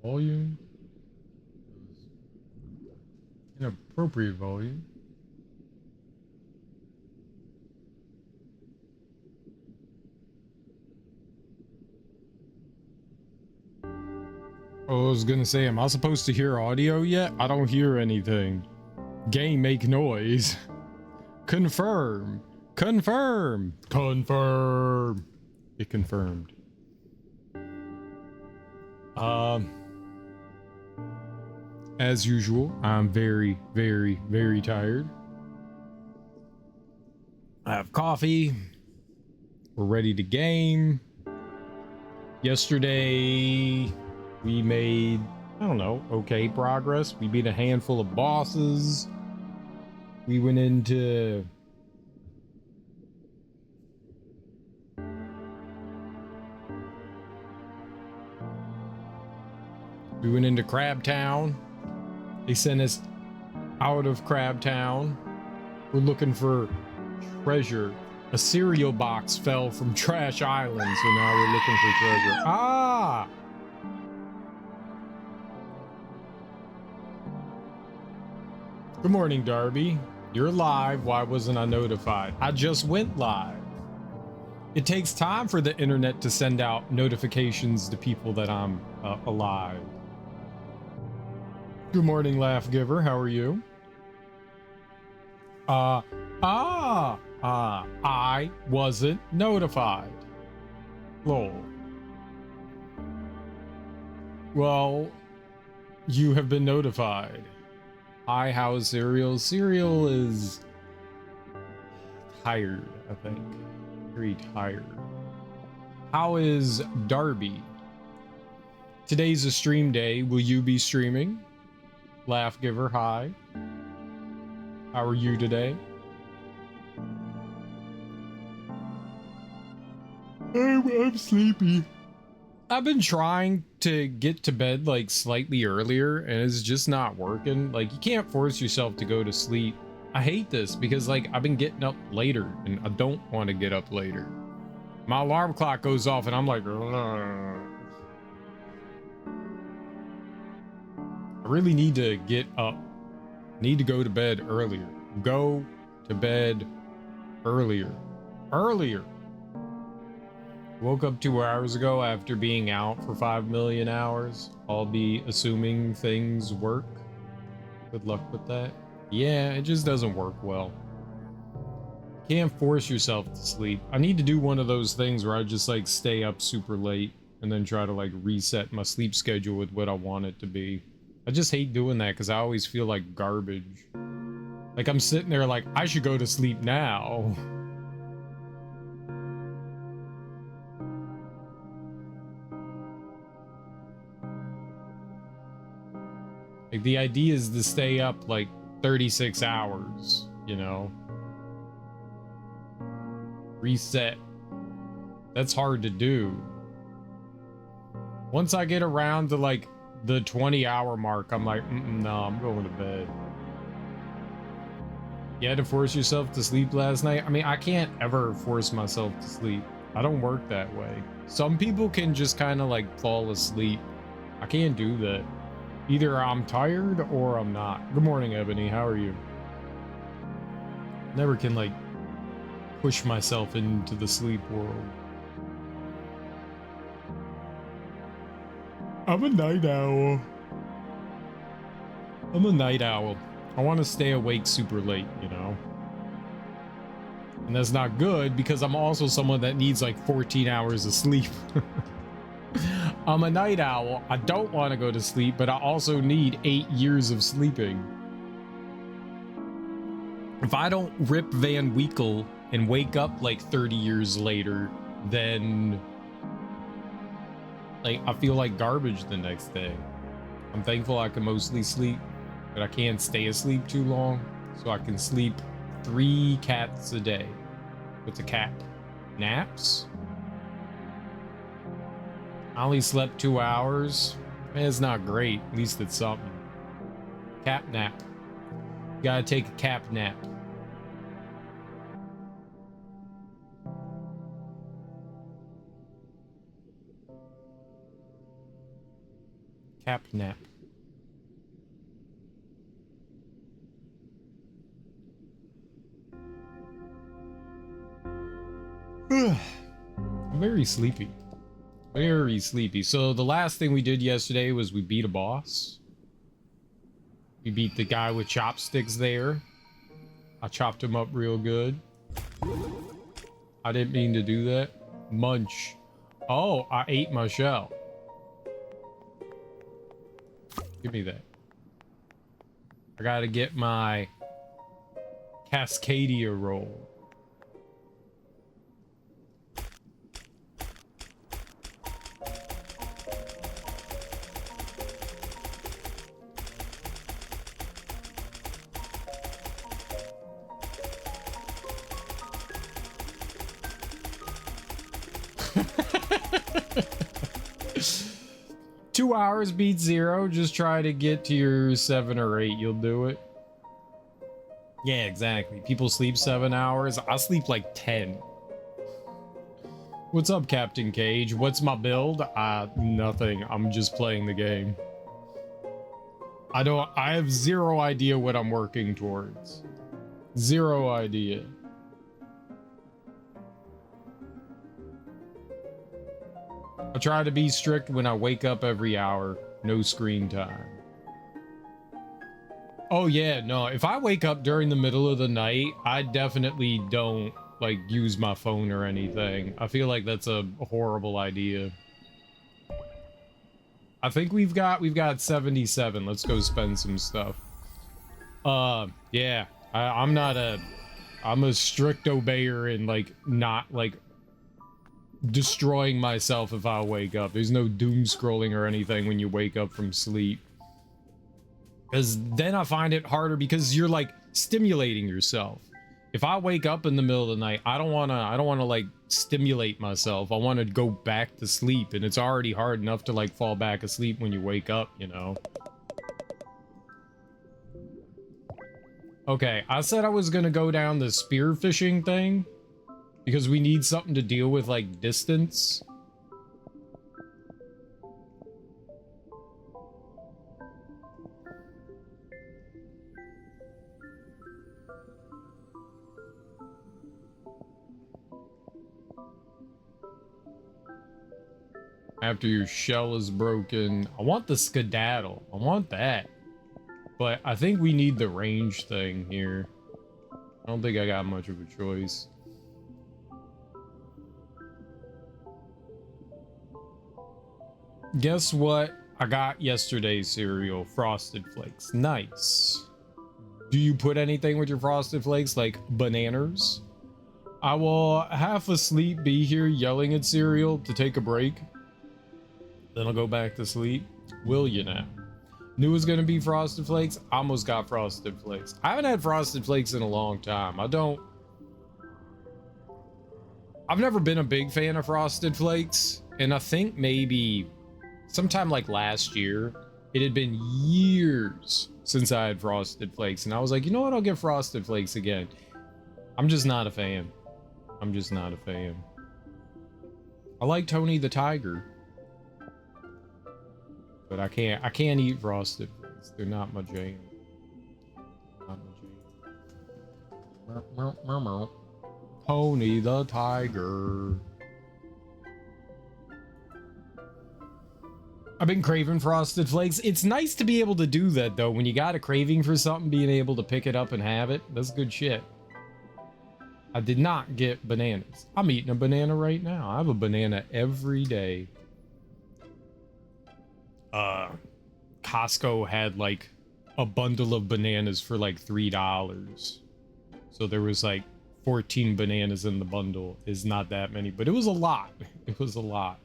Volume. Inappropriate volume. Oh, I was gonna say, am I supposed to hear audio yet? I don't hear anything. Game make noise. Confirm. Confirm. Confirm. It confirmed. As usual, I'm very, very, very tired. I have coffee. We're ready to game. Yesterday, we made, I don't know, okay progress. We beat a handful of bosses. We went into Crab Town. They sent us out of Crab Town. We're looking for treasure. A cereal box fell from Trash Island, so now we're looking for treasure. Ah! Good morning, Darby. You're live. Why wasn't I notified? I just went live. It takes time for the internet to send out notifications to people that I'm alive. Good morning, Laugh Giver. How are you? I wasn't notified. Lol. Well, you have been notified. Hi, how's Cereal? Cereal is tired, I think. Very tired. How is Darby? Today's a stream day. Will you be streaming? Laugh Giver, hi. How are you today? I'm sleepy. I've been trying to get to bed like slightly earlier and it's just not working. Like, you can't force yourself to go to sleep. I hate this because like I've been getting up later and I don't want to get up later. My alarm clock goes off and I'm like, ugh. I really need to get up. Need to go to bed earlier. Go to bed earlier. Earlier. Woke up 2 hours ago after being out for 5 million hours. I'll be assuming things work. Good luck with that. Yeah, it just doesn't work well. Can't force yourself to sleep. I need to do one of those things where I just like stay up super late and then try to like reset my sleep schedule with what I want it to be. I just hate doing that because I always feel like garbage. Like I'm sitting there like I should go to sleep now. Like the idea is to stay up like 36 hours, you know? Reset. That's hard to do. Once I get around to like the 20-hour mark, I'm like, no, I'm going to bed. You had to force yourself to sleep last night? I mean, I can't ever force myself to sleep. I don't work that way. Some people can just kind of like fall asleep. I can't do that. Either I'm tired or I'm not. Good morning, Ebony. How are you? Never can like push myself into the sleep world. I'm a night owl. I'm a night owl. I want to stay awake super late, you know? And that's not good because I'm also someone that needs like 14 hours of sleep. I'm a night owl. I don't want to go to sleep, but I also need 8 years of sleeping. If I don't rip Van Winkle and wake up like 30 years later, then like I feel like garbage the next day. I'm thankful I can mostly sleep, but I can't stay asleep too long, so I can sleep 3 cats a day. What's a cat? Naps? I only slept 2 hours. It's not great. At least it's something. Cap nap. Gotta take a cap nap. Cap nap. I'm very sleepy. Very sleepy. So the last thing we did yesterday was we beat a boss. We beat the guy with chopsticks there. I chopped him up real good. I didn't mean to do that. Munch. Oh, I ate my shell. Give me that. I gotta get my Cascadia roll. Two hours beats 0. Just try to get to your 7 or 8. You'll do it. Yeah, exactly. People sleep 7 hours. I sleep like 10. What's up, Captain Cage? What's my build? Nothing. I'm just playing the game. I have zero idea what I'm working towards. Zero idea. I try to be strict when I wake up every hour. No screen time. Oh yeah, no. If I wake up during the middle of the night, I definitely don't like use my phone or anything. I feel like that's a horrible idea. I think we've got 77. Let's go spend some stuff. Yeah. I'm a strict obeyer and like not like destroying myself if I wake up. There's no doom scrolling or anything when you wake up from sleep. Because then I find it harder because you're like stimulating yourself. If I wake up in the middle of the night, I don't wanna like stimulate myself. I want to go back to sleep, and it's already hard enough to like fall back asleep when you wake up, you know. Okay, I said I was gonna go down the spearfishing thing because we need something to deal with like distance. After your shell is broken. I want the skedaddle. I want that. But I think we need the range thing here. I don't think I got much of a choice. Guess what? I got yesterday's cereal, Frosted Flakes. Nice. Do you put anything with your Frosted Flakes, like bananas? I will half asleep be here yelling at cereal to take a break. Then I'll go back to sleep. Will you now? Knew it was gonna be Frosted Flakes. Almost got Frosted Flakes. I haven't had Frosted Flakes in a long time. I've never been a big fan of Frosted Flakes, and I think maybe sometime like last year, it had been years since I had Frosted Flakes, and I was like, you know what, I'll get Frosted Flakes again. I'm just not a fan. I'm just not a fan. I like Tony the Tiger, but I can't eat Frosted Flakes. They're not my jam. Not my jam. Tony the Tiger. I've been craving Frosted Flakes. It's nice to be able to do that though. When you got a craving for something, being able to pick it up and have it, that's good shit. I did not get bananas. I'm eating a banana right now. I have a banana every day. Costco had like a bundle of bananas for like $3. So there was like 14 bananas in the bundle. Is not that many, but it was a lot. It was a lot.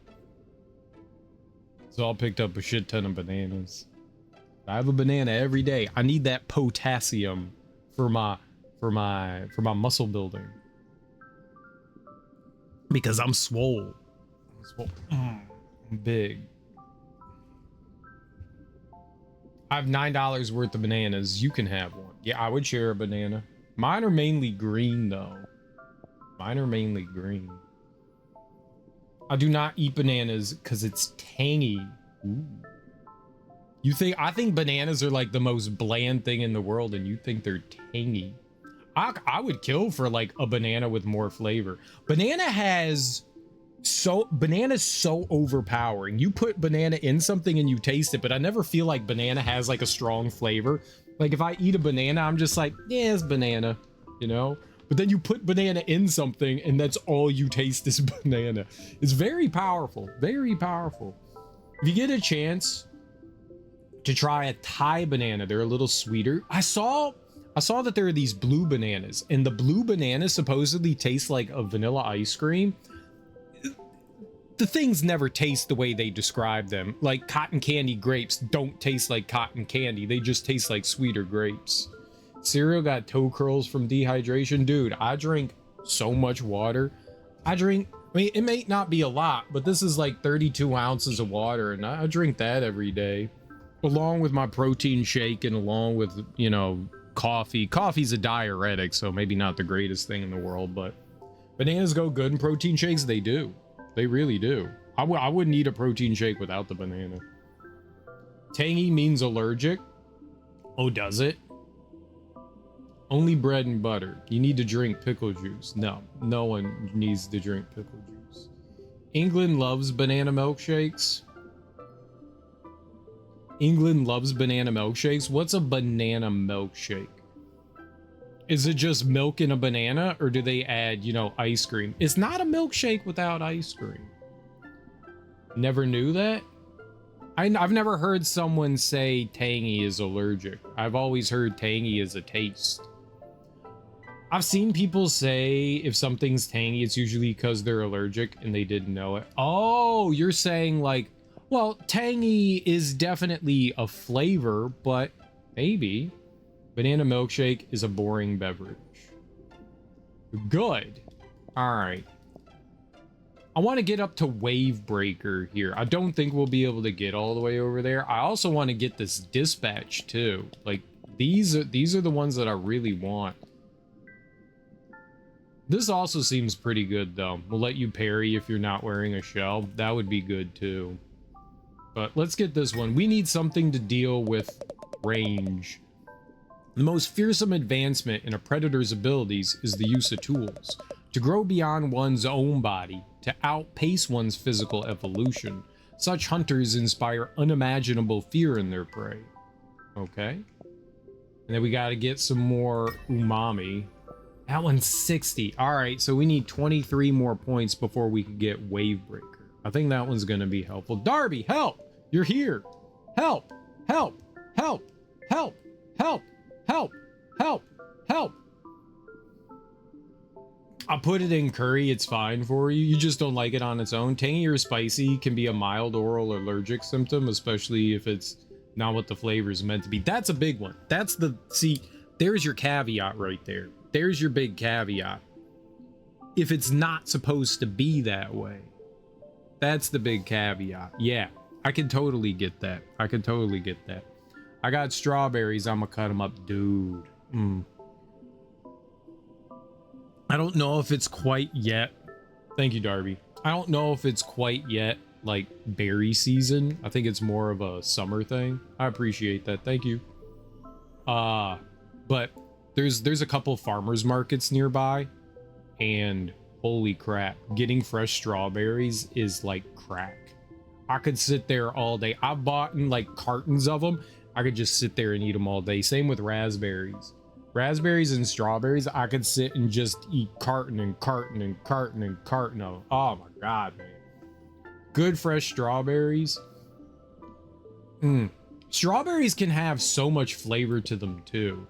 So I picked up a shit ton of bananas. I have a banana every day. I need that potassium for my muscle building. Because I'm swole. I'm big. I have $9 worth of bananas. You can have one. Yeah, I would share a banana. Mine are mainly green though. Mine are mainly green. I do not eat bananas because it's tangy. Ooh. You think, I think bananas are like the most bland thing in the world, and you think they're tangy. I would kill for like a banana with more flavor. Banana's so overpowering. You put banana in something and you taste it, but I never feel like banana has like a strong flavor. Like if I eat a banana, I'm just like, yeah, it's banana, you know? But then you put banana in something and that's all you taste is banana. It's very powerful, very powerful. If you get a chance to try a Thai banana, they're a little sweeter. I saw that there are these blue bananas, and the blue bananas supposedly taste like a vanilla ice cream. The things never taste the way they describe them. Like cotton candy grapes don't taste like cotton candy. They just taste like sweeter grapes. Cereal got toe curls from dehydration. Dude, I drink so much water. I mean, it may not be a lot, but this is like 32 ounces of water, and I drink that every day. Along with my protein shake and along with, you know, coffee. Coffee's a diuretic, so maybe not the greatest thing in the world, but bananas go good in protein shakes. They do. They really do. I wouldn't eat a protein shake without the banana. Tangy means allergic. Oh, does it? Only bread and butter. You need to drink pickle juice. No, no one needs to drink pickle juice. England loves banana milkshakes. England loves banana milkshakes. What's a banana milkshake? Is it just milk in a banana, or do they add, you know, ice cream? It's not a milkshake without ice cream. Never knew that? I've never heard someone say tangy is allergic. I've always heard tangy is a taste. I've seen people say if something's tangy, it's usually because they're allergic and they didn't know it. Oh, you're saying like, well, tangy is definitely a flavor, but maybe. Banana milkshake is a boring beverage. Good. All right. I want to get up to Wave Breaker here. I don't think we'll be able to get all the way over there. I also want to get this dispatch too. Like these are the ones that I really want. This also seems pretty good though. We'll let you parry if you're not wearing a shell. That would be good too. But let's get this one. We need something to deal with range. The most fearsome advancement in a predator's abilities is the use of tools. To grow beyond one's own body, to outpace one's physical evolution. Such hunters inspire unimaginable fear in their prey. Okay. And then we got to get some more umami. That one's 60. All right, so we need 23 more points before we can get Wave Breaker. I think that one's going to be helpful. Darby, help! You're here. Help! Help! Help! Help! Help! Help! Help! Help! I'll put it in curry. It's fine for you. You just don't like it on its own. Tangy or spicy can be a mild oral allergic symptom, especially if it's not what the flavor is meant to be. That's a big one. That's the... See, there's your caveat right there. There's your big caveat. If it's not supposed to be that way. That's the big caveat. Yeah, I can totally get that. I can totally get that. I got strawberries. I'm gonna cut them up. Dude. I don't know if it's quite yet. Thank you, Darby. I don't know if it's quite yet like berry season. I think it's more of a summer thing. I appreciate that. Thank you. But there's a couple farmers markets nearby, and holy crap, getting fresh strawberries is like crack. I could sit there all day. I've bought in like cartons of them. I could just sit there and eat them all day. Same with raspberries. Raspberries and strawberries, I could sit and just eat carton and carton and carton and carton of. Oh my god, man. Good fresh strawberries. Strawberries can have so much flavor to them too.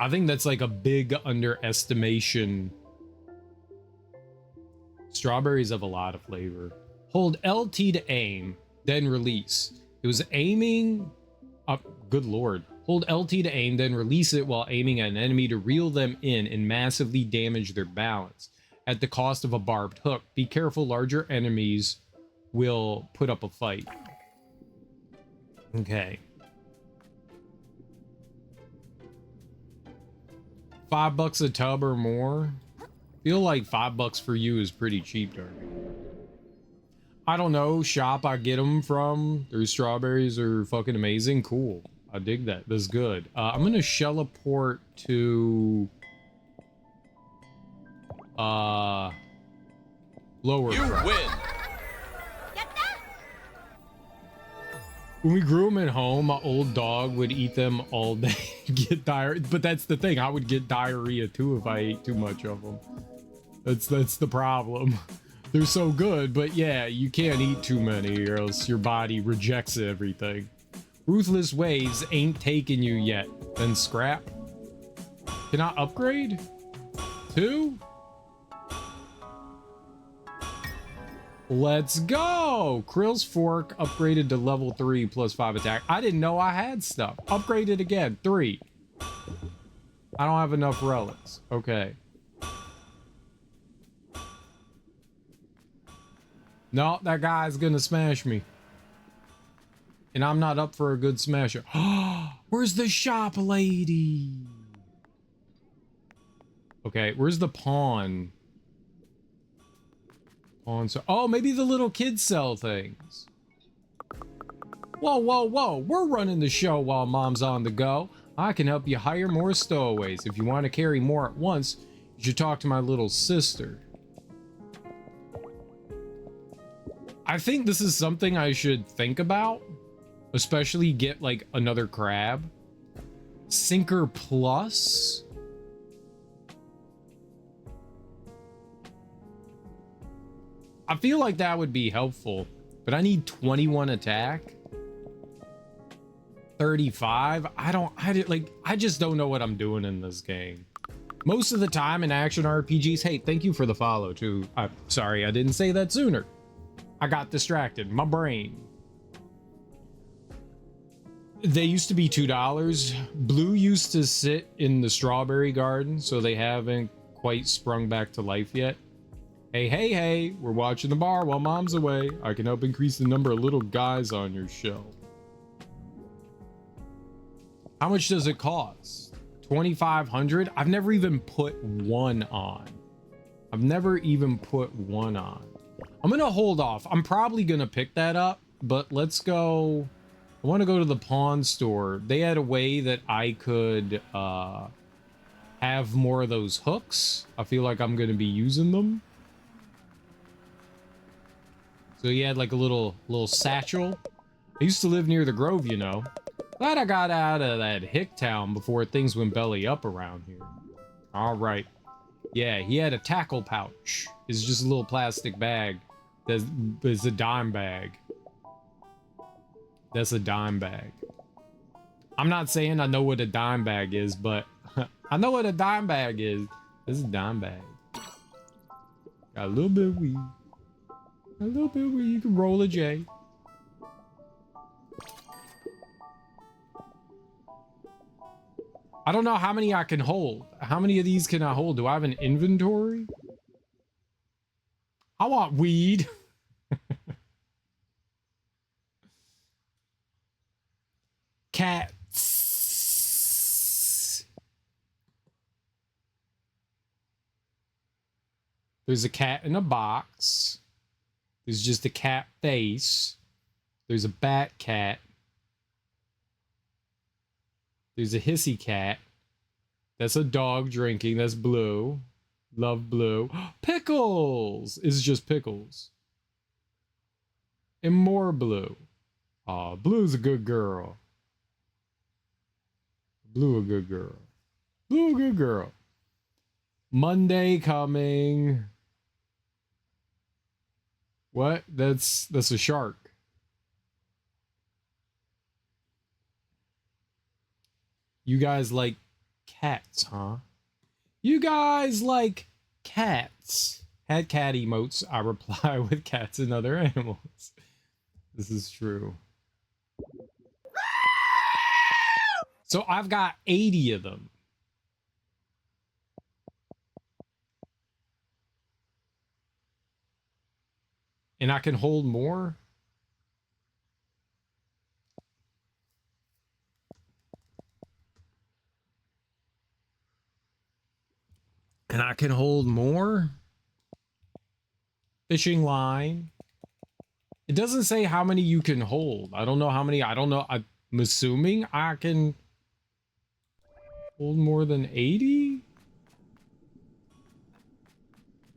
I think that's like a big underestimation. Strawberries have a lot of flavor. Hold LT to aim, then release. It was aiming up. Good lord. Hold LT to aim, then release it while aiming at an enemy to reel them in and massively damage their balance at the cost of a barbed hook. Be careful, larger enemies will put up a fight. Okay. $5 a tub or more. Feel like $5 for you is pretty cheap, Darby. I don't know, shop I get them from. Their strawberries are fucking amazing. Cool. I dig that. That's good. I'm gonna Shelleport to lower. You win. When we grew them at home, my old dog would eat them all day, get diarrhea. But that's the thing, I would get diarrhea too if I ate too much of them. That's the problem. They're so good, but yeah, you can't eat too many or else your body rejects everything. Ruthless Waves ain't taking you yet. Then scrap. Can I upgrade? 2? Let's go! Krill's Fork upgraded to level 3 plus 5 attack. I didn't know I had stuff. Upgraded again. 3. I don't have enough relics. Okay. No, that guy's gonna smash me. And I'm not up for a good smasher. Where's the shop lady? Okay, where's the pawn? So, oh, maybe the little kids sell things. Whoa, whoa, whoa. We're running the show while mom's on the go. I can help you hire more stowaways. If you want to carry more at once, you should talk to my little sister. I think this is something I should think about. Especially get like another crab. Sinker Plus. I feel like that would be helpful, but I need 21 attack. 35. I just don't know what I'm doing in this game. Most of the time in action RPGs, hey, thank you for the follow too. Sorry, I didn't say that sooner. I got distracted, my brain. They used to be $2. Blue used to sit in the strawberry garden, so they haven't quite sprung back to life yet. Hey, hey, hey, we're watching the bar while mom's away. I can help increase the number of little guys on your shelf. How much does it cost? 2,500? I've never even put one on. I've never even put one on. I'm gonna hold off. I'm probably gonna pick that up, but let's go. I want to go to the pawn store. They had a way that I could have more of those hooks. I feel like I'm gonna be using them. So he had like a little satchel. I used to live near the Grove, you know. Glad I got out of that hick town before things went belly up around here. All right. Yeah, he had a tackle pouch. It's just a little plastic bag. It's a dime bag. That's a dime bag. I'm not saying I know what a dime bag is, but I know what a dime bag is. This is a dime bag. Got a little bit of weed. A little bit where you can roll a J. I don't know how many I can hold. How many of these can I hold? Do I have an inventory? I want weed. Cats. There's a cat in a box. There's just a cat face. There's a bat cat. There's a hissy cat. That's a dog drinking. That's Blue. Love Blue. Pickles! It's just Pickles. And more Blue. Aw, Blue's a good girl. Blue a good girl. Blue a good girl. Monday coming. What? That's a shark. You guys like cats, huh? You guys like cats. Had cat emotes. I reply with cats and other animals. This is true. So I've got 80 of them. And I can hold more? And I can hold more? Fishing line. It doesn't say how many you can hold. I don't know how many. I don't know. I'm assuming I can hold more than 80.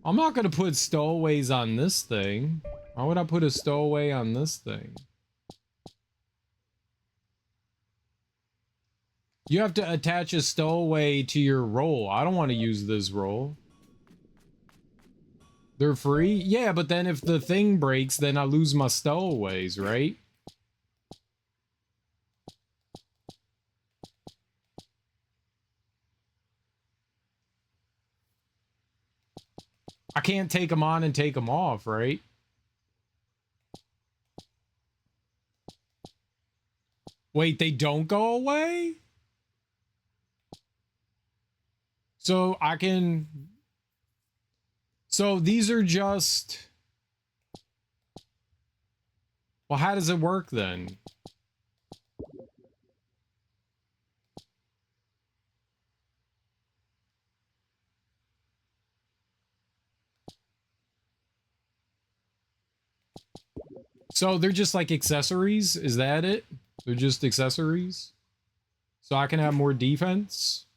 I'm not going to put stowaways on this thing. Why would I put a stowaway on this thing? You have to attach a stowaway to your roll. I don't want to use this roll. They're free? Yeah, but then if the thing breaks, then I lose my stowaways, right? I can't take them on and take them off, right? Wait, they don't go away? So I can... So these are just... Well, how does it work then? So they're just like accessories? Is that it? They're just accessories? So I can have more defense?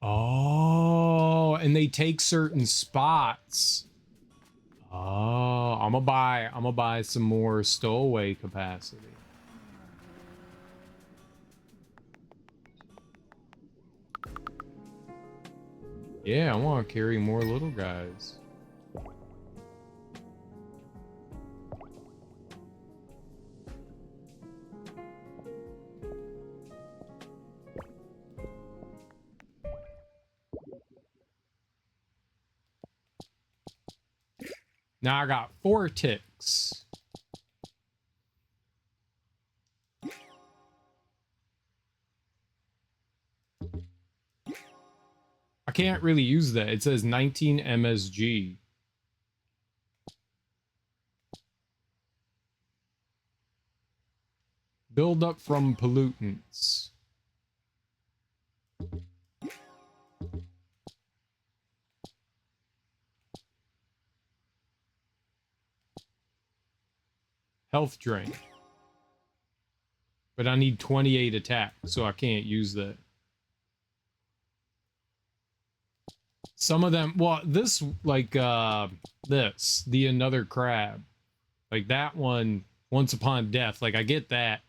Oh, and they take certain spots. Oh, I'm gonna buy some more stowaway capacity. Yeah, I want to carry more little guys. Now I got 4 ticks. I can't really use that. It says 19 MSG. Build up from pollutants. Health drain. But I need 28 attack, so I can't use that. Some of them, well, this, like, the Another Crab. Like, that one, Once Upon Death, like, I get that.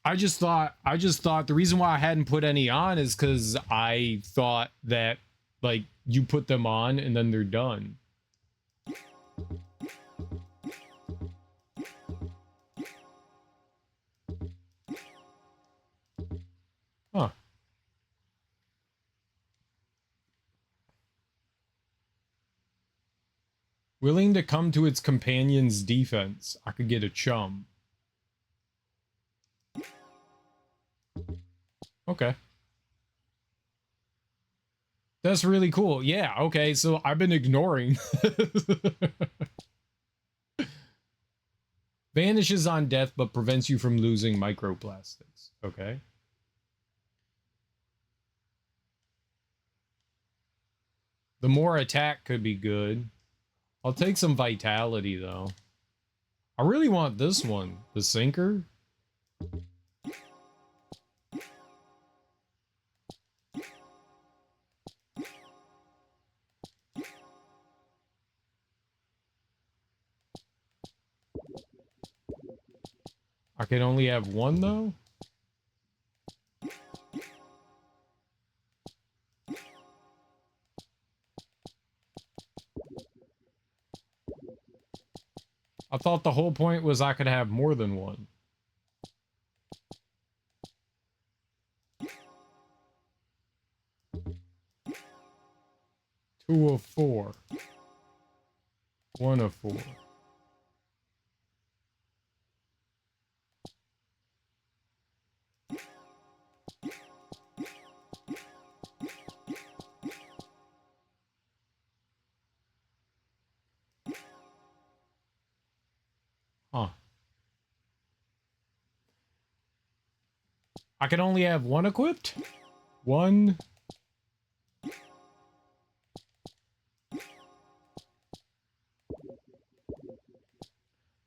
I just thought the reason why I hadn't put any on is because I thought that, like, you put them on and then they're done. Huh. Willing to come to its companion's defense. I could get a chum. Okay. That's really cool. Yeah, okay, so I've been ignoring. Vanishes on death, but prevents you from losing microplastics. Okay. The more attack could be good. I'll take some vitality, though. I really want this one. The sinker. I can only have one, though? I thought the whole point was I could have more than one. 2 of 4. 1 of 4. Huh. I can only have one equipped? One.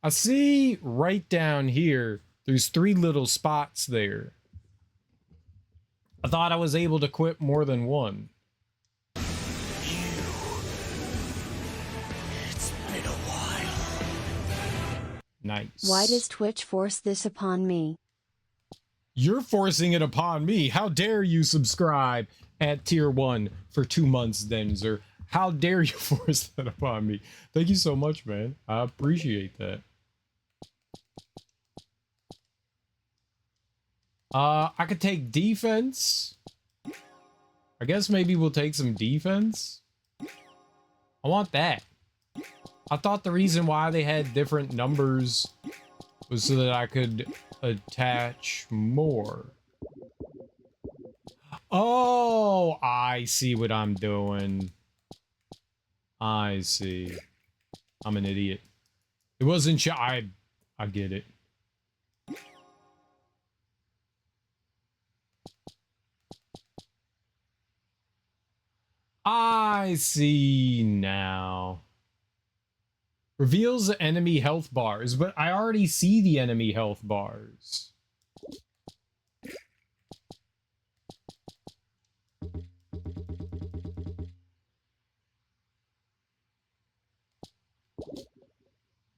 I see right down here, there's 3 little spots there. I thought I was able to equip more than one. It's been a while. Nice. Why does Twitch force this upon me? You're forcing it upon me. How dare you subscribe at tier 1 for 2 months, Denzer? How dare you force that upon me? Thank you so much, man. I appreciate that. I could take defense. I guess maybe we'll take some defense. I want that. I thought the reason why they had different numbers was so that I could attach more. Oh, I see what I'm doing. I see. I'm an idiot. It wasn't I get it. I see now. Reveals the enemy health bars, but I already see the enemy health bars.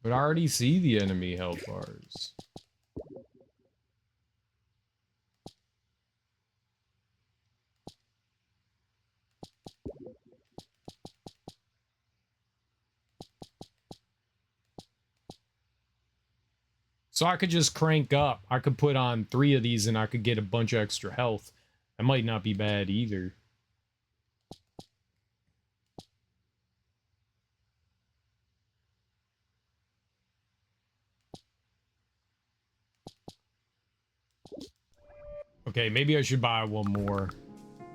But I already see the enemy health bars. So I could just crank up. I could put on 3 of these and I could get a bunch of extra health. That might not be bad either. Okay, maybe I should buy one more.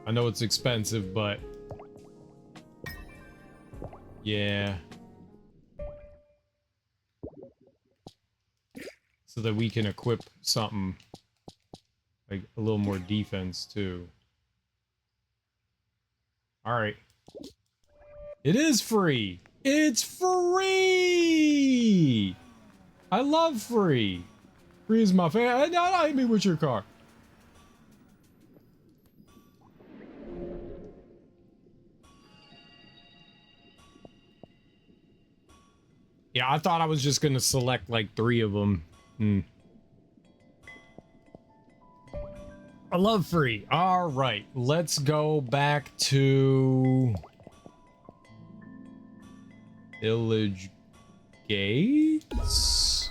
I know it's expensive, but... yeah. So that we can equip something. Like, a little more defense, too. Alright. It is free! It's free! I love free! Free is my favorite. Not hit me with your car. Yeah, I thought I was just gonna select like 3 of them. I love free. All right, let's go back to Village Gates.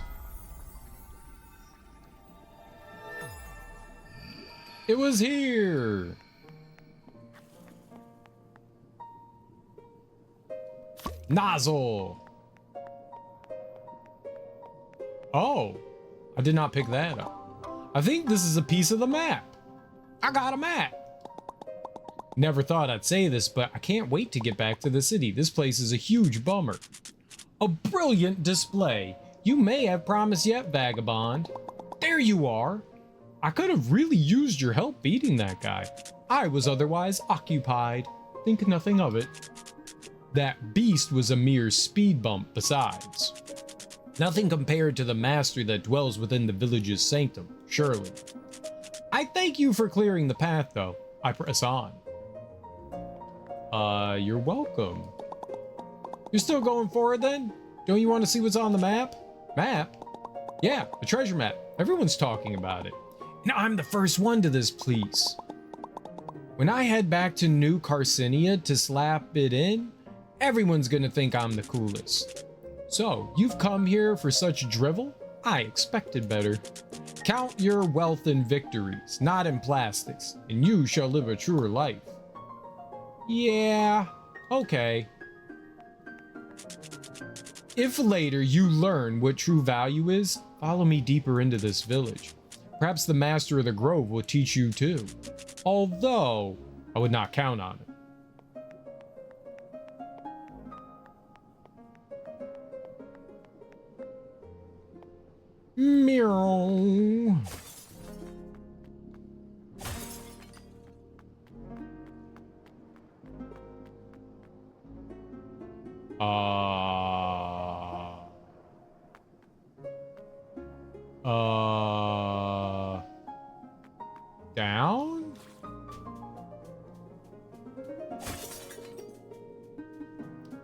It was here. Nozzle. Oh, I did not pick that up. I think this is a piece of the map. I got a map. Never thought I'd say this, but I can't wait to get back to the city. This place is a huge bummer. A brilliant display. You may have promised yet, vagabond. There you are. I could have really used your help beating that guy. I was otherwise occupied. Think nothing of it. That beast was a mere speed bump besides. Nothing compared to the master that dwells within the village's sanctum, surely. I thank you for clearing the path, though. I press on. You're welcome. You're still going forward, then? Don't you want to see what's on the map? Map? Yeah, the treasure map. Everyone's talking about it. And I'm the first one to this, please. When I head back to New Carcinia to slap it in, everyone's gonna think I'm the coolest. So, you've come here for such drivel? I expected better. Count your wealth in victories, not in plastics, and you shall live a truer life. Yeah, okay. If later you learn what true value is, follow me deeper into this village. Perhaps the master of the grove will teach you too. Although, I would not count on it. Meow. Down?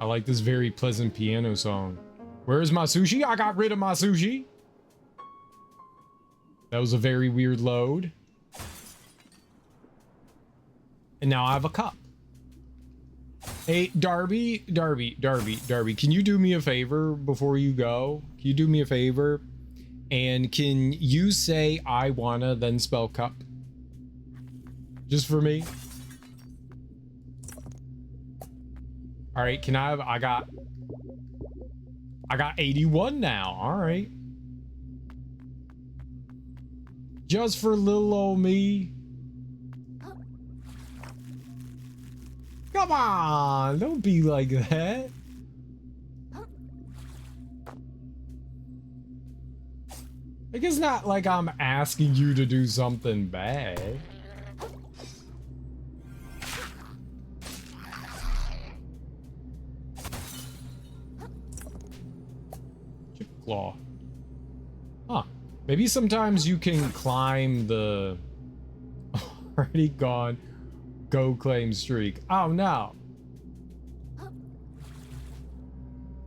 I like this very pleasant piano song. Where's my sushi? I got rid of my sushi. That was a very weird load. And now I have a cup. Hey, Darby, can you do me a favor before you go? Can you do me a favor? And can you say I wanna, then spell cup? Just for me? All right, can I have, I got 81 now. All right. Just for little old me. Come on, don't be like that. Like, it's not like I'm asking you to do something bad. Chip claw. Huh. Maybe sometimes you can climb the already gone go claim streak. Oh no.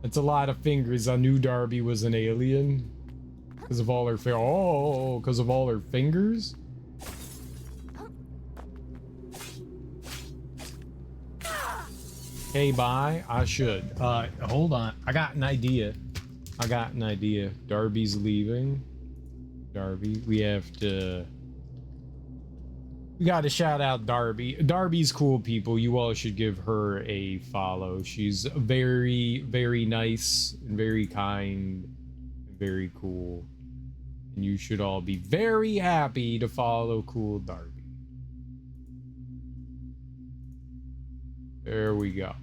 It's a lot of fingers. I knew Darby was an alien. Because of all her because of all her fingers? Hey, bye. I should. Hold on. I got an idea. Darby's leaving. Darby. We gotta shout out Darby. Darby's cool, people. You all should give her a follow. She's very, very nice and very kind and very cool. And you should all be very happy to follow cool Darby. There we go.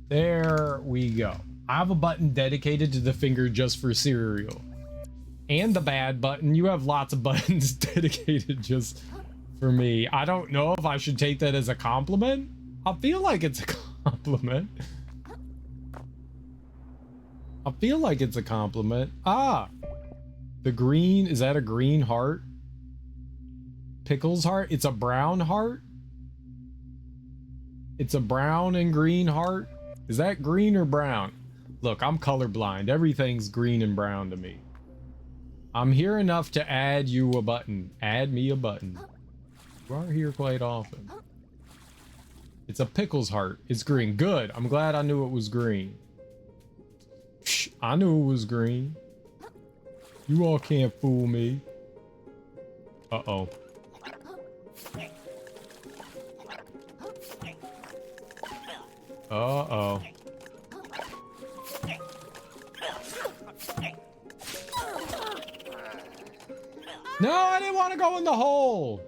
There we go. I have a button dedicated to the finger just for cereal. And the bad button. You have lots of buttons dedicated just for me. I don't know if I should take that as a compliment. I feel like it's a compliment. Ah, the green, is that a green heart? Pickles heart? It's a brown heart? It's a brown and green heart? Is that green or brown? Look, I'm colorblind. Everything's green and brown to me. I'm here enough to add you a button. Add me a button. You are here quite often. It's a pickles heart. It's green. Good. I'm glad I knew it was green. Psh, I knew it was green. You all can't fool me. Uh-oh. Uh-oh. No, I didn't want to go in the hole.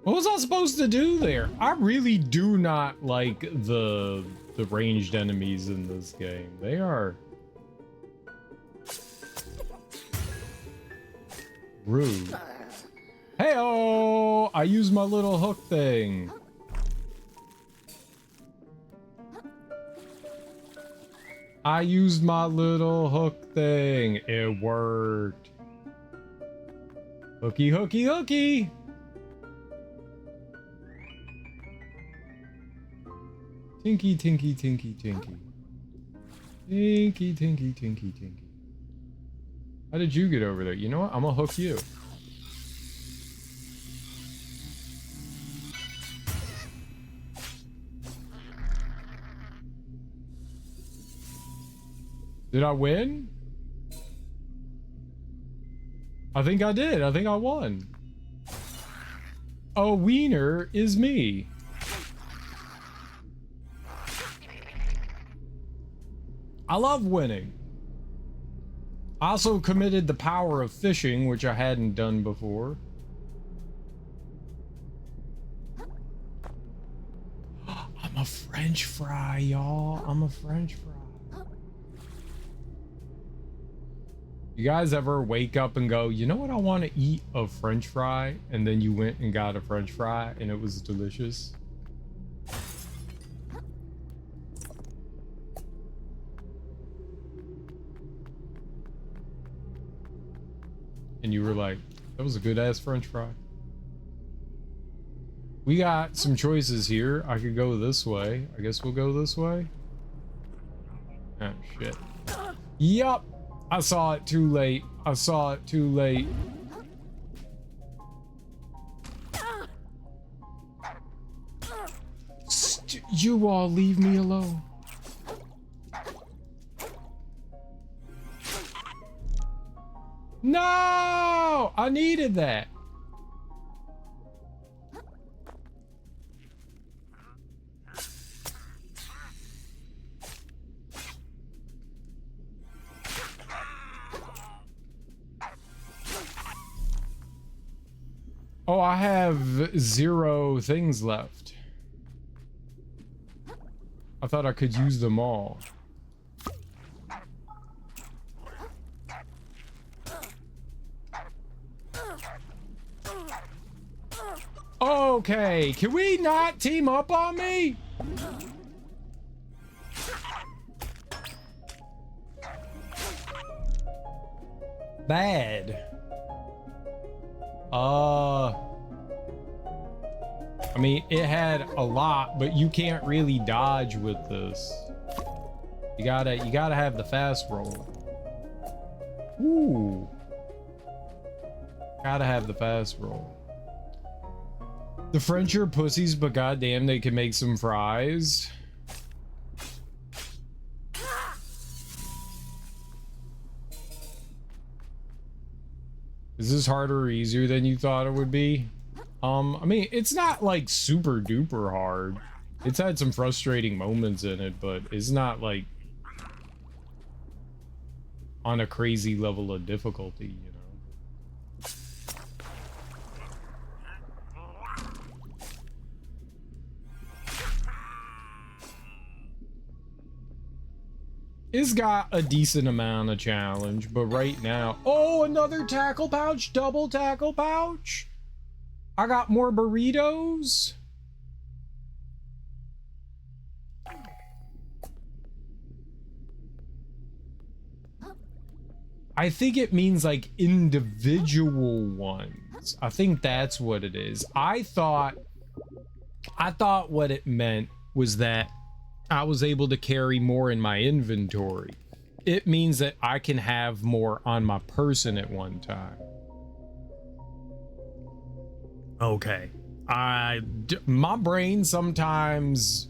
What was I supposed to do there? I really do not like the ranged enemies in this game. They are rude. Hey-oh! I used my little hook thing. I used my little hook thing. It worked. Hooky, hooky, hooky! Tinky, tinky, tinky, tinky. Tinky, tinky, tinky, tinky. How did you get over there? You know what? I'm gonna hook you. Did I win? I think I did. I think I won. Oh, wiener is me. I love winning. I also committed the power of fishing, which I hadn't done before. French fry, y'all. I'm a French fry. You guys ever wake up and go, you know what, I want to eat a French fry, and then you went and got a French fry and it was delicious? And you were like, that was a good ass French fry. We got some choices here. I could go this way. I guess we'll go this way. Oh shit. Yup. I saw it too late. I saw it too late. You all leave me alone. No! I needed that. Oh, I have 0 things left. I thought I could use them all. Okay, can we not team up on me? Bad. I mean, it had a lot, but you can't really dodge with this. You gotta have the fast roll. Ooh. Gotta have the fast roll. The French are pussies, but goddamn, they can make some fries. Is this harder or easier than you thought it would be? I mean, it's not like super duper hard. It's had some frustrating moments in it, but it's not like on a crazy level of difficulty, you know? It's got a decent amount of challenge, but right now... Oh, another tackle pouch! Double tackle pouch! I got more burritos. I think it means like individual ones. I think that's what it is. I thought what it meant was that I was able to carry more in my inventory. It means that I can have more on my person at one time. Okay. My brain sometimes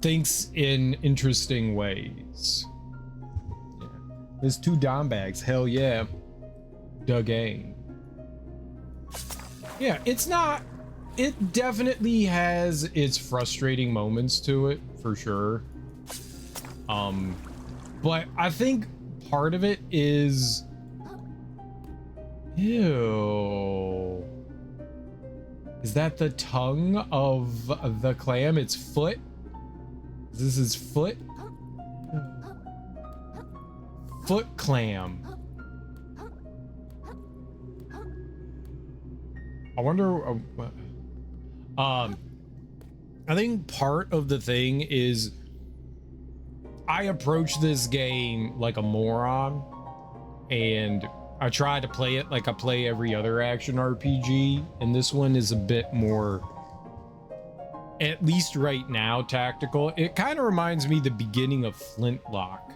thinks in interesting ways. Yeah. There's 2 dime bags. Hell yeah. The game. Yeah, it's not... It definitely has its frustrating moments to it, for sure. But I think part of it is... Ew... Is that the tongue of the clam? Its foot? Is this his foot? Foot clam. I wonder... I think part of the thing is I approach this game like a moron, and I try to play it like I play every other action RPG, and this one is a bit more, at least right now, tactical. It kind of reminds me the beginning of Flintlock.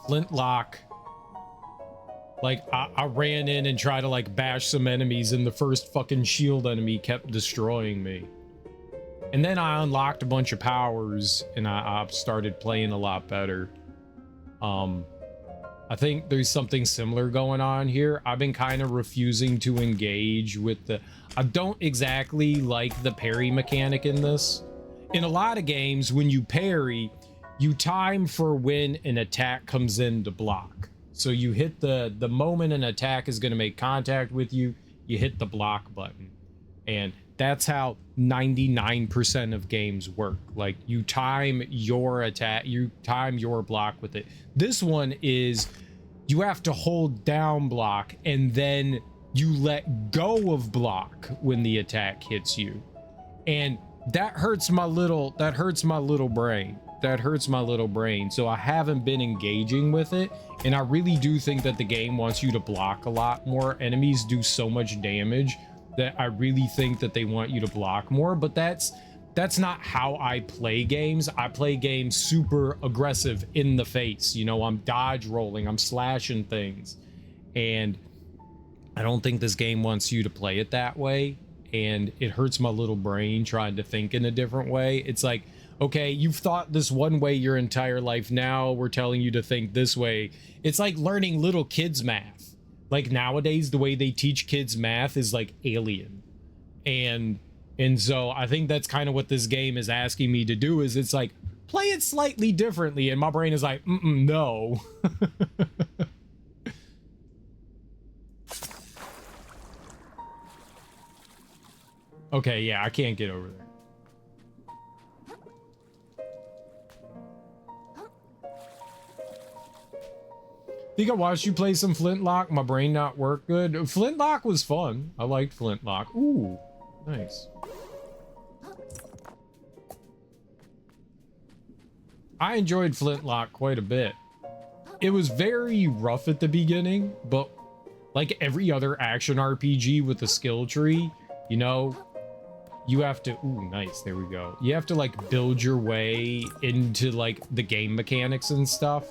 Flintlock, like I ran in and tried to like bash some enemies, and the first fucking shield enemy kept destroying me. And then I unlocked a bunch of powers, and I started playing a lot better. I think there's something similar going on here. I've been kind of refusing to engage with the... I don't exactly like the parry mechanic in this. In a lot of games, when you parry, you time for when an attack comes in to block. So you hit the moment an attack is going to make contact with you, you hit the block button. And that's how 99% of games work. Like, you time your attack, you time your block with it. This one is you have to hold down block and then you let go of block when the attack hits you. And that hurts my little brain. That hurts my little brain. So I haven't been engaging with it. And I really do think that the game wants you to block a lot more. Enemies do so much damage that I really think that they want you to block more. But that's not how I play games. I play games super aggressive in the face. You know, I'm dodge rolling, I'm slashing things. And I don't think this game wants you to play it that way. And it hurts my little brain trying to think in a different way. It's like, okay, you've thought this one way your entire life. Now we're telling you to think this way. It's like learning little kids math. Like, nowadays, the way they teach kids math is like alien. And so I think that's kind of what this game is asking me to do, is it's like, play it slightly differently. And my brain is like, no. Okay, yeah, I can't get over there. Think I watched you play some Flintlock, my brain not work good. Flintlock was fun. I liked Flintlock. Ooh, nice. I enjoyed Flintlock quite a bit. It was very rough at the beginning, but like every other action RPG with a skill tree, you know, you have to, ooh, nice, there we go. You have to like build your way into like the game mechanics and stuff.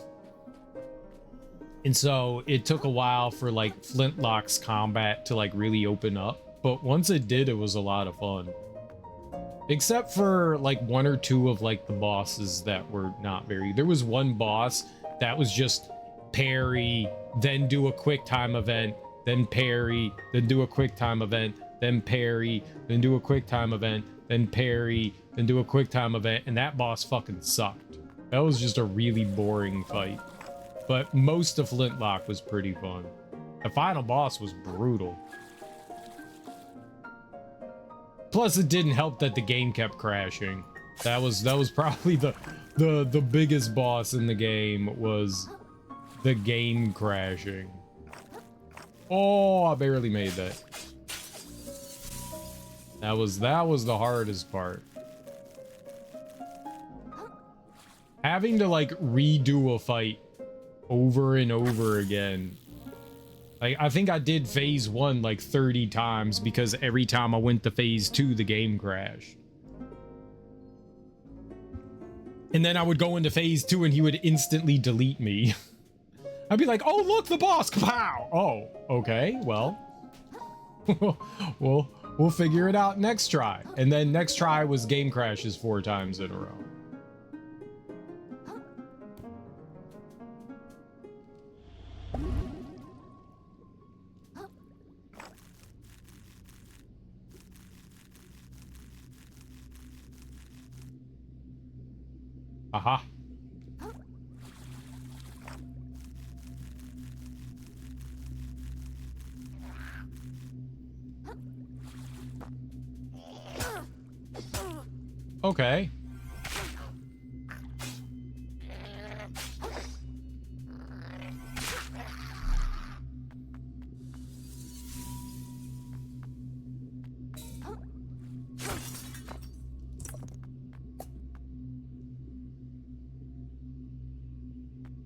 And so it took a while for like Flintlock's combat to like really open up. But once it did, it was a lot of fun. Except for like one or two of like the bosses that were not very, there was one boss that was just parry, then do a quick time event, then parry, then do a quick time event, then parry, then do a quick time event, then parry, then do a quick time event, and that boss fucking sucked. That was just a really boring fight. But most of Flintlock was pretty fun. The final boss was brutal. Plus, it didn't help that the game kept crashing. That was probably the biggest boss in the game, was the game crashing. Oh, I barely made that. That was the hardest part. Having to like redo a fight over and over again. Like, I think I did phase 1 like 30 times because every time I went to phase 2, the game crashed. And then I would go into phase 2 and he would instantly delete me. I'd be like, oh, look, the boss, pow! Oh, okay, well. We'll figure it out next try. And then next try was game crashes 4 times in a row. Aha. Okay.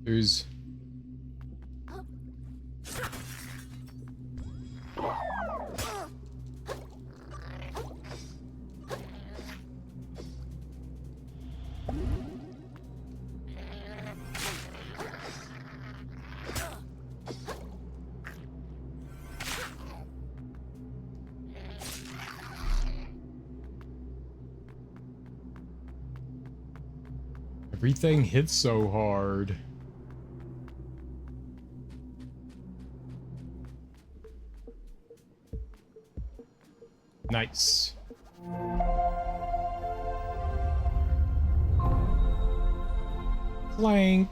There's... Everything hits so hard. Nice. Clank.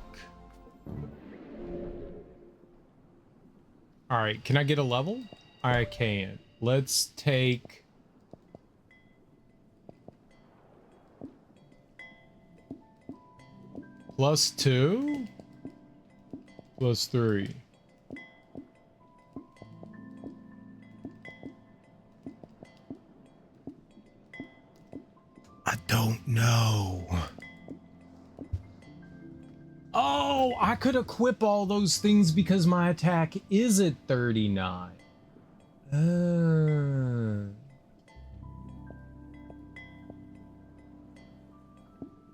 All right, can I get a level? I can. Let's take +2? +3. I don't know. Oh, I could equip all those things because my attack is at 39.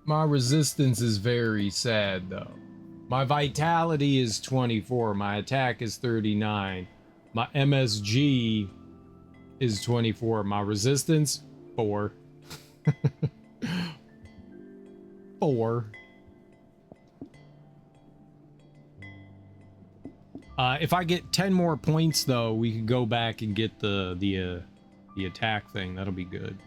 My resistance is very sad though. My vitality is 24. My attack is 39. My MSG is 24. My resistance, 4. 4. If I get 10 more points though, we could go back and get the attack thing. That'll be good.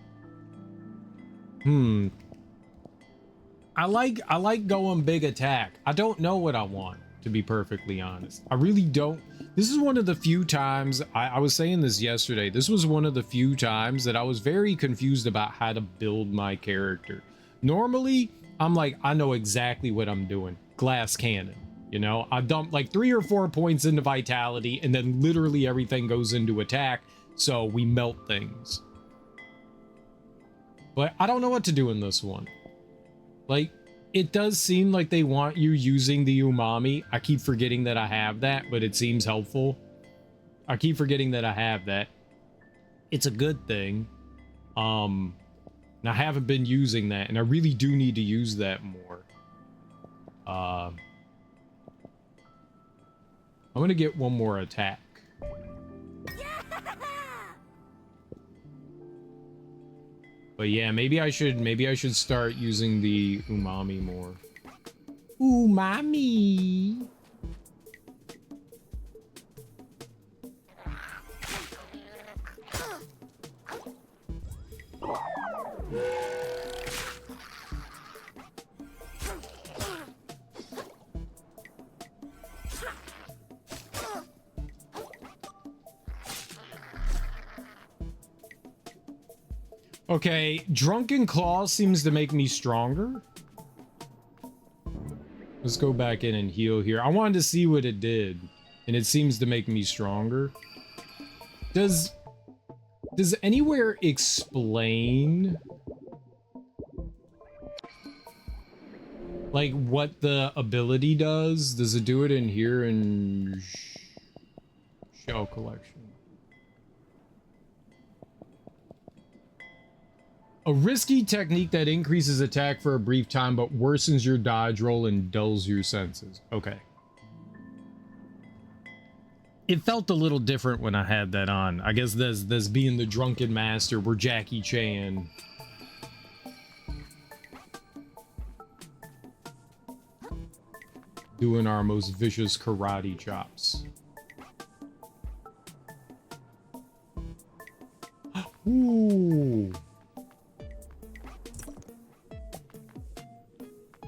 I like going big attack. I don't know what I want, to be perfectly honest. I really don't. This is one of the few times, I was saying this yesterday, this was one of the few times that I was very confused about how to build my character. Normally, I'm like, I know exactly what I'm doing. Glass cannon. You know, I dump like 3 or 4 points into vitality, and then literally everything goes into attack, so we melt things. But I don't know what to do in this one. Like, it does seem like they want you using the umami. I keep forgetting that I have that, but it seems helpful. I keep forgetting that I have that. It's a good thing. And I haven't been using that, and I really do need to use that more. I'm gonna get one more attack. But yeah, maybe I should start using the umami more. Umami. Okay, Drunken Claw seems to make me stronger. Let's go back in and heal here. I wanted to see what it did, and it seems to make me stronger. Does anywhere explain like what the ability does? Does it do it in here in Shell Collection? A risky technique that increases attack for a brief time but worsens your dodge roll and dulls your senses. Okay. It felt a little different when I had that on. I guess there's being the drunken master. We're Jackie Chan. Doing our most vicious karate chops. Ooh.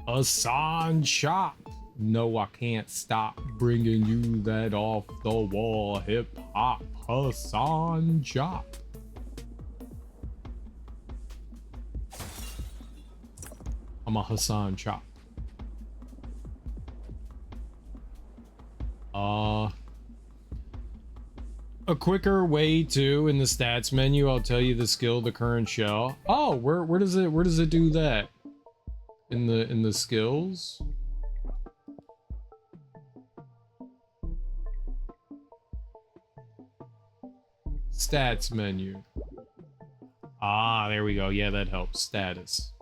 Hassan Chop. No, I can't stop bringing you that off the wall hip hop. Hassan Chop. I'm a Hassan Chop. A quicker way to in the stats menu, I'll tell you the skill, the current shell. Oh, where does it do that? In the skills? Stats menu. Ah, there we go. Yeah, that helps. Status.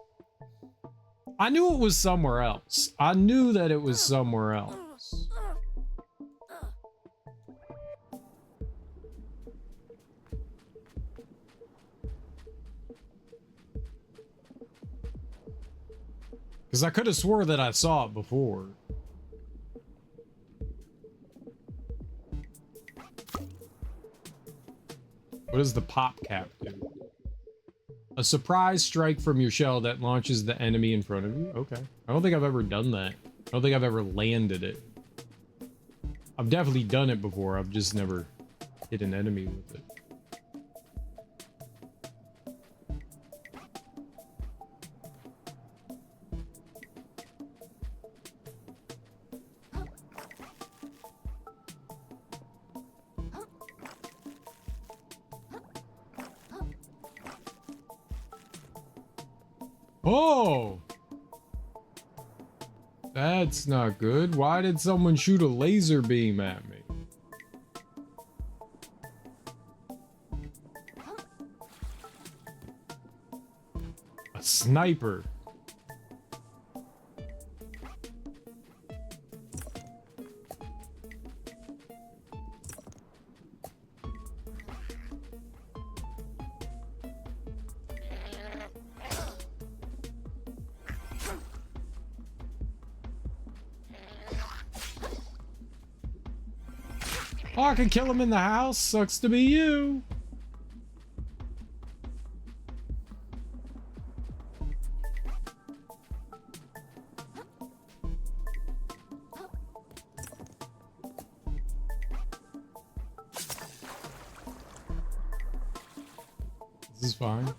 I knew it was somewhere else. I knew that it was somewhere else. Because I could have swore that I saw it before. What does the pop cap do? A surprise strike from your shell that launches the enemy in front of you? Okay. I don't think I've ever done that. I don't think I've ever landed it. I've definitely done it before. I've just never hit an enemy with it. Oh! That's not good. Why did someone shoot a laser beam at me? A sniper. Oh, I can kill him in the house. Sucks to be you. This is fine.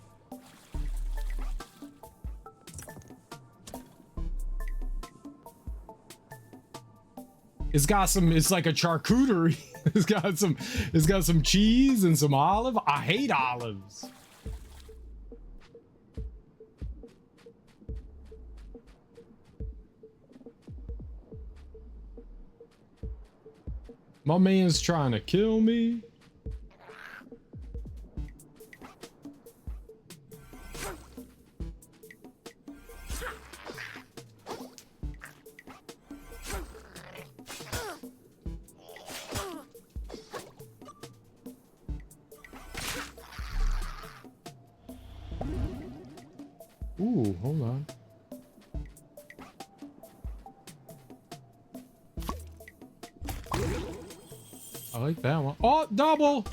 It's like a charcuterie. It's got some cheese and some olive. I hate olives. My man's trying to kill me. Ooh, hold on. I like that one. Oh, double!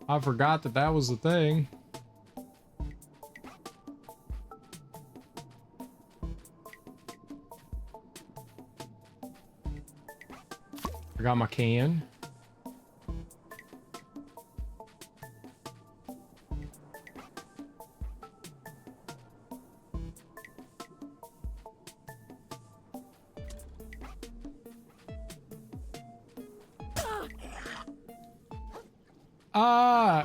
I forgot that was the thing. I got my can. Ah!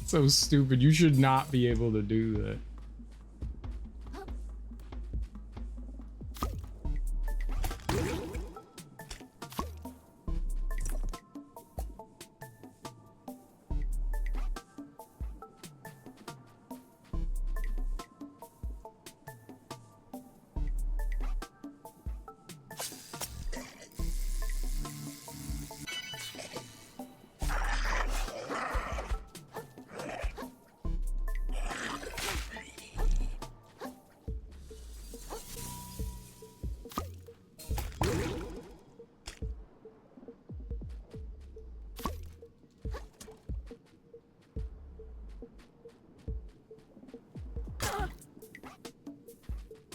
So stupid. You should not be able to do that.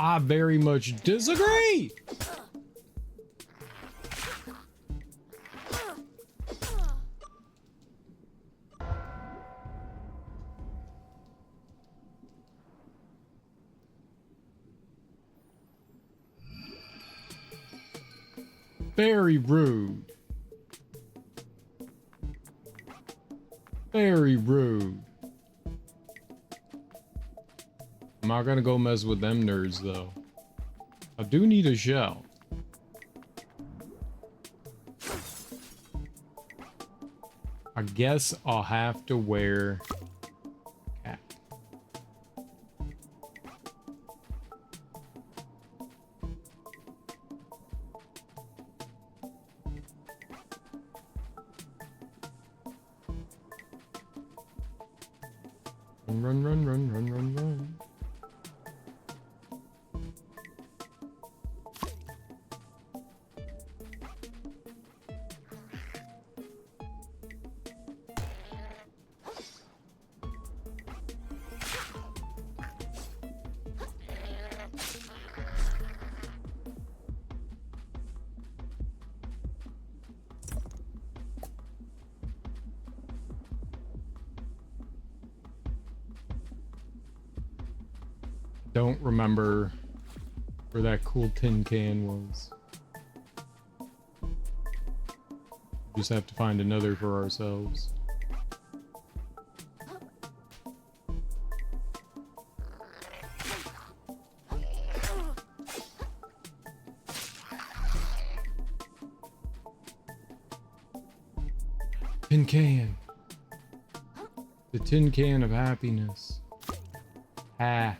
I very much disagree. Very rude. Very rude. I'm not gonna go mess with them nerds though. I do need a shell. I guess I'll have to wear cap. Run, run, run, run, run, run. don't remember where that cool tin can was. Just have to find another for ourselves. Tin can. The tin can of happiness. Happiness.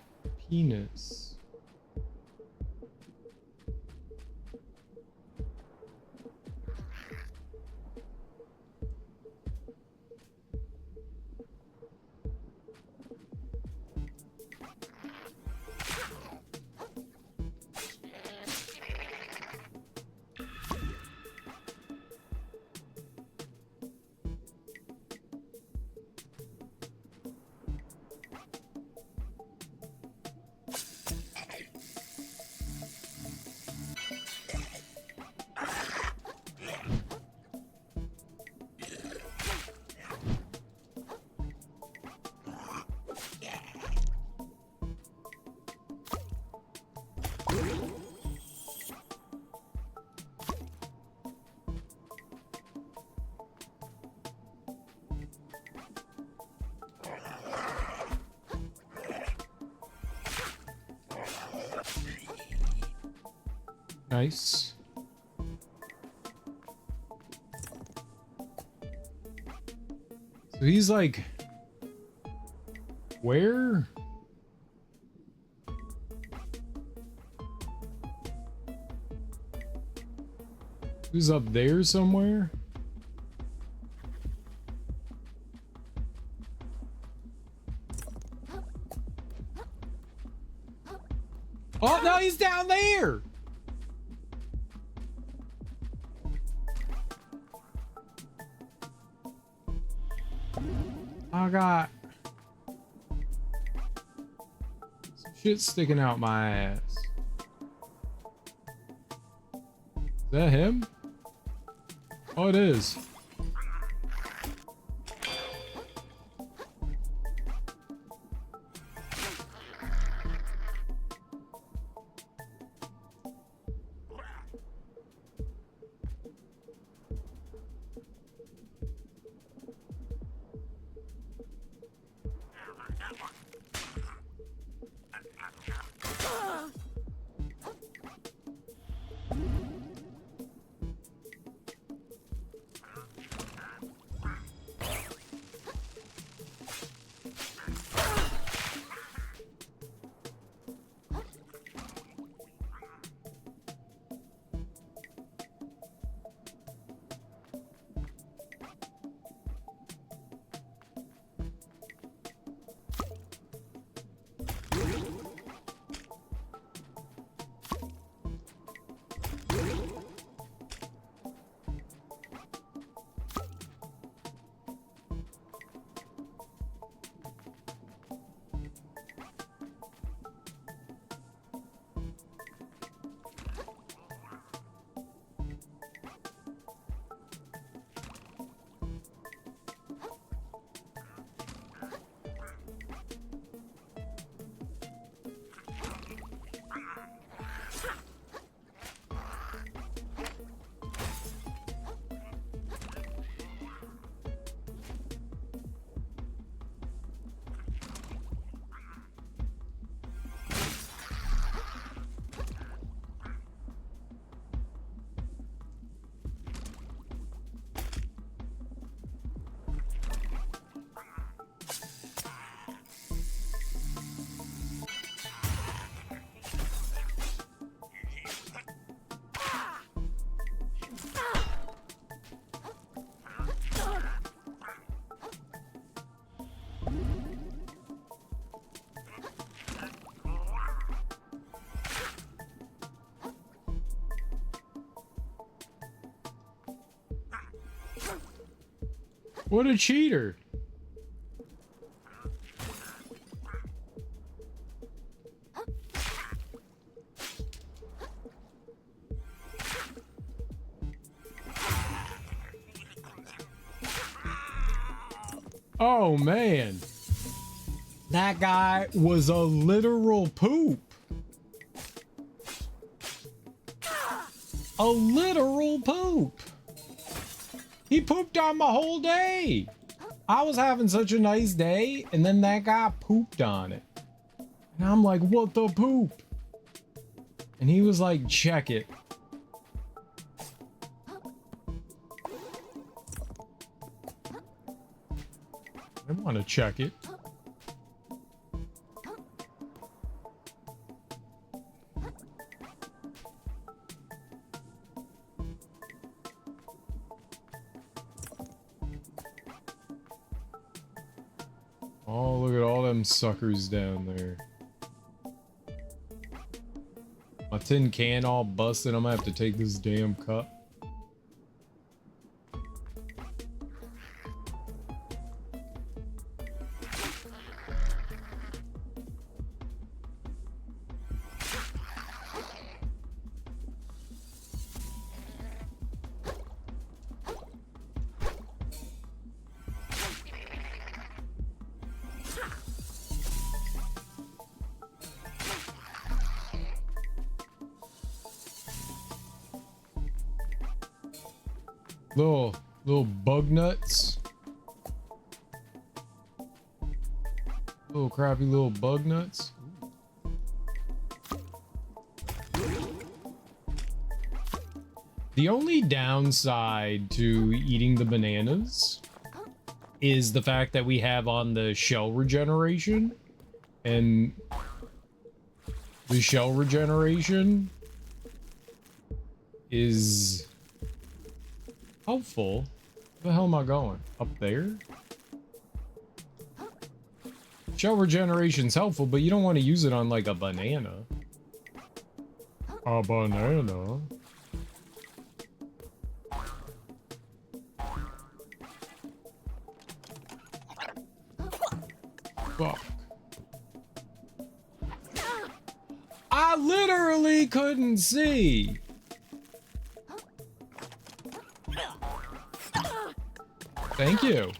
Nice. So he's like, where? Who's up there somewhere? Oh no, he's down there. I got some shit sticking out my ass. Is that him? Oh, it is. What a cheater. Oh man. That guy was a literal poop. A literal poop. He pooped on my whole day. I was having such a nice day, and then that guy pooped on it. And I'm like, what the poop? And he was like, check it. I want to check it. Oh, look at all them suckers down there. My tin can all busted. I'm gonna have to take this damn cup. Little bug nuts. Little crappy little bug nuts. The only downside to eating the bananas is the fact that we have on the shell regeneration, and the shell regeneration is helpful. Where the hell am I going? Up there? Shell regeneration's helpful, but you don't want to use it on like a banana. A banana? Fuck. I literally couldn't see. Thank you.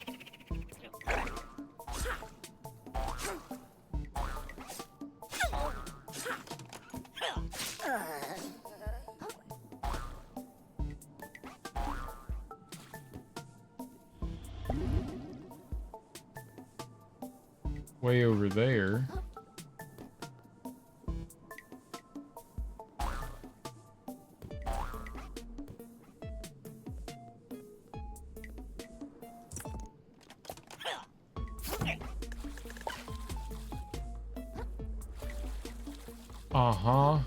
Way over there. Uh-huh.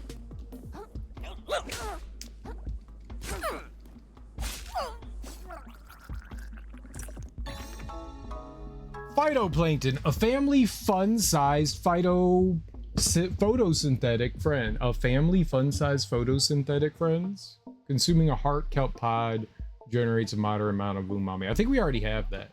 Phytoplankton, a family fun-sized photosynthetic friend. A family fun-sized photosynthetic friends. Consuming a heart kelp pod generates a moderate amount of umami. I think we already have that.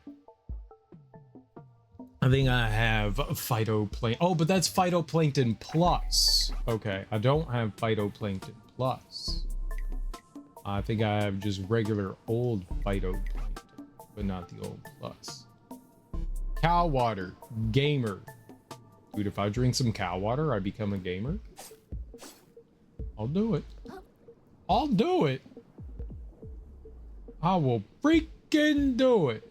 I think I have phytoplankton. Oh, but that's phytoplankton plus. Okay, I don't have phytoplankton plus. I think I have just regular old phytoplankton, but not the old plus. Cow water, gamer. Dude, if I drink some cow water, I become a gamer. I'll do it. I'll do it. I will freaking do it.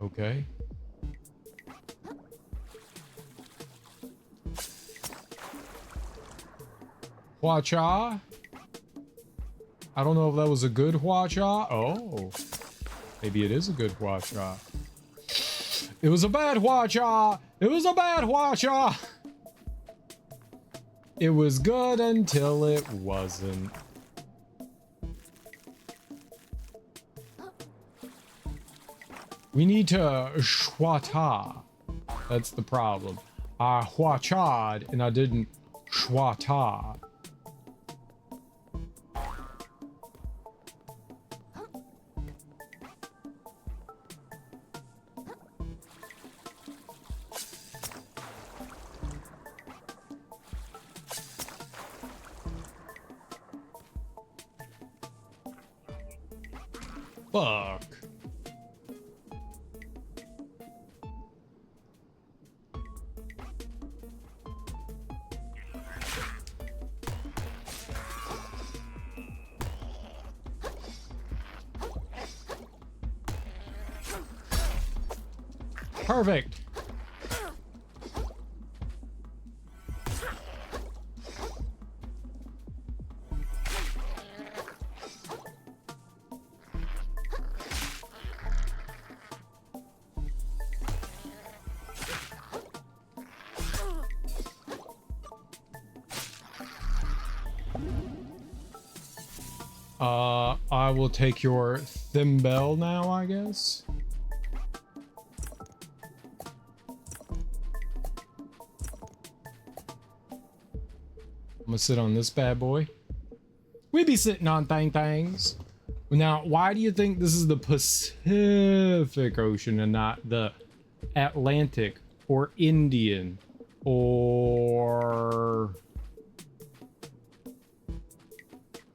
Okay. Hua cha. I don't know if that was a good hua cha. Oh. Maybe it is a good hua cha. It was a bad hua cha. It was a bad hua cha. It was good until it wasn't. We need to schwata. That's the problem. I hua-cha'd and I didn't schwata. Fuck. Perfect. I will take your thimble now, I guess. I'm gonna sit on this bad boy. We be sitting on things. Now, why do you think this is the Pacific Ocean and not the Atlantic or Indian or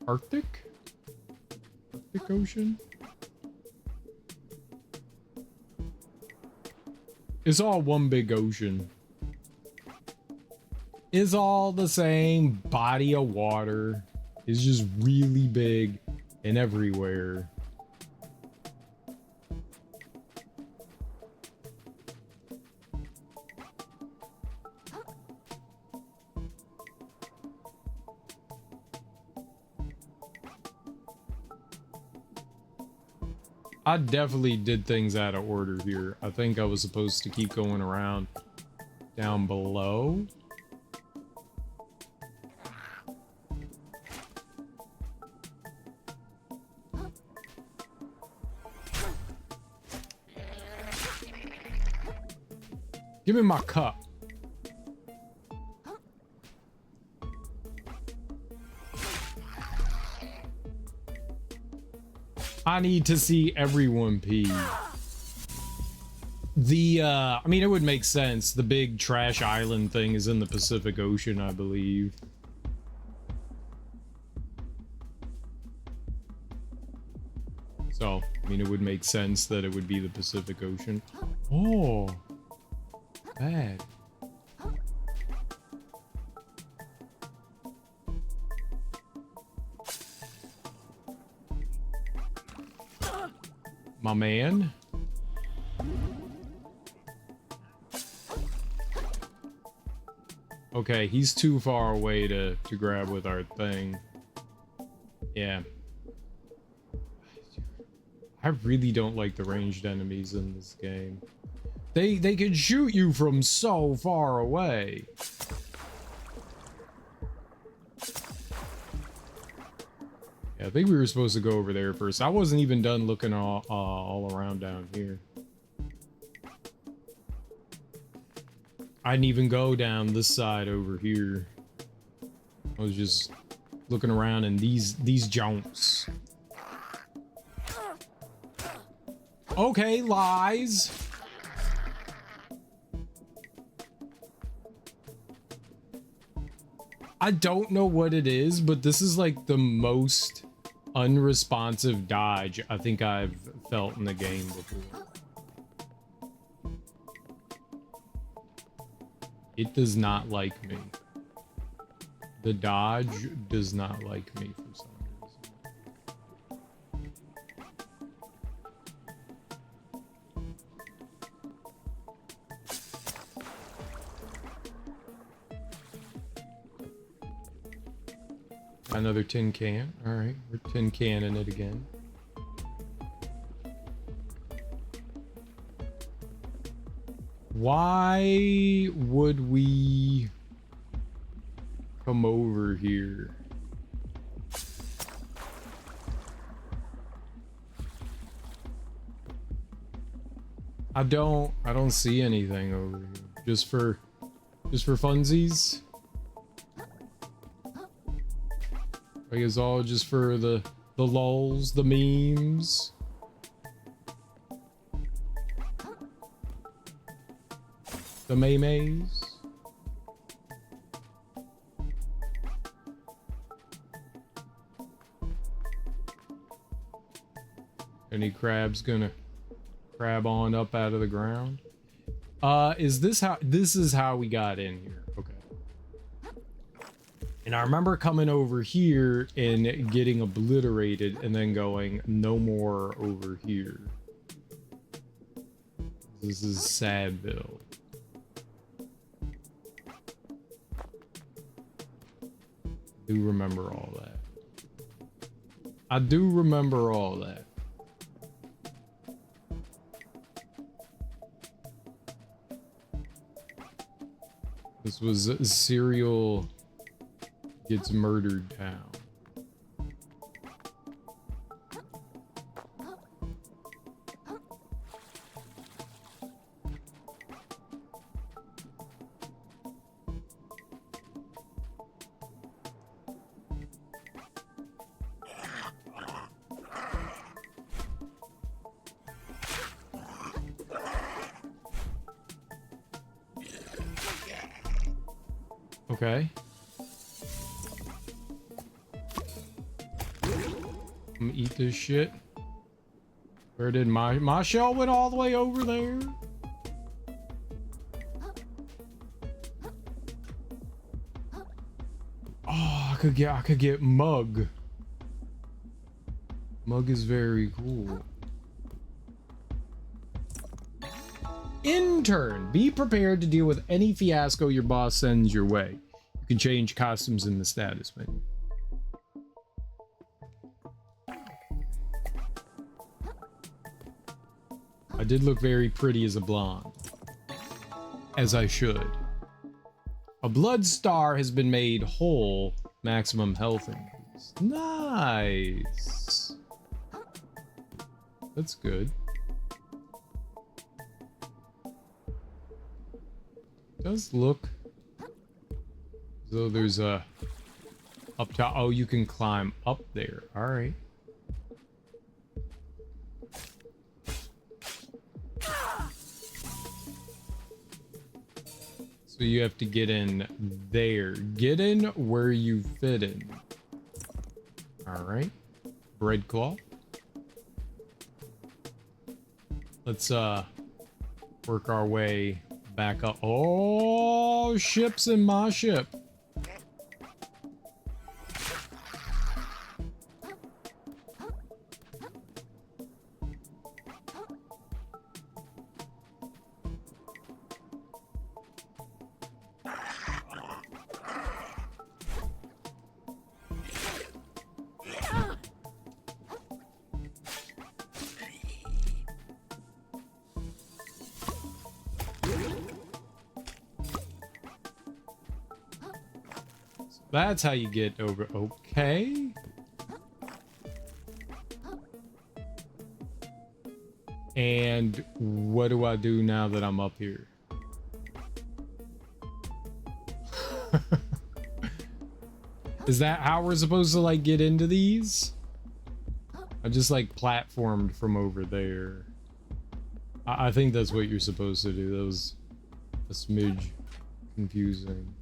Arctic? Arctic Ocean? It's all one big ocean. It's all the same body of water. It's just really big and everywhere. I definitely did things out of order here. I think I was supposed to keep going around down below. Give me my cup. I need to see everyone pee. I mean, it would make sense. The big trash island thing is in the Pacific Ocean, I believe. So, I mean, it would make sense that it would be the Pacific Ocean. Oh. Bad. My man. Okay, he's too far away to grab with our thing. Yeah. I really don't like the ranged enemies in this game. They can shoot you from so far away. Yeah, I think we were supposed to go over there first. I wasn't even done looking all around down here. I didn't even go down this side over here. I was just looking around in these jonks. Okay, lies. I don't know what it is, but this is like the most unresponsive dodge I think I've felt in the game before. It does not like me. The dodge does not like me for some reason. Another tin can. All right, we're tin canning it again. Why would we come over here? I don't see anything over here. Just for funsies. I guess all just for the lulz, the memes. The maymays. Any crabs gonna crab on up out of the ground? Is this how we got in here? Okay. And I remember coming over here and getting obliterated and then going no more over here. This is Sadville. I do remember all that. I do remember all that. This was Serial Gets Murdered Town. Okay. I'm gonna eat this shit. Where did my shell went all the way over there? Oh, I could get Mug. Mug is very cool. Intern, be prepared to deal with any fiasco your boss sends your way. You can change costumes in the status menu. I did look very pretty as a blonde. As I should. A blood star has been made whole. Maximum health increase. Nice. That's good. Does look as though there's a up top. Oh, you can climb up there. All right. So you have to get in there. Get in where you fit in. All right. Bread claw. Let's work our way back up. Oh, ships in my ship. That's how you get over. Okay. And what do I do now that I'm up here? Is that how we're supposed to like get into these? I just like platformed from over there. I think that's what you're supposed to do. That was a smidge confusing.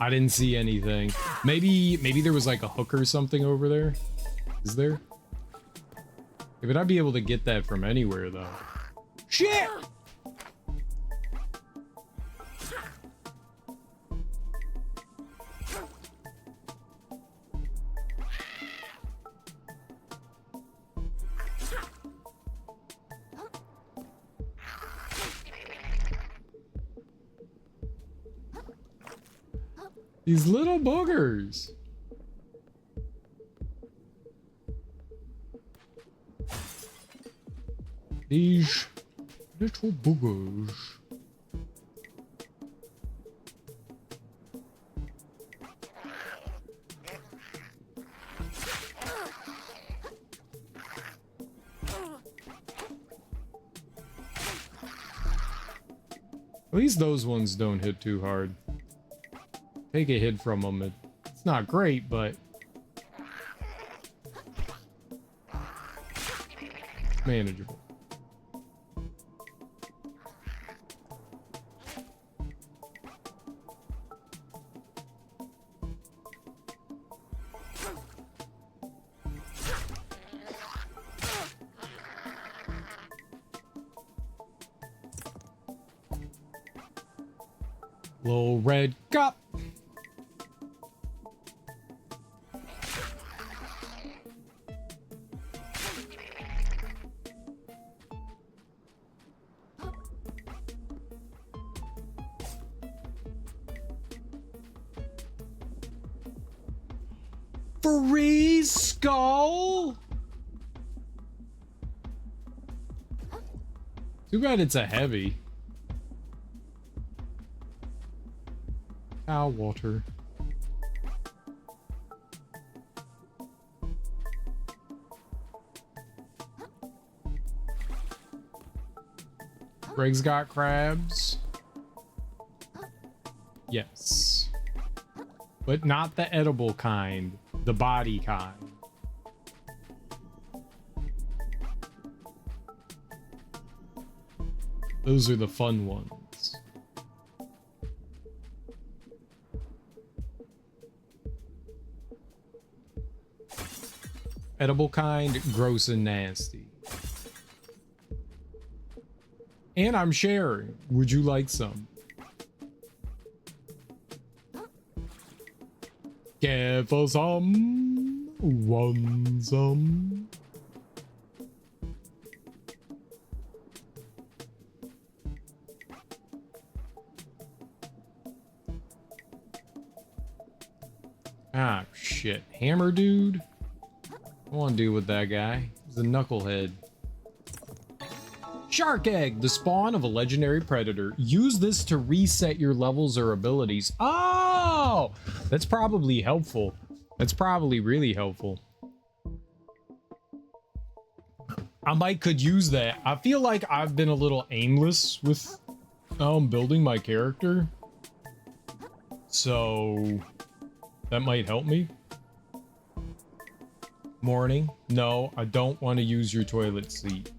I didn't see anything. Maybe there was like a hook or something over there. Is there? Yeah, but I'd be able to get that from anywhere though. Shit! These little boogers. These little boogers. At least those ones don't hit too hard. Take a hit from them. It's not great, but manageable. Little red cup. Free skull? Too bad it's a heavy. Cow water. Greg's got crabs. Yes. But not the edible kind. The body kind. Those are the fun ones. Edible kind, gross and nasty. And I'm sharing. Would you like some? Give us some. Want some? Ah, shit. Hammer dude? I want to deal with that guy. He's a knucklehead. Shark egg, the spawn of a legendary predator. Use this to reset your levels or abilities. Oh, that's probably helpful. That's probably really helpful. I might could use that. I feel like I've been a little aimless with building my character. So that might help me. Morning. No, I don't want to use your toilet seat.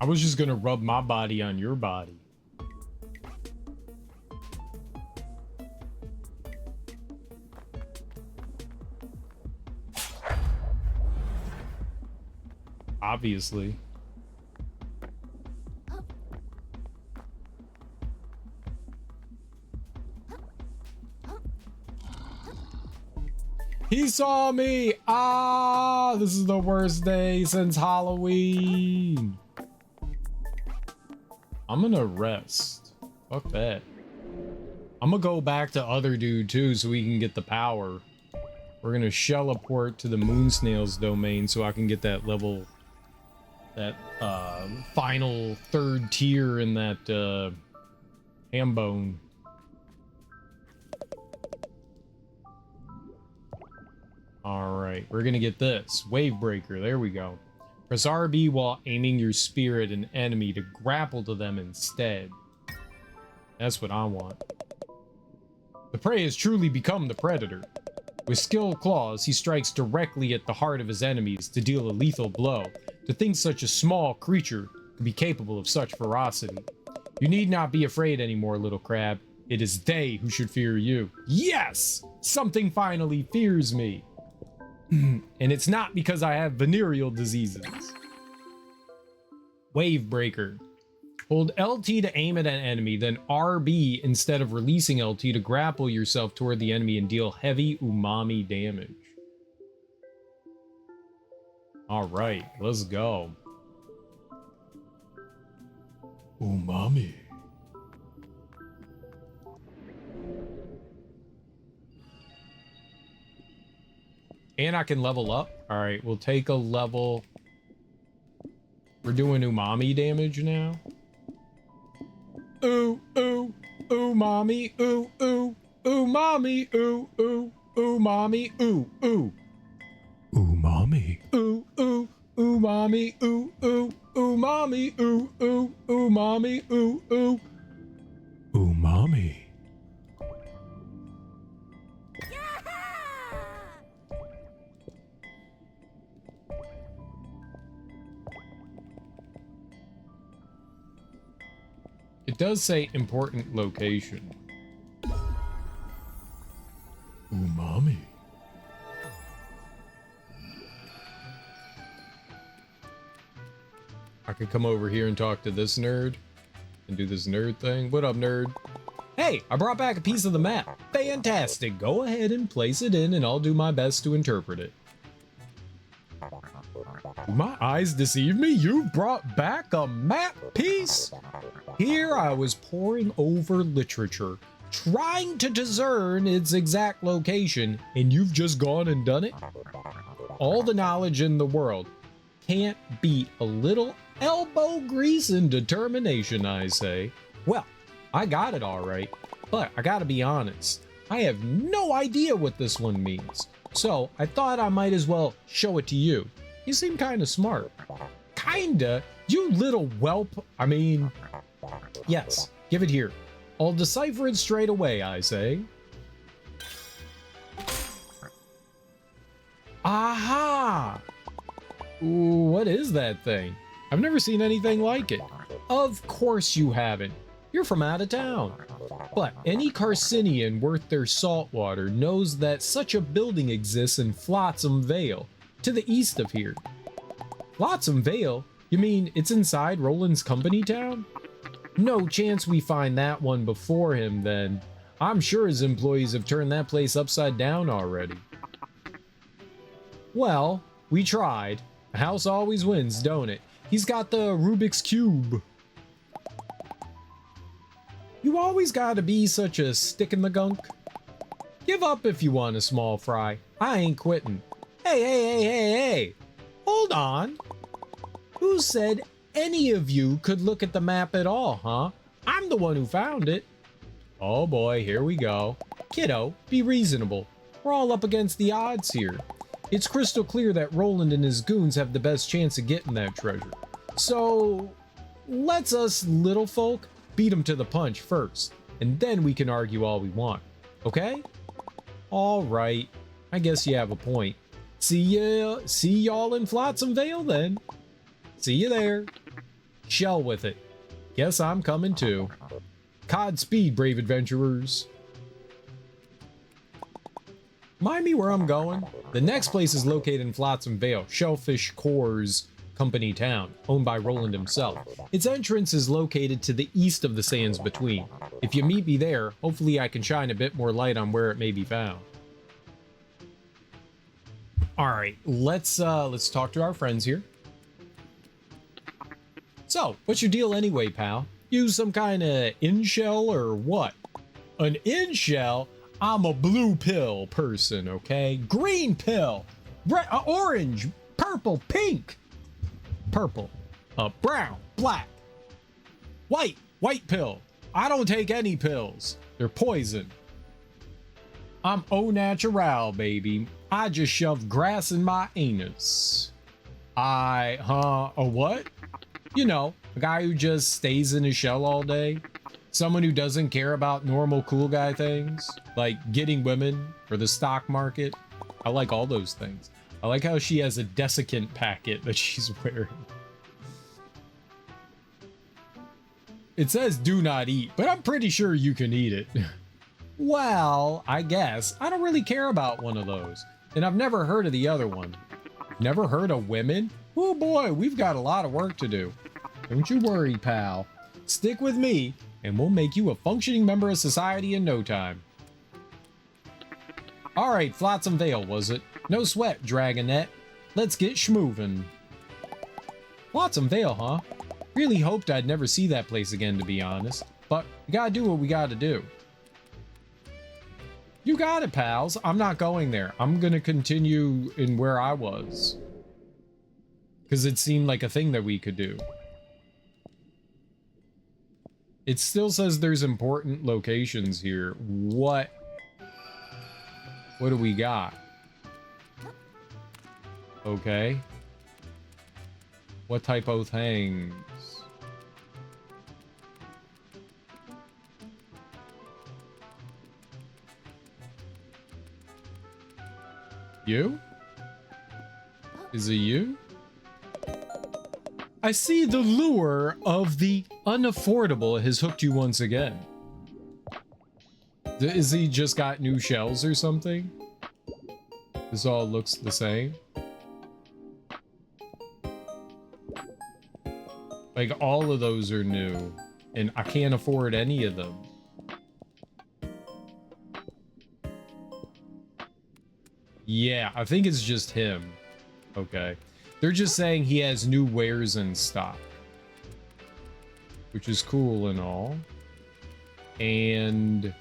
I was just gonna rub my body on your body. Obviously. He saw me! Ah, this is the worst day since Halloween. I'm gonna rest. Fuck that. I'm gonna go back to other dude too so we can get the power. We're gonna shell-aport to the moon snails domain so I can get that level, that final third tier in that ham bone. All right, we're gonna get this wave breaker. There we go. Press RB while aiming your spear at an enemy to grapple to them instead. That's what I want. The prey has truly become the predator. With skilled claws, he strikes directly at the heart of his enemies to deal a lethal blow. To think such a small creature could be capable of such ferocity. You need not be afraid anymore, little crab. It is they who should fear you. Yes! Something finally fears me. And it's not because I have venereal diseases. Wave breaker. Hold LT to aim at an enemy, then RB instead of releasing LT to grapple yourself toward the enemy and deal heavy umami damage. All right, let's go. Umami. And I can level up. All right, we'll take a level. We're doing umami damage now. Ooh, ooh, umami, ooh, ooh, umami, ooh, ooh, umami, ooh, ooh. Umami. Ooh, ooh, umami, ooh, ooh, umami, ooh, ooh, umami, ooh, ooh. Umami. It does say important location. Umami. I could come over here and talk to this nerd and do this nerd thing. What up, nerd? Hey, I brought back a piece of the map. Fantastic. Go ahead and place it in and I'll do my best to interpret it. My eyes deceive me? You brought back a map piece? Here I was poring over literature, trying to discern its exact location, and you've just gone and done it? All the knowledge in the world can't beat a little elbow grease and determination, I say. Well, I got it all right, but I gotta be honest, I have no idea what this one means. So I thought I might as well show it to you. You seem kinda smart. Kinda? You little whelp. I mean, yes, give it here. I'll decipher it straight away, I say. Aha! Ooh, what is that thing? I've never seen anything like it. Of course you haven't. You're from out of town. But any Carcinian worth their salt water knows that such a building exists in Flotsam Vale, to the east of here. Flotsam Vale? You mean it's inside Roland's company town? No chance we find that one before him then. I'm sure his employees have turned that place upside down already. Well, we tried. The house always wins, don't it? He's got the Rubik's Cube. You always gotta be such a stick in the gunk. Give up if you want a small fry. I ain't quitting. Hey. Hold on. Who said any of you could look at the map at all, huh? I'm the one who found it. Oh boy, here we go. Kiddo, be reasonable. We're all up against the odds here. It's crystal clear that Roland and his goons have the best chance of getting that treasure. So, let's us little folk beat them to the punch first, and then we can argue all we want, okay? All right, I guess you have a point. See y'all in Flotsam Vale then. See you there. Shell with it. Guess I'm coming too. Godspeed, brave adventurers. Mind me where I'm going? The next place is located in Flotsam Vale, Shellfish Core's company town, owned by Roland himself. Its entrance is located to the east of the Sands Between. If you meet me there, hopefully I can shine a bit more light on where it may be found. All right, let's talk to our friends here. So, what's your deal anyway, pal? Use some kind of in-shell or what? An in-shell? I'm a blue pill person, okay? Green pill, orange, purple, pink, purple, brown, black, white pill. I don't take any pills. They're poison. I'm au natural, baby. I just shove grass in my anus. A what? You know, a guy who just stays in his shell all day. Someone who doesn't care about normal cool guy things, like getting women or the stock market. I like all those things. I like how she has a desiccant packet that she's wearing. It says do not eat, but I'm pretty sure you can eat it. Well, I guess. I don't really care about one of those. And I've never heard of the other one. Never heard of women? Oh boy, we've got a lot of work to do. Don't you worry, pal. Stick with me, and we'll make you a functioning member of society in no time. Alright, Flotsam Vale, was it? No sweat, Dragonette. Let's get schmoovin'. Flotsam Vale, huh? Really hoped I'd never see that place again, to be honest. But we gotta do what we gotta do. You got it, pals. I'm not going there. I'm gonna continue in where I was. Because it seemed like a thing that we could do. It still says there's important locations here. What do we got? Okay. What type of things? You? Is it you? I see the lure of the unaffordable has hooked you once again. Is he just got new shells or something? This all looks the same. Like all of those are new and I can't afford any of them. Yeah, I think it's just him. Okay. They're just saying he has new wares in stock. Which is cool and all. And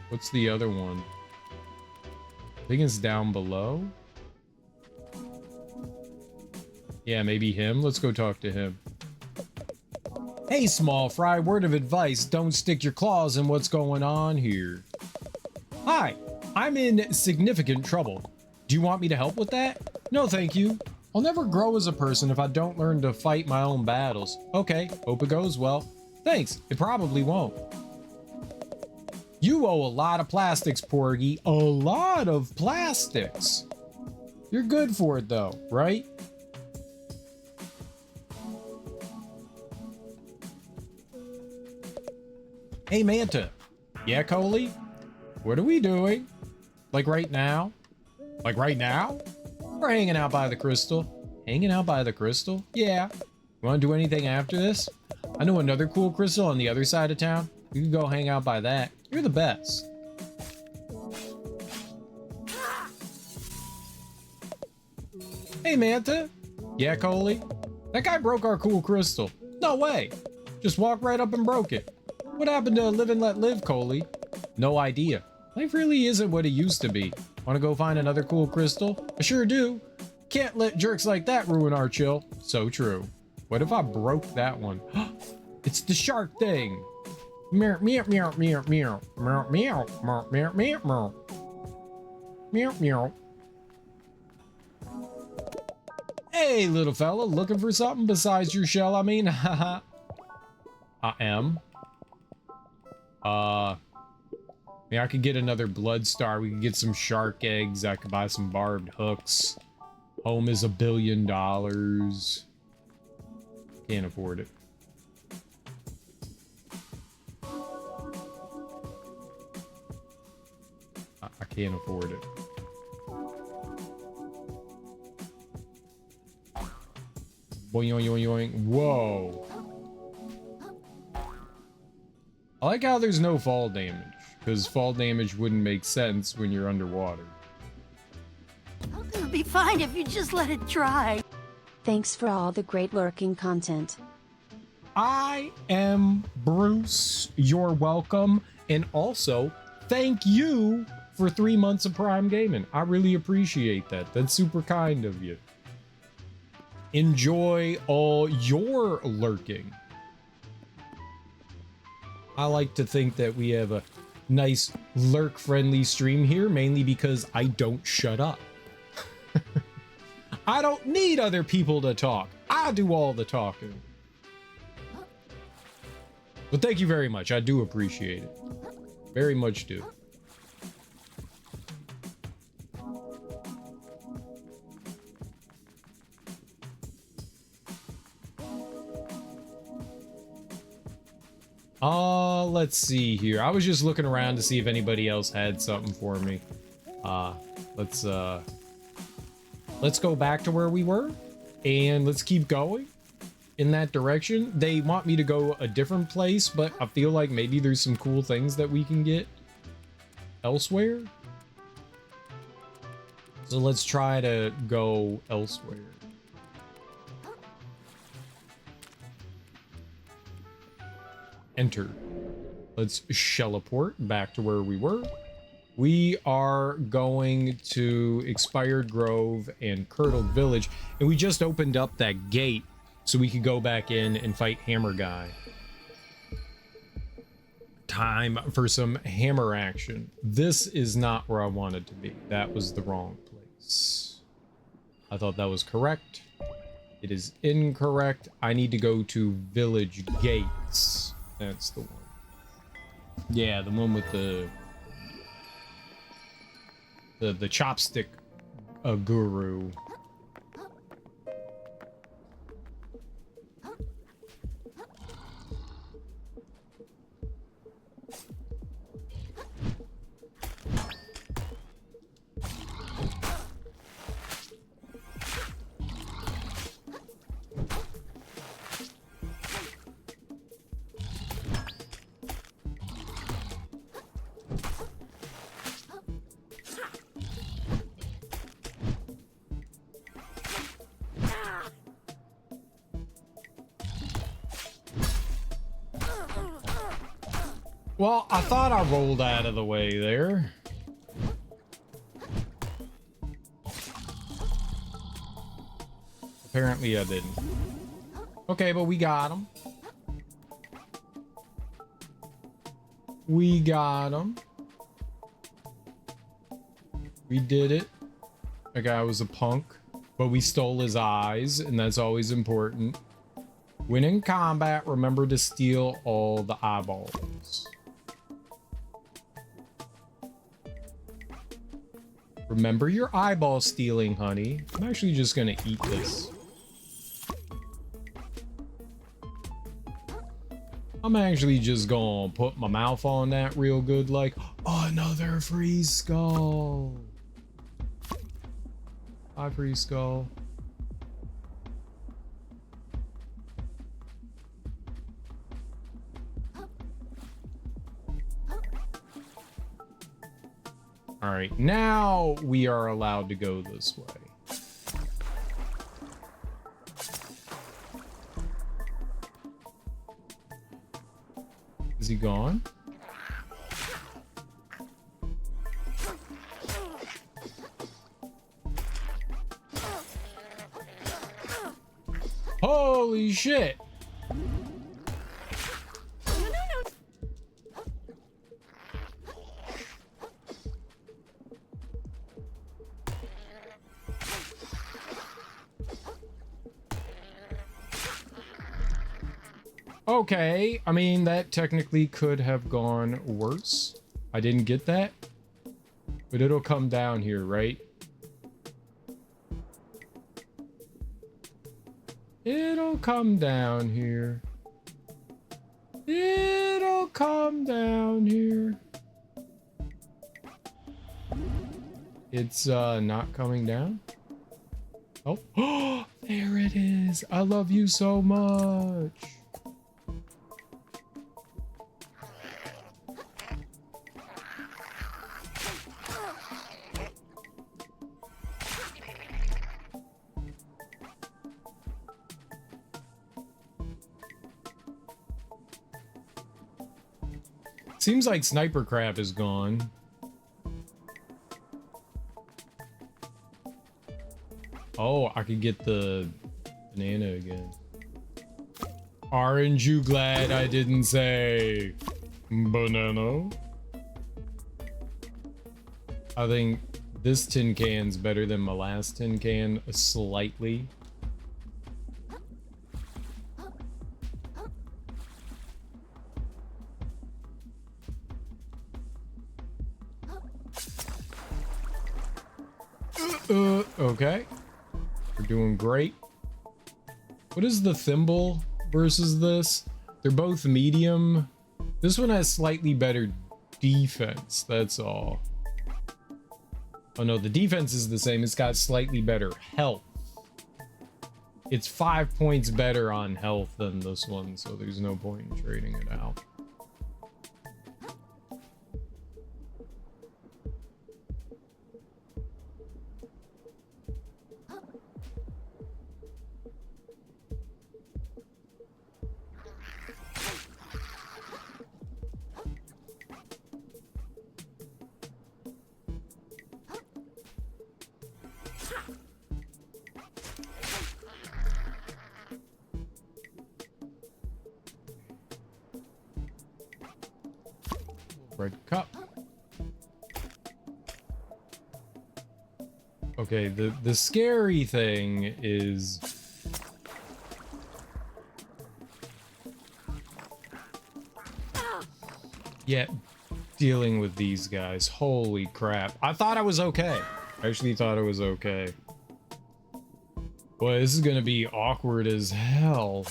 What's the other one? I think it's down below. Yeah, maybe him. Let's go talk to him. Hey, small fry, word of advice. Don't stick your claws in what's going on here. Hi, I'm in significant trouble. Do you want me to help with that? No, thank you. I'll never grow as a person if I don't learn to fight my own battles. Okay, hope it goes well. Thanks, it probably won't. You owe a lot of plastics, Porgy. A lot of plastics. You're good for it though, right? Hey, Manta. Yeah, Coley? What are we doing? Like right now? Like right now? We're hanging out by the crystal. Hanging out by the crystal? Yeah. You want to do anything after this? I know another cool crystal on the other side of town. You can go hang out by that. You're the best. Hey, Manta. Yeah, Coley? That guy broke our cool crystal. No way. Just walked right up and broke it. What happened to live and let live, Coley? No idea. Life really isn't what it used to be. Want to go find another cool crystal? I sure do. Can't let jerks like that ruin our chill. So true. What if I broke that one? It's the shark thing. Meow, meow, meow, meow, meow, meow, meow, meow, meow, meow, meow, meow. Hey, little fella, looking for something besides your shell? I mean, haha. I am. Yeah, I could get another blood star. We could get some shark eggs. I could buy some barbed hooks. Home is $1 billion. Can't afford it. I can't afford it. Boing, boing, boing, boing. Whoa. I like how there's no fall damage, because fall damage wouldn't make sense when you're underwater. It'll be fine if you just let it dry. Thanks for all the great lurking content. I am Bruce. You're welcome. And also, thank you for 3 months of Prime Gaming. I really appreciate that. That's super kind of you. Enjoy all your lurking. I like to think that we have a nice lurk-friendly stream here, mainly because I don't shut up. I don't need other people to talk. I do all the talking. But thank you very much. I do appreciate it. Very much do. Let's see here. I was just looking around to see if anybody else had something for me. Let's go back to where we were and let's keep going in that direction. They want me to go a different place, but I feel like maybe there's some cool things that we can get elsewhere. So let's try to go elsewhere. Enter. Let's shelleport back to where we were. We are going to Expired Grove and Curdled Village, and we just opened up that gate so we could go back in and fight Hammer Guy. Time for some hammer action. This is not where I wanted to be. That was the wrong place. I thought that was correct. It is incorrect. I need to go to Village Gates. That's the one. Yeah, the one with the chopstick guru. Well, I thought I rolled out of the way there. Apparently I didn't. Okay, but we got him. We got him. We did it. That guy was a punk, but we stole his eyes, and that's always important. When in combat, remember to steal all the eyeballs. Remember your eyeball stealing, honey. I'm actually just gonna eat this. I'm actually just gonna put my mouth on that real good, like, oh, another free skull. Hi, free skull. All right, now we are allowed to go this way. Is he gone? Holy shit. Okay, I mean, that technically could have gone worse. I didn't get that. But it'll come down here, right? It'll come down here. It'll come down here. It's not coming down. Oh, there it is. I love you so much. Seems like Sniper Crab is gone. Oh, I could get the banana again. Aren't you glad I didn't say banana? I think this tin can's better than my last tin can slightly. Okay. We're doing great. What is the thimble versus this? They're both medium. This one has slightly better defense, that's all. Oh no, the defense is the same. It's got slightly better health. It's 5 points better on health than this one, so there's no point in trading it out. Red cup. Okay, the scary thing is dealing with these guys. Holy crap. I thought I was okay. I actually thought it was okay. Boy, this is gonna be awkward as hell.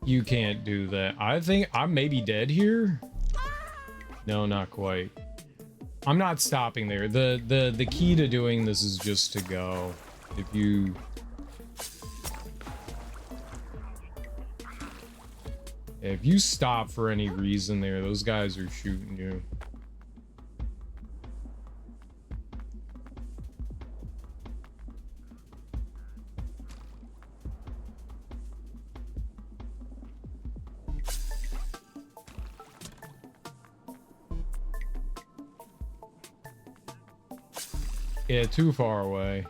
You can't do that. I think I may be dead here. No, not quite. I'm not stopping there. The key to doing this is just to go. If you stop for any reason there, those guys are shooting you. Yeah, too far away.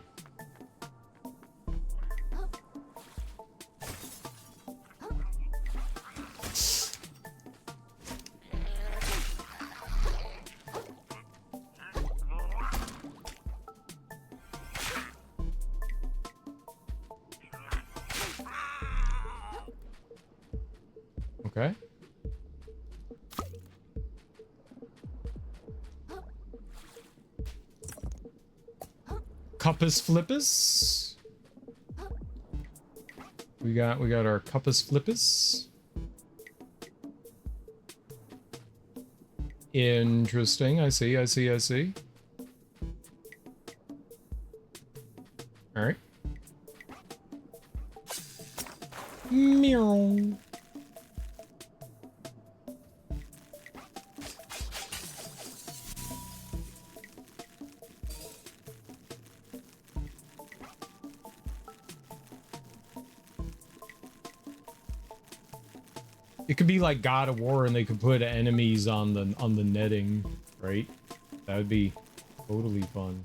Okay. Cuppus flippus. We got our Cuppus flippus. Interesting. I see. All right. Meow. It could be like God of War, and they could put enemies on the netting, right? That would be totally fun.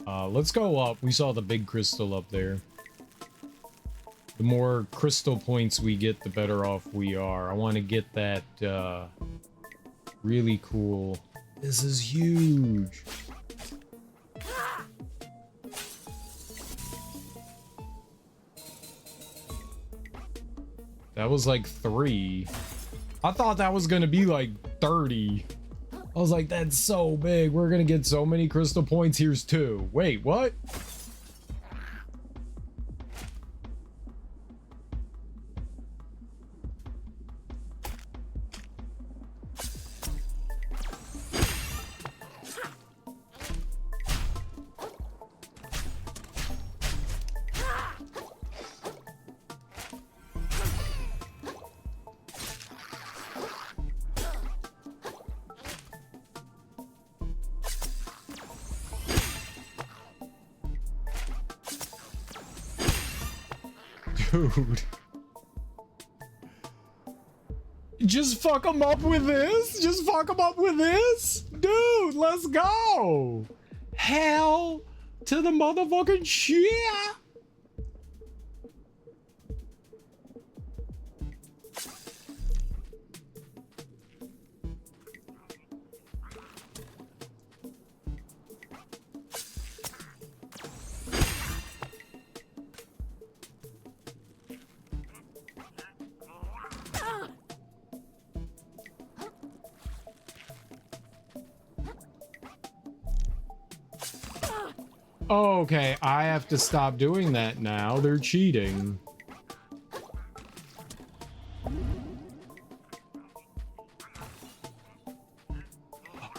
Let's go up. We saw the big crystal up there. The more crystal points we get, the better off we are. I want to get that really cool. This is huge. That was like 3. I thought that was gonna be like 30. I was like, that's so big. We're gonna get so many crystal points. Here's 2. Wait, what? Dude. Just fuck him up with this? Just fuck him up with this? Dude, let's go. Hell to the motherfucking shit. Okay, I have to stop doing that now. They're cheating.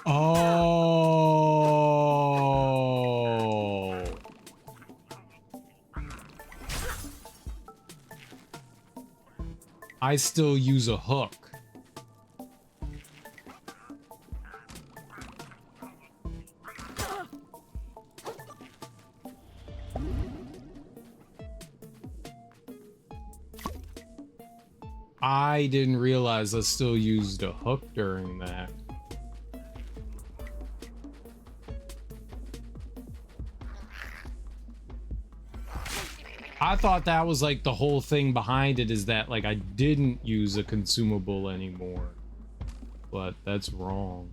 Oh. I still use a hook. I didn't realize I still used a hook during that. I thought that was like the whole thing behind it, is that like I didn't use a consumable anymore. But that's wrong.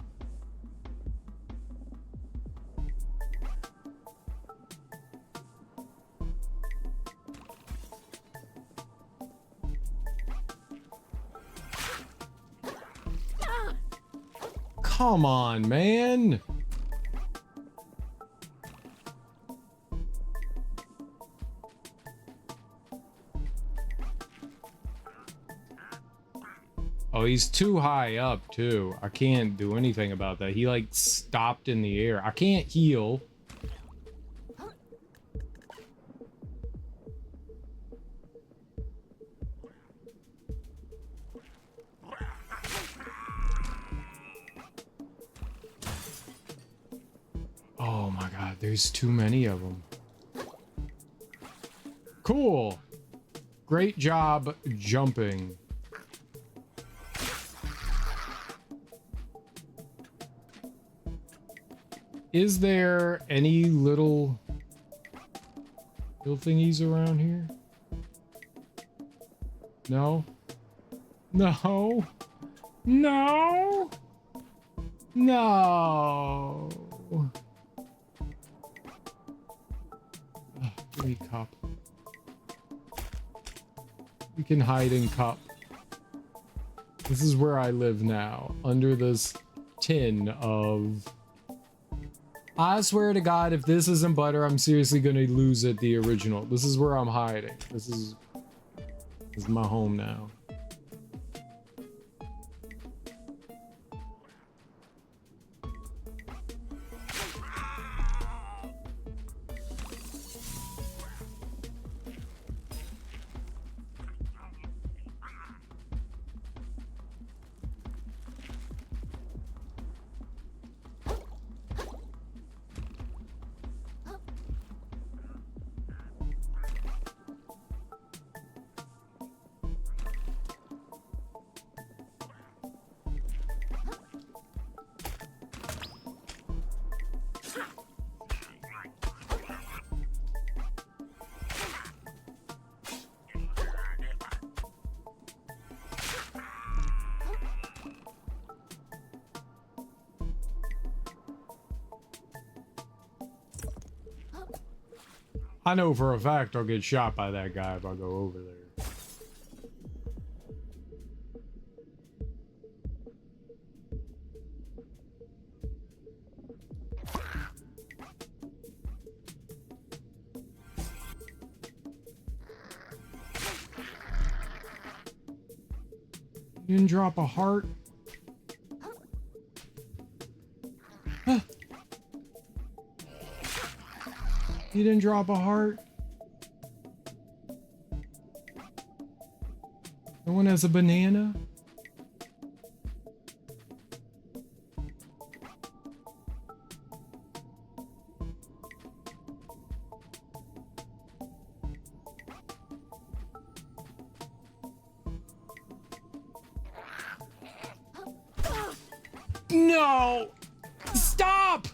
Come on, man. Oh, he's too high up, too. I can't do anything about that. He, like, stopped in the air. I can't heal. Oh my god, there's too many of them. Cool. Great job jumping. Is there any little thingies around here? No? No? No? No. Give me cup. We can hide in cup. This is where I live now, under this tin of... I swear to God, if this isn't butter, I'm seriously gonna lose it, the original. This is where I'm hiding. This is my home now. I know for a fact I'll get shot by that guy if I go over there. You didn't drop a heart? You didn't drop a heart? No one has a banana? No! Stop!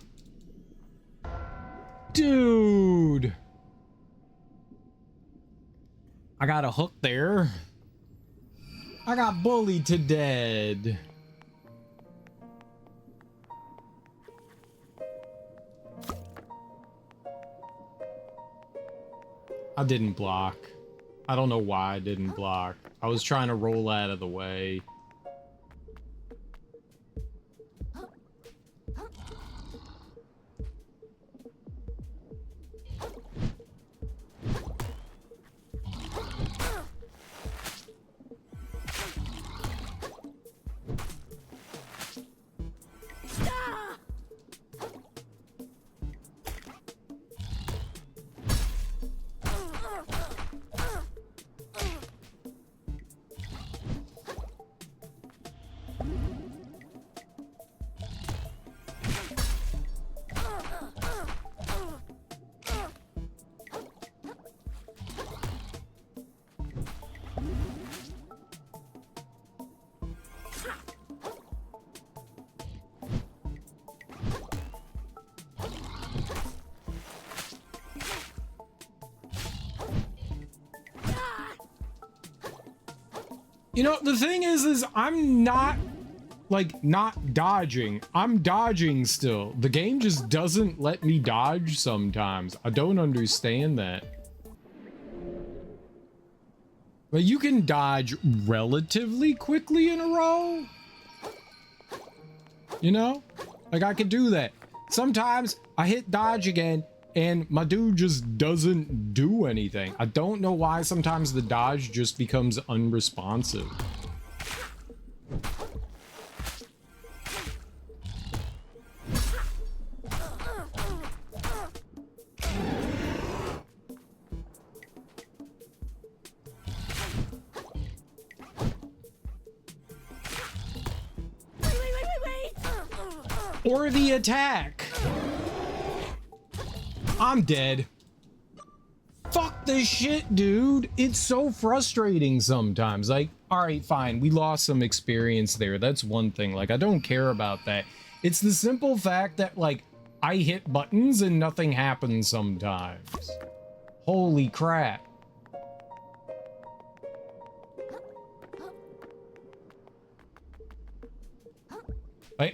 Dude! I got a hook there. I got bullied to dead. I didn't block. I don't know why I didn't block. I was trying to roll out of the way. You know, the thing is I'm not, like, not dodging. I'm dodging still. The game just doesn't let me dodge sometimes. I don't understand that. But you can dodge relatively quickly in a row. You know? Like, I could do that. Sometimes I hit dodge again and my dude just doesn't do anything. I don't know why sometimes the dodge just becomes unresponsive. Or the attack. I'm dead. Fuck this shit, dude. It's so frustrating sometimes. Like, all right, fine. We lost some experience there. That's one thing. Like, I don't care about that. It's the simple fact that, like, I hit buttons and nothing happens sometimes. Holy crap.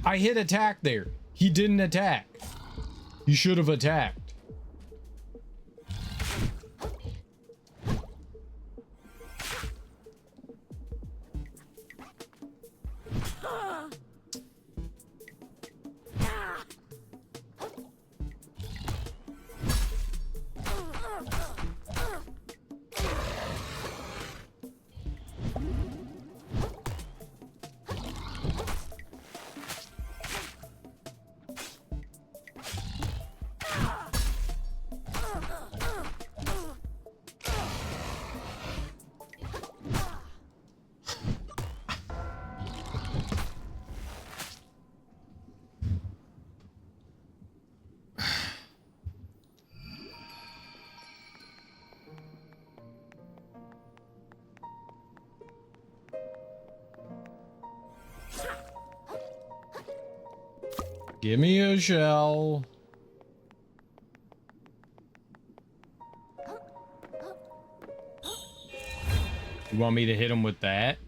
I hit attack there. He didn't attack. He should have attacked. Give me a shell. You want me to hit him with that?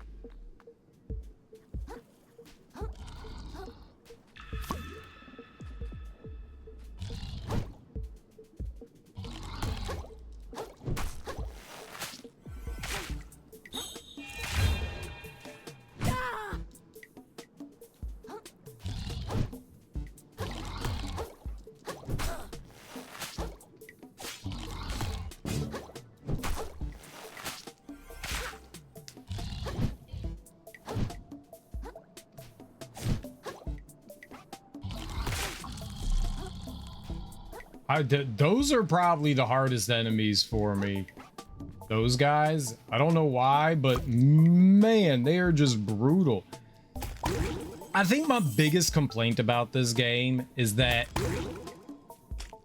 Those are probably the hardest enemies for me. Those guys, I don't know why, but man, they are just brutal. I think my biggest complaint about this game is that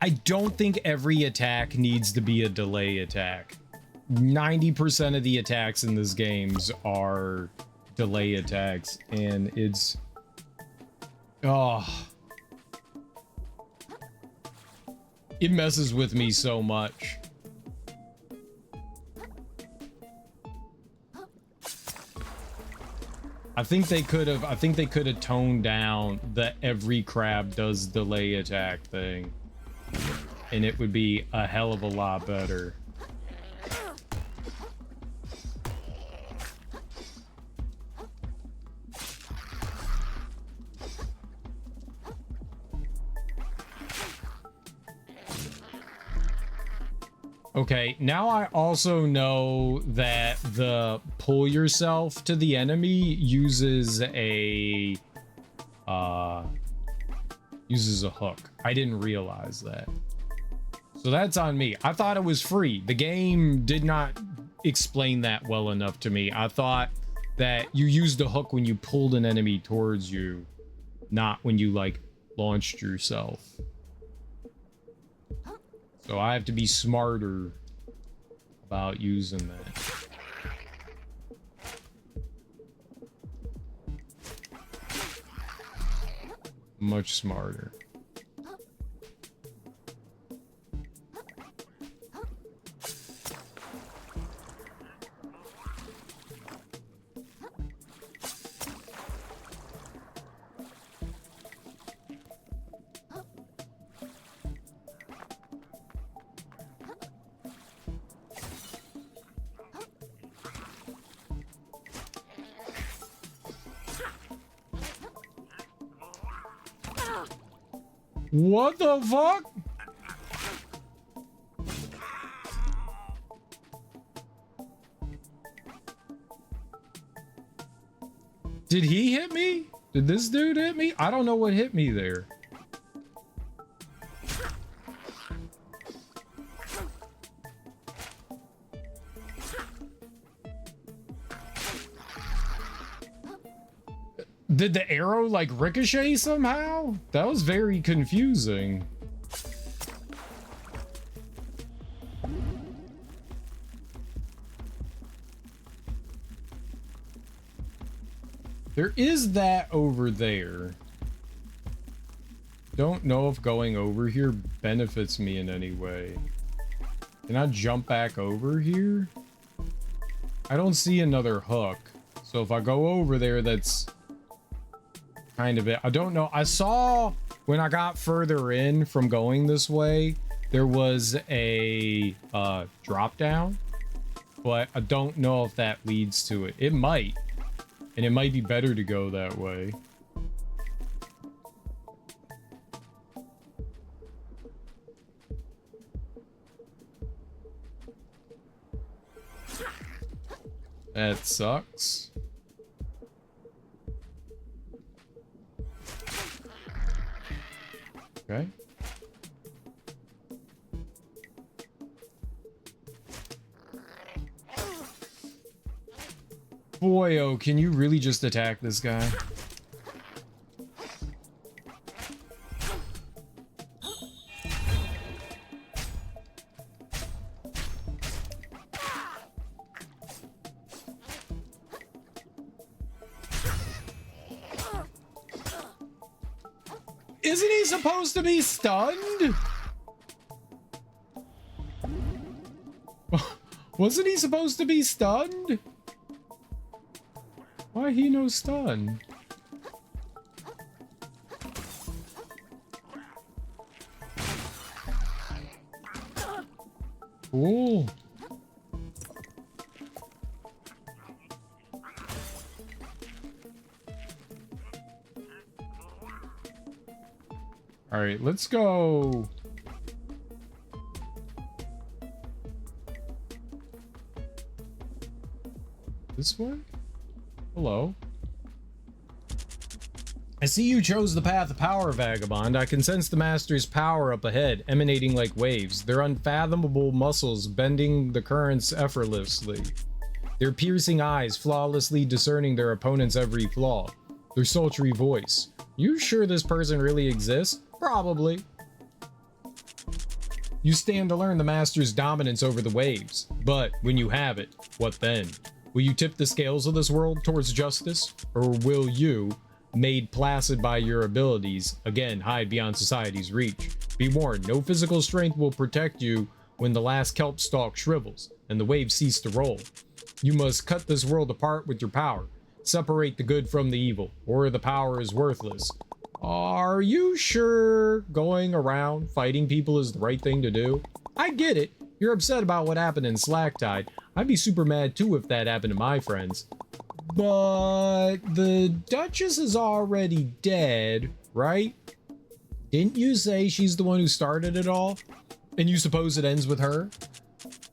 I don't think every attack needs to be a delay attack. 90% of the attacks in this games are delay attacks, and it's... oh... it messes with me so much. I think they could have toned down the every crab does delay attack thing, and it would be a hell of a lot better. Okay, now I also know that the pull yourself to the enemy uses a hook. I didn't realize that. So that's on me. I thought it was free. The game did not explain that well enough to me. I thought that you used a hook when you pulled an enemy towards you, not when you like launched yourself. So I have to be smarter about using that. Much smarter. What the fuck? Did he hit me? Did this dude hit me? I don't know what hit me there. Did the arrow like ricochet somehow? That was very confusing. There is that over there. don't know if going over here benefits me in any way. Can I jump back over here? I don't see another hook. So if I go over there, that's kind of it. I don't know. I saw when I got further in from going this way, there was a drop down, but I don't know if that leads to it. It might, and it might be better to go that way. That sucks. Okay. Boy, oh, can you really just attack this guy? Isn't he supposed to be stunned? Wasn't he supposed to be stunned? Why he no stun? Cool. All right, let's go. This way? Hello. I see you chose the path of power, Vagabond. I can sense the Master's power up ahead, emanating like waves. Their unfathomable muscles bending the currents effortlessly. Their piercing eyes flawlessly discerning their opponent's every flaw. Their sultry voice. You sure this person really exists? Probably. You stand to learn the Master's dominance over the waves. But when you have it, what then? Will you tip the scales of this world towards justice? Or will you, made placid by your abilities, again hide beyond society's reach? Be warned, no physical strength will protect you when the last kelp stalk shrivels and the waves cease to roll. You must cut this world apart with your power. Separate the good from the evil, or the power is worthless. Are you sure going around fighting people is the right thing to do? I get it. You're upset about what happened in Slacktide. I'd be super mad too if that happened to my friends. But the Duchess is already dead, right? Didn't you say she's the one who started it all? And you suppose it ends with her?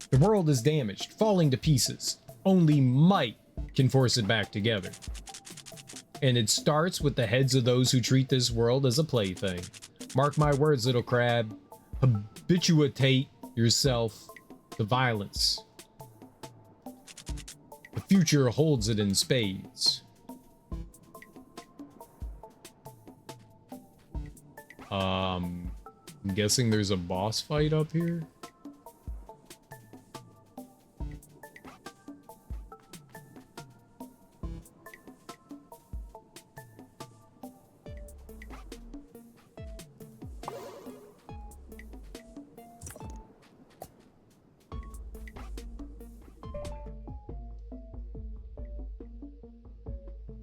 The world is damaged, falling to pieces. Only might can force it back together. And it starts with the heads of those who treat this world as a plaything. Mark my words, little crab. Habituate yourself to violence. The future holds it in spades. I'm guessing there's a boss fight up here.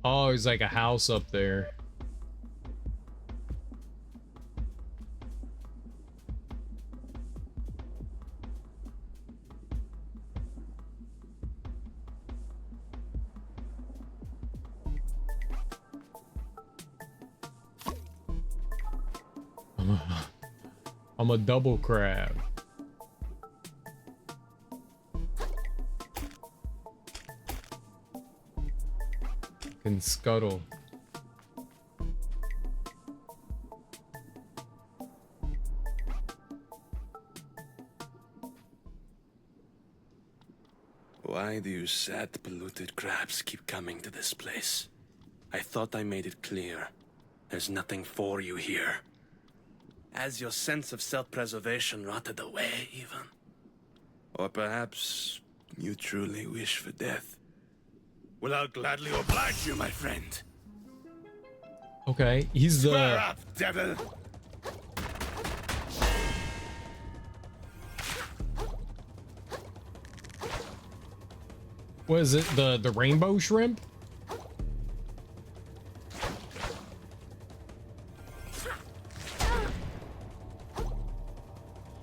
Oh, there's like a house up there. I'm a double crab. Can scuttle. Why do you sad, polluted crabs keep coming to this place? I thought I made it clear. There's nothing for you here. Has your sense of self-preservation rotted away, even? Or perhaps you truly wish for death? Well, I'll gladly oblige you, my friend. Okay, he's Square the... up, devil! Was it the rainbow shrimp?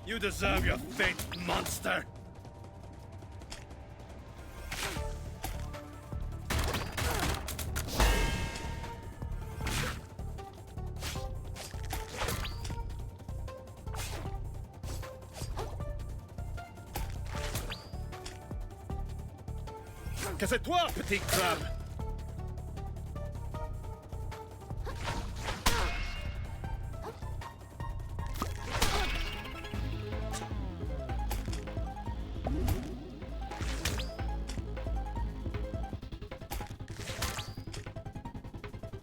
You deserve your fate, monster! Que c'est toi, petit crabe!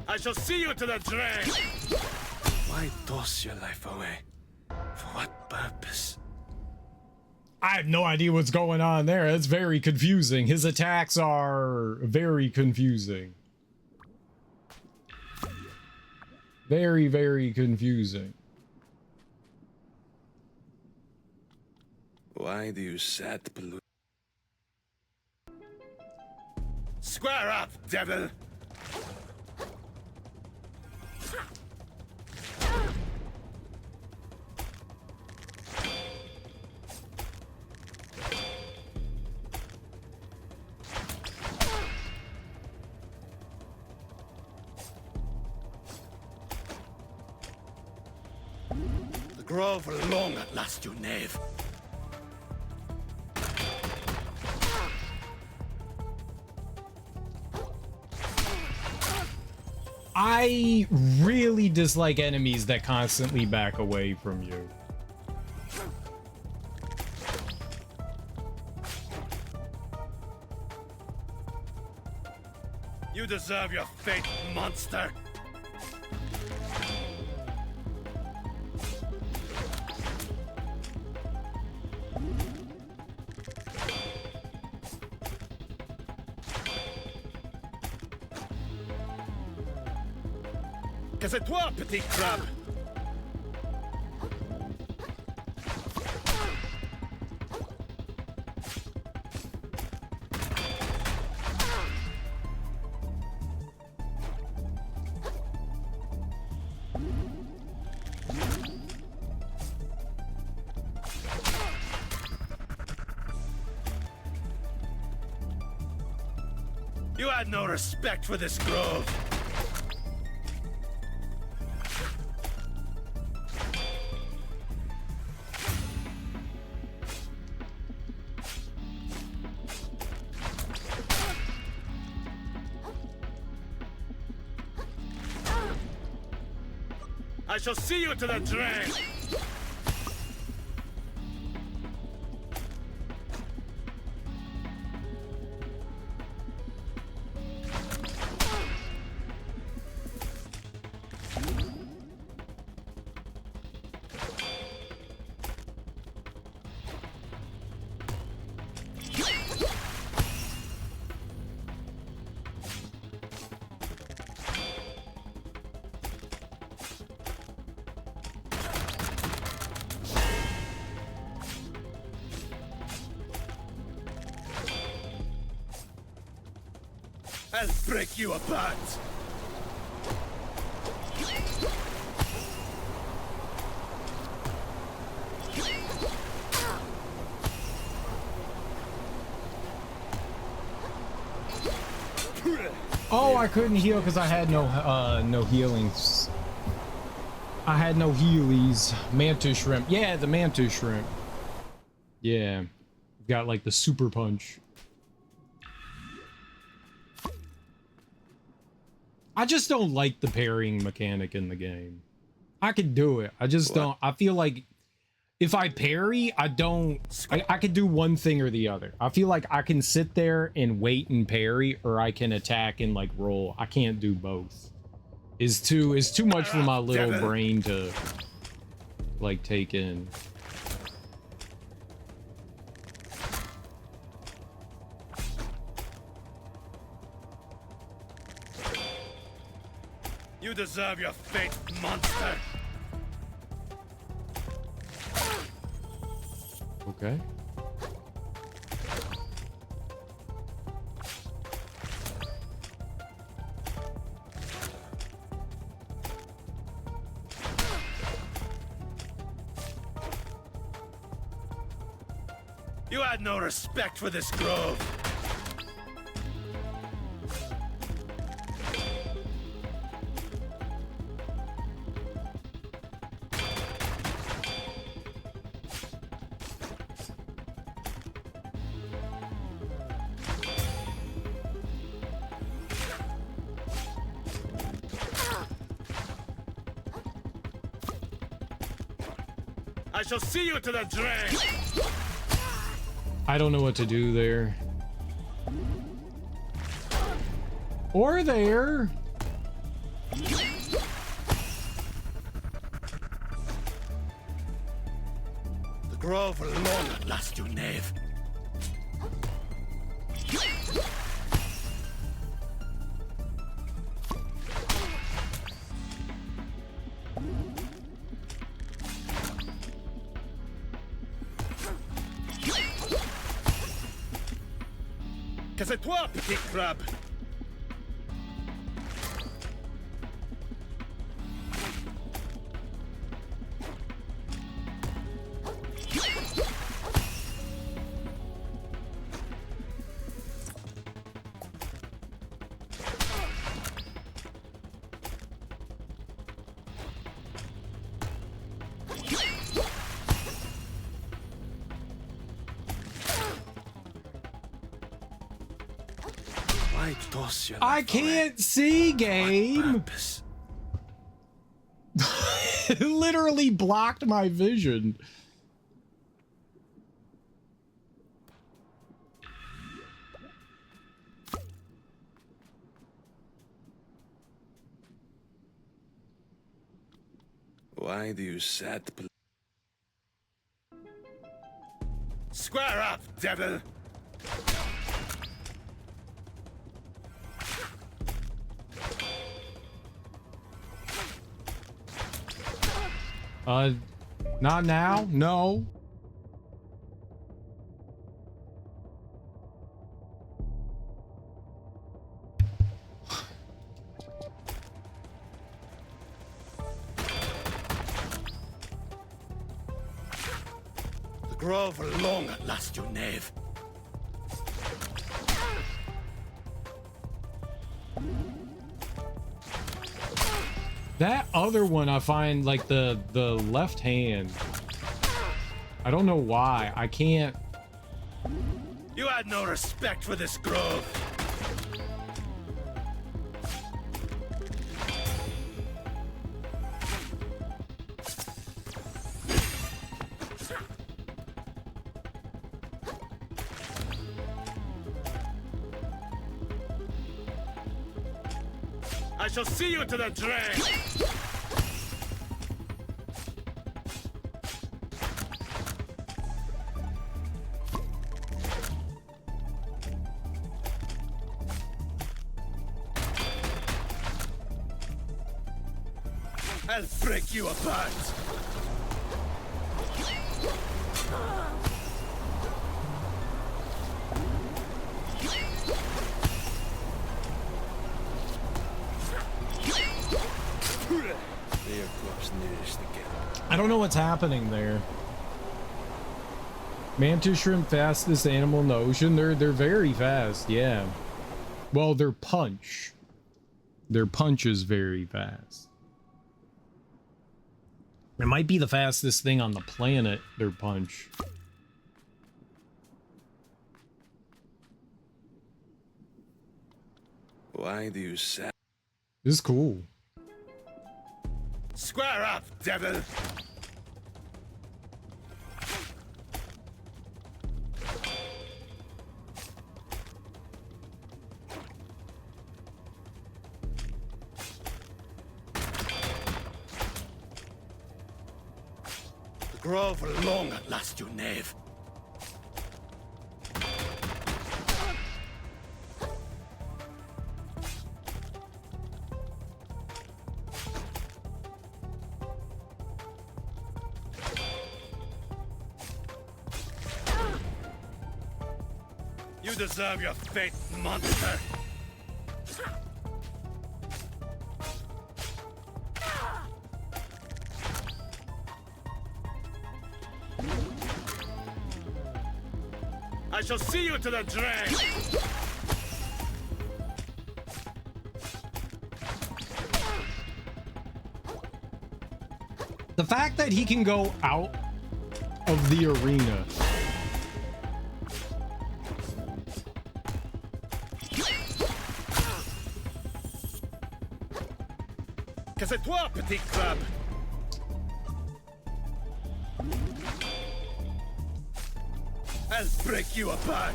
I shall see you to the drain! Why toss your life away? For what purpose? I have no idea what's going on there. It's very confusing. His attacks are very confusing. Very, very confusing. Why do you sat pollute? Square up, devil! The grove long at last, you knave. I really dislike enemies that constantly back away from you. You deserve your fate, monster! Que c'est toi, petit crabe! You had no respect for this grove. I shall see you to the drain! I'll break you apart! Oh, I couldn't heal because I had no healings. I had no healies. Mantis shrimp. Yeah, the mantis shrimp. Yeah. Got like the super punch. I just don't like the parrying mechanic in the game. I could do it. I just don't. I feel like if I parry, I could do one thing or the other. I feel like I can sit there and wait and parry, or I can attack and like roll. I can't do both. It's too much for my little brain to like take in. You deserve your fate, monster! Okay. You had no respect for this grove. I shall see you to the drain. I don't know what to do there. Or there. The grove will long at last, you knave. Que c'est toi, petit crabe? Why toss your I life can't see, away? game. What purpose? It literally blocked my vision. Why do you set square up, devil? Not now. No. The grove will long at last, you knave. That other one, I find like the left hand. I don't know why. I can't. You had no respect for this grove. I shall see you to the drain. I'll break you apart. I don't know what's happening there. Mantis shrimp, fastest animal in the ocean. They're very fast, yeah. Well, their punch is very fast. It might be the fastest thing on the planet, their punch. Why do you say? This is cool. Square up, devil! The grove will long at last, you knave. You deserve your fate, monster! I shall see you to the drain! The fact that he can go out of the arena. Que c'est toi, petit crabe? I'll break you apart!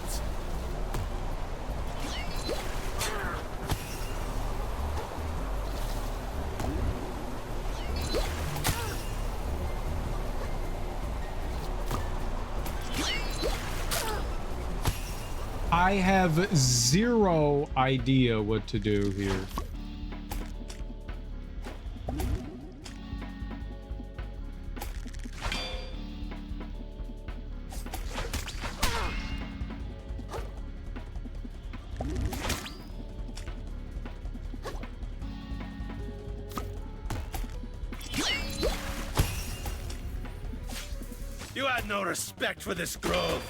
I have zero idea what to do here. You had no respect for this grove.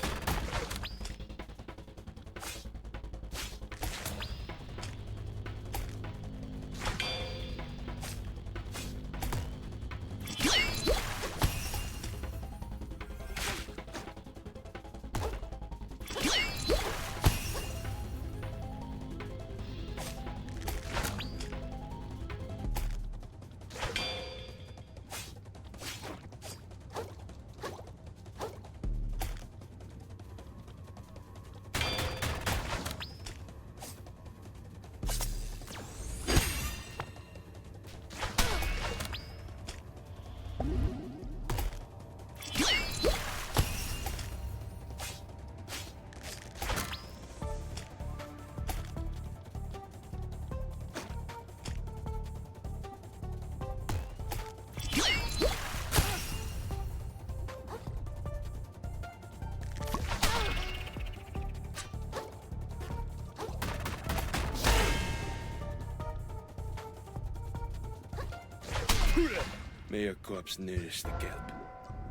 May your corpse nourish the kelp.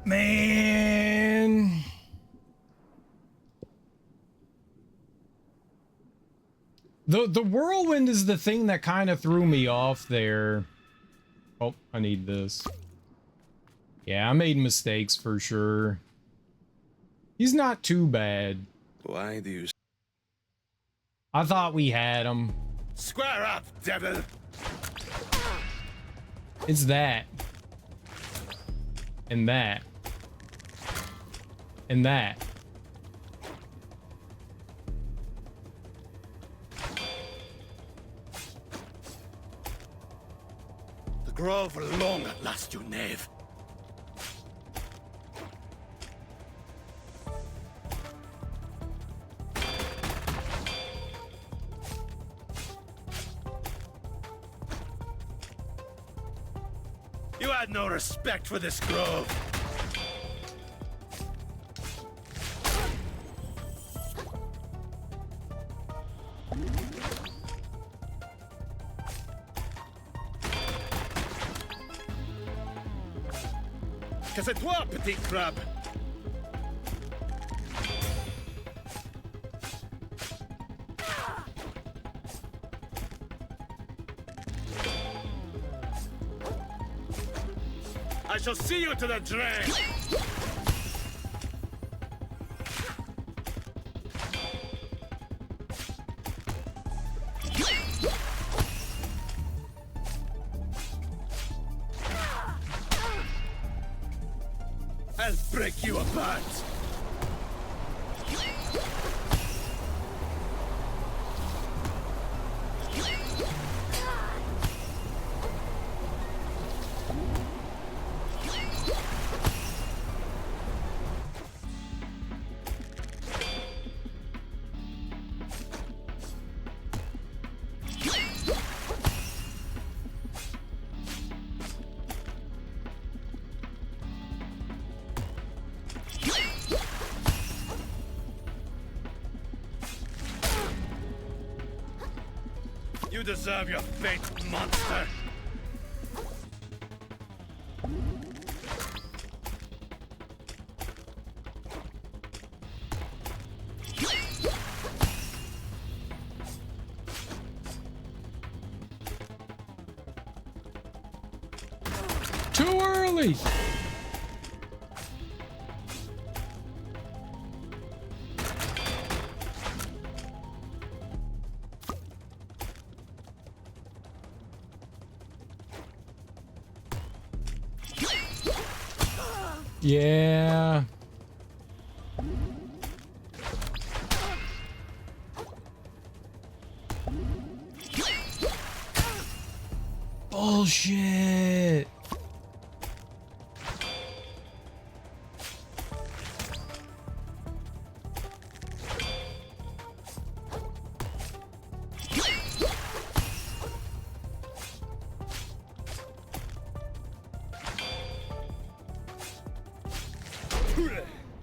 Man. The whirlwind is the thing that kind of threw me off there. Oh, I need this. Yeah, I made mistakes for sure. He's not too bad. Why do you... I thought we had him. Square up, devil! It's that. And that. And that. The grove will long at last, you knave. You had no respect for this grove. Que c'est toi, petit crabe? I shall see you to the drain! I'll break you apart! You deserve your fate, monster! me! Yeah. Bullshit.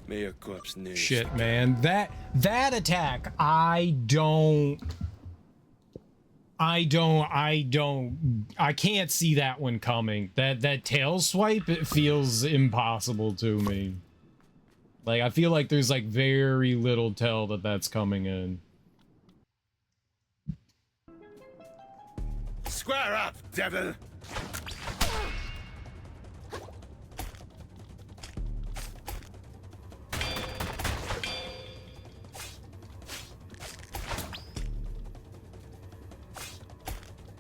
May your corpse news. Shit, man. That attack, I can't see that one coming. That tail swipe, it feels impossible to me. Like, I feel like there's like very little tell that that's coming in. Square up, devil!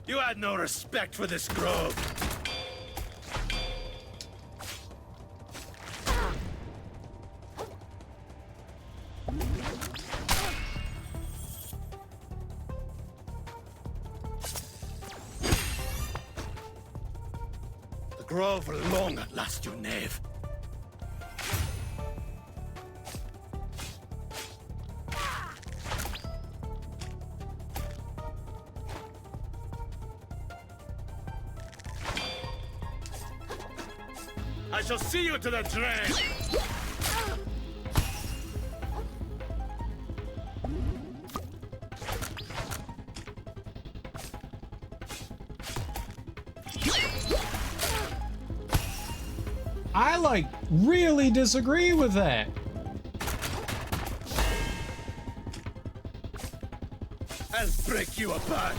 You had no respect for this grove. The grove will long at last, you knave. I shall see you to the drain! I like really disagree with that. I'll break you apart!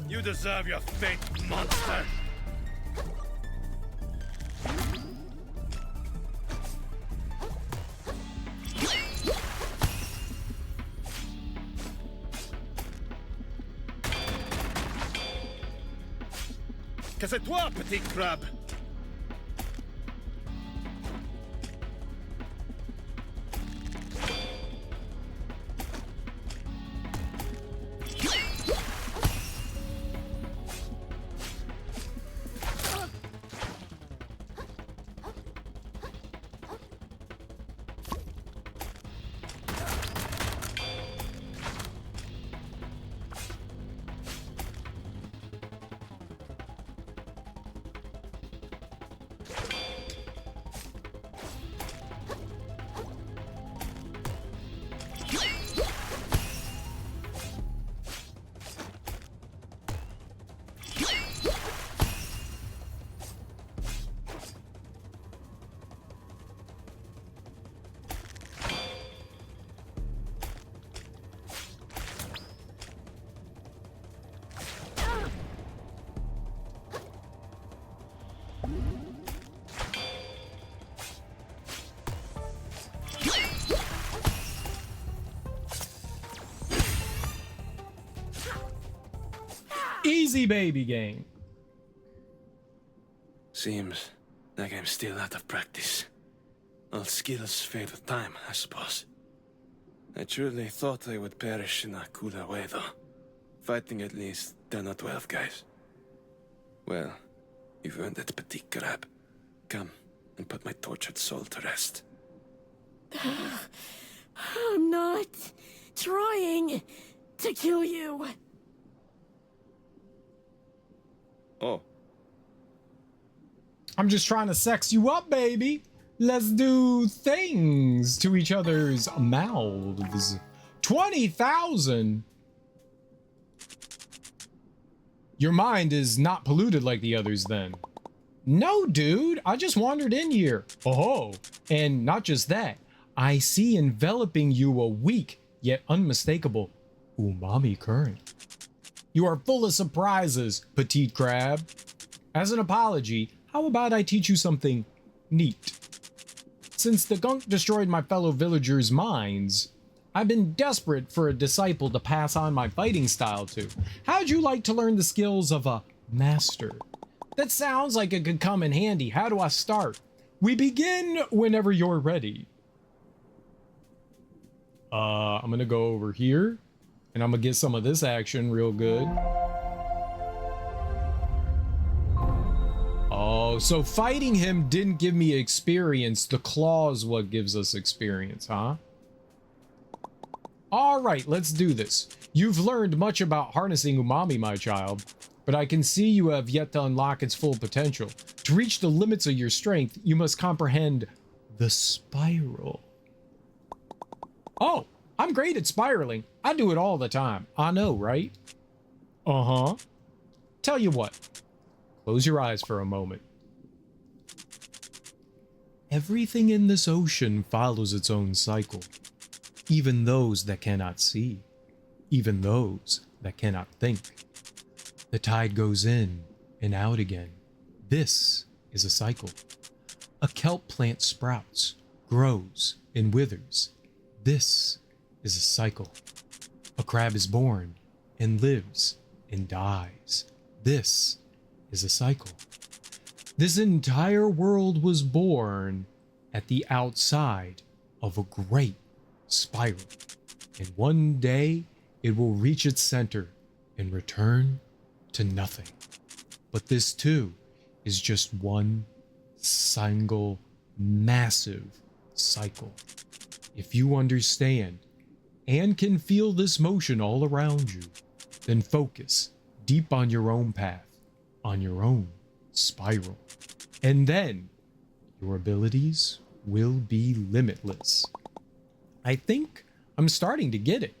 You deserve your fate, monster! Que c'est toi, petit crabe? Easy baby game. Seems like I'm still out of practice. All skills fade with time, I suppose. I truly thought I would perish in a cooler way, though. Fighting at least 10 or 12 guys. Well, you've earned it, petit crab. Come and put my tortured soul to rest. I'm not trying to kill you. Oh. I'm just trying to sex you up, baby. Let's do things to each other's mouths. 20,000. Your mind is not polluted like the others then. No, dude, I just wandered in here. Oh, and not just that. I see enveloping you a weak yet unmistakable umami current. You are full of surprises, petite crab. As an apology, how about I teach you something neat? Since the gunk destroyed my fellow villagers' minds, I've been desperate for a disciple to pass on my fighting style to. How'd you like to learn the skills of a master? That sounds like it could come in handy. How do I start? We begin whenever you're ready. I'm gonna go over here and I'm gonna get some of this action real good. Oh, so fighting him didn't give me experience. The claw's what gives us experience, huh? All right, let's do this. You've learned much about harnessing umami, my child, but I can see you have yet to unlock its full potential. To reach the limits of your strength, you must comprehend the spiral. Oh, I'm great at spiraling. I do it all the time. I know, right? Uh-huh. Tell you what, close your eyes for a moment. Everything in this ocean follows its own cycle. Even those that cannot see. Even those that cannot think. The tide goes in and out again. This is a cycle. A kelp plant sprouts, grows, and withers. This is a cycle. A crab is born and lives and dies. This is a cycle. This entire world was born at the outside of a great spiral. And one day it will reach its center and return to nothing. But this too is just one single massive cycle. If you understand and can feel this motion all around you, then focus deep on your own path, on your own spiral. And then your abilities will be limitless. I think I'm starting to get it.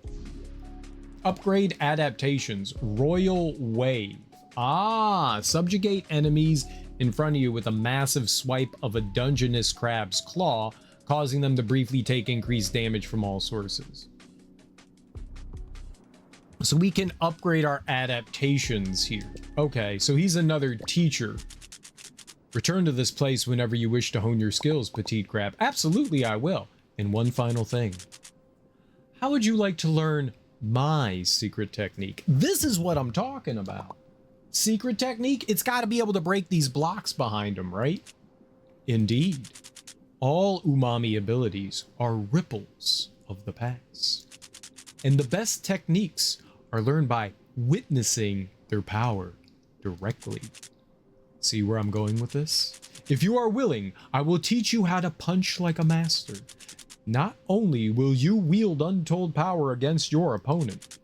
Upgrade adaptations, Royal Wave. Ah, subjugate enemies in front of you with a massive swipe of a Dungeness crab's claw, causing them to briefly take increased damage from all sources. So we can upgrade our adaptations here. Okay, so he's another teacher. Return to this place whenever you wish to hone your skills, petite crab. Absolutely, I will. And one final thing. How would you like to learn my secret technique? This is what I'm talking about. Secret technique? It's got to be able to break these blocks behind him, right? Indeed. All umami abilities are ripples of the past. And the best techniques are learned by witnessing their power directly. See where I'm going with this? If you are willing, I will teach you how to punch like a master. Not only will you wield untold power against your opponent,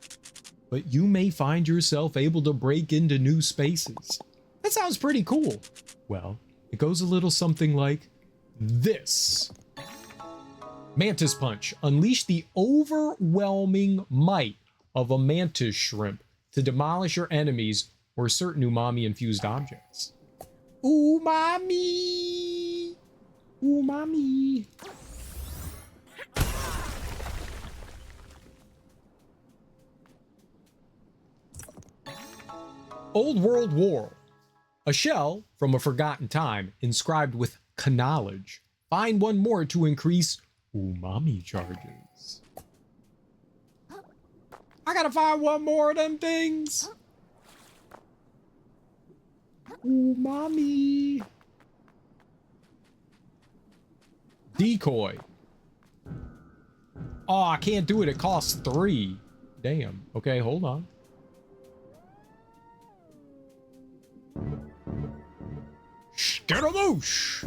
but you may find yourself able to break into new spaces. That sounds pretty cool. Well, it goes a little something like this. Mantis Punch. Unleash the overwhelming might of a mantis shrimp to demolish your enemies or certain umami-infused objects. Umami! Umami! Old World War. A shell from a forgotten time inscribed with knowledge. Find one more to increase umami charges. I gotta find one more of them things. Umami. Decoy. Oh, I can't do it. It costs 3. Damn. Okay, hold on. Scaramouche!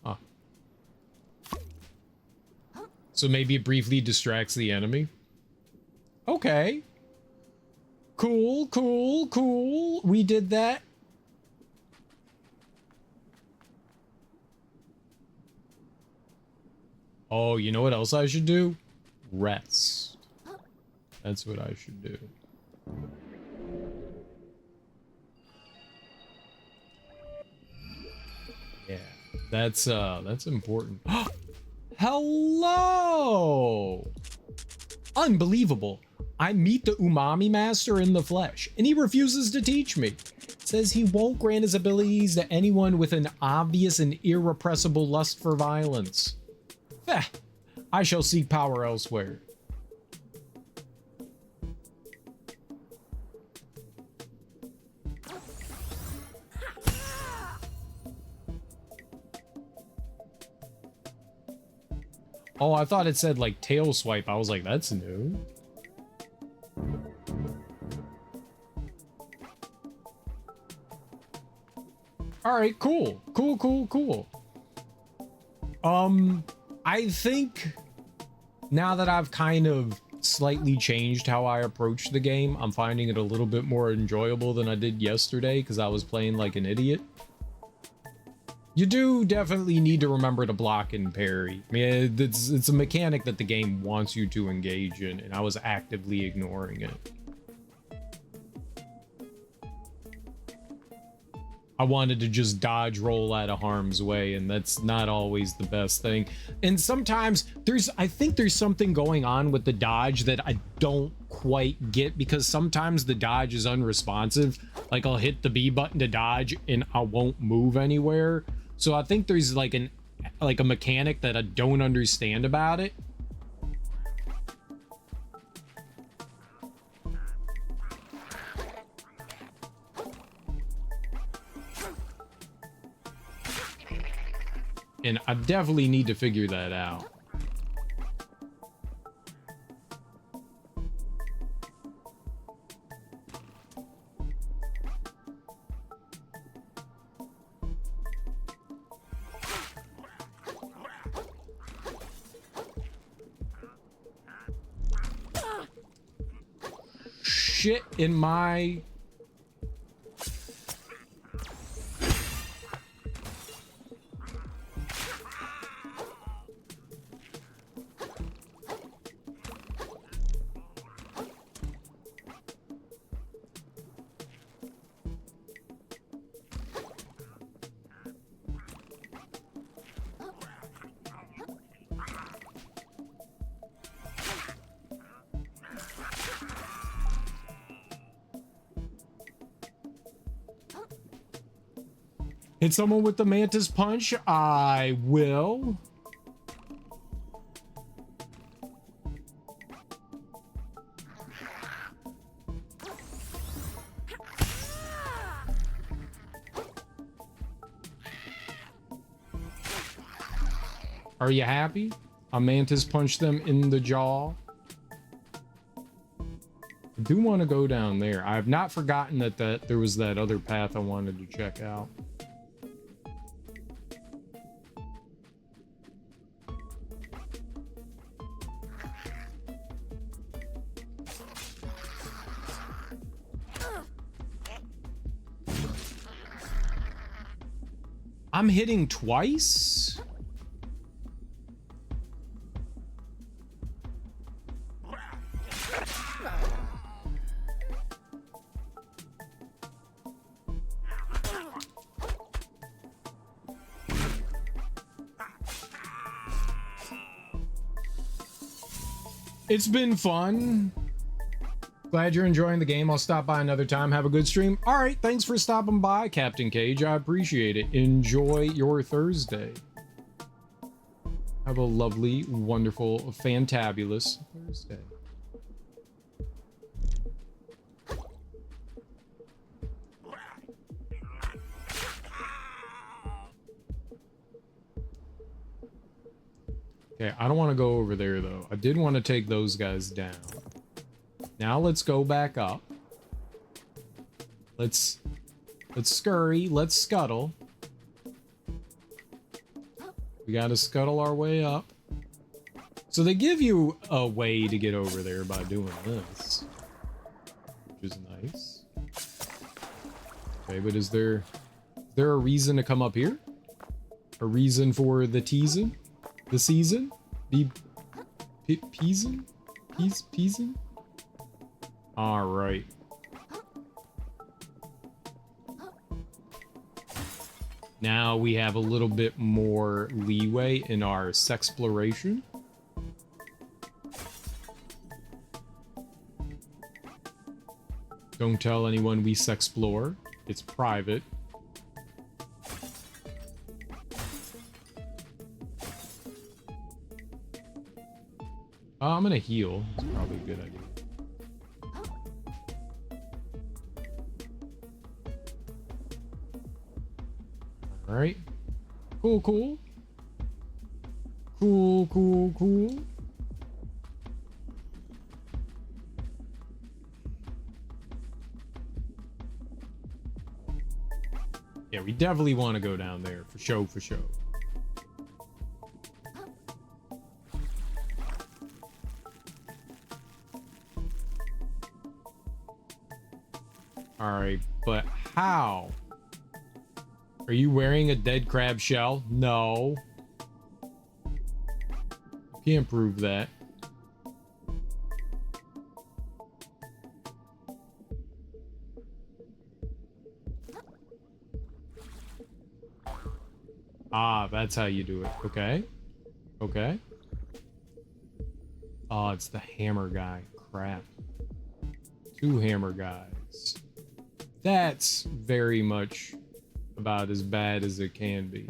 Huh. So maybe it briefly distracts the enemy? Okay. Cool, cool, cool. We did that. Oh, you know what else I should do? Rest. That's what I should do. Yeah, that's important. Hello! Unbelievable. I meet the Umami Master in the flesh, and he refuses to teach me. Says he won't grant his abilities to anyone with an obvious and irrepressible lust for violence. I shall seek power elsewhere. Oh, I thought it said like tail swipe. I was like, that's new. All right, cool. Cool. I think now that I've kind of slightly changed how I approach the game, I'm finding it a little bit more enjoyable than I did yesterday because I was playing like an idiot. You do definitely need to remember to block and parry. I mean, it's a mechanic that the game wants you to engage in, and I was actively ignoring it. I wanted to just dodge roll out of harm's way, and that's not always the best thing. And sometimes I think there's something going on with the dodge that I don't quite get, because sometimes the dodge is unresponsive. Like I'll hit the B button to dodge and I won't move anywhere. So I think there's like a mechanic that I don't understand about it. And I definitely need to figure that out. Shit in my... Hit someone with the mantis punch? I will. Are you happy? I mantis punched them in the jaw. I do want to go down there. I have not forgotten that there was that other path I wanted to check out. I'm hitting twice? It's been fun. Glad you're enjoying the game. I'll stop by another time. Have a good stream. All right, thanks for stopping by, Captain Cage. I appreciate it. Enjoy your Thursday. Have a lovely, wonderful, fantabulous Thursday. Okay, I don't want to go over there, though. I did want to take those guys down. Now let's go back up. Let's scurry. Let's scuttle. We gotta scuttle our way up. So they give you a way to get over there by doing this, which is nice. Okay, but is there a reason to come up here? A reason for the teasing? The season? Be Peasin? Peasin? All right. Now we have a little bit more leeway in our sexploration. Don't tell anyone we sexplore. It's private. I'm gonna heal. It's probably a good idea. All right. Cool, cool. Cool, cool, cool. Yeah, we definitely want to go down there for show, for show. All right, but how? Are you wearing a dead crab shell? No. You can't prove that. Ah, that's how you do it. Okay. Okay. Oh, it's the hammer guy. Crap. 2 hammer guys. That's very much about as bad as it can be.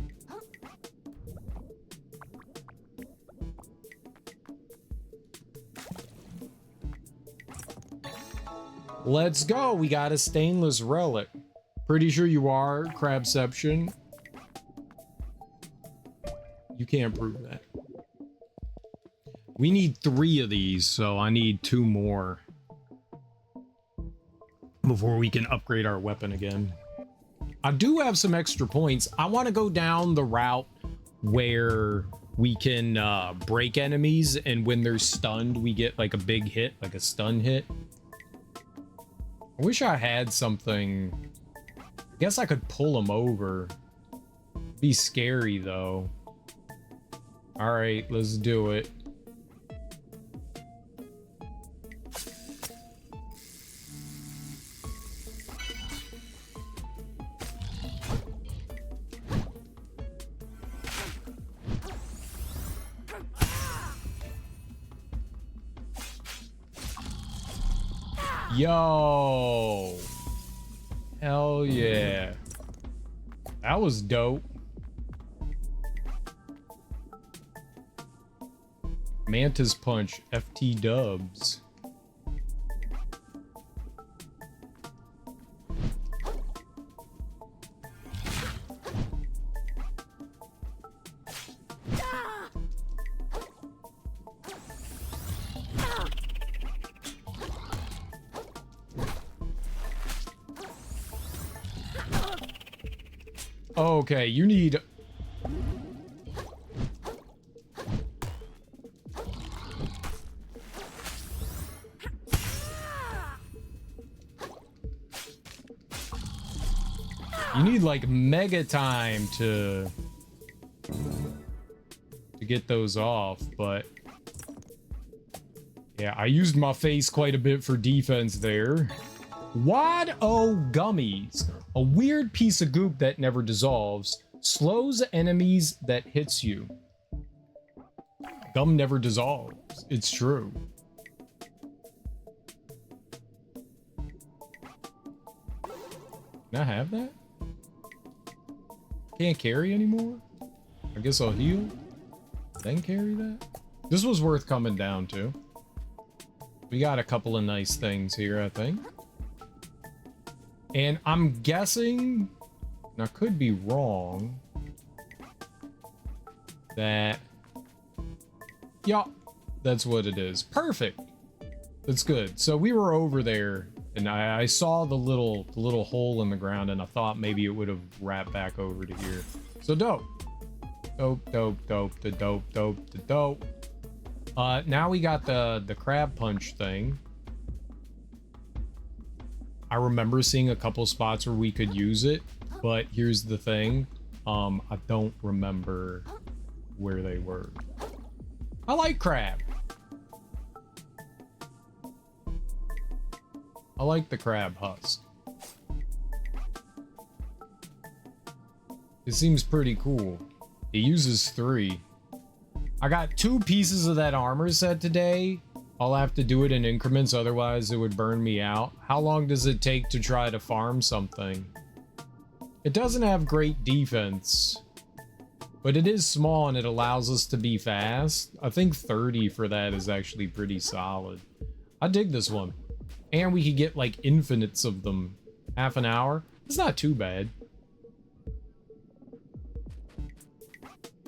Let's go. We got a stainless relic. Pretty sure you are, Crabception. You can't prove that. We need 3 of these, so I need 2 more before we can upgrade our weapon again. I do have some extra points. I want to go down the route where we can break enemies, and when they're stunned, we get like a big hit, like a stun hit. I wish I had something. I guess I could pull them over. Be scary though. All right, let's do it. Yo, hell yeah, that was dope. Mantis Punch, FT dubs. Okay, you need... You need like mega time to get those off, but yeah, I used my face quite a bit for defense there. Wad-O Gummies, a weird piece of goop that never dissolves, slows enemies that hits you. Gum never dissolves. It's true. Can I have that? Can't carry anymore? I guess I'll heal, then carry that. This was worth coming down to. We got a couple of nice things here, I think. And I'm guessing, and I could be wrong, that, yeah, that's what it is. Perfect. That's good. So we were over there, and I saw the little hole in the ground, and I thought maybe it would have wrapped back over to here. So dope. Dope. Now we got the crab punch thing. I remember seeing a couple spots where we could use it, but here's the thing. I don't remember where they were. I like crab. I like the crab husk. It seems pretty cool. It uses 3. I got 2 pieces of that armor set today. I'll have to do it in increments, otherwise it would burn me out. How long does it take to try to farm something? It doesn't have great defense, but it is small and it allows us to be fast. I think 30 for that is actually pretty solid. I dig this one. And we could get like infinites of them. Half an hour. It's not too bad.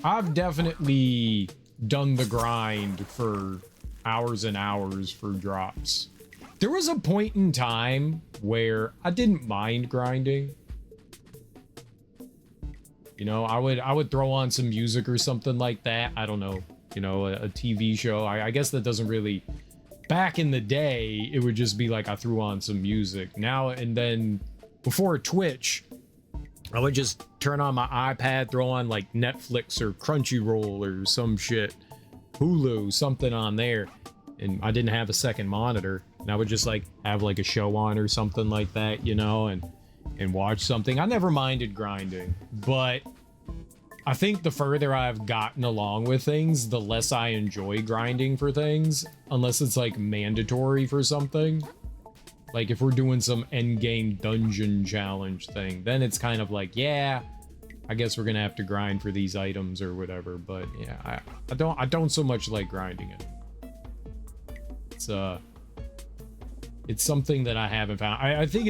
I've definitely done the grind for hours and hours for drops. There was a point in time where I didn't mind grinding. You know, I would throw on some music or something like that. I don't know, you know, a TV show. I guess that doesn't really... Back in the day, it would just be like I threw on some music. Now and then, before Twitch, I would just turn on my iPad, throw on like Netflix or Crunchyroll or some shit. Hulu, something on there. And I didn't have a second monitor. And I would just like have like a show on or something like that, you know, and watch something. I never minded grinding, but I think the further I've gotten along with things, the less I enjoy grinding for things, unless it's like mandatory for something. Like if we're doing some endgame dungeon challenge thing, then it's kind of like, yeah, I guess we're gonna have to grind for these items or whatever. But yeah, I don't so much like grinding it. It's something that I haven't found. I think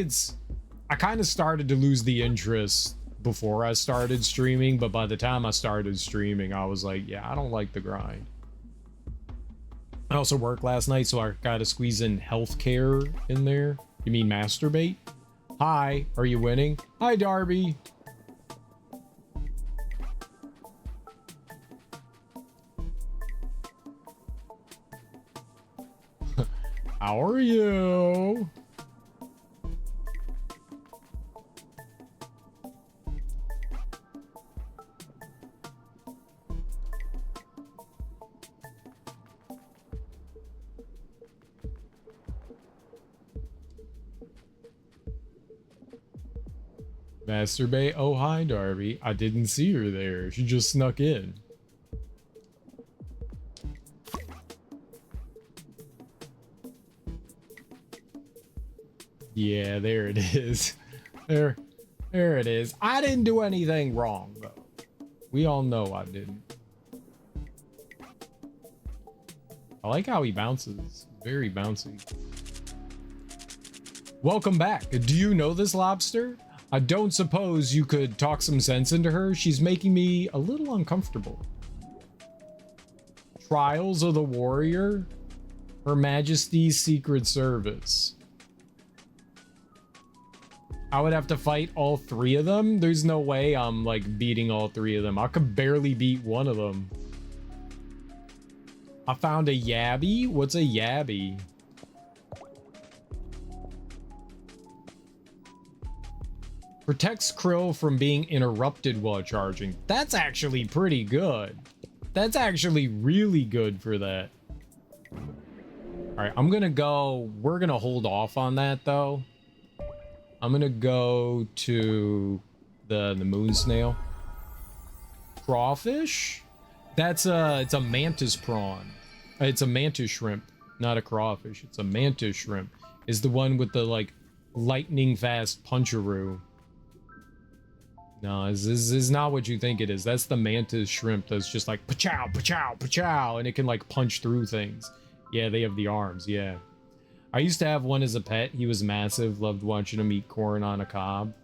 I kind of started to lose the interest before I started streaming, but by the time I started streaming, I was like, yeah, I don't like the grind. I also worked last night, so I gotta squeeze in healthcare in there. You mean masturbate? Hi, are you winning? Hi, Darby. How are you? Masturbate? Oh, hi, Darby. I didn't see her there. She just snuck in. Yeah, there it is. There it is. I didn't do anything wrong, though. We all know I didn't. I like how he bounces. Very bouncy. Welcome back. Do you know this lobster? I don't suppose you could talk some sense into her. She's making me a little uncomfortable. Trials of the Warrior? Her Majesty's Secret Service. I would have to fight all 3 of them? There's no way I'm like beating all 3 of them. I could barely beat one of them. I found a Yabby? What's a Yabby? Protects Krill from being interrupted while charging. That's actually pretty good. That's actually really good for that. All right, I'm gonna go. We're gonna hold off on that though. I'm gonna go to the moon snail. Crawfish? It's a mantis prawn. It's a mantis shrimp, not a crawfish. It's a mantis shrimp. Is the one with the like lightning fast puncheroo. No, this is not what you think it is. That's the mantis shrimp that's just like pa-chow, pa-chow, pa-chow, and it can like punch through things. Yeah, they have the arms, yeah. I used to have one as a pet. He was massive, loved watching him eat corn on a cob.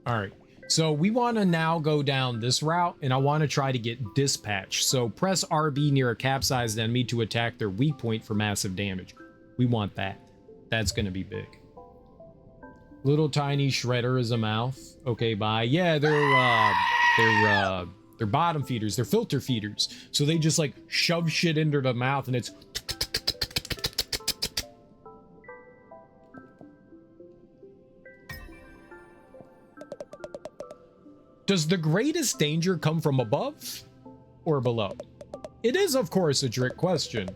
All right, so we want to now go down this route, and I want to try to get dispatch. So press RB near a capsized enemy to attack their weak point for massive damage. We want that. That's going to be big. Little tiny shredder is a mouth. Okay, bye. Yeah, they're bottom feeders. They're filter feeders. So they just like shove shit into the mouth and it's... Does the greatest danger come from above or below? It is, of course, a trick question.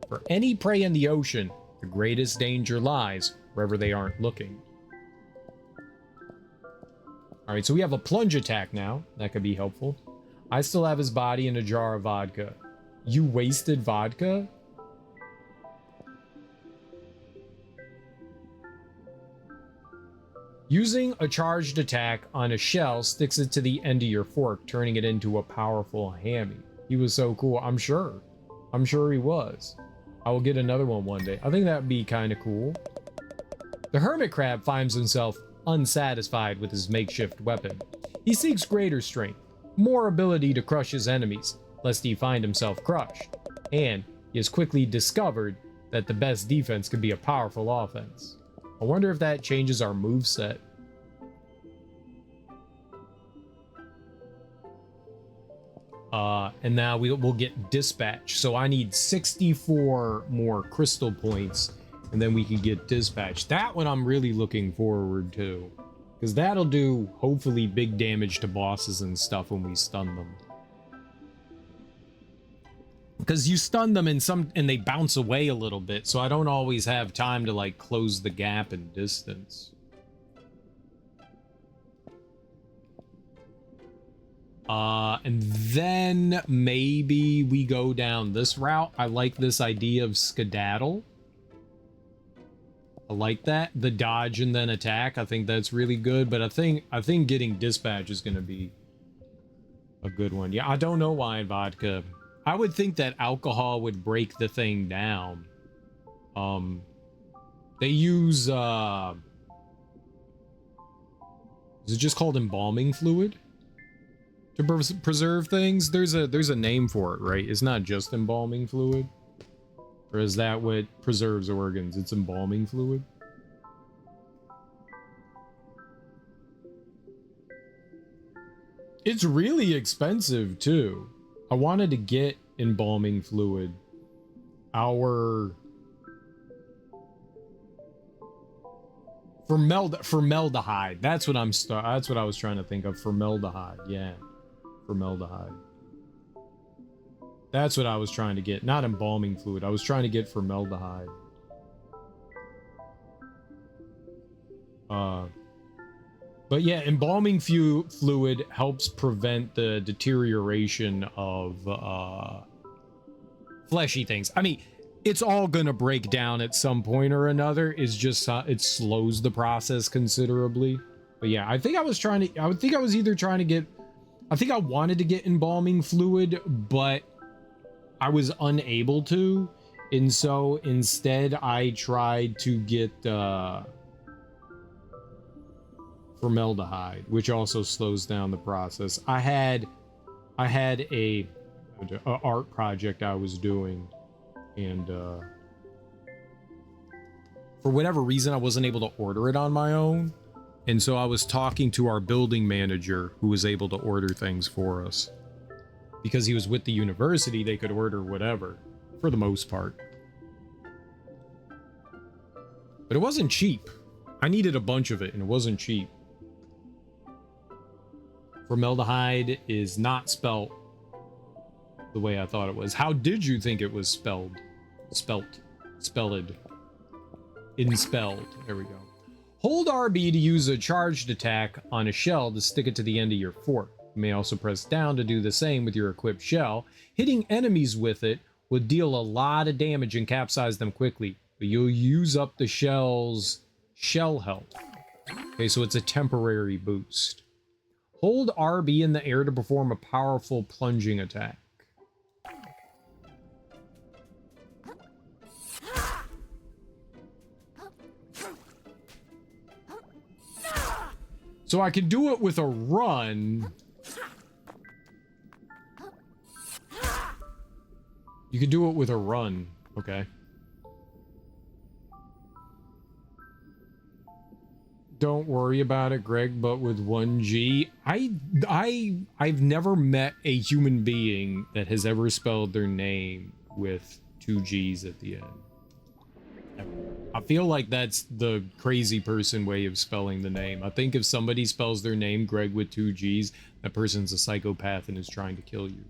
For any prey in the ocean, the greatest danger lies wherever they aren't looking. Alright, so we have a plunge attack now. That could be helpful. I still have his body in a jar of vodka. You wasted vodka? Using a charged attack on a shell sticks it to the end of your fork, turning it into a powerful hammy. He was so cool. I'm sure. I'm sure he was. I will get another one day. I think that'd be kind of cool. The hermit crab finds himself unsatisfied with his makeshift weapon. He seeks greater strength, more ability to crush his enemies, lest he find himself crushed. And he has quickly discovered that the best defense can be a powerful offense. I wonder if that changes our moveset. And now we'll get dispatch. So I need 64 more crystal points, and then we can get dispatch. That one I'm really looking forward to, because that'll do hopefully big damage to bosses and stuff when we stun them. Because you stun them and they bounce away a little bit, so I don't always have time to like close the gap in distance. And then maybe we go down this route. I like this idea of skedaddle. I like that. The dodge and then attack. I think that's really good, but I think getting dispatch is going to be a good one. Yeah, I don't know why vodka. I would think that alcohol would break the thing down. They use is it just called embalming fluid to preserve things? There's a name for it, right? It's not just embalming fluid, or is that what preserves organs? It's embalming fluid. It's really expensive too. I wanted to get embalming fluid. Formaldehyde. That's what I was trying to think of. Formaldehyde. Yeah. Formaldehyde. That's what I was trying to get. Not embalming fluid. I was trying to get formaldehyde. But yeah, embalming fluid helps prevent the deterioration of fleshy things. I mean, it's all gonna break down at some point or another. It's just it slows the process considerably. But yeah, I think I was wanted to get embalming fluid, but I was unable to, and so instead I tried to get formaldehyde, which also slows down the process. I had a art project I was doing, and for whatever reason I wasn't able to order it on my own, and so I was talking to our building manager, who was able to order things for us. Because he was with the university, they could order whatever, for the most part. But it wasn't cheap. I needed a bunch of it, and it wasn't cheap. Formaldehyde is not spelt the way I thought it was. How did you think it was spelled? Spelled. Inspelled. There we go. Hold RB to use a charged attack on a shell to stick it to the end of your fork. You may also press down to do the same with your equipped shell. Hitting enemies with it will deal a lot of damage and capsize them quickly, but you'll use up the shell's shell health. Okay, so it's a temporary boost. Hold RB in the air to perform a powerful plunging attack. So I can do it with a run. You can do it with a run. Okay. Don't worry about it, Greg, but with 1G, I've never met a human being that has ever spelled their name with 2 G's at the end. I feel like that's the crazy person way of spelling the name. I think if somebody spells their name Greg with 2 G's, that person's a psychopath and is trying to kill you.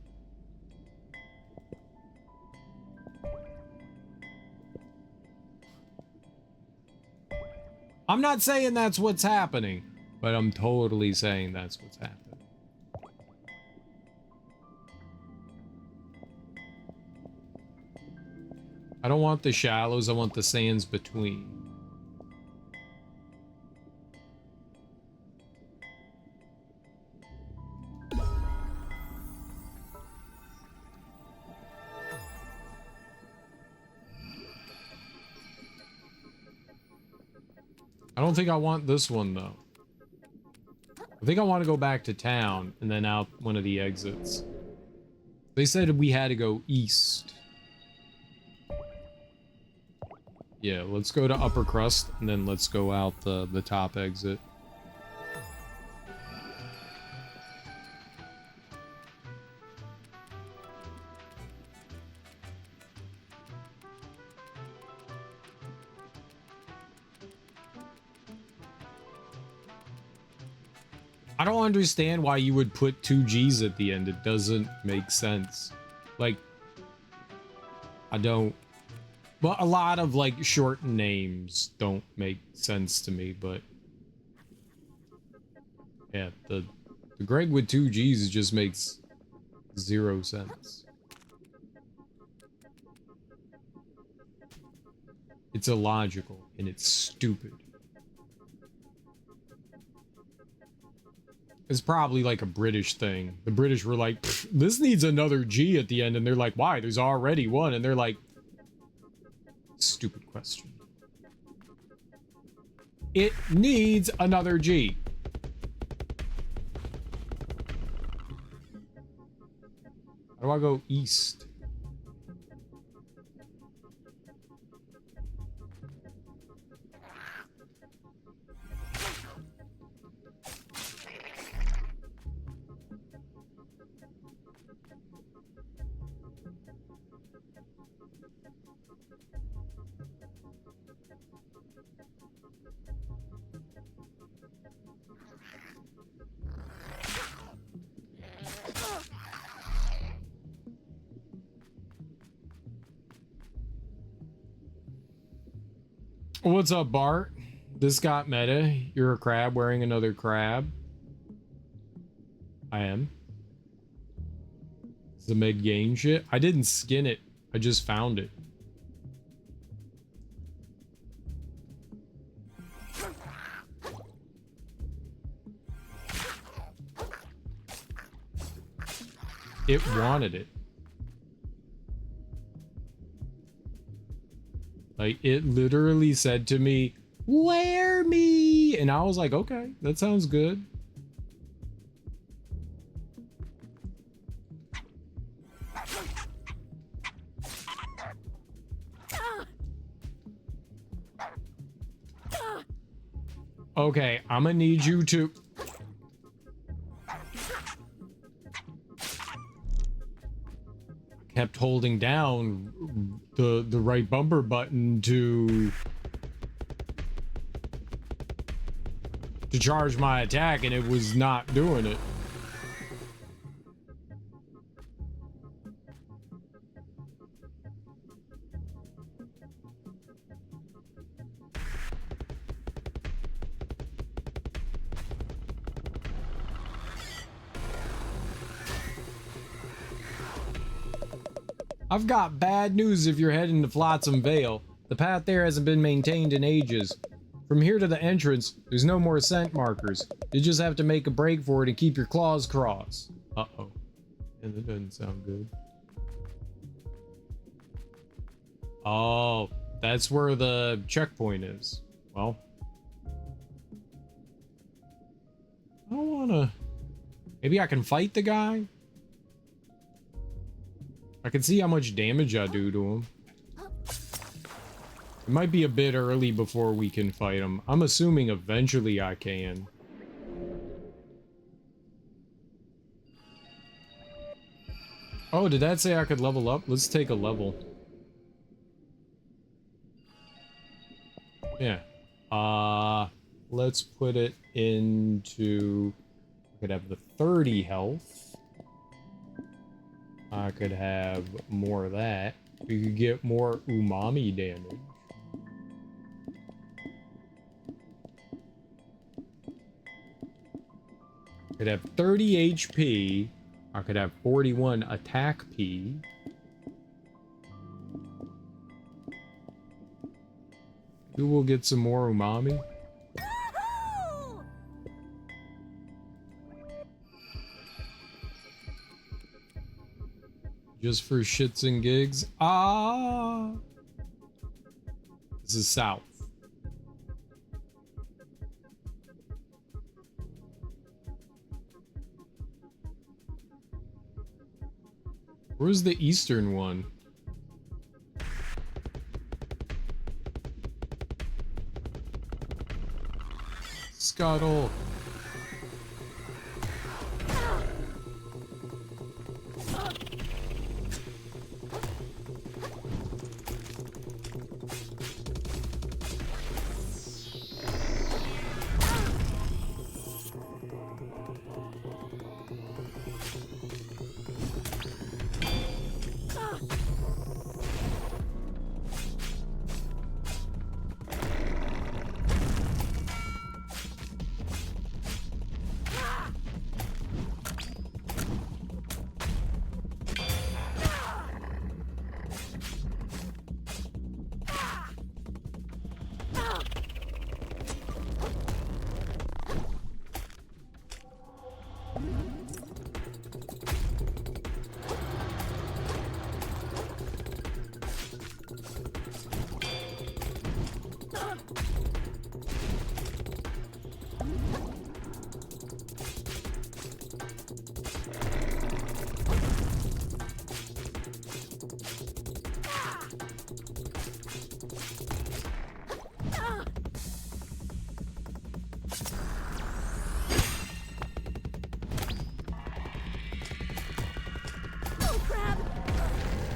I'm not saying that's what's happening, but I'm totally saying that's what's happening. I don't want the shallows, I want the sands between. I don't think I want this one, though. I think I want to go back to town and then out one of the exits. They said we had to go east. Yeah, let's go to Upper Crust and then let's go out the top exit. I don't understand why you would put 2 G's at the end. It doesn't make sense. Like, I don't... Well, a lot of, like, short names don't make sense to me, but... Yeah, the Greg with 2 G's just makes 0 sense. It's illogical, and it's stupid. It's probably like a British thing. The British were like, this needs another G at the end. And they're like, why? There's already one. And they're like, stupid question. It needs another G. How do I go east? What's up, Bart? This got meta. You're a crab wearing another crab. I am. It's the mid-game shit. I didn't skin it. I just found it. It wanted it. Like, it literally said to me, wear me! And I was like, okay, that sounds good. Okay, I'm gonna need you to... Kept holding down the right bumper button to charge my attack, and it was not doing it. I've got bad news if you're heading to Flotsam Vale. The path there hasn't been maintained in ages. From here to the entrance, there's no more scent markers. You just have to make a break for it and keep your claws crossed. Uh-oh. And that doesn't sound good. Oh, that's where the checkpoint is. Well. I don't wanna... Maybe I can fight the guy? I can see how much damage I do to him. It might be a bit early before we can fight him. I'm assuming eventually I can. Oh, did that say I could level up? Let's take a level. Yeah. Let's put it into... I could have the 30 health. I could have more of that. We could get more umami damage. Could have 30 HP. I could have 41 attack P. Who will get some more umami? Just for shits and gigs. Ah! This is south. Where's the eastern one? Scuttle.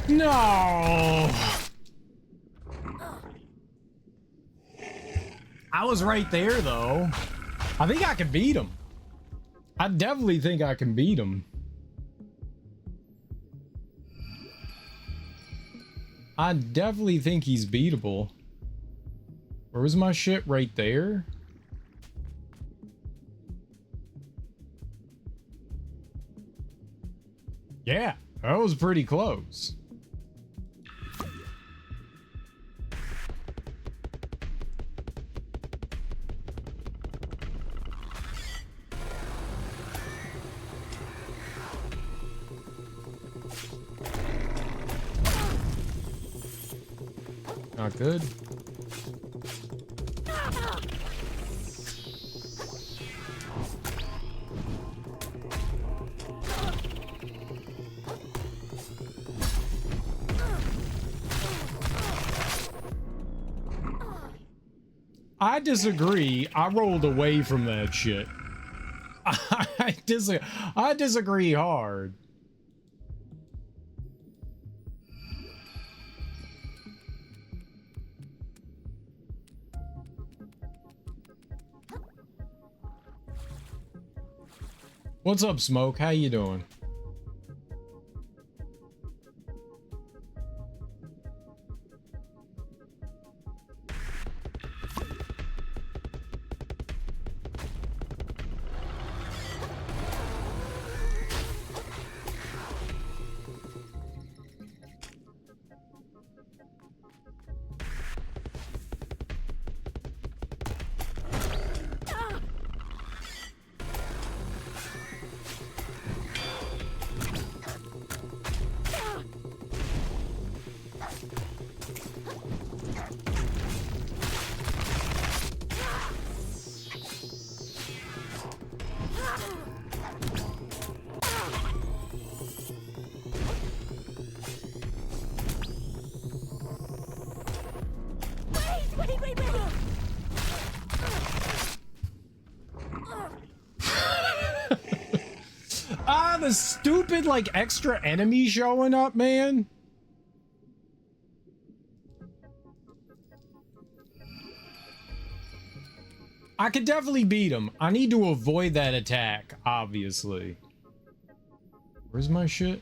No! I was right there, though. I think I can beat him. I definitely think I can beat him. I definitely think he's beatable. Where was my shit? Right there? Yeah, that was pretty close. Not good. I disagree. I rolled away from that shit. I disagree hard. What's up, Smoke? How you doing? The stupid, like, extra enemy showing up, man. I could definitely beat him. I need to avoid that attack, obviously. Where's my shit?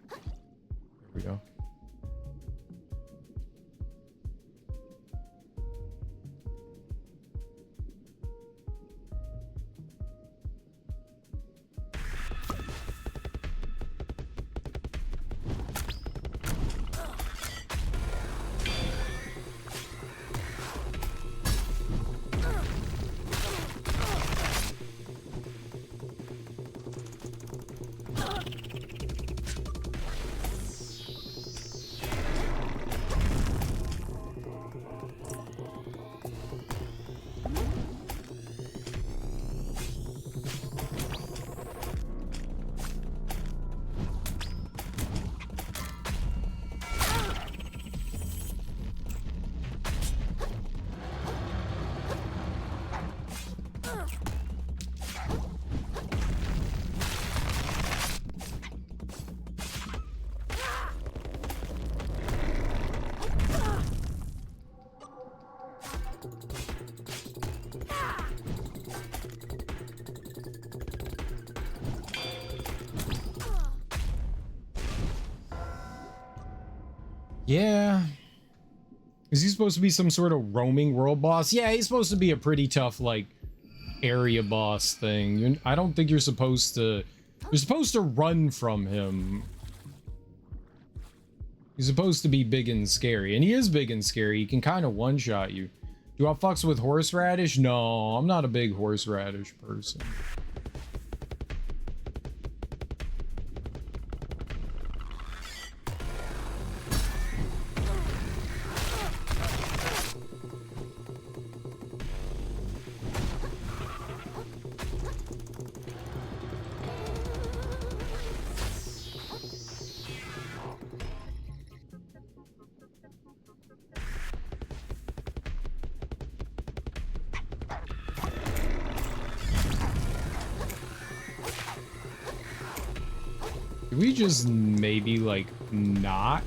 There we go. Yeah. Is he supposed to be some sort of roaming world boss? Yeah, he's supposed to be a pretty tough, like, area boss thing. I don't think you're supposed to... You're supposed to run from him. He's supposed to be big and scary. And he is big and scary. He can kind of one-shot you. Do I fucks with horseradish? No, I'm not a big horseradish person. Can we just maybe, like, not?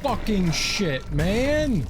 Fucking shit, man.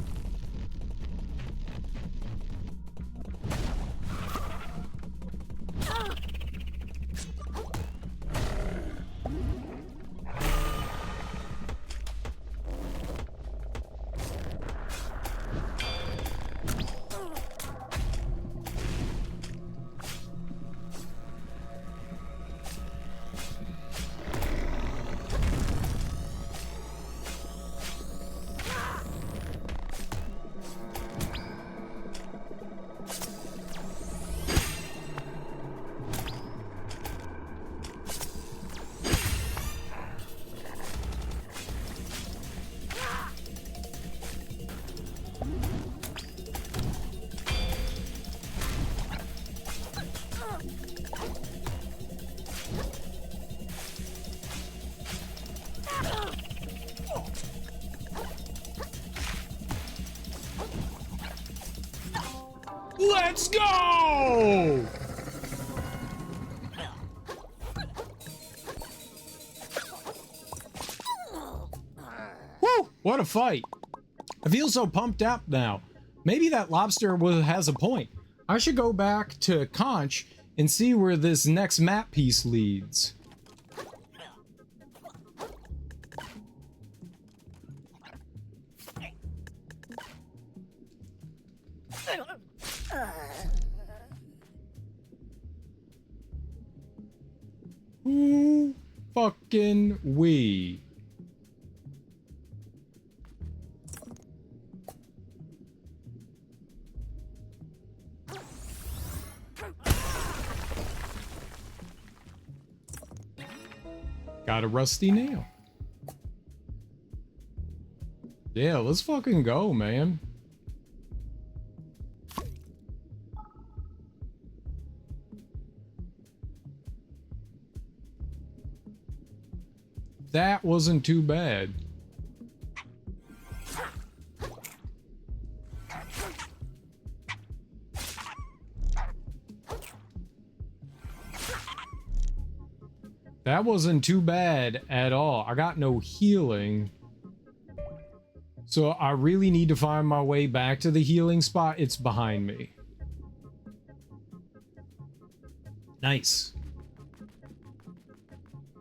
Let's go! Woo! What a fight. I feel so pumped up now. Maybe that lobster has a point. I should go back to Conch and see where this next map piece leads. Ooh, fucking we. Got a rusty nail. Yeah, let's fucking go, man. That wasn't too bad. That wasn't too bad at all. I got no healing. So I really need to find my way back to the healing spot. It's behind me. Nice.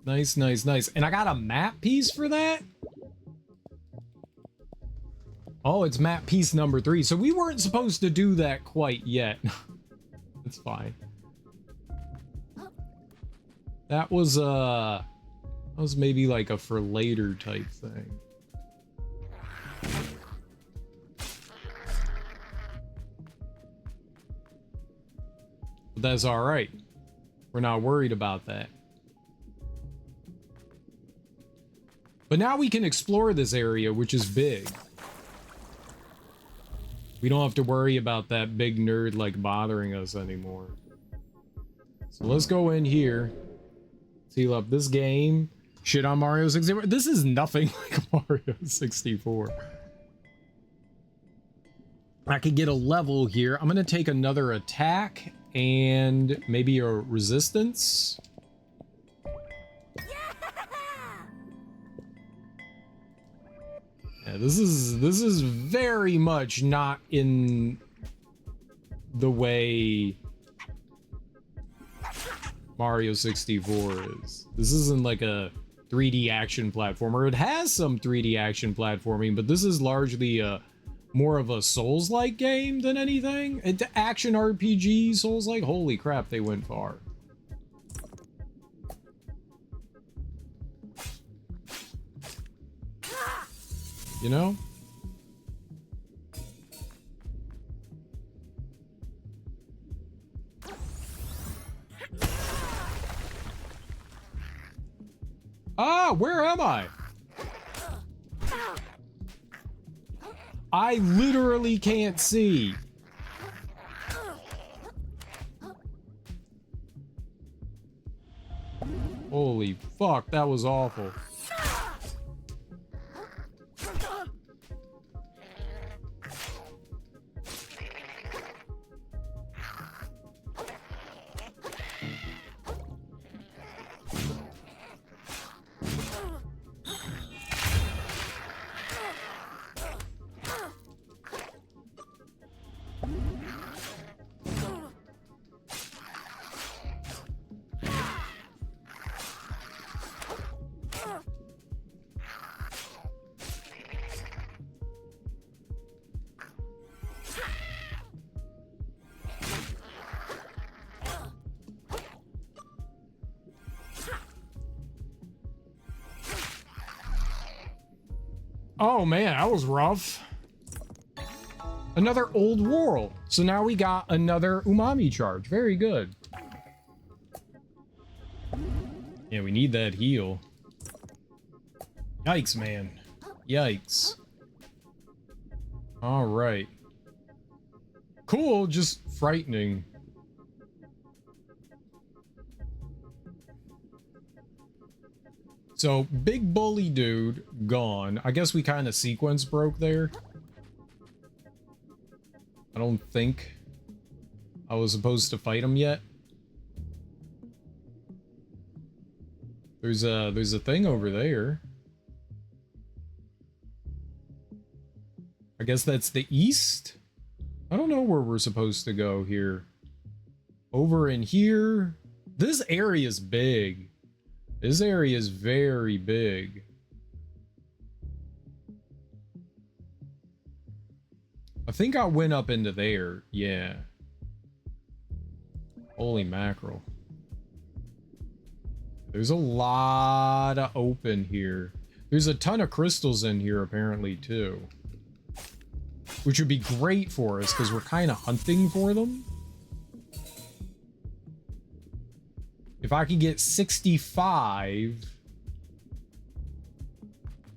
Nice, nice, nice. And I got a map piece for that? Oh, it's map piece number 3. So we weren't supposed to do that quite yet. It's fine. That was maybe like a for later type thing. But that's all right. We're not worried about that. But now we can explore this area, which is big. We don't have to worry about that big nerd like bothering us anymore. So let's go in here. Seal up this game. Shit on Mario 64. This is nothing like Mario 64. I could get a level here. I'm gonna take another attack and maybe a resistance. Yeah, this is very much not in the way Mario 64 is. This isn't like a 3D action platformer. It has some 3D action platforming, but this is largely more of a Souls-like game than anything. Action RPG, Souls-like. Holy crap, they went far. You know? Ah, where am I? I literally can't see. Holy fuck, that was awful. Oh man, that was rough. Another old world. So now we got another umami charge. Very good. Yeah, we need that heal. Yikes, man. Yikes. All right. Cool, just frightening. So, big bully dude, gone. I guess we kind of sequence broke there. I don't think. I was supposed to fight him yet? There's a thing over there. I guess that's the east? I don't know where we're supposed to go here. Over in here. This area is big. This area is very big. I think I went up into there. Yeah. Holy mackerel. There's a lot of open here. There's a ton of crystals in here apparently too. Which would be great for us because we're kind of hunting for them. If I could get 65...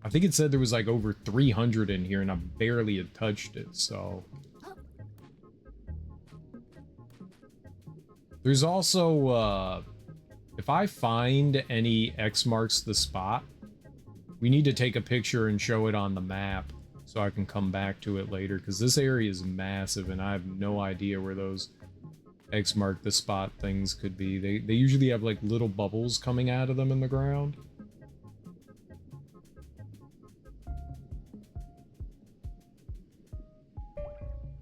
I think it said there was like over 300 in here and I barely had touched it, so... There's also, if I find any X marks the spot, we need to take a picture and show it on the map so I can come back to it later, because this area is massive and I have no idea where those X mark the spot things could be. They usually have like little bubbles coming out of them in the ground.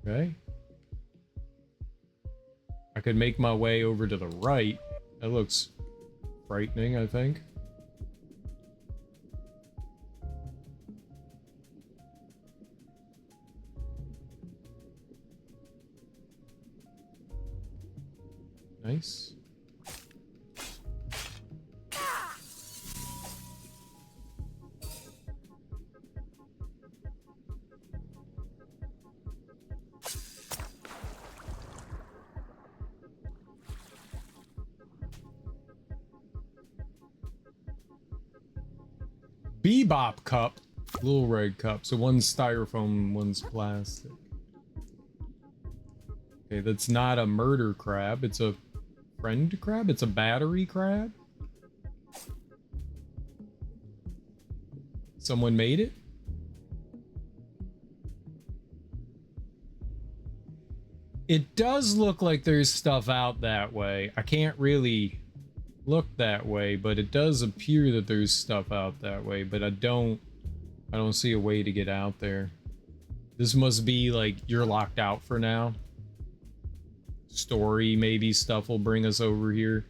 Okay. I could make my way over to the right. That looks frightening, I think. Nice. Bebop cup. Little red cup. So one's styrofoam, one's plastic. Okay, that's not a murder crab. It's a friend crab? It's a battery crab? Someone made it? It does look like there's stuff out that way. I can't really look that way, but it does appear that there's stuff out that way, but I don't see a way to get out there. This must be like you're locked out for now. Story, maybe stuff will bring us over here.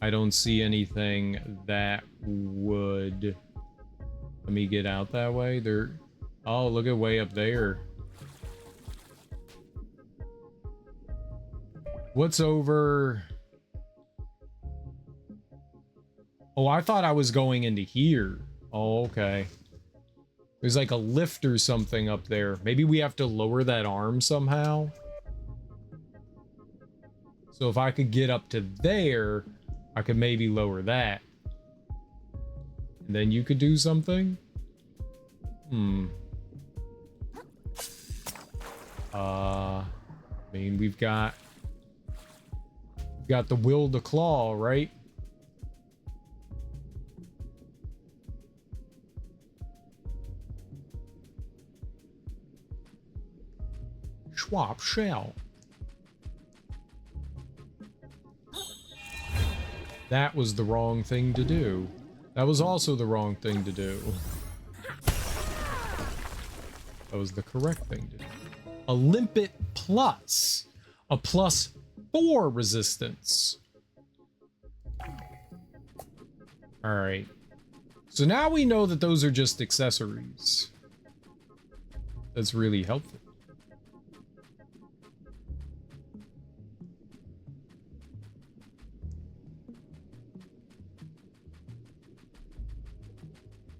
I don't see anything that would let me get out that way. There. Oh, look at way up there. What's over? Oh, I thought I was going into here. Oh, okay. There's like a lift or something up there. Maybe we have to lower that arm somehow. So if I could get up to there, I could maybe lower that. And then you could do something? I mean, we've got the will to claw, right? Swap shell. That was the wrong thing to do. That was also the wrong thing to do. That was the correct thing to do. A limpet plus. A +4 resistance. Alright. So now we know that those are just accessories. That's really helpful.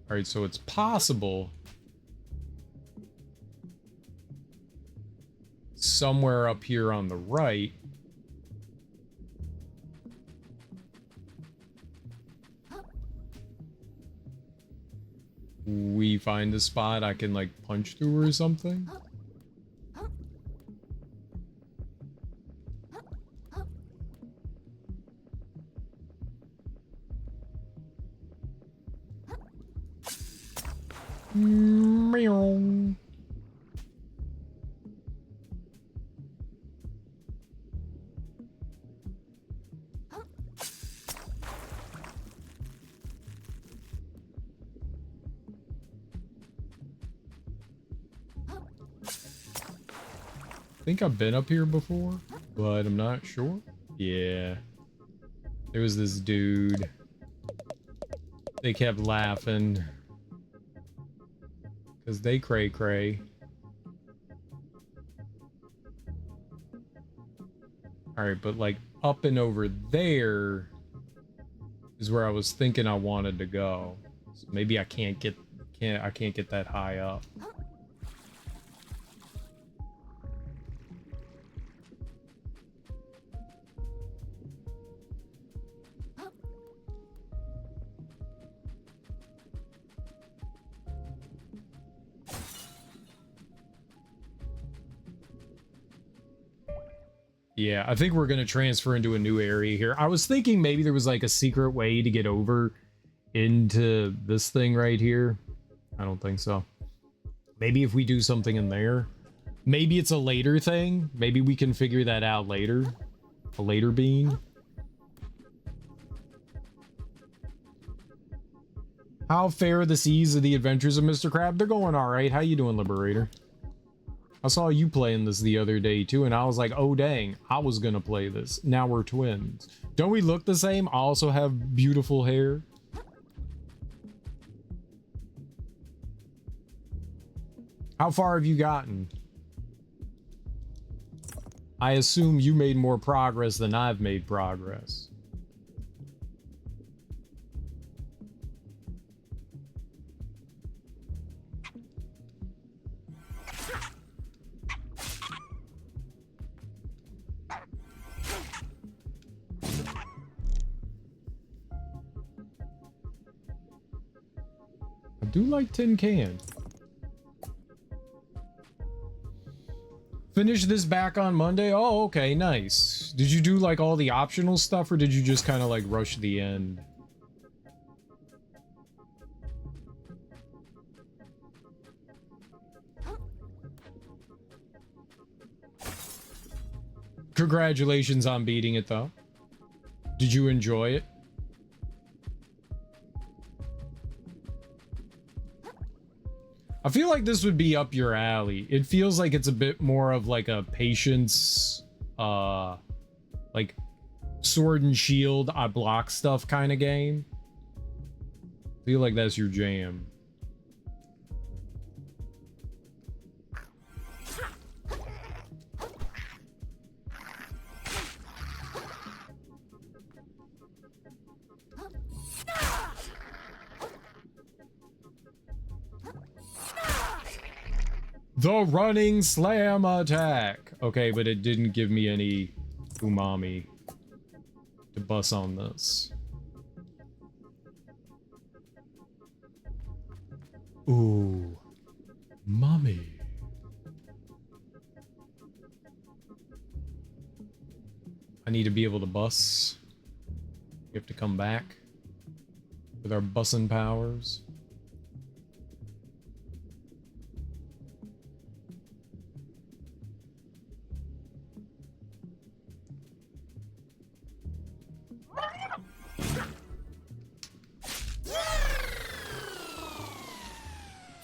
Alright, so it's possible somewhere up here on the right we find a spot I can like punch through or something. think I've been up here before, but I'm not sure. Yeah. There was this dude. They kept laughing. Because they cray cray. Alright, but like up and over there is where I was thinking I wanted to go. So maybe I can't get that high up. Yeah, I think we're going to transfer into a new area here. I was thinking maybe there was like a secret way to get over into this thing right here. I don't think so. Maybe if we do something in there. Maybe it's a later thing. Maybe we can figure that out later. A later bean. How fare the seas of the adventures of Mr. Crab? They're going all right. How you doing, Liberator? I saw you playing this the other day too, and I was like, oh dang, I was gonna play this. Now we're twins. Don't we look the same? I also have beautiful hair. How far have you gotten? I assume you made more progress than I've made progress. I do like tin can. Finish this back on Monday? Oh, okay, nice. Did you do like all the optional stuff or did you just kind of like rush the end? Congratulations on beating it though. Did you enjoy it? I feel like this would be up your alley. It feels like it's a bit more of like a patience, like sword and shield, I block stuff kind of game. I feel like that's your jam. The running slam attack. Okay, but it didn't give me any umami to bust on this. Ooh, mommy. I need to be able to bus. We have to come back with our bussin' powers.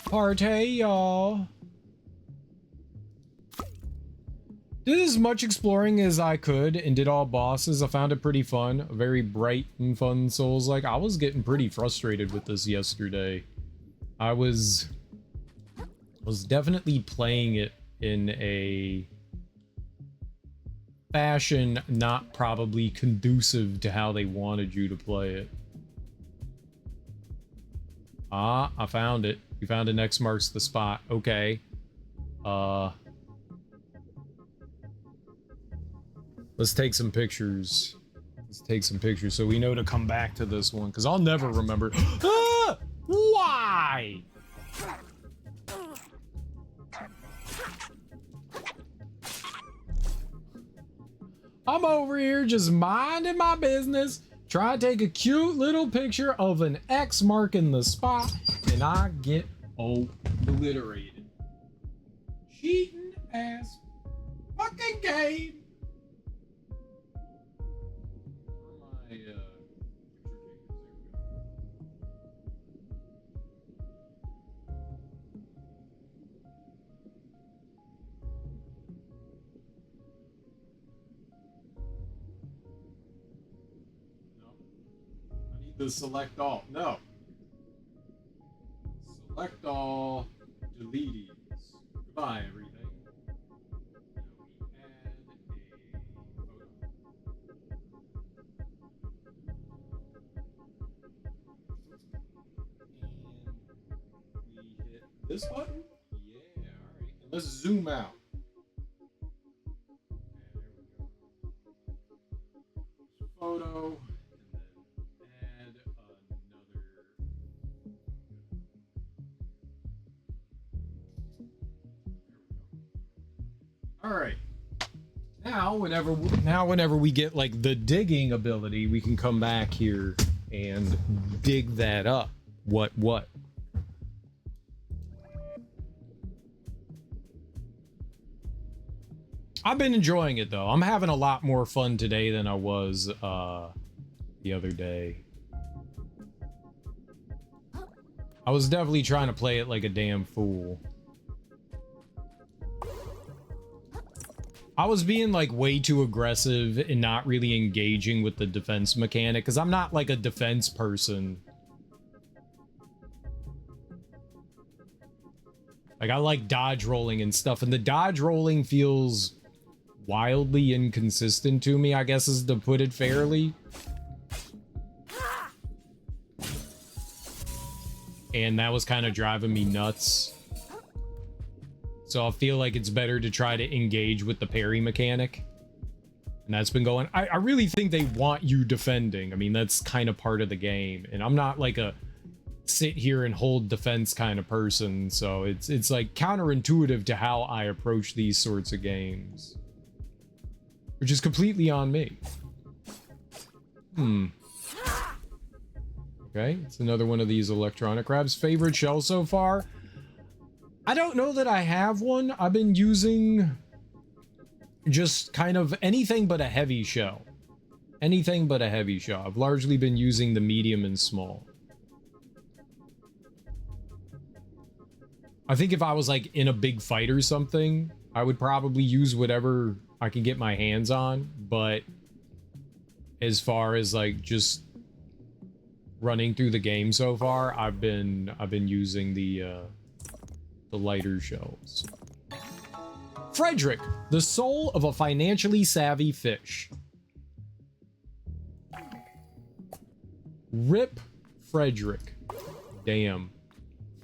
Party, y'all. Did as much exploring as I could and did all bosses. I found it pretty fun. Very bright and fun Souls-like. I was getting pretty frustrated with this yesterday. I was definitely playing it in a fashion not probably conducive to how they wanted you to play it. Ah, I found it. You found an X marks the spot. Okay. Let's take some pictures. Let's take some pictures so we know to come back to this one, because I'll never remember. Ah! Why? I'm over here just minding my business, try to take a cute little picture of an X marking the spot, and I get obliterated. Cheating ass fucking game. the select all. No. Select all. Deletes. Goodbye, everything. This button? Yeah, alright. Let's zoom out. Photo, and then add another. Alright. Now whenever we get like the digging ability, we can come back here and dig that up. What? I've been enjoying it though. I'm having a lot more fun today than I was the other day. I was definitely trying to play it like a damn fool. I was being like way too aggressive and not really engaging with the defense mechanic because I'm not like a defense person. Like I like dodge rolling and stuff, and the dodge rolling feels wildly inconsistent to me, I guess is to put it fairly. And that was kind of driving me nuts. So I feel like it's better to try to engage with the parry mechanic. And that's been going. I really think they want you defending. I mean, that's kind of part of the game. And I'm not like a sit here and hold defense kind of person. So it's like counterintuitive to how I approach these sorts of games. Which is completely on me. Okay, it's another one of these electronic crabs. Favorite shell so far? I don't know that I have one. I've been using just kind of anything but a heavy shell. Anything but a heavy shell. I've largely been using the medium and small. I think if I was like in a big fight or something, I would probably use whatever I can get my hands on, but as far as like just running through the game so far, I've been using the lighter shells. Frederick, the soul of a financially savvy fish. Rip Frederick. Damn.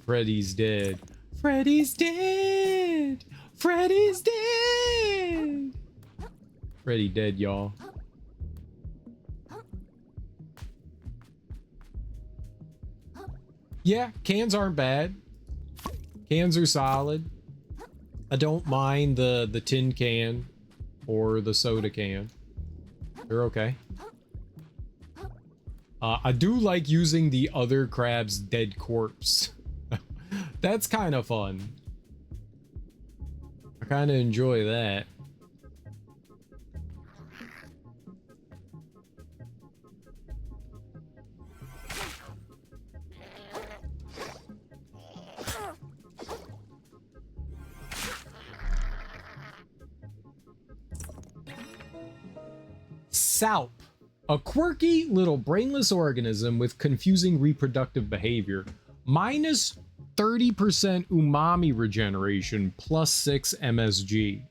Freddy's dead. Freddy's dead. Freddy's dead. Freddy dead, y'all. Yeah, cans aren't bad. Cans are solid. I don't mind the tin can or the soda can. They're okay. I do like using the other crab's dead corpse. That's kind of fun. I kind of enjoy that. Saup, a quirky little brainless organism with confusing reproductive behavior. Minus 30% umami regeneration, plus 6 MSG.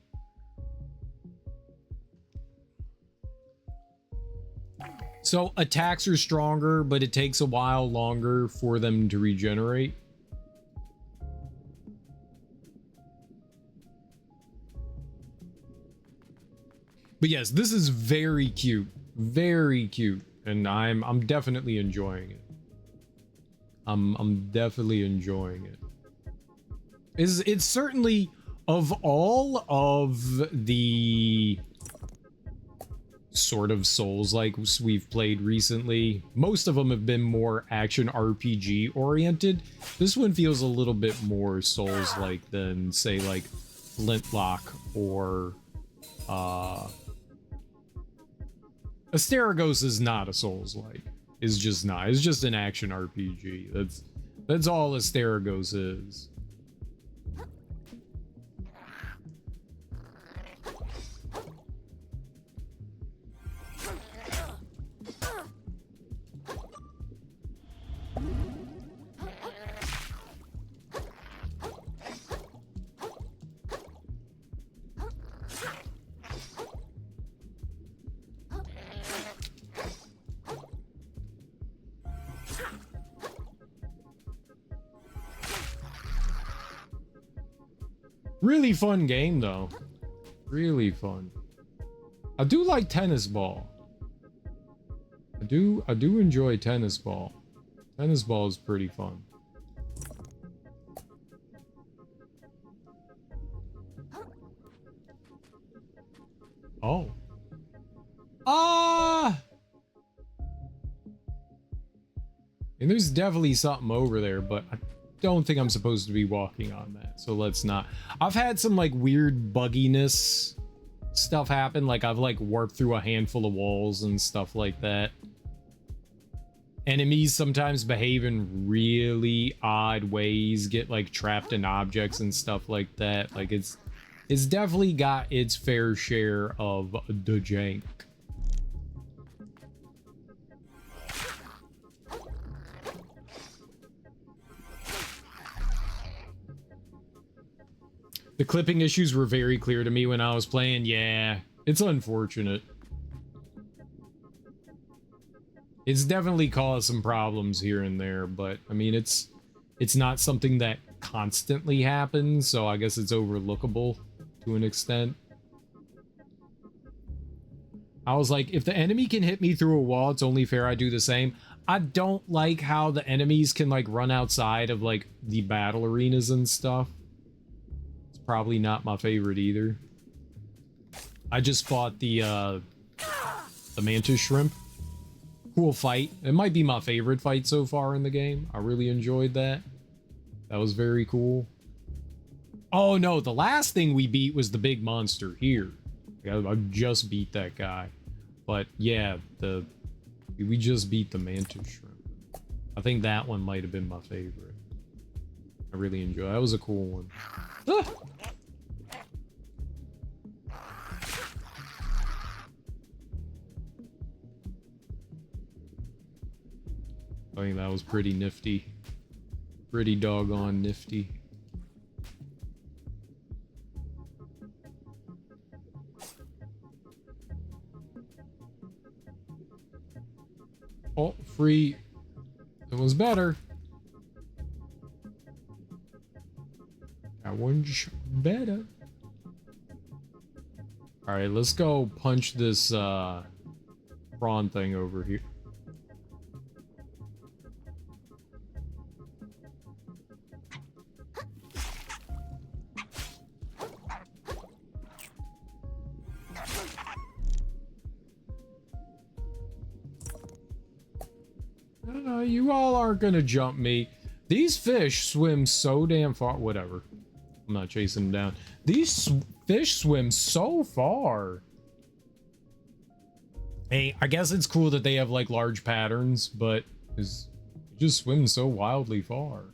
So attacks are stronger, but it takes a while longer for them to regenerate. But yes, this is very cute, and I'm definitely enjoying it. I'm definitely enjoying it. It's certainly, of all of the sort of Souls-like we've played recently, most of them have been more action RPG oriented. This one feels a little bit more Souls-like than, say, like Flintlock or Asterigos is not a Souls-like. It's just not. It's just an action RPG. That's all Asterigos is. Really fun game though. Really fun. I do like tennis ball. I do enjoy tennis ball. Tennis ball is pretty fun. Oh. And there's definitely something over there, but I don't think I'm supposed to be walking on that, so let's not. I've had some like weird bugginess stuff happen, like I've like warped through a handful of walls and stuff like that. Enemies sometimes behave in really odd ways, get like trapped in objects and stuff like that. Like it's definitely got its fair share of the jank. The clipping issues were very clear to me when I was playing. Yeah, it's unfortunate. It's definitely caused some problems here and there, but I mean, it's not something that constantly happens, so I guess it's overlookable to an extent. I was like, if the enemy can hit me through a wall, it's only fair I do the same. I don't like how the enemies can like run outside of like the battle arenas and stuff. Probably not my favorite either. I just fought the mantis shrimp. Cool fight. It might be my favorite fight so far in the game. I really enjoyed that. That was very cool. Oh no, the last thing we beat was the big monster here. I just beat that guy. But yeah, we just beat the mantis shrimp. I think that one might have been my favorite. I really enjoyed it. That was a cool one. Ah! I think that was pretty nifty. Pretty doggone nifty. Oh, free. It was better. That one's better. Alright, let's go punch this prawn thing over here. You all aren't gonna jump me. These fish swim so damn far. Whatever. I'm not chasing them down. These fish swim so far. Hey, I guess it's cool that they have like large patterns, but it just swims so wildly far.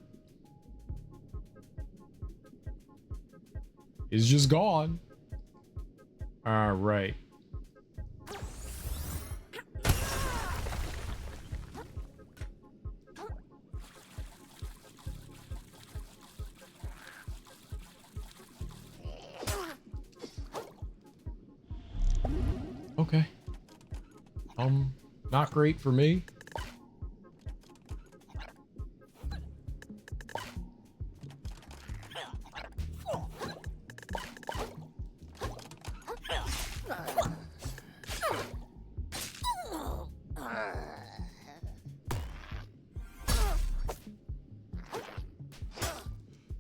It's just gone. All right. Okay. Not great for me.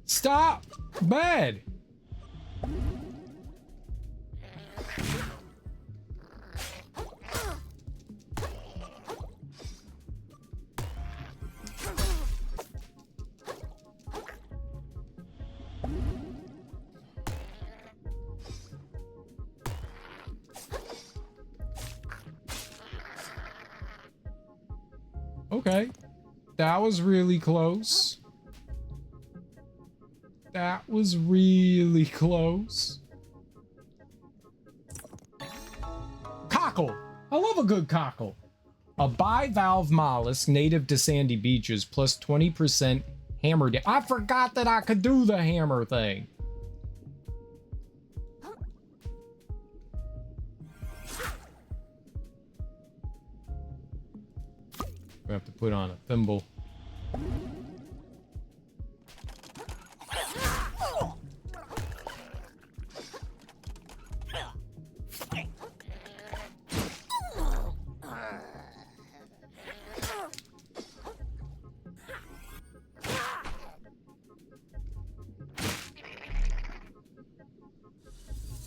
Stop! Bad! Okay. That was really close. That was really close. Cockle! I love a good cockle. A bivalve mollusk native to sandy beaches plus 20% hammer damage. I forgot that I could do the hammer thing. We have to put on a thimble.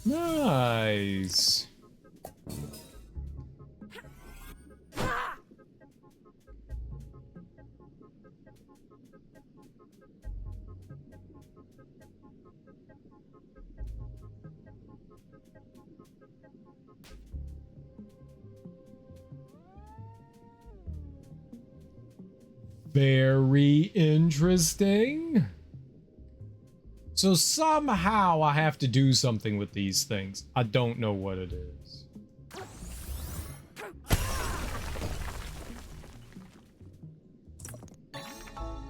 Nice. Very interesting. So somehow I have to do something with these things. I don't know what it is.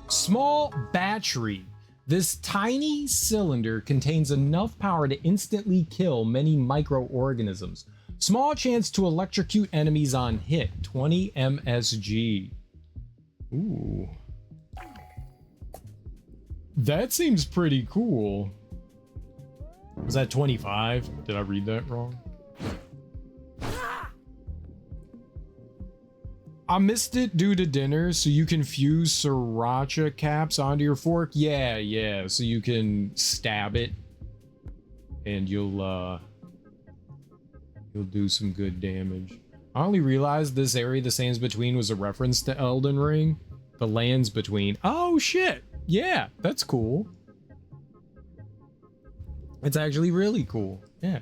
Small battery. This tiny cylinder contains enough power to instantly kill many microorganisms. Small chance to electrocute enemies on hit. 20 MSG. Ooh. That seems pretty cool. Was that 25? Did I read that wrong? I missed it due to dinner, so you can fuse sriracha caps onto your fork. Yeah, so you can stab it and you'll do some good damage. I only realized this area the sands between was a reference to Elden Ring. The lands between. Oh shit. Yeah, that's cool. It's actually really cool. Yeah,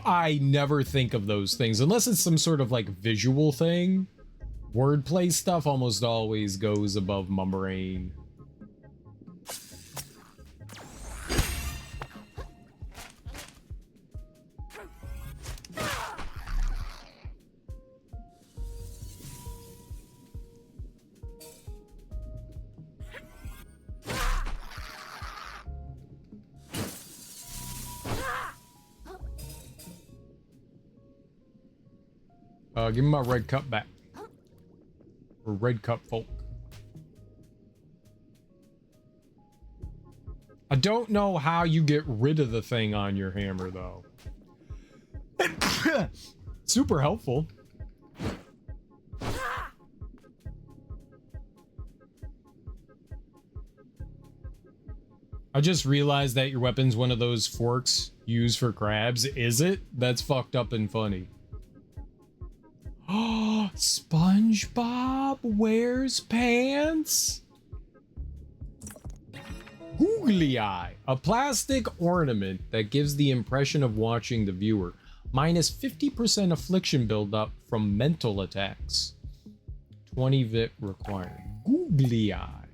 I never think of those things unless it's some sort of like visual thing. Wordplay stuff almost always goes above my brain. Give me my red cup back. Or red cup folk. I don't know how you get rid of the thing on your hammer, though. Super helpful. I just realized that your weapon's one of those forks used for crabs. Is it? That's fucked up and funny. Oh, SpongeBob wears pants? Googly eye, a plastic ornament that gives the impression of watching the viewer. Minus 50% affliction buildup from mental attacks. 20 vit required. Googly eye.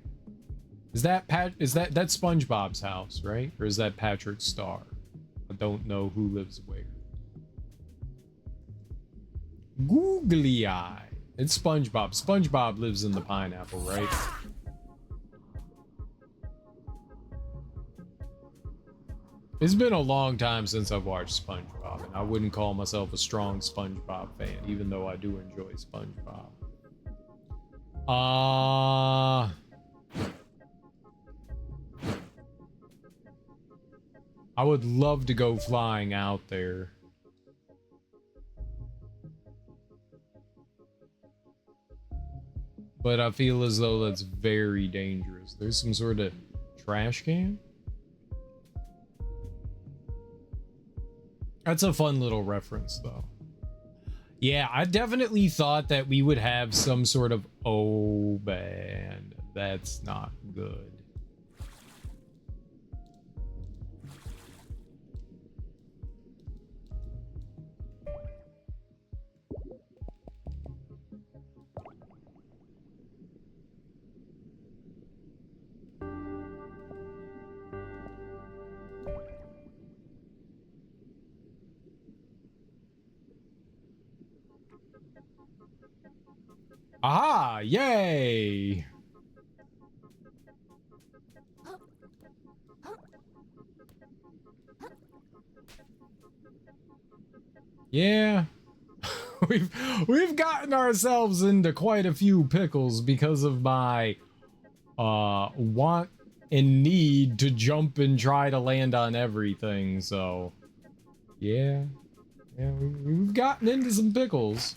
Is that that's SpongeBob's house, right? Or is that Patrick Star? I don't know who lives where. Googly eye. It's SpongeBob. SpongeBob lives in the pineapple, right? It's been a long time since I've watched SpongeBob, and I wouldn't call myself a strong SpongeBob fan, even though I do enjoy SpongeBob. I would love to go flying out there. But I feel as though that's very dangerous. There's some sort of trash can? That's a fun little reference, though. Yeah, I definitely thought that we would have some sort of... Oh, man. That's not good. Aha! Yay! Yeah. we've gotten ourselves into quite a few pickles because of my want and need to jump and try to land on everything, so yeah. Yeah, we've gotten into some pickles.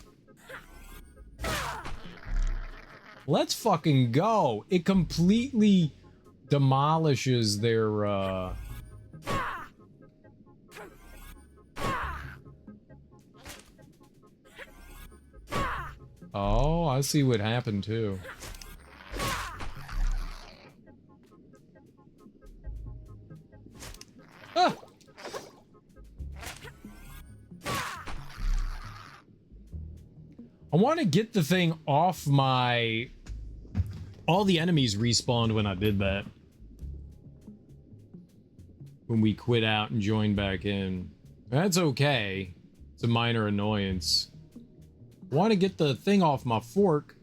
Let's fucking go. It completely demolishes their Oh, I see what happened too. Ah! I want to get the thing off my... All the enemies respawned when I did that. When we quit out and joined back in. That's okay. It's a minor annoyance. I want to get the thing off my fork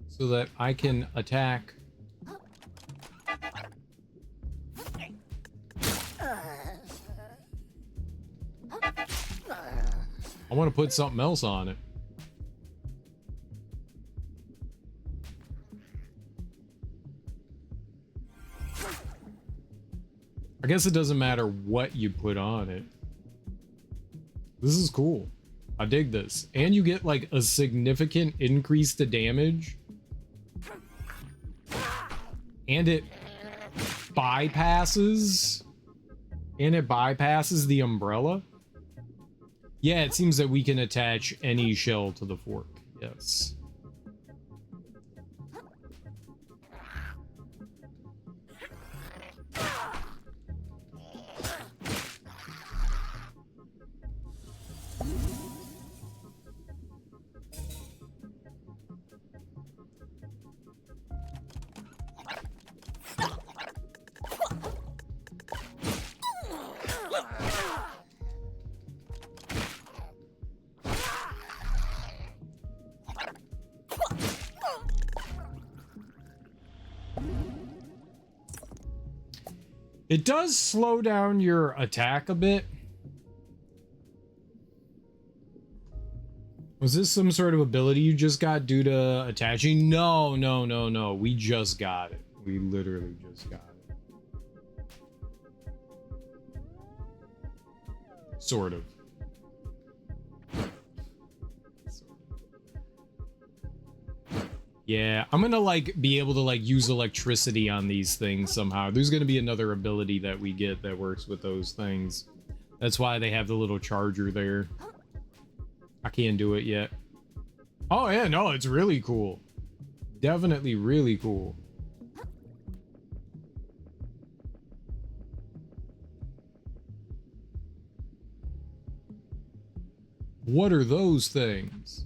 so that I can attack. I want to put something else on it. I guess it doesn't matter what you put on it. This is cool. I dig this. And you get like a significant increase to damage. And it bypasses. The umbrella. Yeah, it seems that we can attach any shell to the fork. Yes. It does slow down your attack a bit. Was this some sort of ability you just got due to attaching? No, no, no, no. We just got it. We literally just got it. Sort of. Yeah, I'm gonna like be able to like use electricity on these things somehow. There's gonna be another ability that we get that works with those things. That's why they have the little charger there. I can't do it yet. Oh yeah, no, it's really cool. Definitely really cool. What are those things?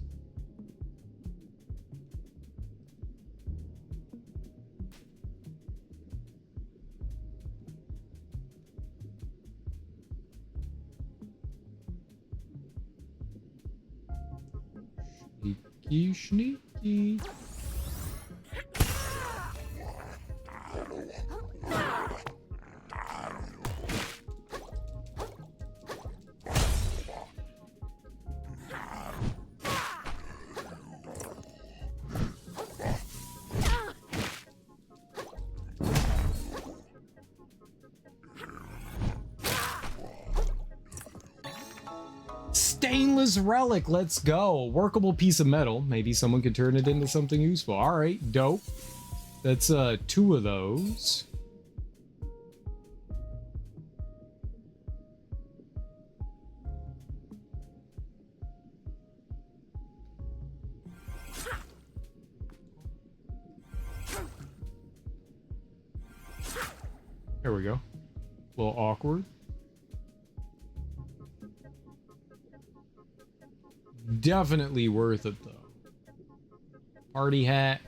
Sneaky, sneaky. Stainless relic, let's go. Workable piece of metal. Maybe someone could turn it into something useful. All right, dope. That's 2 of those. There we go. A little awkward. Definitely worth it though. Party hat.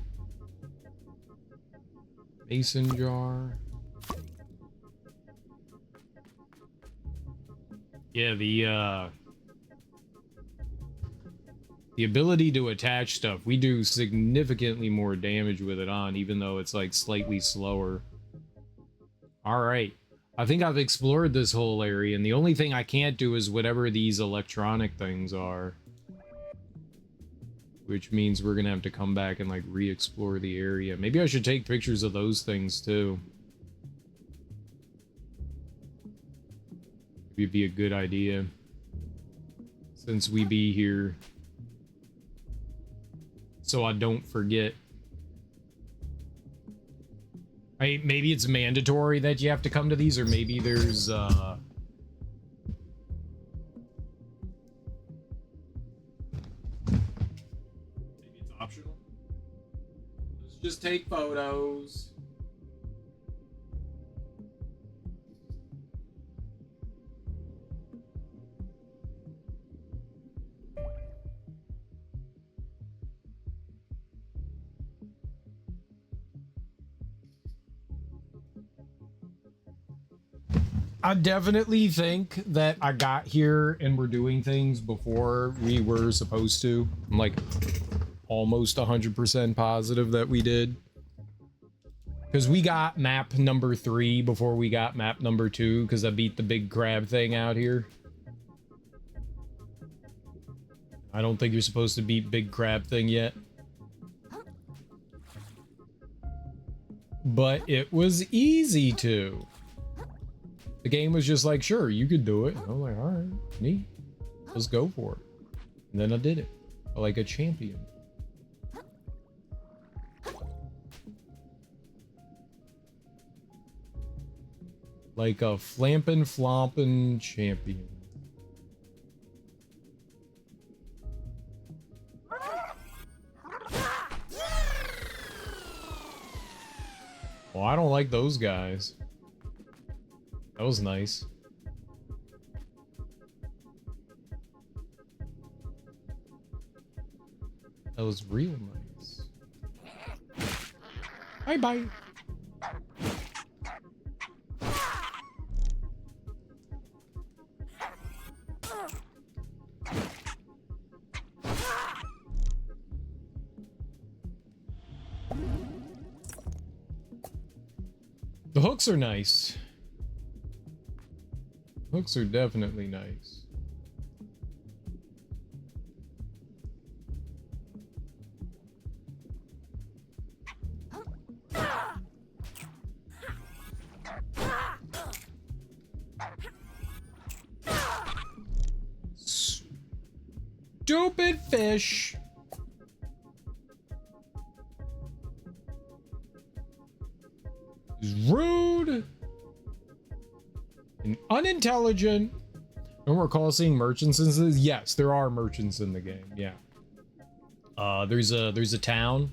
Mason jar. Yeah, the ability to attach stuff, we do significantly more damage with it on, even though it's like slightly slower. All right. I think I've explored this whole area, and the only thing I can't do is whatever these electronic things are. Which means we're gonna have to come back and like re-explore the area. Maybe I should take pictures of those things too. Maybe it'd be a good idea. Since we be here. So I don't forget. Maybe it's mandatory that you have to come to these, or maybe there's just take photos. I definitely think that I got here and we're doing things before we were supposed to. I'm like almost 100% positive that we did. Because we got map number 3 before we got map number 2 because I beat the big crab thing out here. I don't think you're supposed to beat big crab thing yet. But it was easy to. The game was just like, sure, you could do it. And I was like, all right, neat. Let's go for it. And then I did it. Like a champion. Like a flampin' flompin' champion. Well, I don't like those guys. That was nice. That was real nice. Bye bye. The hooks are nice. Hooks are definitely nice. Stupid fish. Is rude and unintelligent. Don't recall seeing merchants in this. Yes, there are merchants in the game. Yeah. There's a town,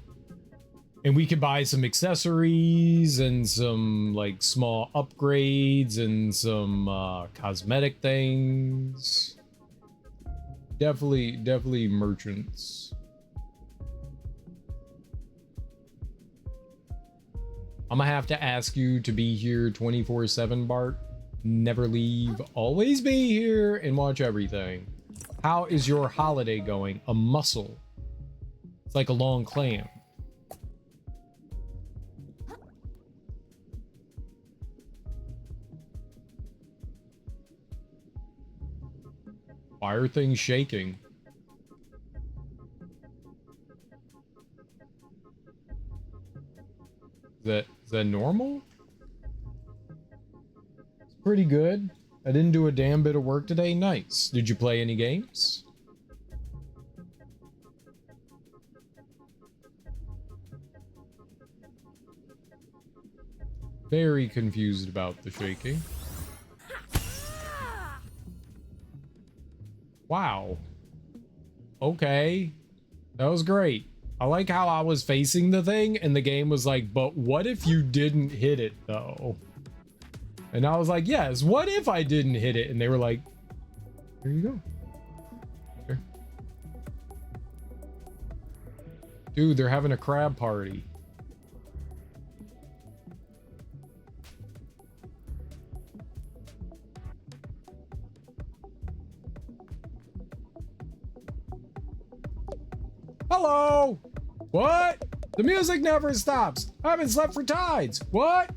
and we can buy some accessories and some like small upgrades and some cosmetic things. Definitely merchants. I'm gonna have to ask you to be here 24/7, Bart. Never leave, always be here and watch everything. How is your holiday going? A mussel. It's like a long clam. Why are things shaking? Is that normal? It's pretty good. I didn't do a damn bit of work today. Nice. Did you play any games? Very confused about the shaking. Wow. Okay. That was great. I like how I was facing the thing and the game was like, but what if you didn't hit it though? And I was like, yes, what if I didn't hit it? And they were like, here you go. Here. Dude, they're having a crab party. Hello? What? The music never stops. I haven't slept for tides. What?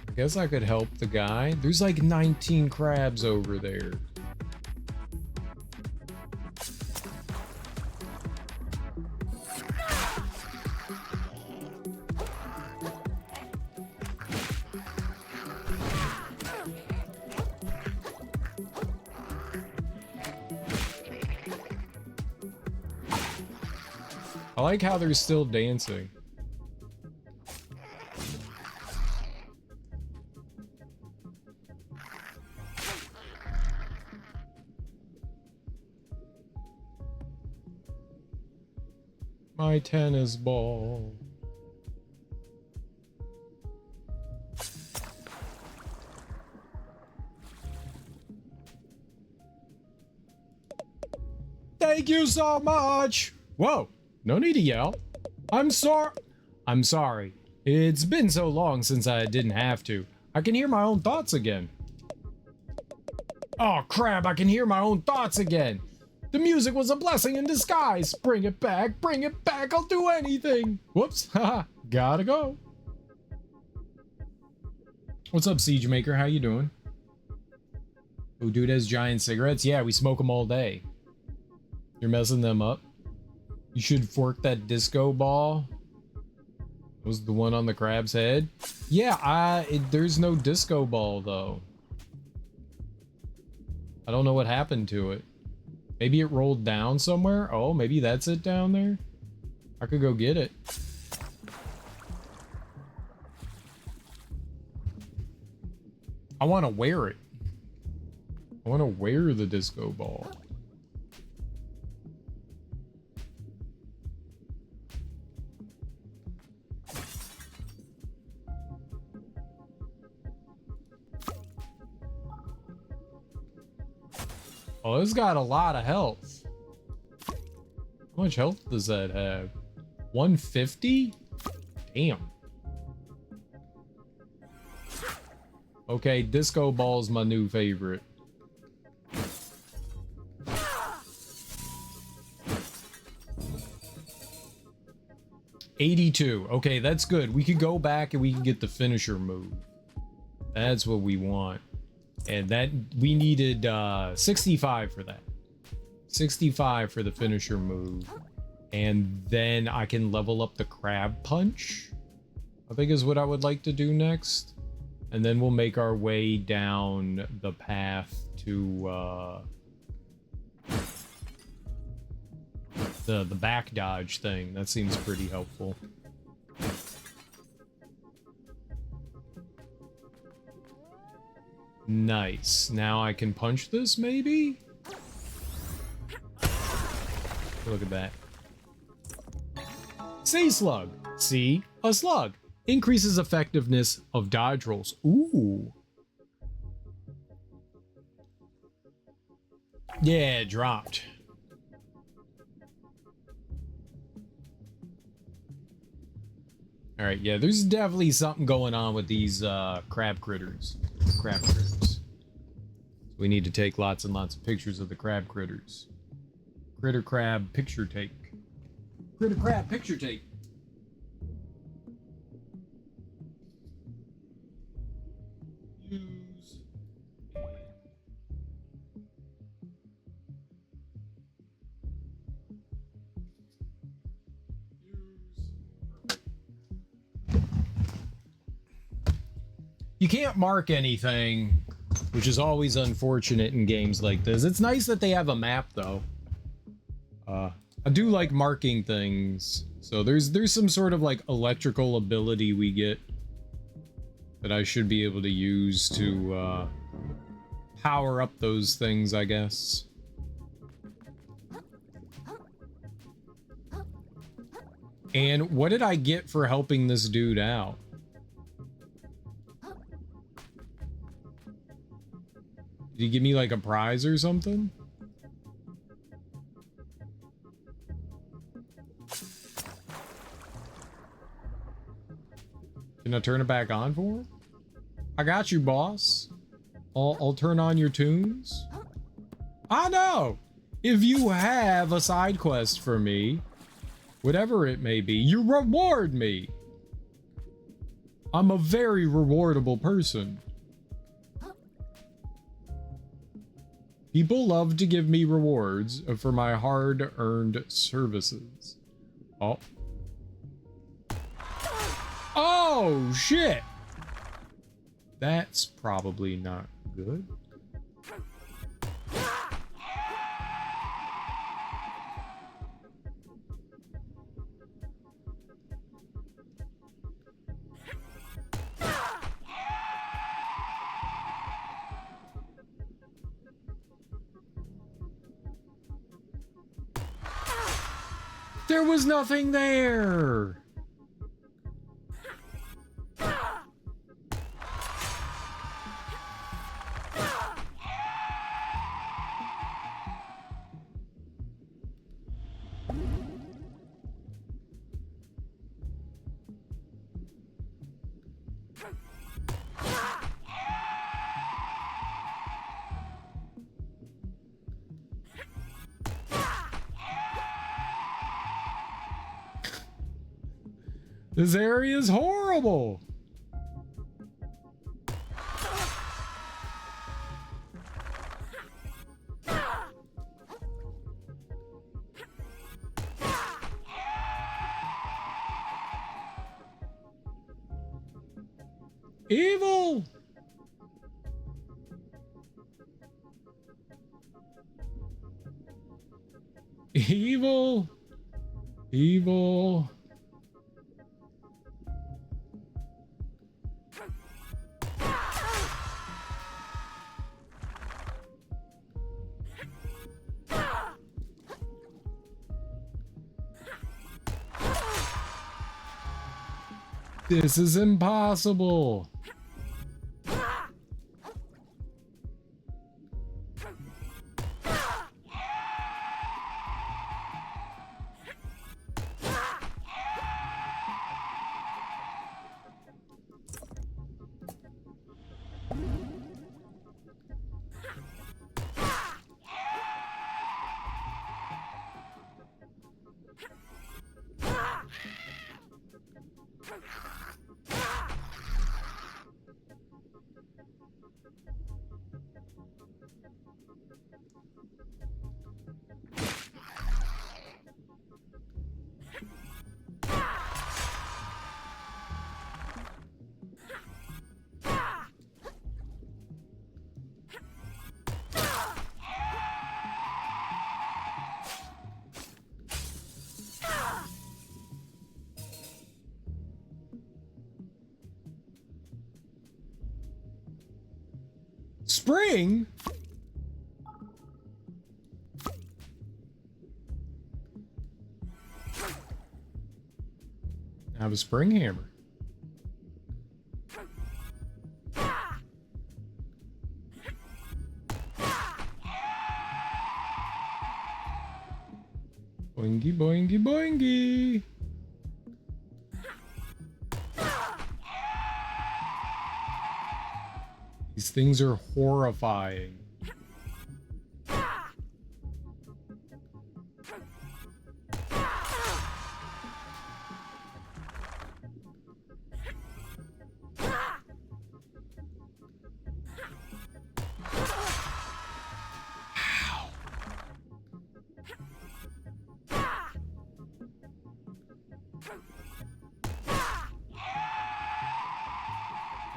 I guess I could help the guy. There's like 19 crabs over there. I like how they're still dancing. my tennis ball. Thank you so much. Whoa, no need to yell. I'm sorry. It's been so long since I didn't have to. I can hear my own thoughts again. Oh crap, I can hear my own thoughts again. The music was a blessing in disguise. Bring it back, I'll do anything. Whoops, haha, gotta go. What's up, Siege Maker? How you doing? Oh, dude has giant cigarettes? Yeah, we smoke them all day. You're messing them up. You should fork that disco ball. Was the one on the crab's head? Yeah, there's no disco ball though. I don't know what happened to it. Maybe it rolled down somewhere. Oh, maybe that's it down there. I could go get it. I want to wear it. I want to wear the disco ball. Oh, it's got a lot of health. How much health does that have? 150? Damn. Okay, disco ball's my new favorite. $82. Okay, that's good. We could go back and we can get the finisher move. That's what we want. And that we needed 65 for that. 65 for the finisher move. And then I can level up the crab punch, I think is what I would like to do next. And then we'll make our way down the path to the back dodge thing. That seems pretty helpful. Nice. Now I can punch this, maybe? Look at that. Sea slug. See? A slug. Increases effectiveness of dodge rolls. Ooh. Yeah, it dropped. Alright, yeah, there's definitely something going on with these crab critters. Crab critters. We need to take lots and lots of pictures of the crab critters. Critter crab picture take. Critter crab picture take. Use. You can't mark anything, which is always unfortunate in games like this. It's nice that they have a map, though. I do like marking things. So there's some sort of like electrical ability we get that I should be able to use to power up those things, I guess. And what did I get for helping this dude out? Did he give me like a prize or something? Can I turn it back on for him? I got you, boss. I'll turn on your tunes. I know. If you have a side quest for me, whatever it may be, you reward me. I'm a very rewardable person. People love to give me rewards for my hard-earned services. Oh. Oh, shit! That's probably not good. There was nothing there. This area is horrible. Evil. Evil. Evil. This is impossible. Spring? I have a spring hammer. Boingy, boingy, boingy. These things are horrifying.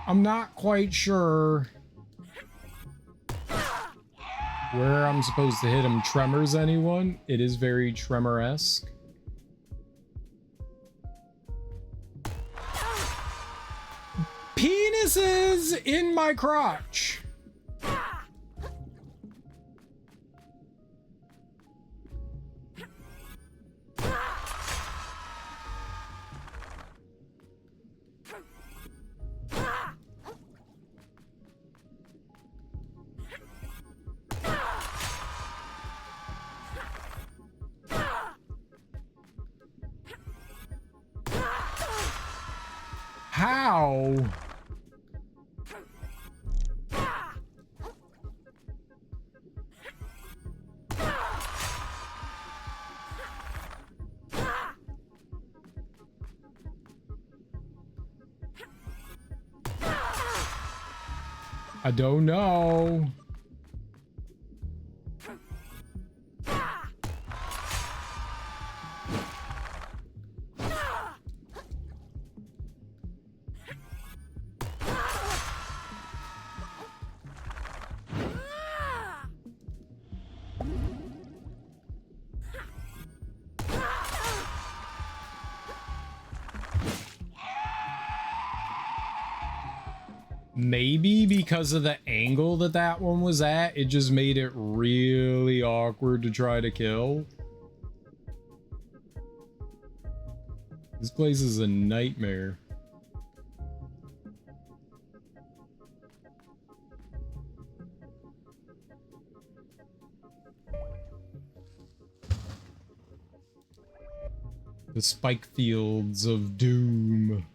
I'm not quite sure where I'm supposed to hit him. Tremors, anyone? It is very Tremor-esque. Penises in my crotch. How? I don't know. Maybe because of the angle that that one was at, it just made it really awkward to try to kill. This place is a nightmare. The spike fields of doom.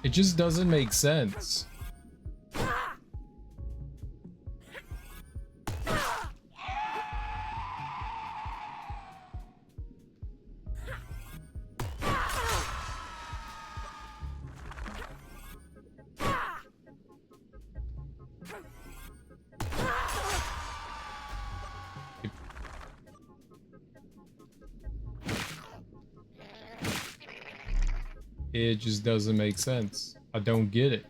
It just doesn't make sense. It just doesn't make sense. I don't get it.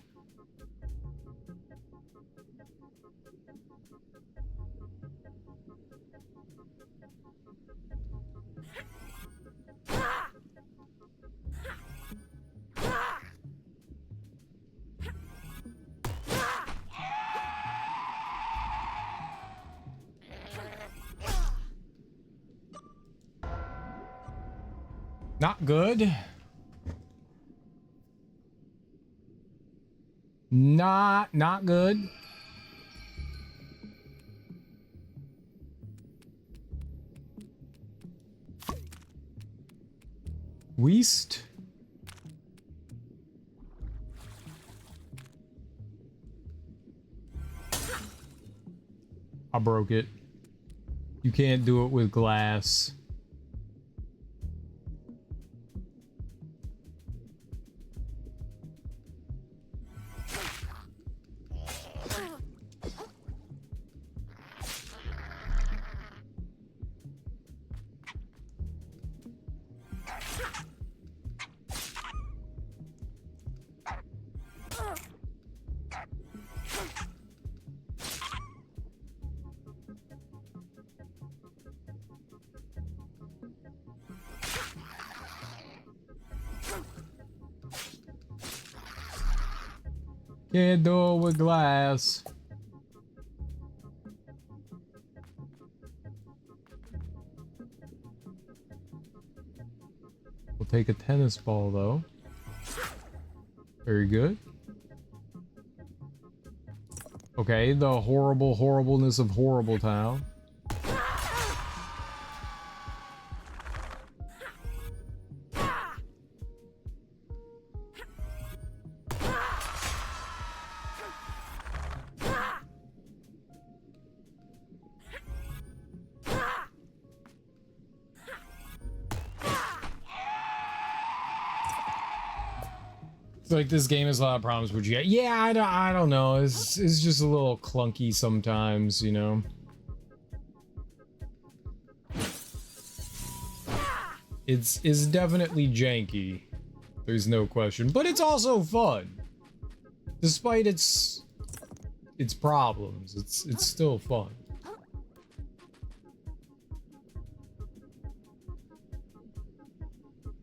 Not good. Not good. Weast. I broke it. You can't do it with glass. Can't do it with glass. We'll take a tennis ball though. Very good. Okay, the horribleness of Horrible Town. Like this game has a lot of problems with you. Yeah, I don't know. It's just a little clunky sometimes, you know. It's definitely janky. There's no question, but it's also fun. Despite its problems, it's still fun.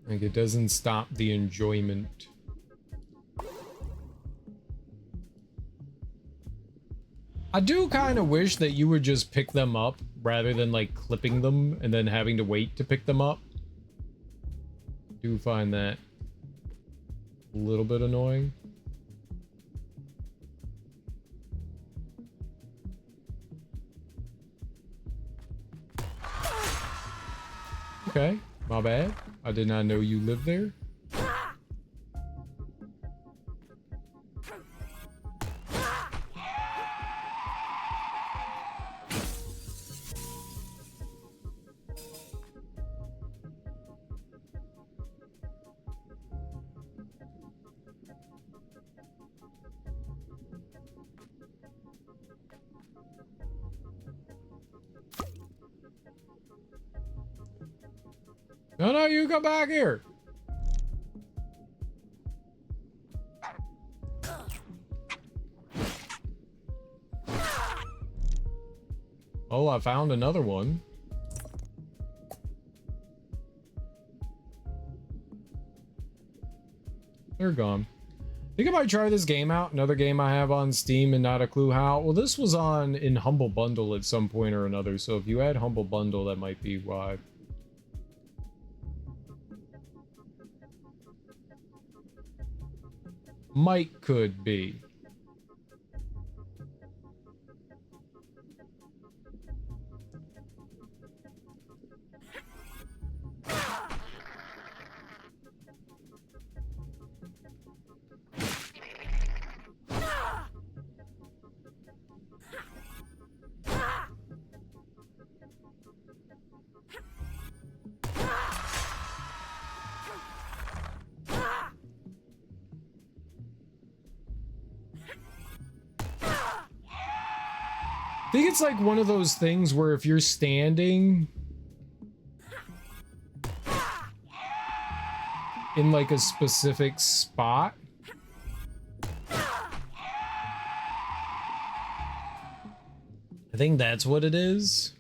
Like it doesn't stop the enjoyment. I do kind of wish that you would just pick them up rather than like clipping them and then having to wait to pick them up. I do find that a little bit annoying. Okay, my bad. I did not know you lived there. No, you come back here. Oh, I found another one. They're gone. Think I might try this game out. Another game I have on Steam and not a clue how. Well, this was on in Humble Bundle at some point or another. So if you had Humble Bundle, that might be why. Might could be. I think it's like one of those things where if you're standing in like a specific spot, I think that's what it is.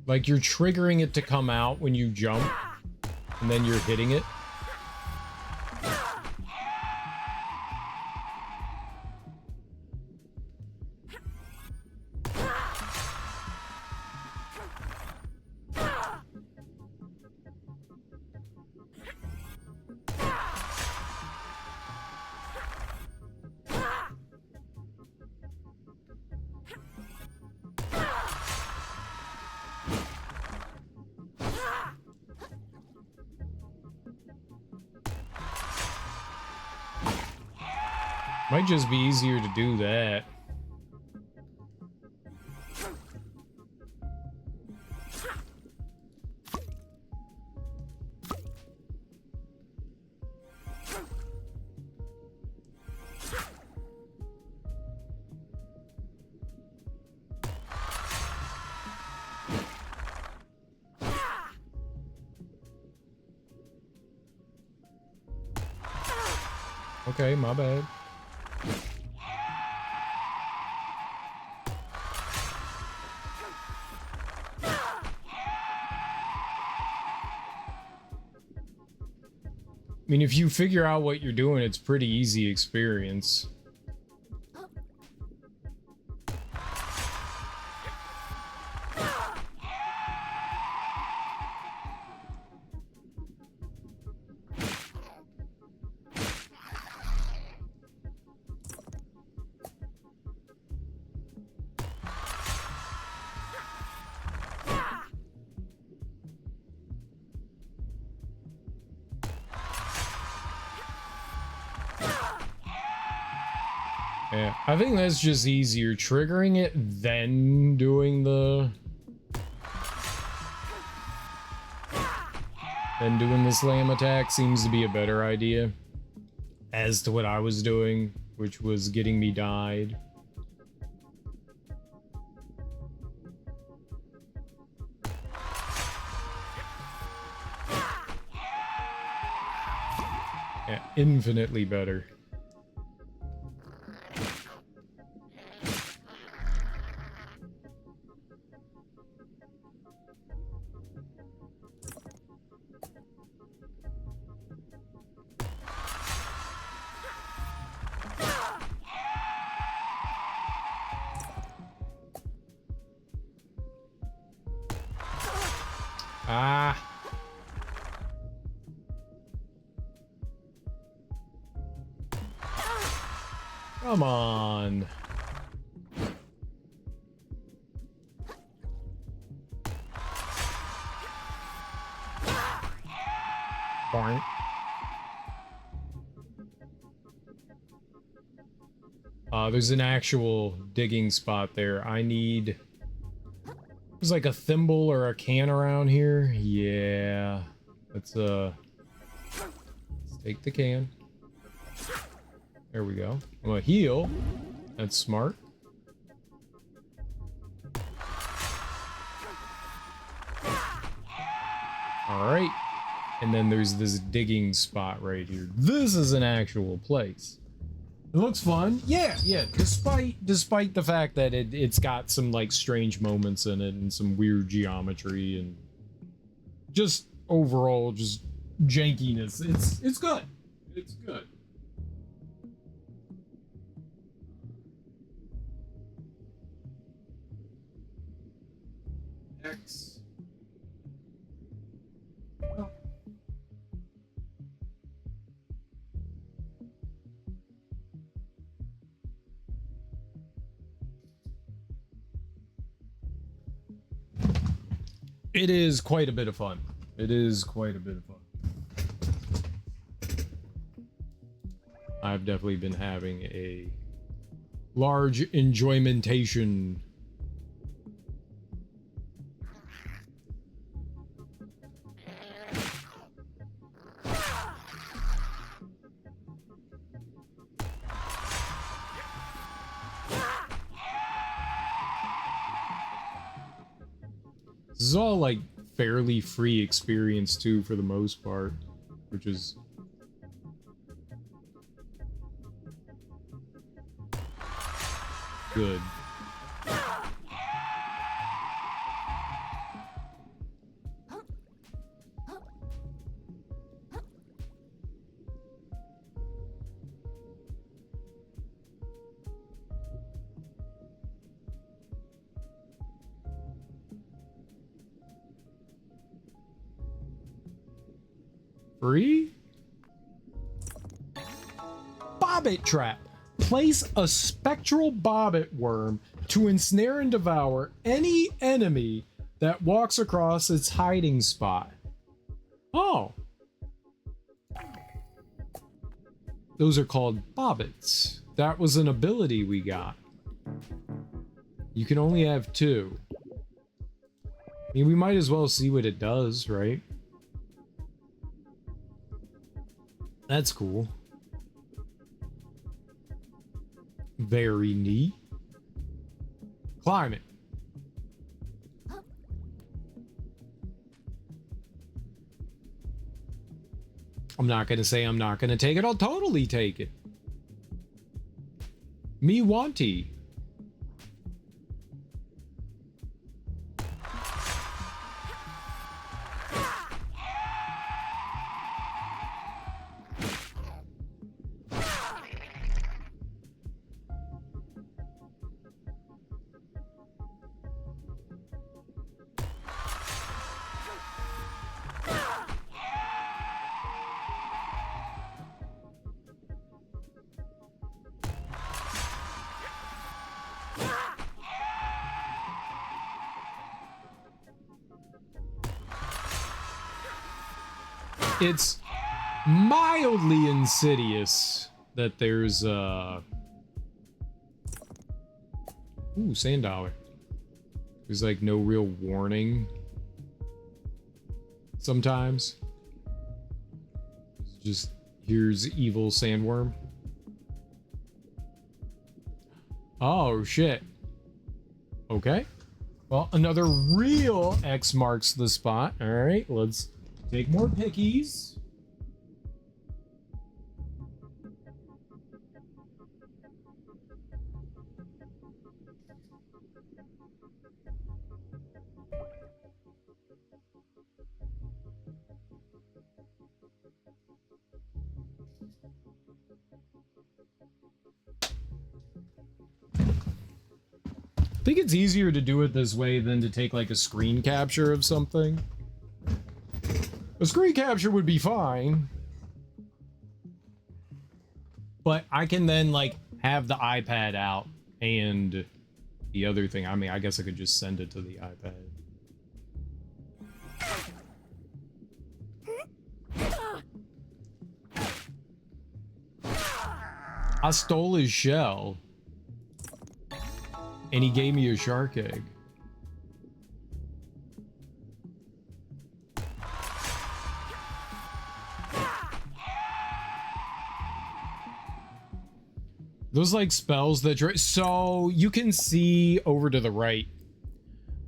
Like you're triggering it to come out when you jump, and then you're hitting it. Might just be easier to do that. Okay, my bad. I mean, if you figure out what you're doing, it's pretty easy experience. Yeah, I think that's just easier. Triggering it, then doing the... Then doing the slam attack seems to be a better idea. As to what I was doing, which was getting me died. Yeah, infinitely better. Ah. Come on. Boing. There's an actual digging spot there. I need... There's like a thimble or a can around here. Yeah. Let's take the can. There we go. I'm gonna heal. That's smart. Alright. And then there's this digging spot right here. This is an actual place. It looks fun. Yeah, yeah. Despite the fact that it's got some like strange moments in it and some weird geometry and just overall just jankiness. It's good. It's good. X. It is quite a bit of fun. It is quite a bit of fun. I've definitely been having a large enjoymentation. This is all like fairly free experience too for the most part, which is good. Free? Bobbit trap. Place a spectral bobbit worm to ensnare and devour any enemy that walks across its hiding spot. Oh. Those are called bobbits. That was an ability we got. You can only have 2. I mean, we might as well see what it does, right? That's cool. Very neat. Climb it. I'm not gonna say I'm not gonna take it. I'll totally take it. Me wanty. It's mildly insidious that there's ooh, sand dollar. There's like no real warning sometimes. It's just here's evil sandworm. Oh shit. Okay. Well, another real X marks the spot. All right, let's take more pickies. I think it's easier to do it this way than to take like a screen capture of something. A screen capture would be fine, but I can then like have the iPad out and the other thing. I mean, I guess I could just send it to the iPad. I stole his shell. And he gave me a shark egg. Those like spells that so you can see over to the right.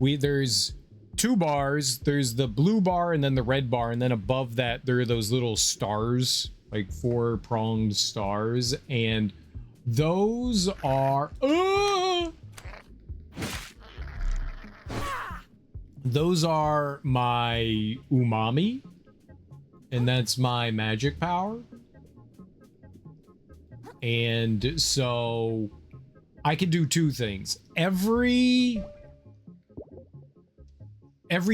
There's 2 bars. There's the blue bar and then the red bar, and then above that there are those little stars, like 4-pronged stars, and Those are those are my umami, and that's my magic power. And so I can do two things. Every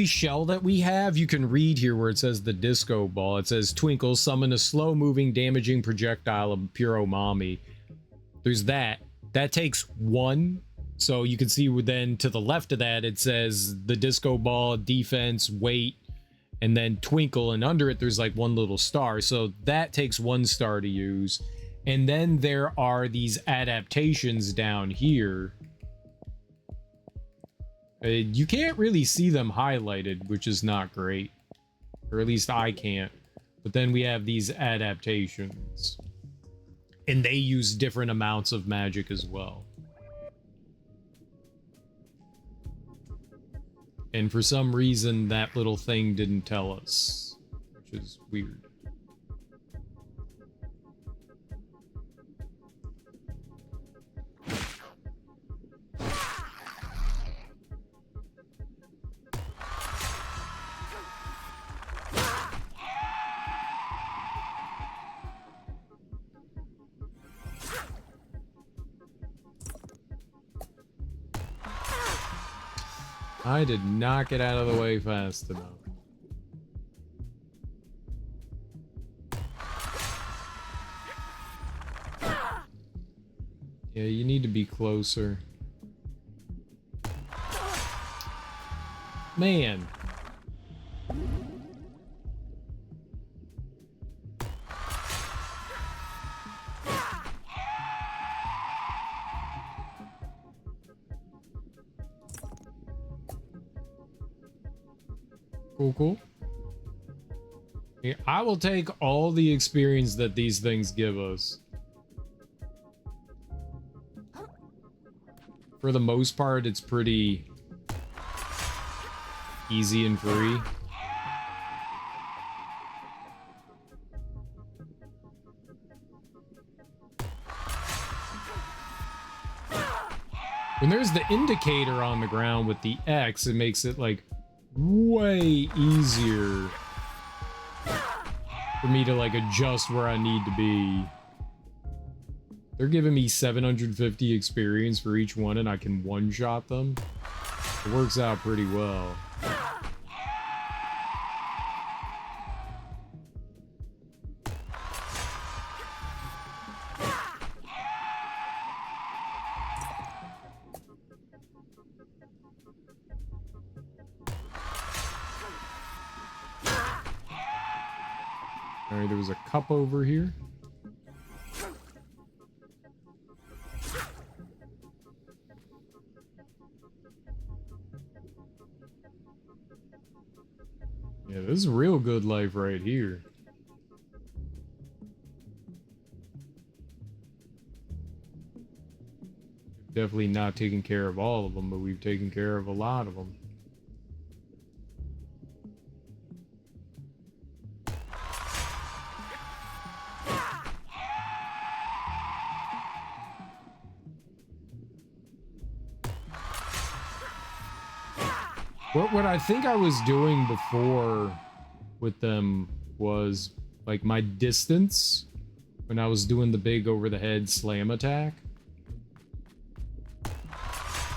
shell that we have, you can read here where it says the disco ball. It says Twinkle, summon a slow-moving, damaging projectile of pure umami. There's that. That takes one. So you can see then to the left of that, it says the disco ball, defense, weight, and then Twinkle. And under it, there's like one little star. So that takes 1 star to use. And then there are these adaptations down here. You can't really see them highlighted, which is not great. Or at least I can't. But then we have these adaptations. And they use different amounts of magic as well. And for some reason, that little thing didn't tell us, which is weird. I did not get out of the way fast enough. Yeah, you need to be closer. Man. Cool. Yeah, I will take all the experience that these things give us. For the most part, it's pretty easy and free. When there's the indicator on the ground with the X, it makes it like way easier for me to like adjust where I need to be. They're giving me 750 experience for each one, and I can one-shot them. It works out pretty well. Alright, there was a cup over here. Yeah, this is real good life right here. Definitely not taken care of all of them, but we've taken care of a lot of them. What I think I was doing before with them was like my distance when I was doing the big over the head slam attack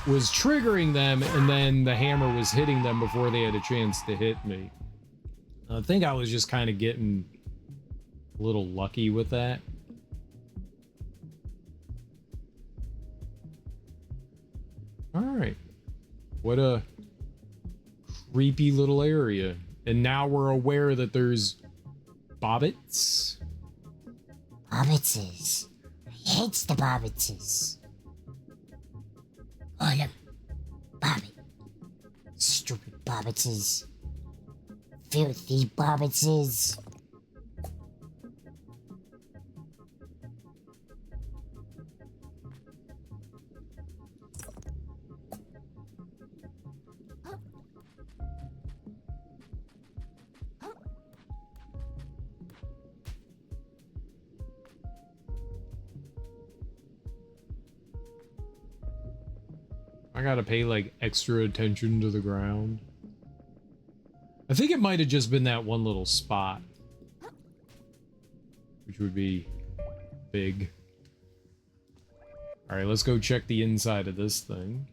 was triggering them, and then the hammer was hitting them before they had a chance to hit me. I think I was just kind of getting a little lucky with that. All right. What a creepy little area. And now we're aware that there's bobbits. Bobbitses. I hates the bobbitses. Oh, look. Bobbit. Stupid bobbitses. Filthy bobbitses. I gotta pay like extra attention to the ground. I think it might have just been that one little spot, which would be big. All right, let's go check the inside of this thing.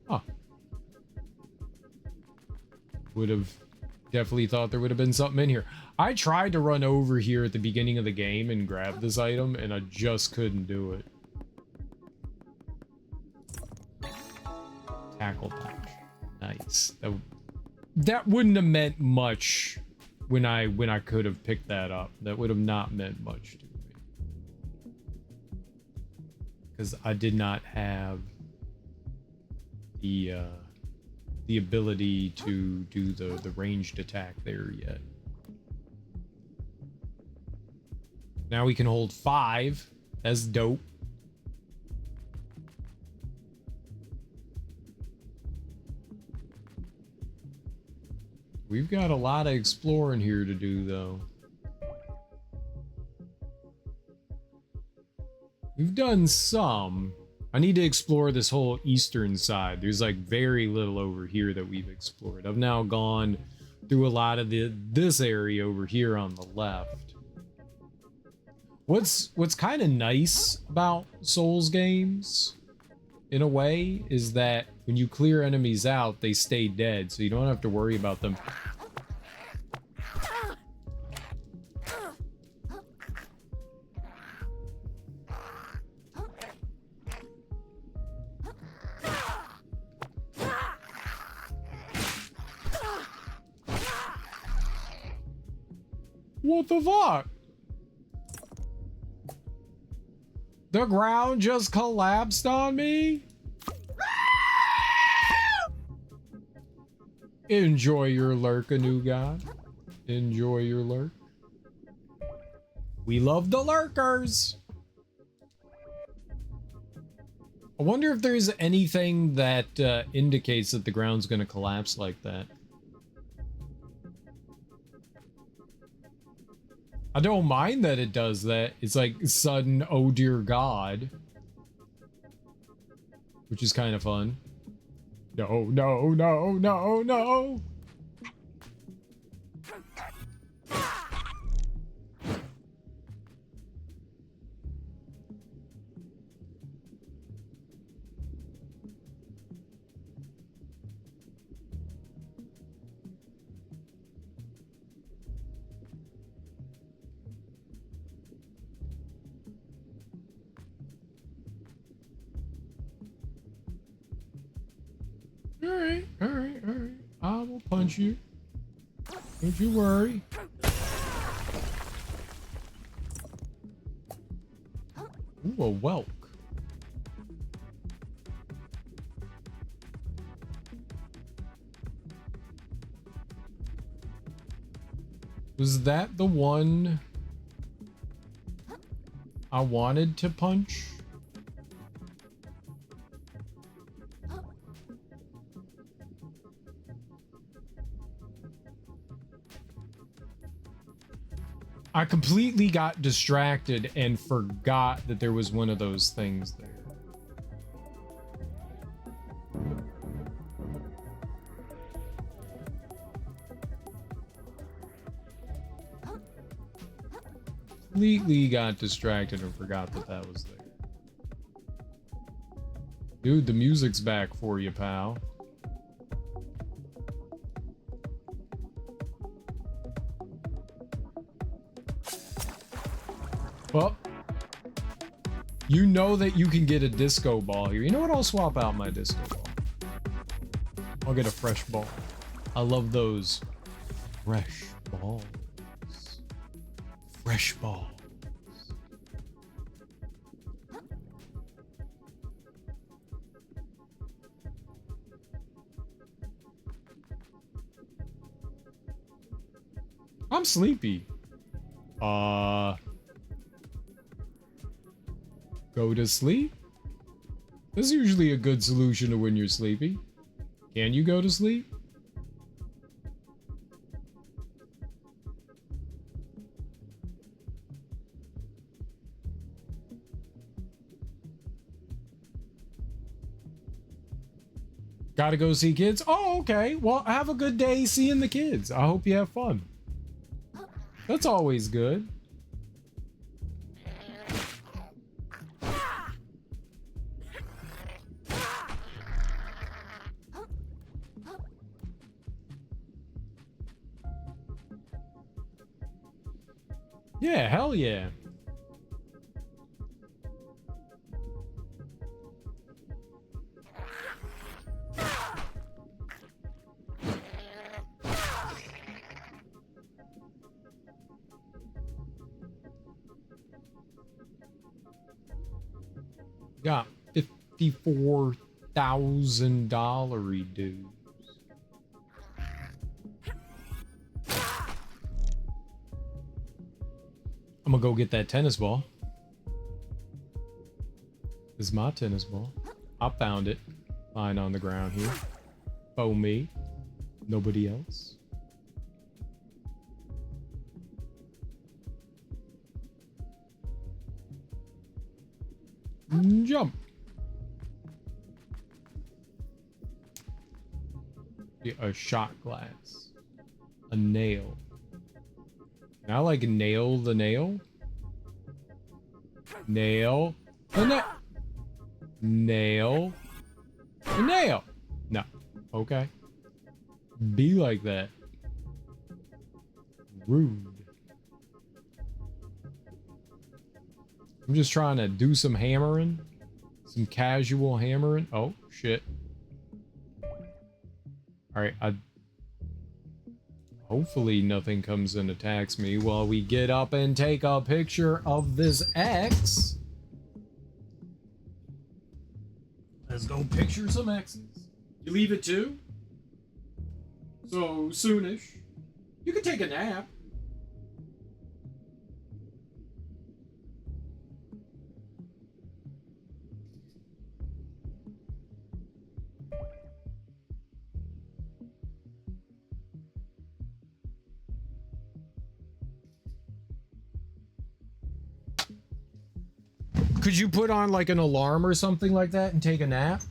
Huh. Would have definitely thought there would have been something in here. I tried to run over here at the beginning of the game and grab this item, and I just couldn't do it. Tackle pouch. Nice. That wouldn't have meant much when I could have picked that up. That would have not meant much to me. Because I did not have the ability to do the ranged attack there yet. Now we can hold 5. That's dope. We've got a lot of exploring here to do, though. We've done some. I need to explore this whole eastern side. There's like very little over here that we've explored. I've now gone through a lot of this area over here on the left. What's kind of nice about Souls games, in a way, is that when you clear enemies out, they stay dead, so you don't have to worry about them. What the fuck? The ground just collapsed on me? Enjoy your lurk, a new god. Enjoy your lurk. We love the lurkers. I wonder if there's anything that indicates that the ground's gonna collapse like that. I don't mind that it does that. It's like sudden, oh dear God. Which is kind of fun. No, no, no, no, no. Alright. I will punch you. Don't you worry. Ooh, a whelk. Was that the one I wanted to punch? I completely got distracted and forgot that there was one of those things there. Completely got distracted and forgot that that was there. Dude, the music's back for you, pal. Well, you know that you can get a disco ball here. You know what? I'll swap out my disco ball. I'll get a fresh ball. I love those fresh balls. Fresh balls. I'm sleepy. Go to sleep? This is usually a good solution to when you're sleepy. Can you go to sleep? Gotta go see kids? Oh, okay. Well, have a good day seeing the kids. I hope you have fun. That's always good. Yeah, hell yeah. Got $54,000 dues. I'm gonna go get that tennis ball. This is my tennis ball. I found it lying on the ground here. Oh, me. Nobody else. Jump. Yeah, a shot glass. A nail. Can I like nail the nail? Nail the nail. Nail the nail. No. Okay. Be like that. Rude. I'm just trying to do some hammering. Some casual hammering. Oh, shit. Alright, hopefully nothing comes and attacks me while we get up and take a picture of this X. Let's go picture some X's. You leave it too? So soonish. You can take a nap. Could you put on like an alarm or something like that and take a nap?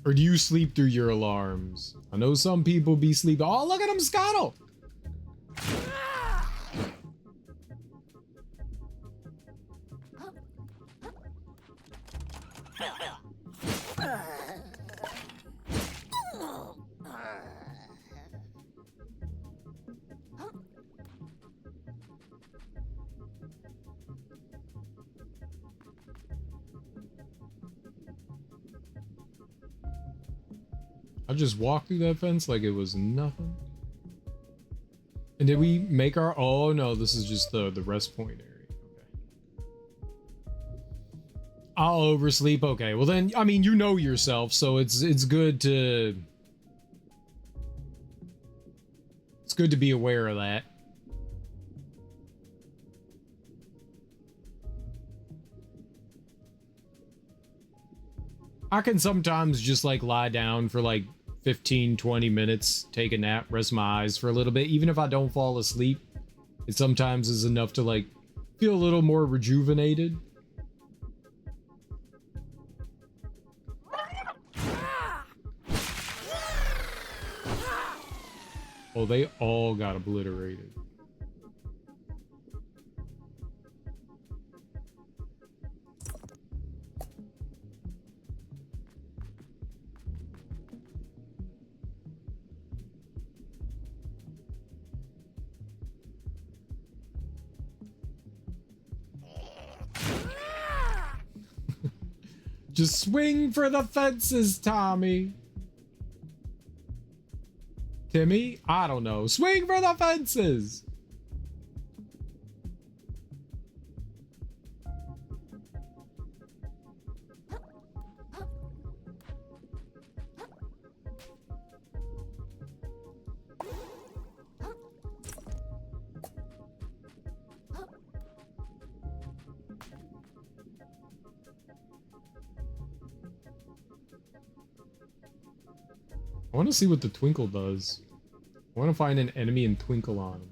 Or do you sleep through your alarms? I know some people be sleeping. Oh, look at him scuttle! I just walked through that fence like it was nothing. And did we make our... Oh, no, this is just the rest point area. Okay. I'll oversleep. Okay, well then, I mean, you know yourself, so it's good to... It's good to be aware of that. I can sometimes just like lie down for like 15-20 minutes, take a nap, rest my eyes for a little bit. Even if I don't fall asleep, it sometimes is enough to like feel a little more rejuvenated. Oh, they all got obliterated. Just swing for the fences, Tommy. Timmy? I don't know. Swing for the fences! I want to see what the Twinkle does. I want to find an enemy and twinkle on him.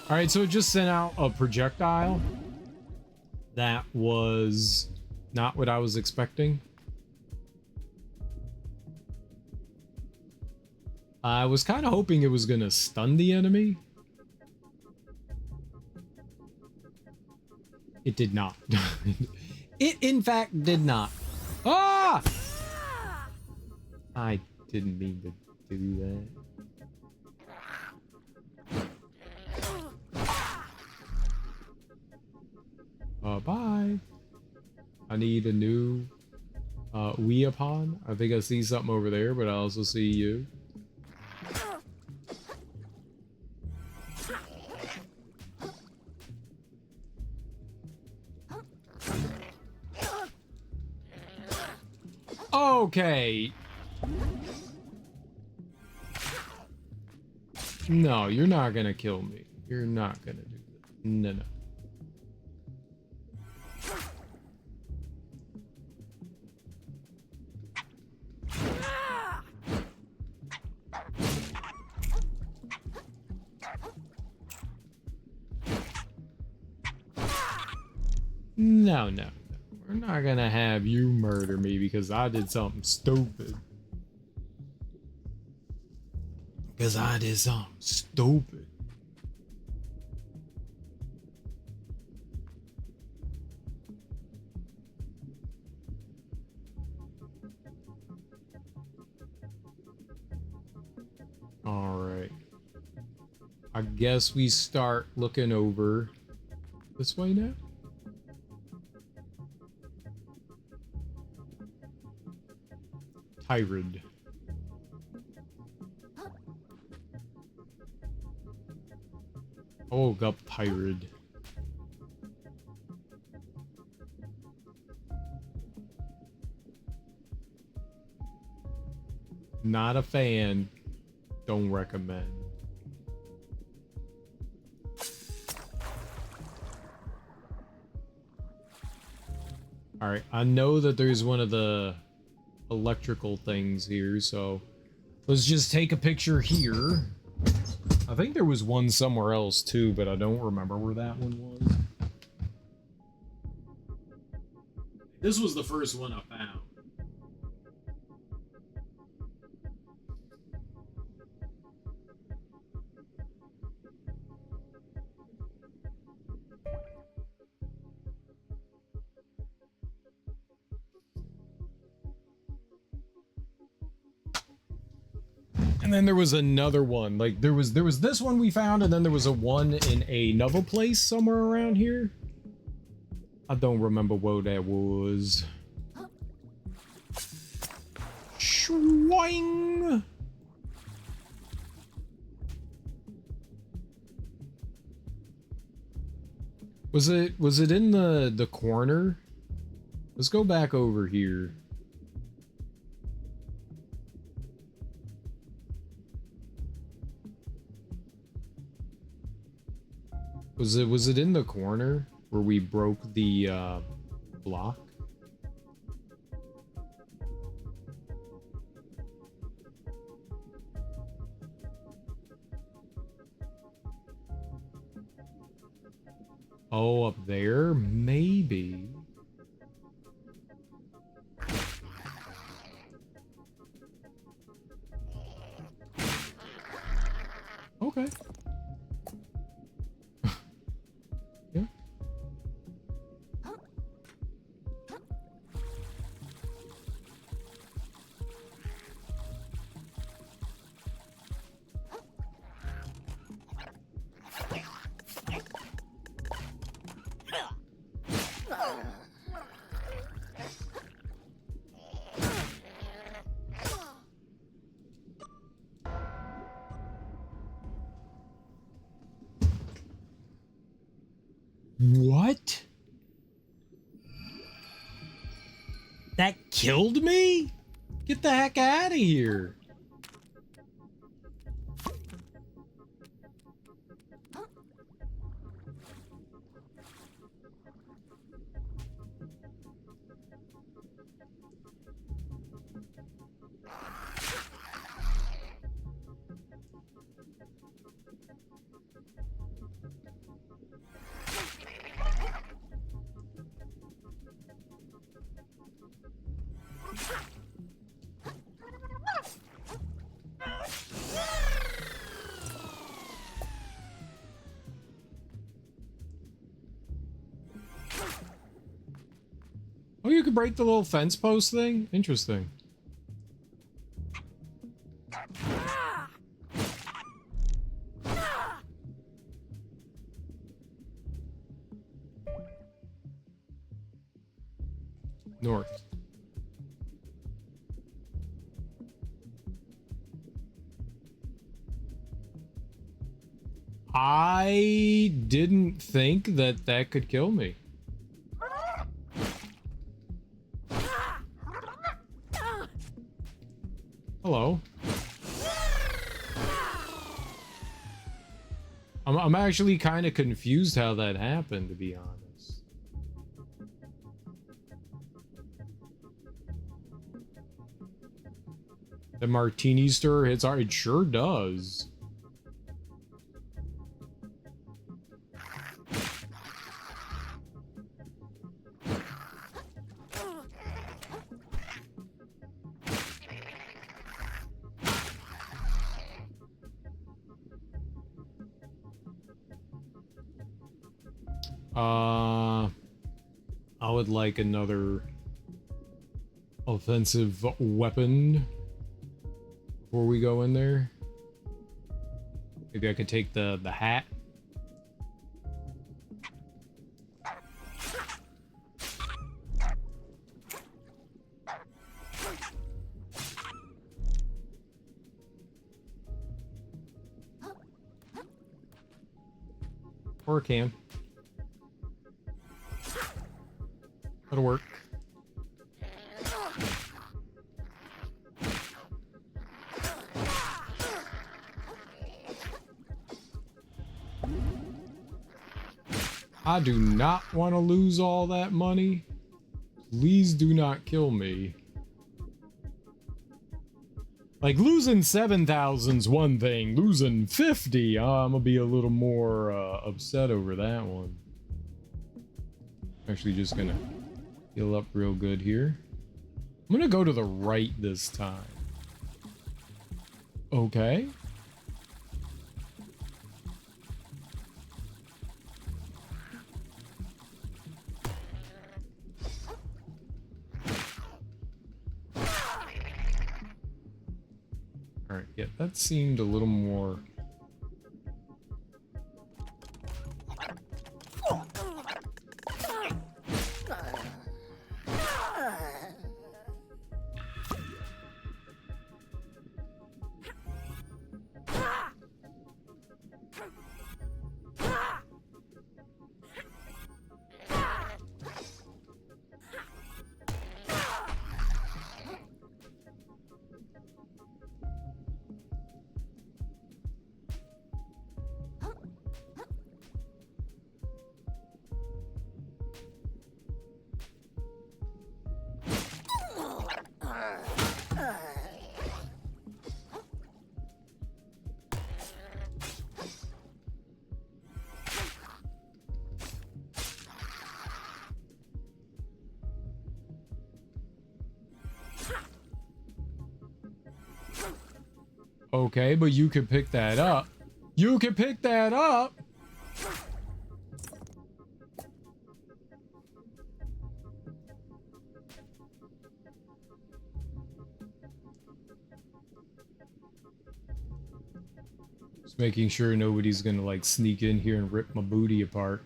All right, so it just sent out a projectile. That was not what I was expecting. I was kind of hoping it was going to stun the enemy. It did not. It, in fact, did not. Ah! I didn't mean to do that. Bye. I need a new Weapon. I think I see something over there, but I also see you. Okay. No, you're not gonna kill me. You're not gonna do that. No, no. No, no, no. We're not gonna have you murder me because I did something stupid. Because I did something stupid. Alright. I guess we start looking over this way now. Tyrod. Oh, up Tyrod. Not a fan. Don't recommend. Alright, I know that there's one of the electrical things here, so let's just take a picture here. I think there was one somewhere else too, but I don't remember where that one was. This was the first one I found. And then there was another one. Like there was this one we found, and then there was a one in another place somewhere around here. I don't remember what that was. Swing. Was it in the corner? Let's go back over here. Was it in the corner where we broke the block? Oh, up there? Maybe. Okay. Yeah. What? That killed me? Get the heck out of here. can break the little fence post thing? Interesting. North. I didn't think that that could kill me. Hello. I'm actually kind of confused how that happened, to be honest. The martini stir hits hard. It sure does. I would like another offensive weapon before we go in there. Maybe I could take the hat. Or a can. That'll work. I do not want to lose all that money. Please do not kill me. Like, losing 7,000's one thing. Losing 50, I'm gonna be a little more upset over that one. Actually just gonna heal up real good here. I'm gonna go to the right this time. Okay. Alright, yeah, that seemed a little more... Okay, but you could pick that up. You can pick that up! Just making sure nobody's gonna, like, sneak in here and rip my booty apart.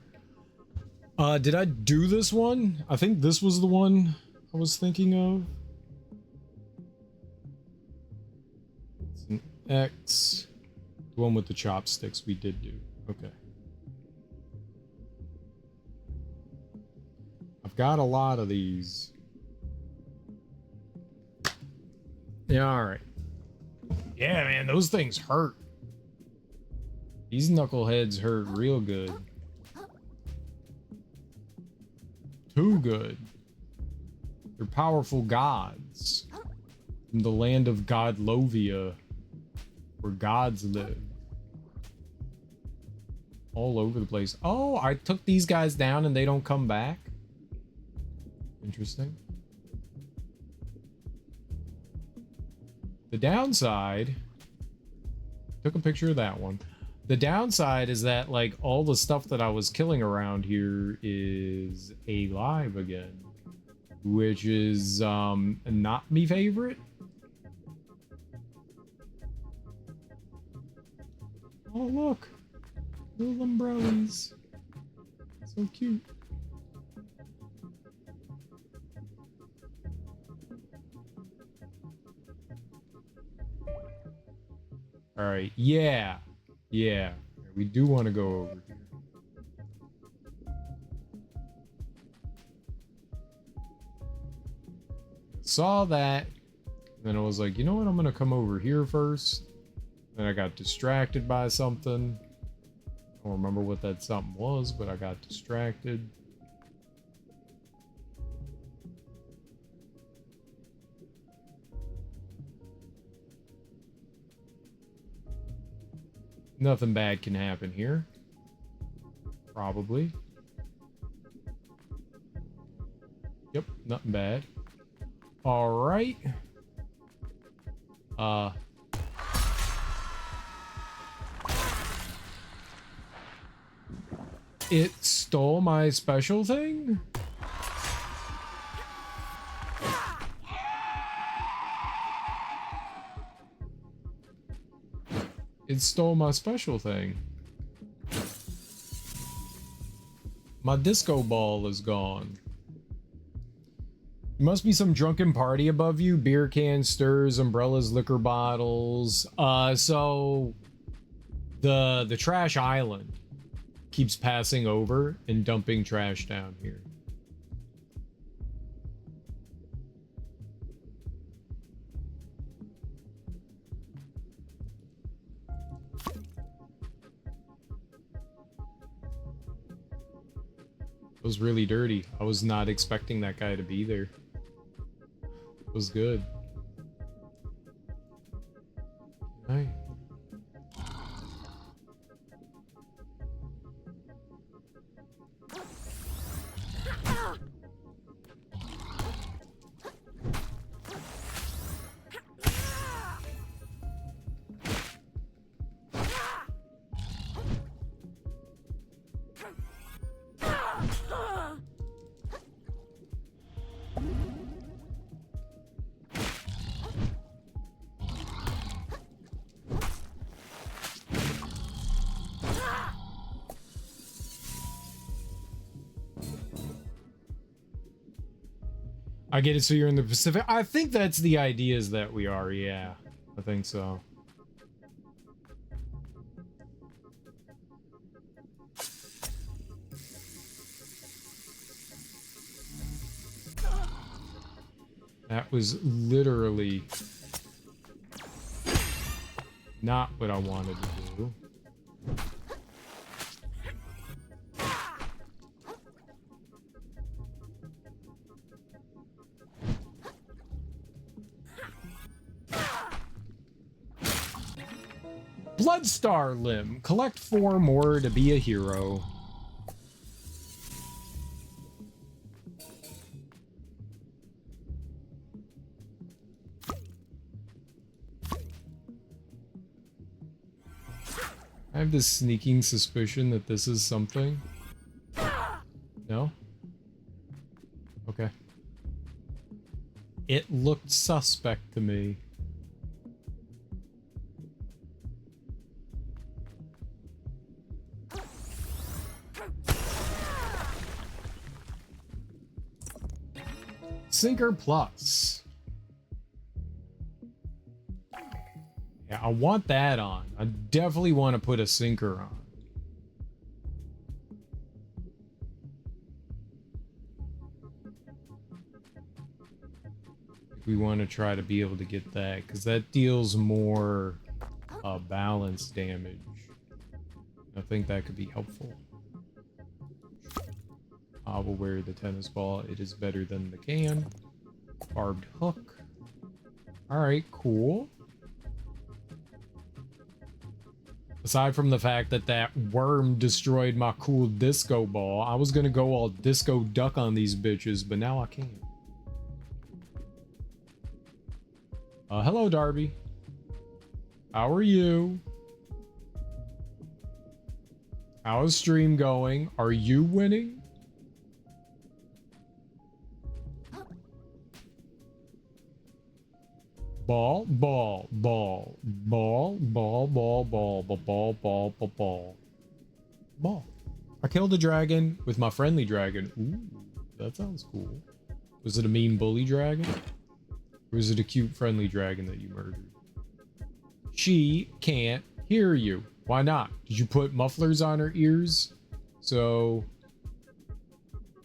Did I do this one? I think this was the one I was thinking of. X. The one with the chopsticks we did do. Okay. I've got a lot of these. Yeah, alright. Yeah, man, those things hurt. These knuckleheads hurt real good. Too good. They're powerful gods. From the land of Godlovia. Where gods live. All over the place. Oh, I took these guys down and they don't come back? Interesting. The downside... Took a picture of that one. The downside is that, like, all the stuff that I was killing around here is alive again. which is not me favorite. Oh look, little umbrellas, so cute. All right, yeah, we do want to go over here. Saw that, then I was like, you know what, I'm gonna come over here first. Then I got distracted by something. I don't remember what that something was, but I got distracted. Nothing bad can happen here. Probably. Yep, nothing bad. All right. It stole my special thing? It stole my special thing. My disco ball is gone. There must be some drunken party above you. Beer can stirs, umbrellas, liquor bottles. So the trash island keeps passing over and dumping trash down here. It was really dirty. I was not expecting that guy to be there. It was good. Hi. I get it, so you're in the Pacific. I think that's the idea, is that we are, yeah. I think so. That was literally not what I wanted to do. Bloodstar limb. Collect 4 more to be a hero. I have this sneaking suspicion that this is something. No? Okay. It looked suspect to me. Sinker Plus. Yeah, I want that on. I definitely want to put a sinker on. We want to try to be able to get that, because that deals more balance damage. I think that could be helpful. I will wear the tennis ball. It is better than the can. Barbed hook. Alright, cool. Aside from the fact that that worm destroyed my cool disco ball, I was gonna go all disco duck on these bitches, but now I can't. Hello, Darby. How are you? How's stream going? Are you winning? Ball, ball, ball, ball, ball, ball, ball, ball, ball, ball, ball, ball. Ball. I killed a dragon with my friendly dragon. Ooh, that sounds cool. Was it a mean bully dragon? Or was it a cute friendly dragon that you murdered? She can't hear you. Why not? Did you put mufflers on her ears? So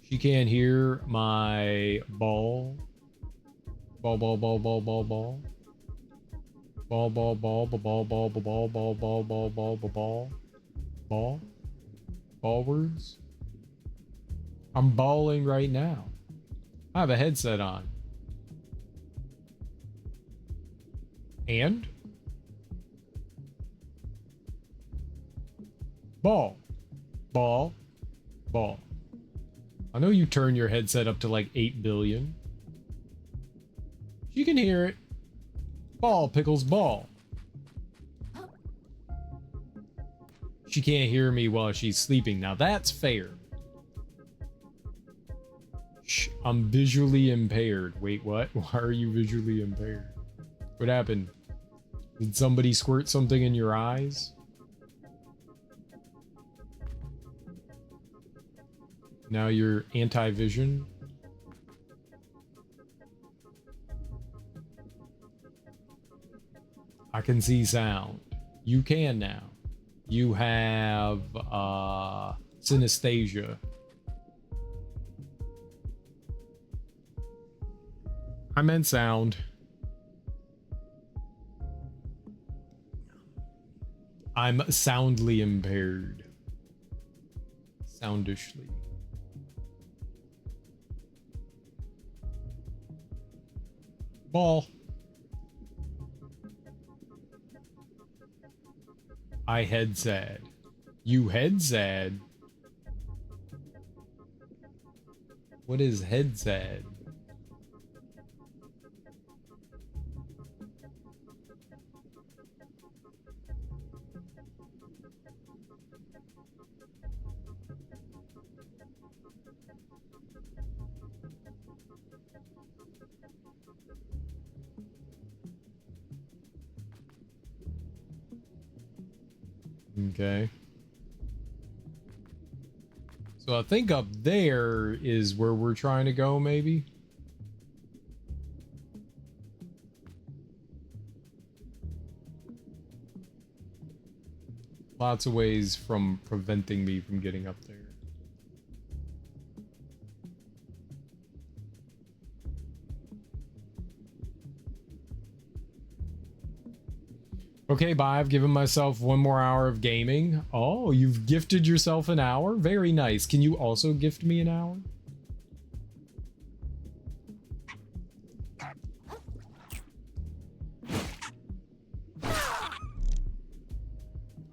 she can't hear my ball. Ball, ball, ball, ball, ball, ball. Ball, ball, ball, ball, ball, ball, ball, ball, ball, ball, ball, ball, ball. Ball words. I'm balling right now. I have a headset on. And? Ball. Ball. Ball. I know you turn your headset up to like 8 billion. You can hear it. Ball, Pickles, ball. She can't hear me while she's sleeping. Now that's fair. Shh, I'm visually impaired. Wait, what? Why are you visually impaired? What happened? Did somebody squirt something in your eyes? Now you're anti-vision? I can see sound. You can now. You have synesthesia. I meant sound. I'm soundly impaired. Soundishly. Ball. I head sad. You head sad? What is head sad? Okay. So I think up there is where we're trying to go, maybe? Lots of ways from preventing me from getting up there. Okay, bye. I've given myself 1 more hour of gaming. Oh, you've gifted yourself an hour? Very nice. Can you also gift me an hour?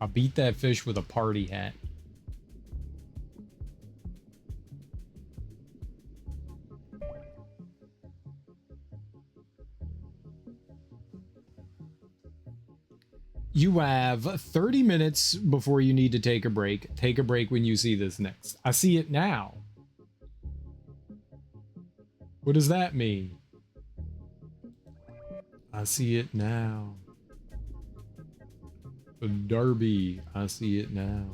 I beat that fish with a party hat. You have 30 minutes before you need to take a break. Take a break when you see this next. I see it now. What does that mean? I see it now. The Derby. I see it now.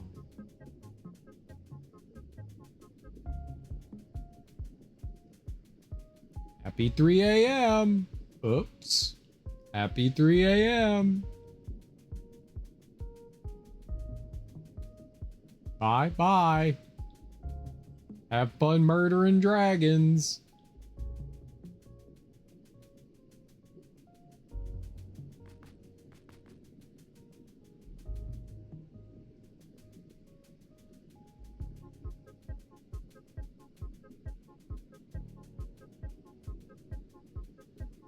Happy 3 a.m. Oops. Happy 3 a.m. Bye bye. Have fun murdering dragons.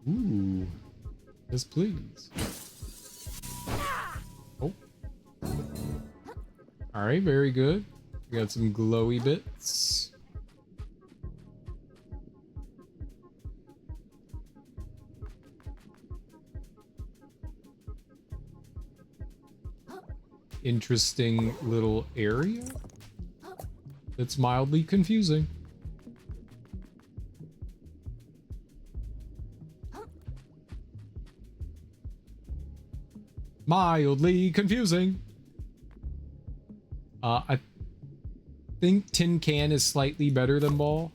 Ooh. Yes, please. Oh. All right, very good. We got some glowy bits. Interesting little area. That's mildly confusing. mildly confusing. I think tin can is slightly better than ball.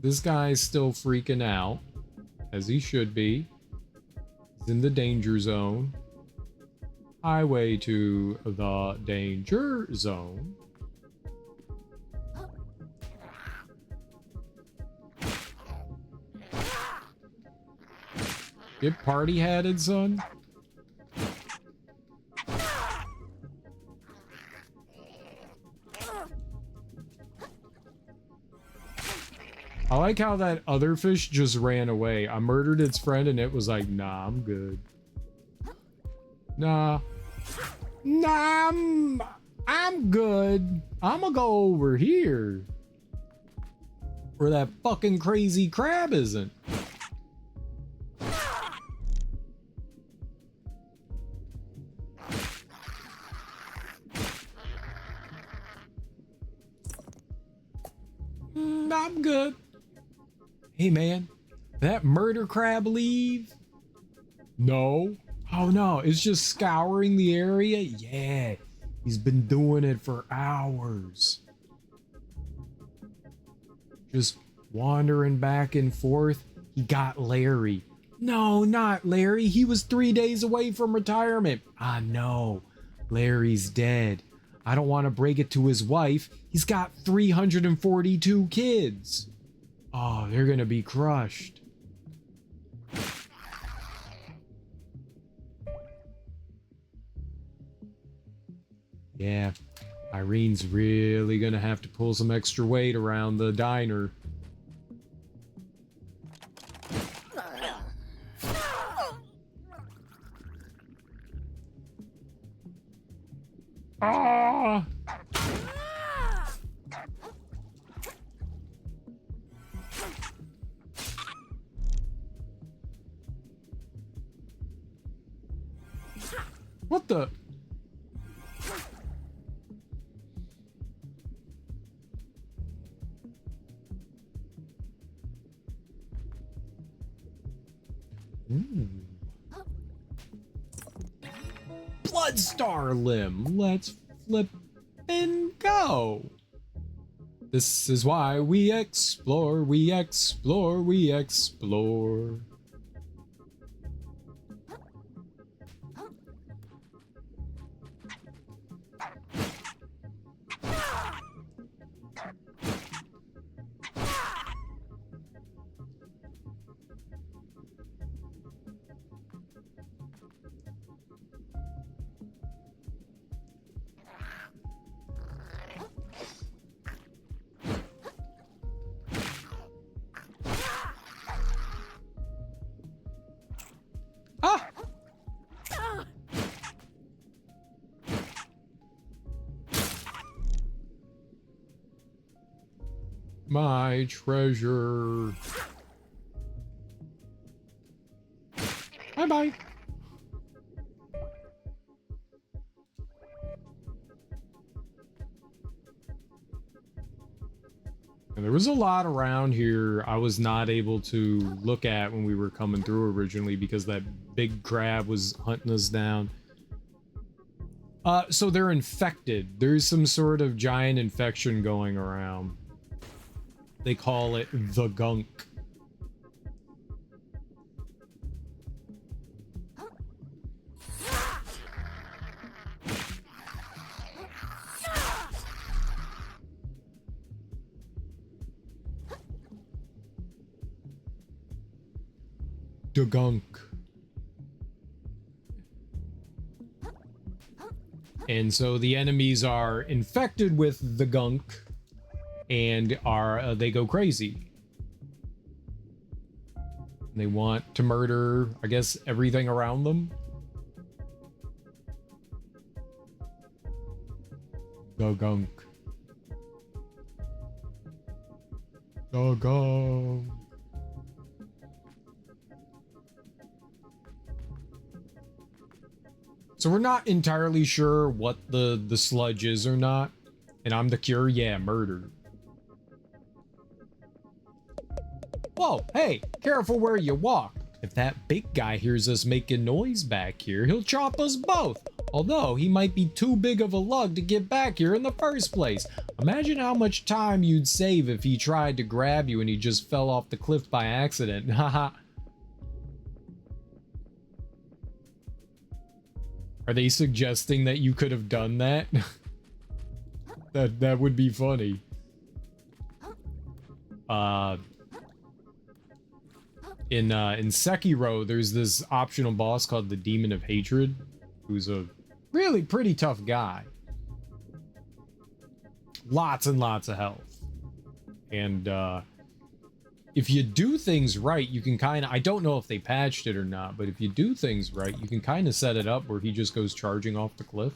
This guy's still freaking out, as he should be. He's in the danger zone. Highway to the danger zone. Get party hatted, son. I like how that other fish just ran away. I murdered its friend and it was like, nah, I'm good. Nah. Nah, I'm good. I'm gonna go over here. Where that fucking crazy crab isn't. I'm good. Hey man, that murder crab leave? No. Oh no, it's just scouring the area? Yeah, he's been doing it for hours. Just wandering back and forth. He got Larry. No, not Larry. He was 3 days away from retirement. I know. Larry's dead. I don't want to break it to his wife. He's got 342 kids. Oh, they're gonna be crushed. Yeah, Irene's really gonna have to pull some extra weight around the diner. Ah! What the? Ooh. Bloodstar limb. Let's flip and go. This is why we explore, we explore, we explore. Ah! My treasure. Bye-bye. And there was a lot around here I was not able to look at when we were coming through originally because that big crab was hunting us down. So they're infected. There's some sort of giant infection going around. They call it the gunk. The gunk. And so the enemies are infected with the gunk and are they go crazy. They want to murder, I guess, everything around them. The gunk. The gunk. So we're not entirely sure what the sludge is or not. And I'm the cure? Yeah, murder. Whoa, hey, careful where you walk. If that big guy hears us making noise back here, he'll chop us both. Although, he might be too big of a lug to get back here in the first place. Imagine how much time you'd save if he tried to grab you and he just fell off the cliff by accident. Haha. Are they suggesting that you could have done that? That would be funny. In Sekiro, there's this optional boss called the Demon of Hatred, who's a really pretty tough guy. Lots and lots of health. And if you do things right, you can kind of, I don't know if they patched it or not, but if you do things right, you can kind of set it up where he just goes charging off the cliff.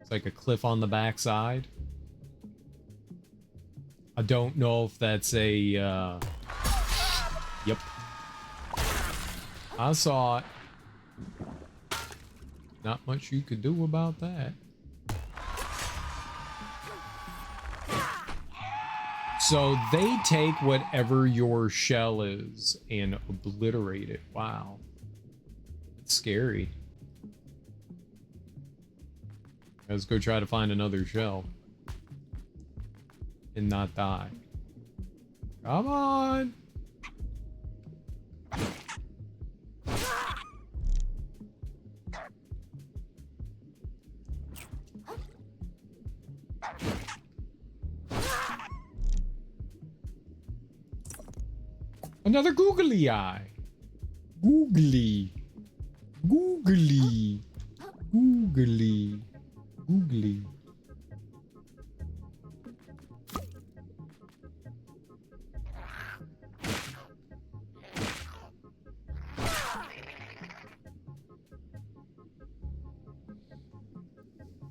It's like a cliff on the backside. I don't know if that's a, yep. I saw it. Not much you could do about that. So they take whatever your shell is and obliterate it. Wow. It's scary. Let's go try to find another shell. And not die. Come on! Another googly eye. Googly. Googly. Googly. Googly.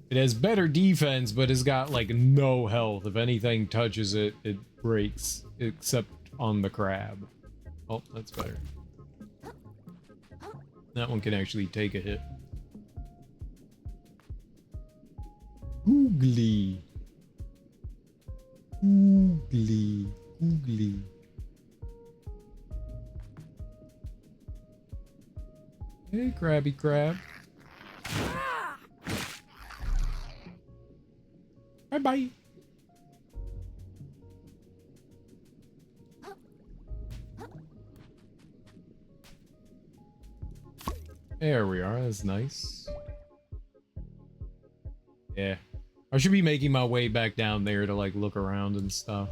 It has better defense, but it's got like no health. If anything touches it, it breaks, except on the crab. Oh, that's better. That one can actually take a hit. Googly. Googly. Googly. Hey, Krabby Crab. Bye-bye. There we are. That's nice. Yeah. I should be making my way back down there to, like, look around and stuff.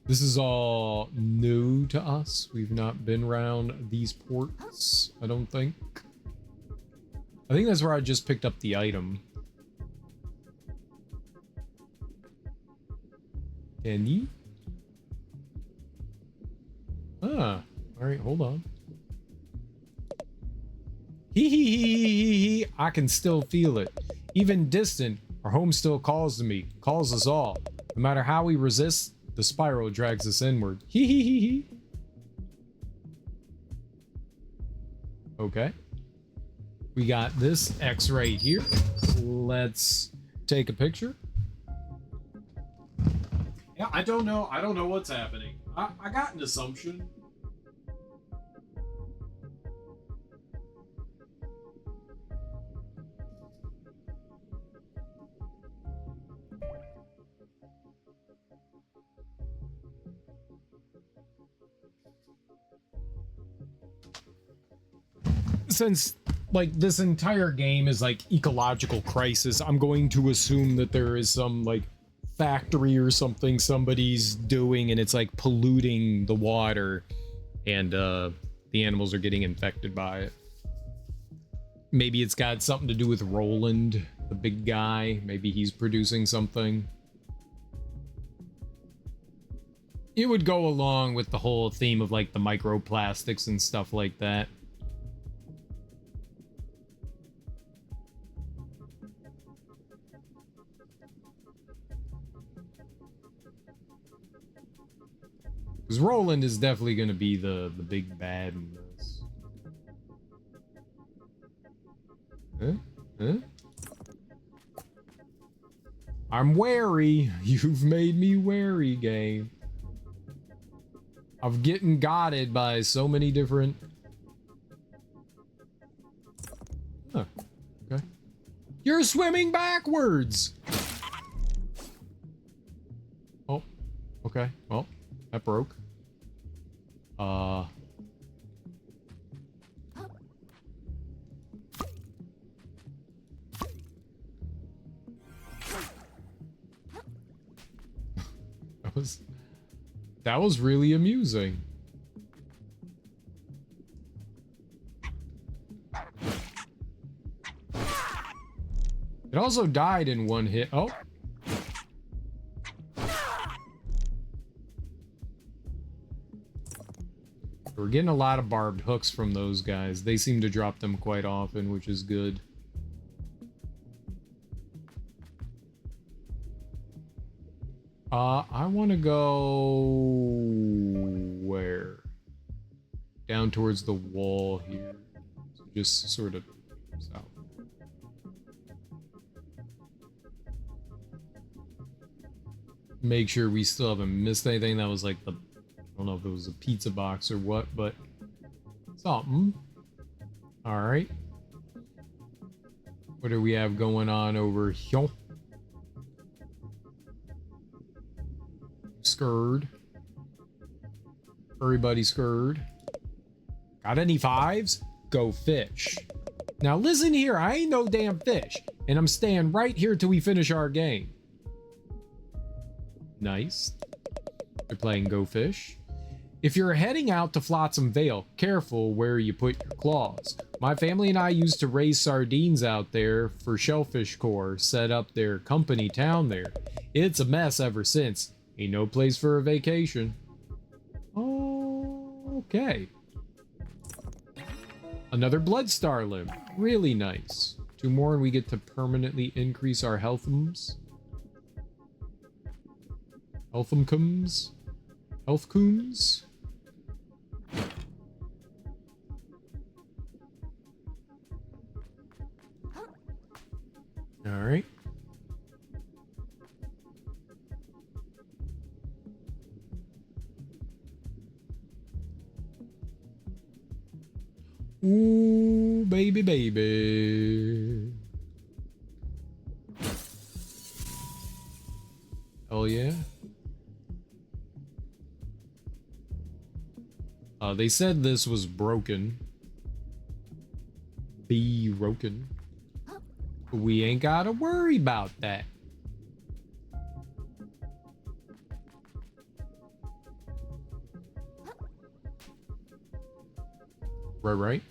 This is all new to us. We've not been around these ports, I don't think. I think that's where I just picked up the item. Can you? Ah, alright, hold on. Hee hee hee hee hee hee. I can still feel it. Even distant, our home still calls to me, calls us all. No matter how we resist, the spiral drags us inward. Hee hee hee hee. Okay. We got this X right here. Let's take a picture. Yeah, I don't know what's happening. I got an assumption. Since like this entire game is like ecological crisis, I'm going to assume that there is some like factory or something somebody's doing and it's like polluting the water and the animals are getting infected by it. Maybe it's got something to do with Roland, the big guy. Maybe he's producing something. It would go along with the whole theme of like the microplastics and stuff like that. Because Roland is definitely going to be the big bad in this. Huh? Huh? I'm wary. You've made me wary, game. I've getting gotted by so many different... Huh. Okay. You're swimming backwards! Oh. Okay. Well, that broke. That was really amusing. It also died in one hit. Oh. We're getting a lot of barbed hooks from those guys. They seem to drop them quite often, which is good. I want to go... where? Down towards the wall here. So just sort of south. Make sure we still haven't missed anything. That was like the... I don't know if it was a pizza box or what, but... something. Alright. What do we have going on over here? Scared. Everybody scared. Got any fives? Go fish. Now listen here, I ain't no damn fish. And I'm staying right here till we finish our game. Nice. You're playing Go Fish. If you're heading out to Flotsam Vale, careful where you put your claws. My family and I used to raise sardines out there for Shellfish Corps, set up their company town there. It's a mess ever since. Ain't no place for a vacation. Okay. Another Bloodstar limb. Really nice. 2 more and we get to permanently increase our healthums. Healthumcums? Healthcums? Alright. Ooh, baby, baby. Hell yeah. They said this was broken. Be broken. We ain't gotta worry about that. Right.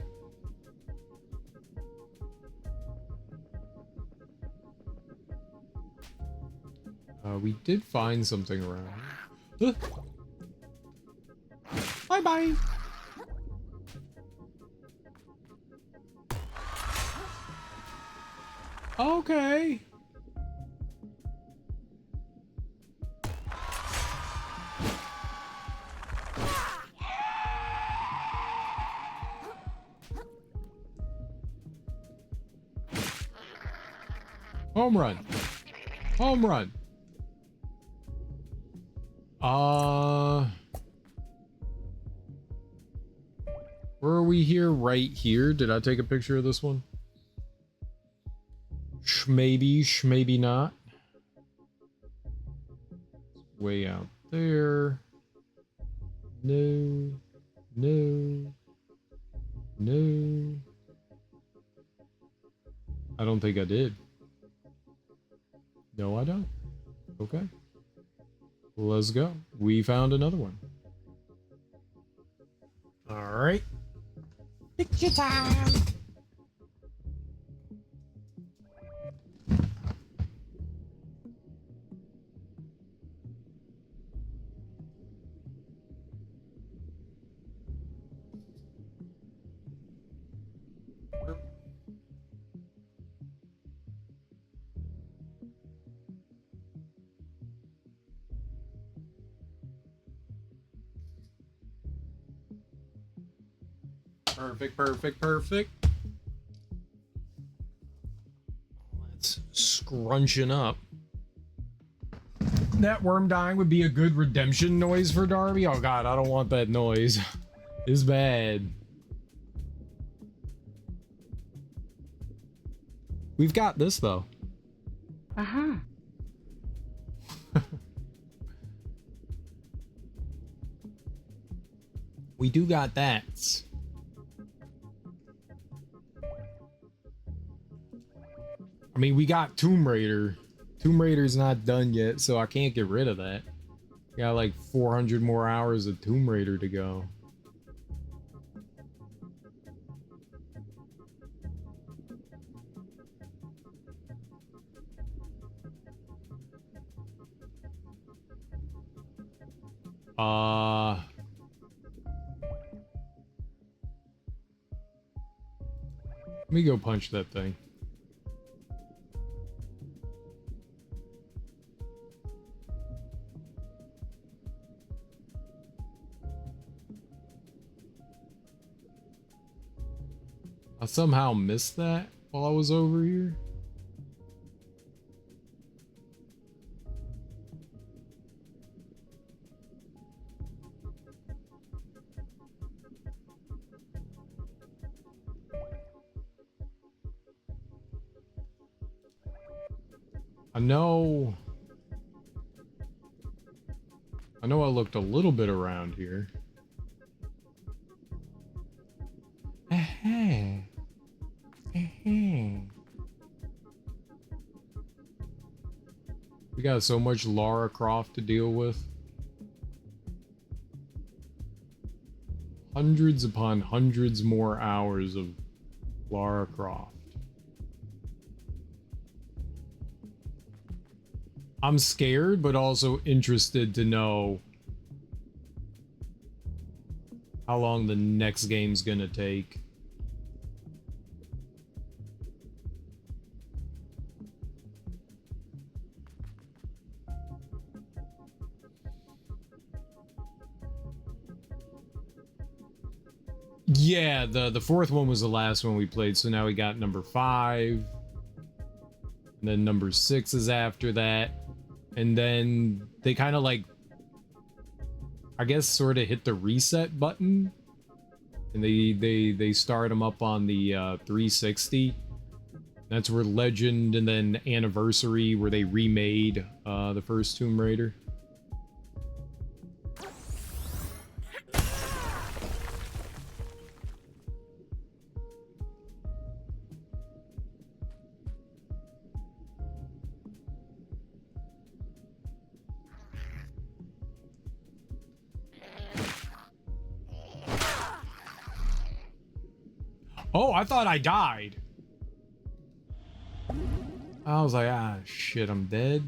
We did find something around. Bye-bye. Okay. Home run. Home run. Where are we here? Right here. Did I take a picture of this one? Maybe not. Way out there. No. I don't think I did. No, I don't. Okay. Let's go. We found another one. All right. Picture time. Perfect. Let's scrunching up. that worm dying would be a good redemption noise for Darby. Oh god, I don't want that noise. It's bad. We've got this though. Uh-huh. We do got that. I mean, we got Tomb Raider. Tomb Raider's not done yet, so I can't get rid of that. Got like 400 more hours of Tomb Raider to go. Let me go punch that thing. I somehow missed that while I was over here. I know I looked a little bit around here. We got so much Lara Croft to deal with. Hundreds upon hundreds more hours of Lara Croft. I'm scared, but also interested to know how long the next game's gonna take. Yeah, the fourth one was the last one we played, so now we got number 5. And then number 6 is after that. And then they kind of like, I guess, sort of hit the reset button. And they start them up on the 360. That's where Legend and then Anniversary, where they remade the first Tomb Raider. Oh, I thought I died. I was like, ah, shit, I'm dead.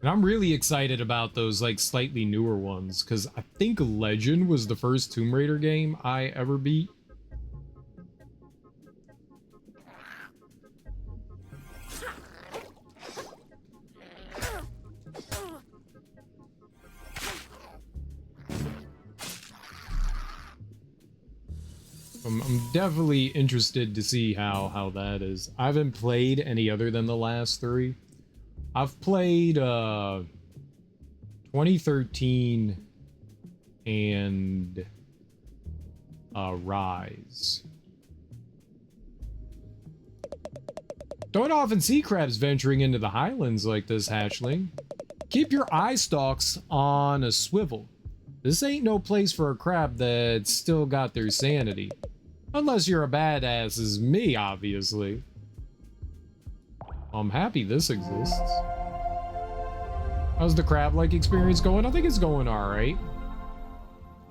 And I'm really excited about those, like, slightly newer ones, because I think Legend was the first Tomb Raider game I ever beat. I'm definitely interested to see how that is. I haven't played any other than the last 3. I've played 2013 and Rise. Don't often see crabs venturing into the highlands like this, hatchling. Keep your eye stalks on a swivel. This ain't no place for a crab that's still got their sanity. Unless you're a badass as me, obviously. I'm happy this exists. How's the crab-like experience going? I think it's going alright.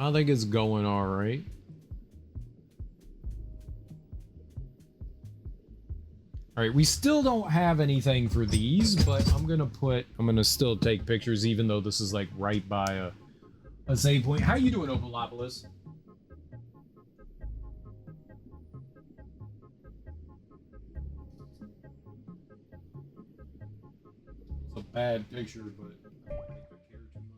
I think it's going alright. Alright, we still don't have anything for these, but I'm gonna still take pictures even though this is like right by a save point. How you doing, Opalopolis? It's a bad picture, but I don't think I care too much.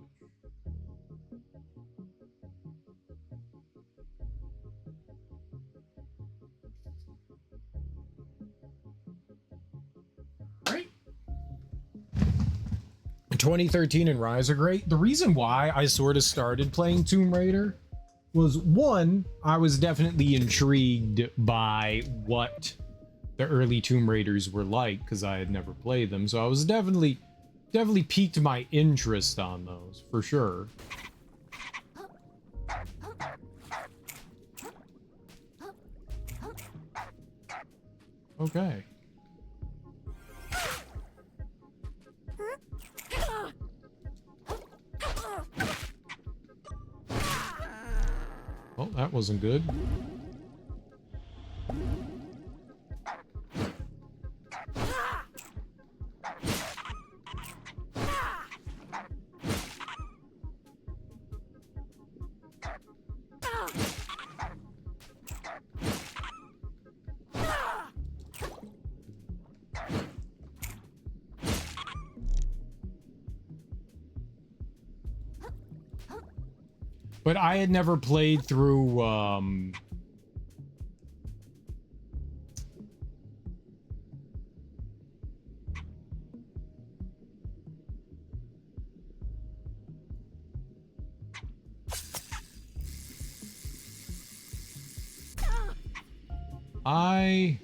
2013 and Rise are great. The reason why I sort of started playing Tomb Raider was, one, I was definitely intrigued by what the early Tomb Raiders were like because I had never played them. So I was definitely piqued my interest on those for sure. Okay. Well, that wasn't good. But I had never played through, I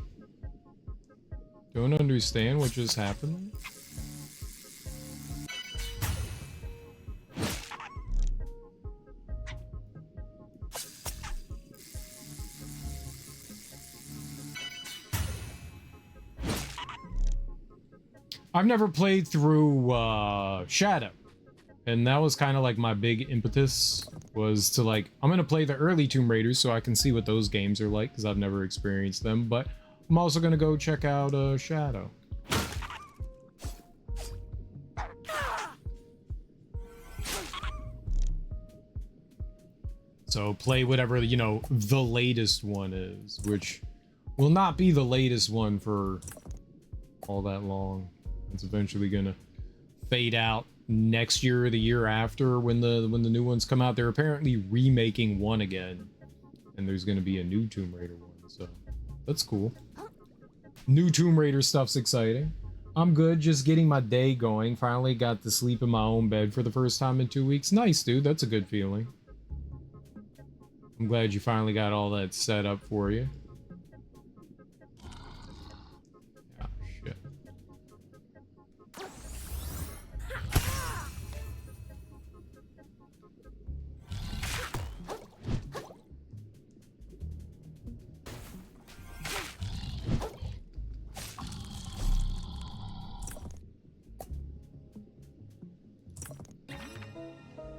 don't understand what just happened. I've never played through Shadow, and that was kind of like my big impetus, was to like, I'm gonna play the early Tomb Raiders so I can see what those games are like because I've never experienced them, but I'm also gonna go check out Shadow. So play whatever, you know, the latest one is, which will not be the latest one for all that long. It's eventually gonna fade out next year or the year after when the new ones come out. They're apparently remaking one again, and there's gonna be a new Tomb Raider one, so that's cool. New Tomb Raider stuff's exciting. I'm good, just getting my day going. Finally got to sleep in my own bed for the first time in 2 weeks. Nice, dude. That's a good feeling. I'm glad you finally got all that set up for you.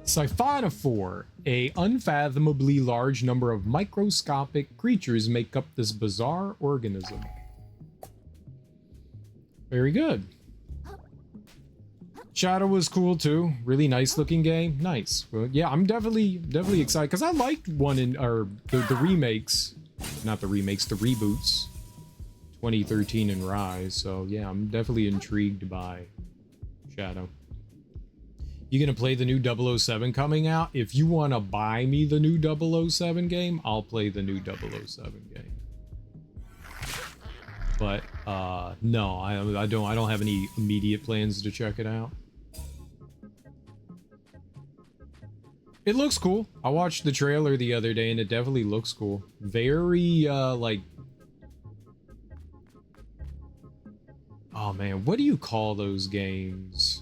Siphonophore, a unfathomably large number of microscopic creatures make up this bizarre organism. Very good. Shadow was cool too. Really nice looking game. Nice. Well, yeah, I'm definitely excited because I liked one in the remakes, not the remakes, the reboots. 2013 and Rise. So yeah, I'm definitely intrigued by Shadow. You gonna play the new 007 coming out? If you want to buy me the new 007 game, I'll play the new 007 game. But no, I don't have any immediate plans to check it out. It looks cool. I watched the trailer the other day and it definitely looks cool. Very like, oh man, what do you call those games?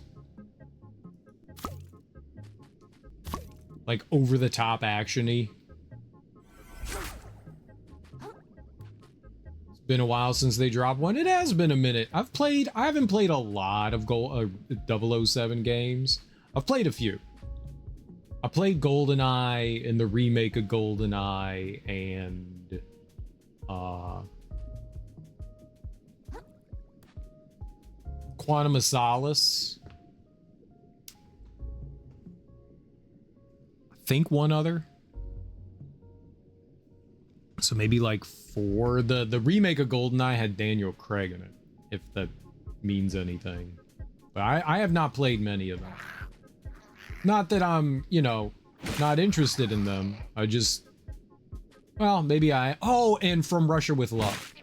Like over-the-top action-y. It's been a while since they dropped one. It has been a minute. I haven't played a lot of 007 games. I've played a few. I played GoldenEye and the remake of GoldenEye and Quantum of Solace. Think one other, so maybe like 4. The remake of GoldenEye had Daniel Craig in it, if that means anything, but I have not played many of them. Not that I'm, you know, not interested in them. I just, well, maybe oh, and From Russia with Love.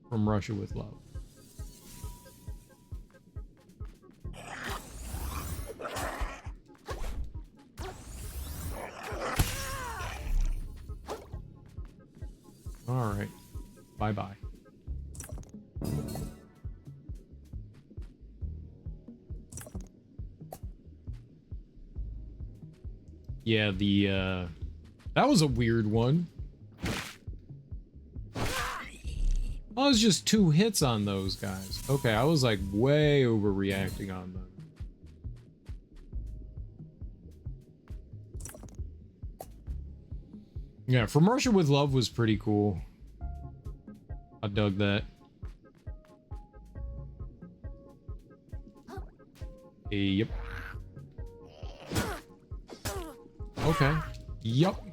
From Russia with Love. All right. Bye-bye. Yeah, that was a weird one. I was just 2 hits on those guys. Okay, I was like way overreacting on them. Yeah, From Russia with Love was pretty cool. I dug that. Yep. Okay. Yup.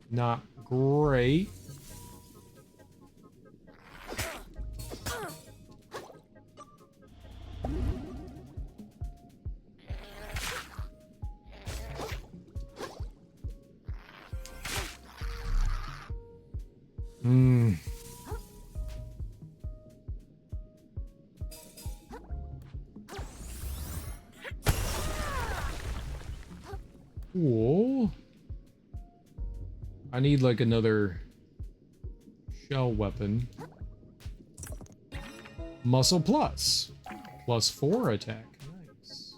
Not great. Hmm. Cool. I need like another shell weapon. Muscle plus. +4 attack. Nice.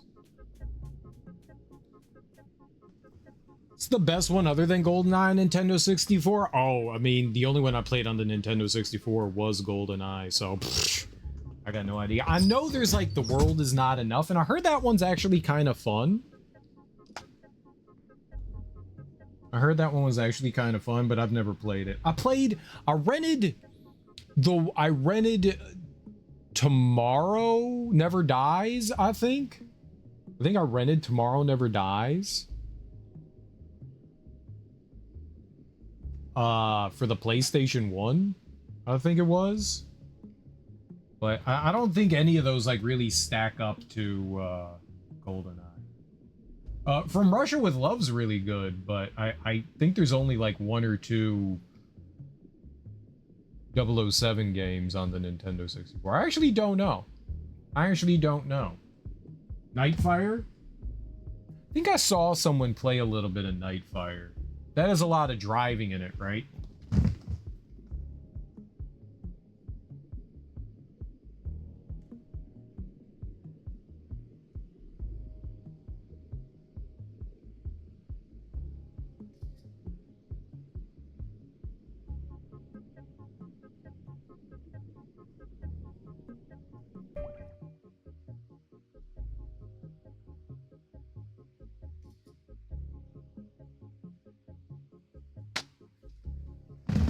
It's the best one other than GoldenEye Nintendo 64. Oh, I mean, the only one I played on the Nintendo 64 was GoldenEye, so pfft, I got no idea. I know there's like The World Is Not Enough, and I heard that one's actually kind of fun. I heard that one was actually kind of fun, but I've never played it. I rented Tomorrow Never Dies, I think I rented Tomorrow Never Dies. For the PlayStation 1, I think it was. But I don't think any of those like really stack up to GoldenEye. From Russia with Love's really good, but I think there's only like 1 or 2 007 games on the Nintendo 64. I actually don't know. Nightfire? I think I saw someone play a little bit of Nightfire. That has a lot of driving in it, right?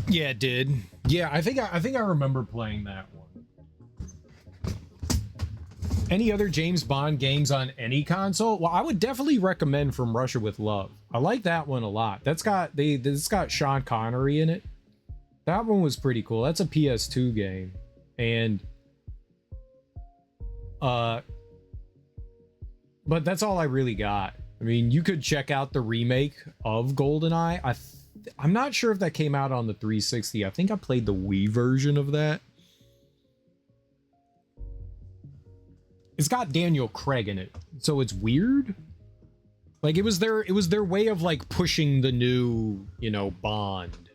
Yeah, it did. Yeah, I think I remember playing that one. Any other James Bond games on any console? Well, I would definitely recommend From Russia with Love. I like that one a lot. That's got Sean Connery in it. That one was pretty cool. That's a PS2 game. And but that's all I really got. I mean, you could check out the remake of GoldenEye. I'm not sure if that came out on the 360. I think I played the Wii version of that. It's got Daniel Craig in it, so it's weird. Like it was their way of like pushing the new, you know, Bond.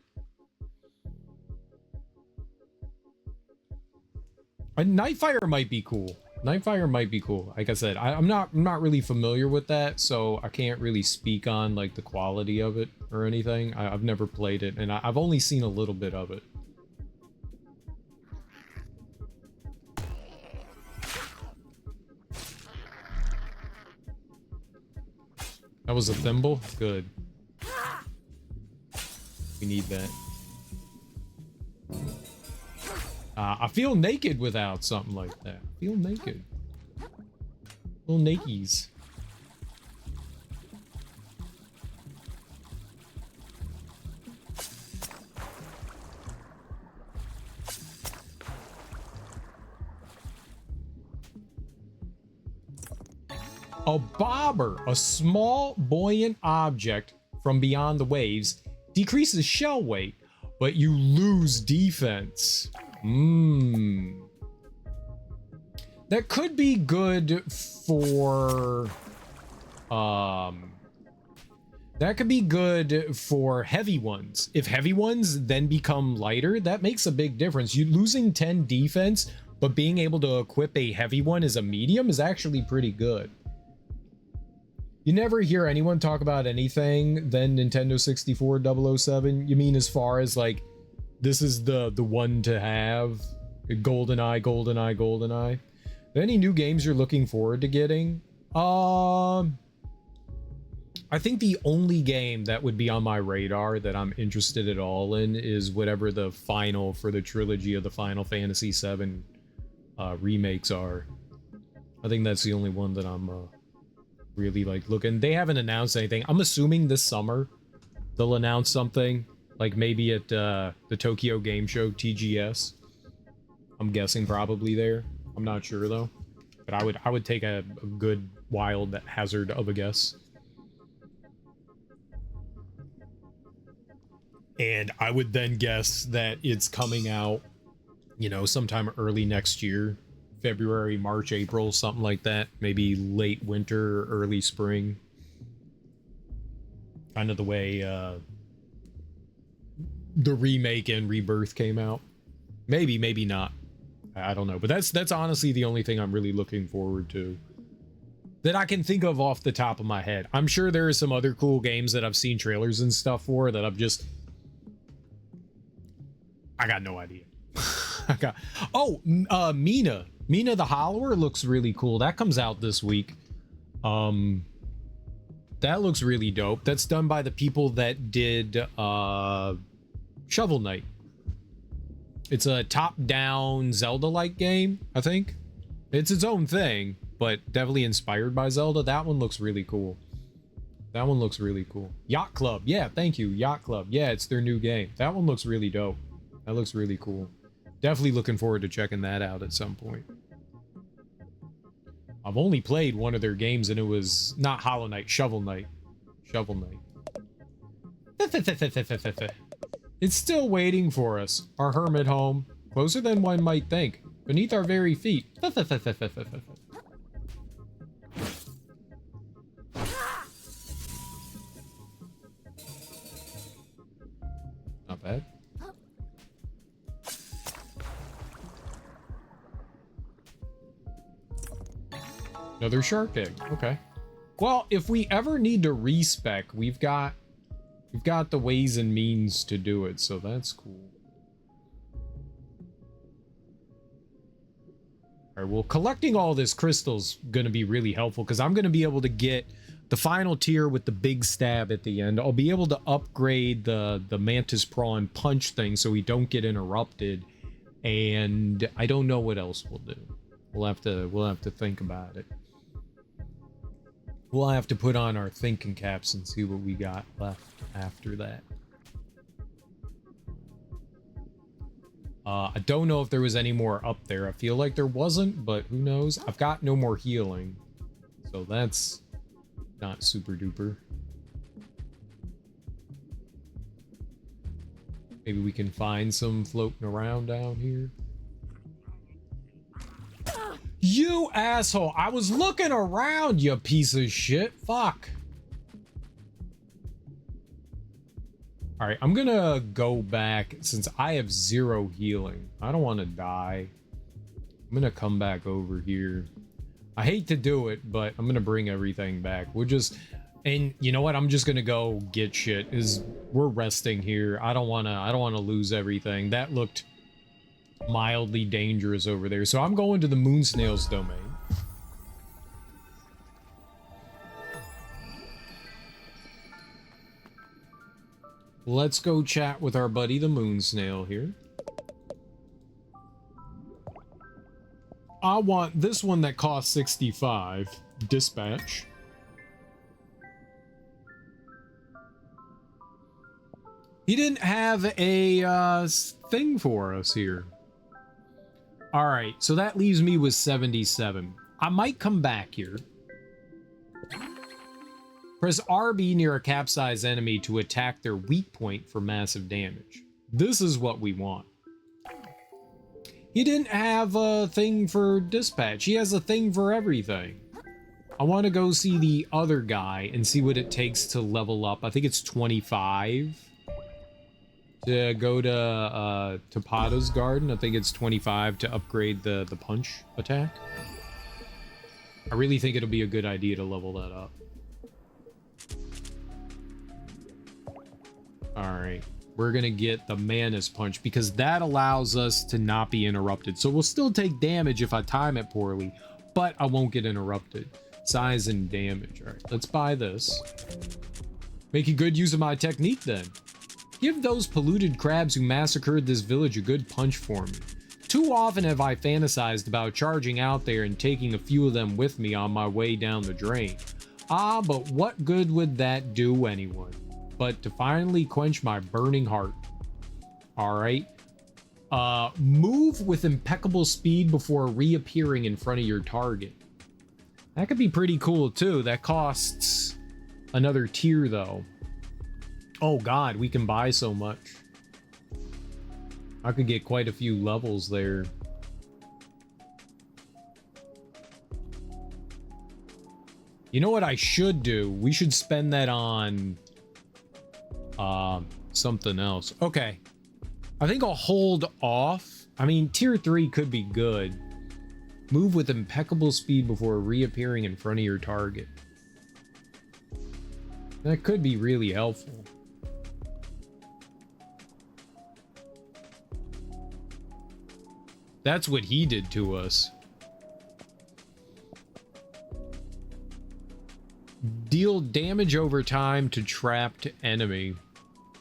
Nightfire might be cool. Like I said, I'm not really familiar with that, so I can't really speak on like the quality of it or anything. I've never played it, and I've only seen a little bit of it. That was a thimble? Good. We need that. I feel naked without something like that. I feel naked. Little nakies. A bobber, a small buoyant object from beyond the waves, decreases shell weight, but you lose defense. That could be good for that could be good for heavy ones. If heavy ones then become lighter, that makes a big difference. You losing 10 defense, but being able to equip a heavy one as a medium is actually pretty good. You never hear anyone talk about anything then Nintendo 64 007. You mean as far as like, this is the one to have? GoldenEye, GoldenEye, GoldenEye. Any new games you're looking forward to getting? I think the only game that would be on my radar that I'm interested at all in is whatever the final for the trilogy of the Final Fantasy VII remakes are. I think that's the only one that I'm really like looking. They haven't announced anything. I'm assuming this summer they'll announce something, like maybe at the Tokyo Game Show, TGS. I'm guessing probably there. I'm not sure though, but I would take a good wild hazard of a guess. And I would then guess that it's coming out, you know, sometime early next year, February, March, April, something like that. Maybe late winter, early spring. Kind of the way the remake and Rebirth came out. Maybe, maybe not. I don't know. But that's honestly the only thing I'm really looking forward to that I can think of off the top of my head. I'm sure there are some other cool games that I've seen trailers and stuff for that I got no idea. Mina the Hollower looks really cool. That comes out this week. That looks really dope. That's done by the people that did Shovel Knight. It's a top-down Zelda-like game, I think. It's its own thing, but definitely inspired by Zelda. That one looks really cool. That one looks really cool. Yacht Club. Yeah, thank you. Yacht Club. Yeah, it's their new game. That one looks really dope. That looks really cool. Definitely looking forward to checking that out at some point. I've only played one of their games, and it was not Hollow Knight, Shovel Knight. Shovel Knight. It's still waiting for us. Our hermit home. Closer than one might think. Beneath our very feet. Not bad. Another shark egg. Okay. Well, if we ever need to respec, we've got the ways and means to do it, so that's cool. All right, well, collecting all this crystal's gonna be really helpful because I'm gonna be able to get the final tier with the big stab at the end. I'll be able to upgrade the mantis prawn punch thing so we don't get interrupted, and I don't know what else we'll do. We'll have to think about it. We'll have to put on our thinking caps and see what we got left after that. I don't know if there was any more up there. I feel like there wasn't, but who knows? I've got no more healing, so that's not super duper. Maybe we can find some floating around down here. You asshole! I was looking around, you piece of shit. Fuck. All right, I'm gonna go back since I have 0 healing. I don't want to die. I'm gonna come back over here. I hate to do it, but I'm gonna bring everything back. And you know what? I'm just gonna go get shit. We're resting here. I don't wanna lose everything. That looked mildly dangerous over there, so I'm going to the moon snail's domain. Let's go chat with our buddy the moon snail here. I want this one that costs 65. Dispatch. He didn't have a thing for us here. All right, so that leaves me with 77. I might come back here. Press RB near a capsized enemy to attack their weak point for massive damage. This is what we want. He didn't have a thing for dispatch. He has a thing for everything. I want to go see the other guy and see what it takes to level up. I think it's 25 to go to Pata's Garden. I think it's 25 to upgrade the punch attack. I really think it'll be a good idea to level that up. Alright, we're gonna get the Manus Punch because that allows us to not be interrupted. So we'll still take damage if I time it poorly, but I won't get interrupted. Size and damage. Alright, let's buy this. Making good use of my technique then. Give those polluted crabs who massacred this village a good punch for me. Too often have I fantasized about charging out there and taking a few of them with me on my way down the drain. Ah, but what good would that do anyone? But to finally quench my burning heart. Alright. Move with impeccable speed before reappearing in front of your target. That could be pretty cool too. That costs another tier though. Oh god, we can buy so much. I could get quite a few levels there. You know what I should do? We should spend that on something else. Okay. I think I'll hold off. I mean, tier 3 could be good. Move with impeccable speed before reappearing in front of your target. That could be really helpful. That's what he did to us. Deal damage over time to trapped enemy.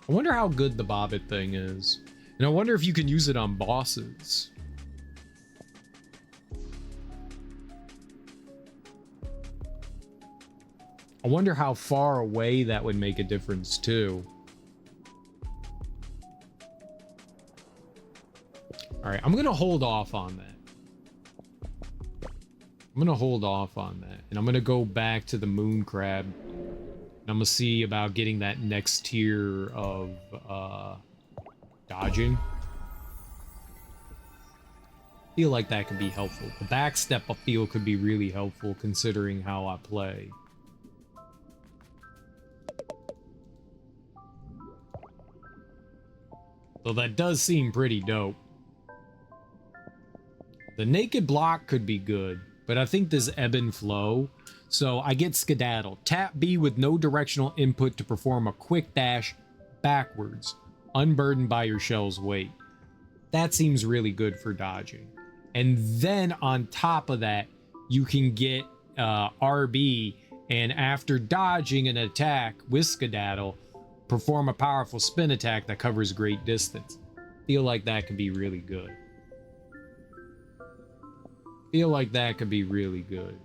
I wonder how good the Bobbit thing is. And I wonder if you can use it on bosses. I wonder how far away that would make a difference too. Alright, I'm gonna hold off on that. I'm gonna hold off on that. And I'm gonna go back to the moon crab. And I'm gonna see about getting that next tier of dodging. Feel like that could be helpful. The backstep I feel could be really helpful considering how I play. So that does seem pretty dope. The naked block could be good, but I think this ebb and flow. So I get skedaddle. Tap B with no directional input to perform a quick dash backwards, unburdened by your shell's weight. That seems really good for dodging. And then on top of that, you can get RB, and after dodging an attack with skedaddle, perform a powerful spin attack that covers great distance. Feel like that could be really good. Feel like that could be really good.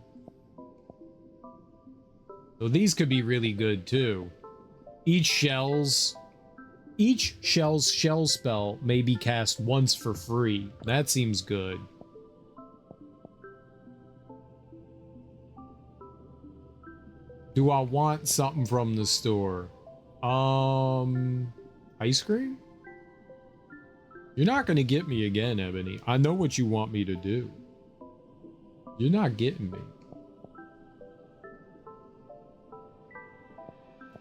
So these could be really good too. Each shell's shell spell may be cast once for free. That seems good. Do I want something from the store? Ice cream? You're not gonna get me again, Ebony. I know what you want me to do. You're not getting me.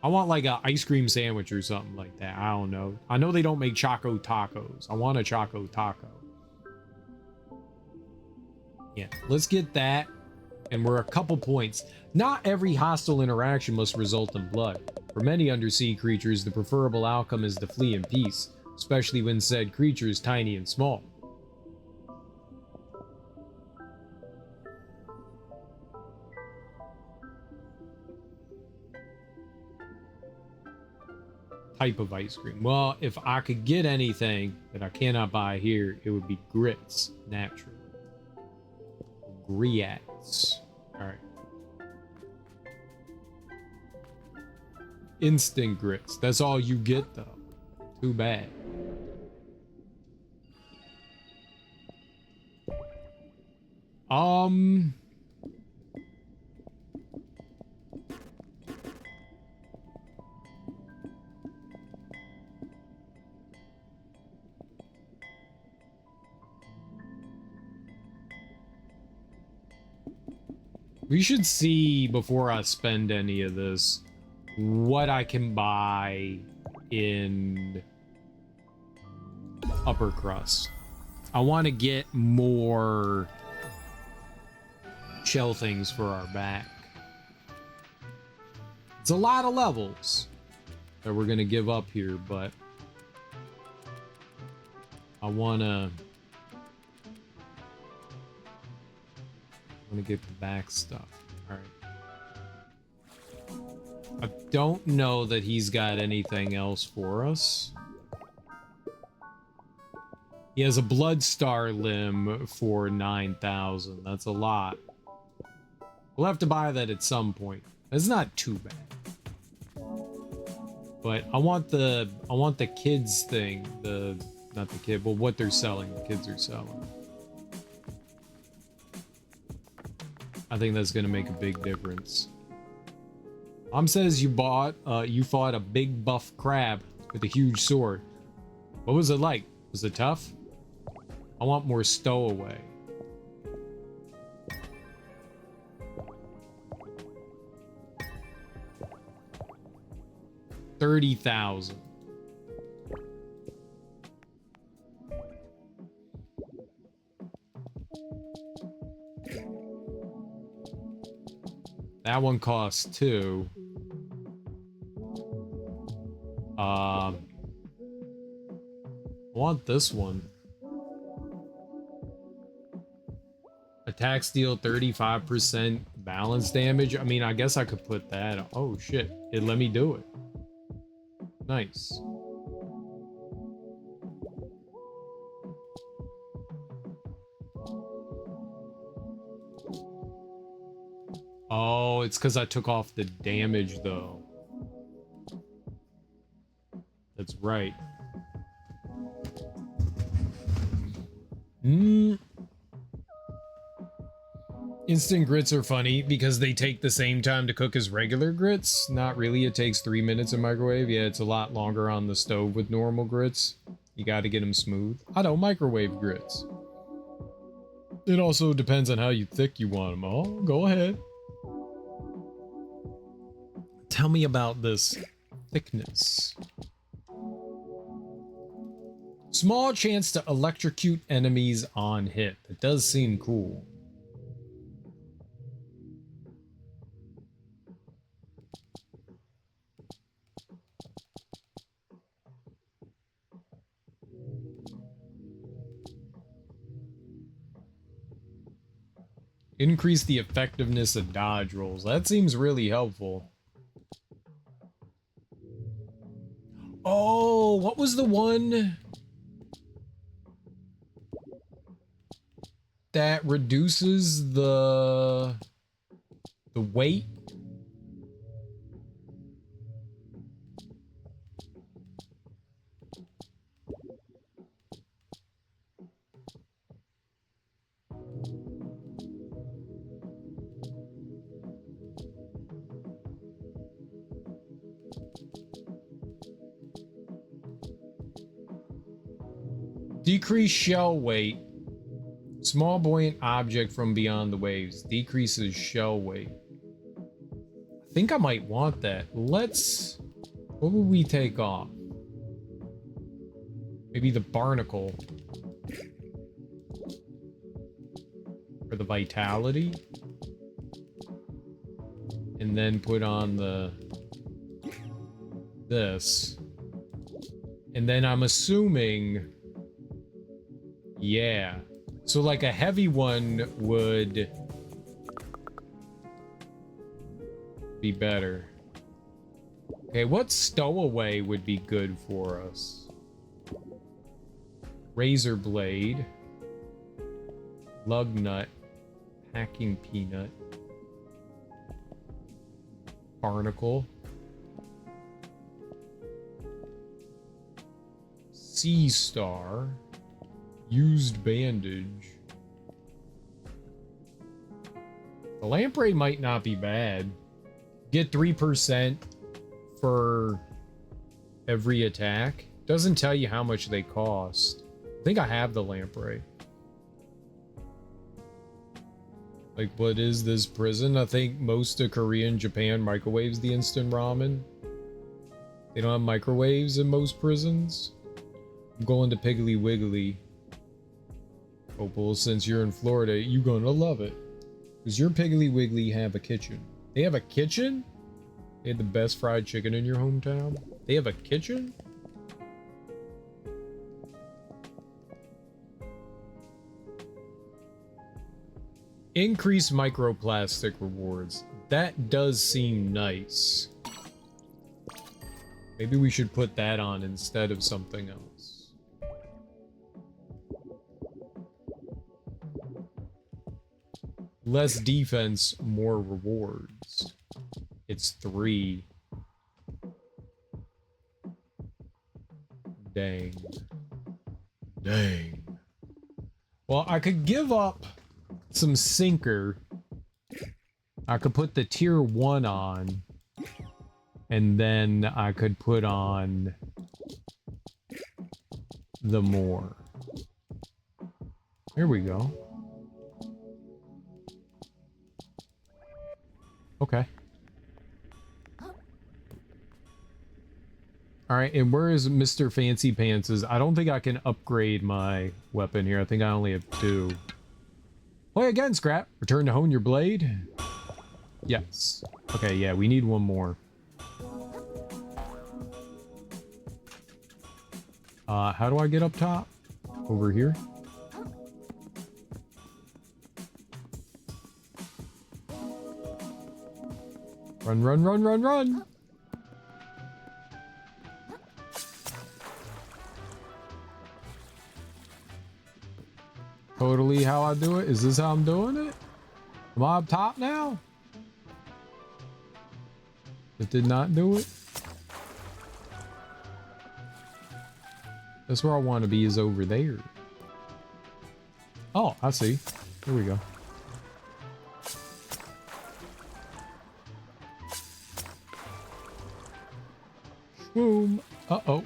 I want like a ice cream sandwich or something like that. I don't know. I know they don't make Choco Tacos. I want a Choco Taco. Yeah, let's get that. And we're a couple points. Not every hostile interaction must result in blood. For many undersea creatures, the preferable outcome is to flee in peace, especially when said creature is tiny and small. Type of ice cream. Well, if I could get anything that I cannot buy here, it would be grits, naturally. Grits. Alright. Instant grits. That's all you get, though. Too bad. We should see before I spend any of this what I can buy in upper crust. I want to get more shell things for our back. It's a lot of levels that we're gonna give up here, but I wanna get the back stuff. All right. I don't know that he's got anything else for us. He has a Blood Star limb for 9,000. That's a lot. We'll have to buy that at some point. It's not too bad. But I want the kids thing. Not the kid, but what they're selling. The kids are selling. I think that's gonna make a big difference. Mom says you fought a big buff crab with a huge sword. What was it like? Was it tough? I want more stowaway. $30,000. That one costs 2. I want this one. Attacks deal 35% balance damage. I mean, I guess I could put that. Oh shit, it let me do it. Nice. Oh, it's because I took off the damage, though. That's right. Instant grits are funny because they take the same time to cook as regular grits. Not really. It takes 3 minutes in microwave. Yeah, it's a lot longer on the stove with normal grits. You got to get them smooth. I don't microwave grits. It also depends on how thick you want them. Oh, go ahead. Tell me about this thickness. Small chance to electrocute enemies on hit. It does seem cool. Increase the effectiveness of dodge rolls. That seems really helpful. Oh, what was the one that reduces the weight? Decrease shell weight. Small buoyant object from beyond the waves. Decreases shell weight. I think I might want that. Let's... What would we take off? Maybe the barnacle. For the vitality. And then put on the... this. And then I'm assuming... Yeah. So like a heavy one would be better. Okay, what stowaway would be good for us? Razor blade. Lug nut. Packing peanut. Barnacle. Sea star. Used bandage. The lamprey might not be bad. Get 3% for every attack. Doesn't tell you how much they cost. I think I have the lamprey. Like, what is this prison? I think most of Korea and Japan microwaves the instant ramen. They don't have microwaves in most prisons. I'm going to Piggly Wiggly. Opal, since you're in Florida, you're gonna love it. Does your Piggly Wiggly have a kitchen? They have a kitchen? They had the best fried chicken in your hometown? They have a kitchen? Increase microplastic rewards. That does seem nice. Maybe we should put that on instead of something else. Less defense, more rewards. It's 3. Dang. Dang. Well, I could give up some sinker. I could put the tier 1 on. And then I could put on the more. Here we go. Okay. Alright, and where is Mr. Fancy Pants? I don't think I can upgrade my weapon here. I think I only have 2. Play again, Scrap. Return to hone your blade. Yes. Okay, yeah, we need one more. How do I get up top? Over here? Run, run, run, run, run! Totally how I do it? Is this how I'm doing it? Am I up top now? It did not do it? That's where I want to be, is over there. Oh, I see. Here we go. Boom. Uh-oh.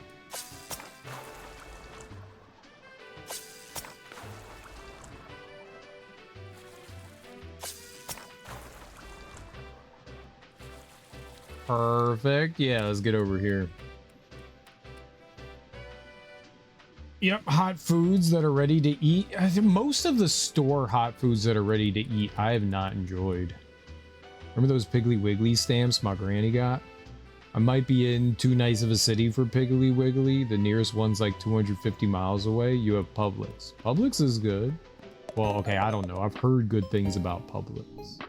Perfect. Yeah, let's get over here. Yep, hot foods that are ready to eat. I think most of the store hot foods that are ready to eat, I have not enjoyed. Remember those Piggly Wiggly stamps my granny got? I might be in too nice of a city for Piggly Wiggly. The nearest one's like 250 miles away. You have Publix. Publix is good. Well, okay, I don't know. I've heard good things about Publix.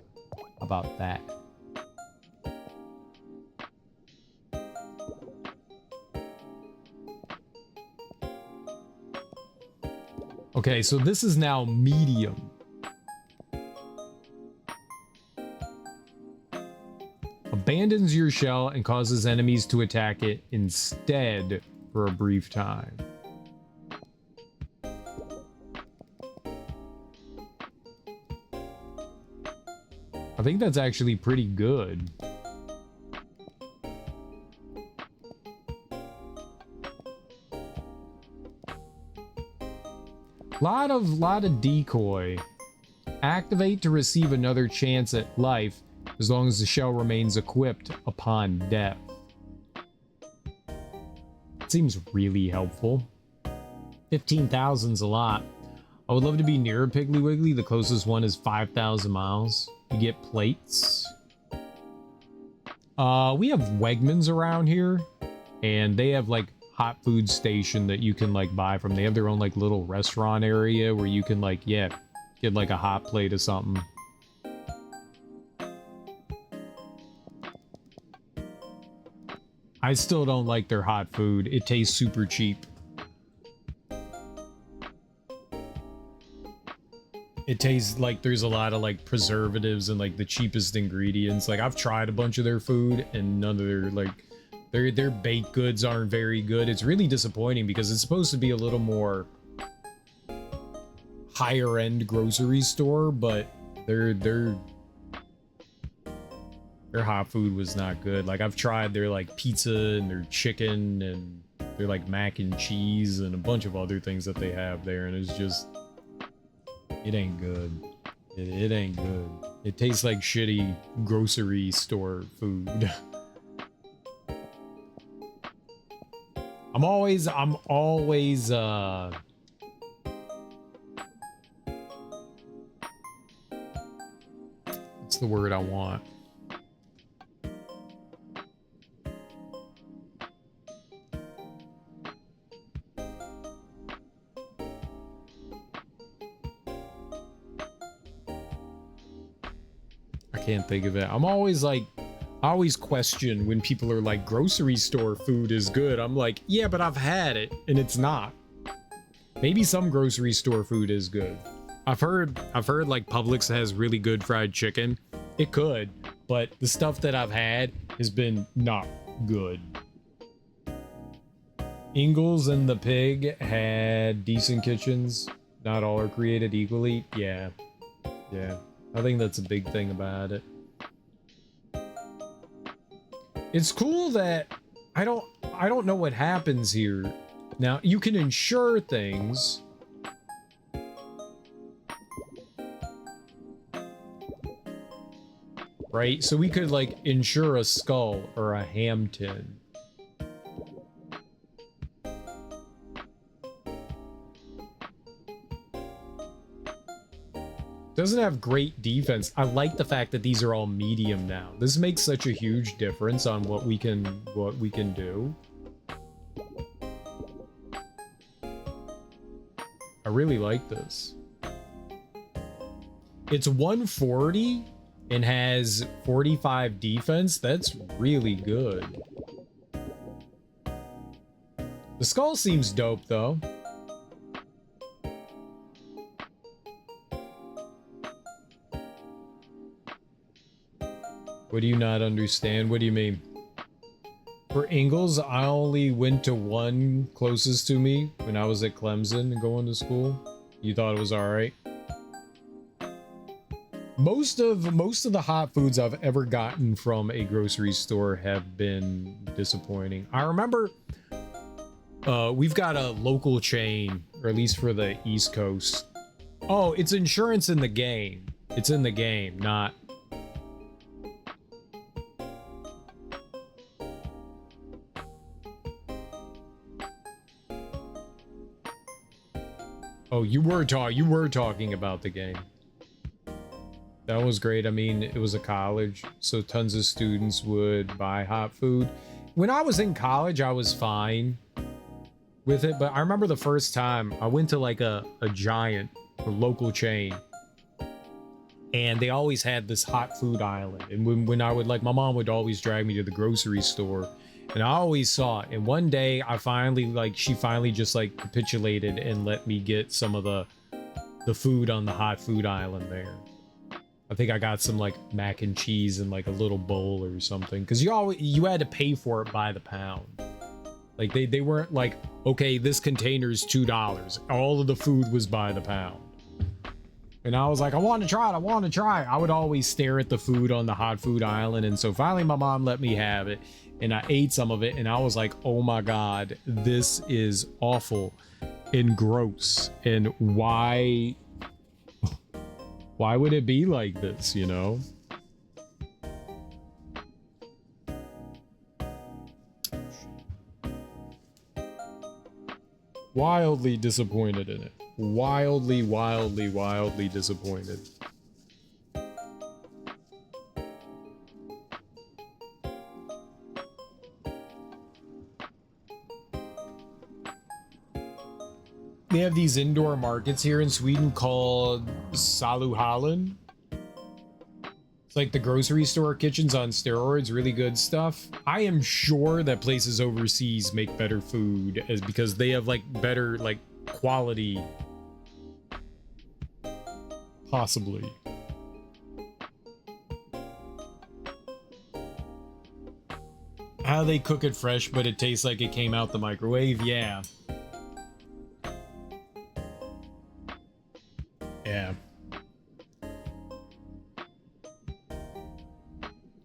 About that. Okay, so this is now medium. Abandons your shell and causes enemies to attack it instead for a brief time. I think that's actually pretty good. Lot of decoy. Activate to receive another chance at life as long as the shell remains equipped upon death. Seems really helpful. 15,000's a lot. I would love to be near a Piggly Wiggly. The closest one is 5,000 miles. You get plates. We have Wegmans around here, and they have like hot food station that you can like buy from. They have their own like little restaurant area where you can like, yeah, get like a hot plate or something. I still don't like their hot food. It tastes super cheap. It tastes like there's a lot of like preservatives and like the cheapest ingredients. Like I've tried a bunch of their food and none of their like their baked goods aren't very good. It's really disappointing because it's supposed to be a little more higher end grocery store, but their hot food was not good. Like I've tried their like pizza and their chicken and their like mac and cheese and a bunch of other things that they have there, and it's just, it ain't good. It ain't good. It tastes like shitty grocery store food. I'm always what's the word I want? I can't think of it. I'm always like, I always question when people are like, grocery store food is good. I'm like, yeah, but I've had it and it's not. Maybe some grocery store food is good. I've heard like Publix has really good fried chicken. It could, but the stuff that I've had has been not good. Ingalls and the Pig had decent kitchens. Not all are created equally. Yeah. Yeah. I think that's a big thing about it. It's cool that I don't know what happens here. Now, you can insure things. Right? So we could like insure a skull or a ham tin. Doesn't have great defense. I like the fact that these are all medium now. This makes such a huge difference on what we can do. I really like this. It's 140 and has 45 defense. That's really good. The skull seems dope though. What do you not understand? What do you mean? For Ingalls, I only went to one closest to me when I was at Clemson going to school. You thought it was alright? Most of the hot foods I've ever gotten from a grocery store have been disappointing. I remember we've got a local chain, or at least for the East Coast. Oh, it's insurance in the game. It's in the game, not... Oh, you were talking about the game. That was great. I mean, it was a college, so tons of students would buy hot food. When I was in college, I was fine with it, but I remember the first time I went to like a giant local chain, and they always had this hot food island. And when I would, like, my mom would always drag me to the grocery store, and I always saw it. And one day I finally, like, she finally just like capitulated and let me get some of the food on the hot food island there. I think I got some like mac and cheese in like a little bowl or something, because you had to pay for it by the pound. Like they weren't like, okay, this container's $2. All of the food was by the pound. And I was like, I want to try it. I would always stare at the food on the hot food island. And so finally my mom let me have it, and I ate some of it, and I was like, oh my God, this is awful and gross. And why would it be like this, you know? Wildly disappointed in it. Wildly disappointed. They have these indoor markets here in Sweden called Saluhallen. It's like the grocery store kitchens on steroids, really good stuff. I am sure that places overseas make better food because they have like better like quality. Possibly. How they cook it fresh, but it tastes like it came out the microwave? Yeah. Yeah.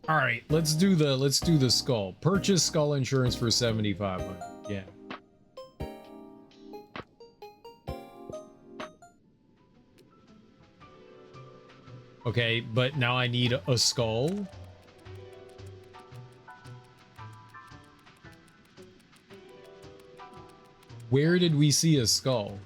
All right, let's do the skull. Purchase skull insurance for 7,500. Yeah. Okay, but now I need a skull. Where did we see a skull?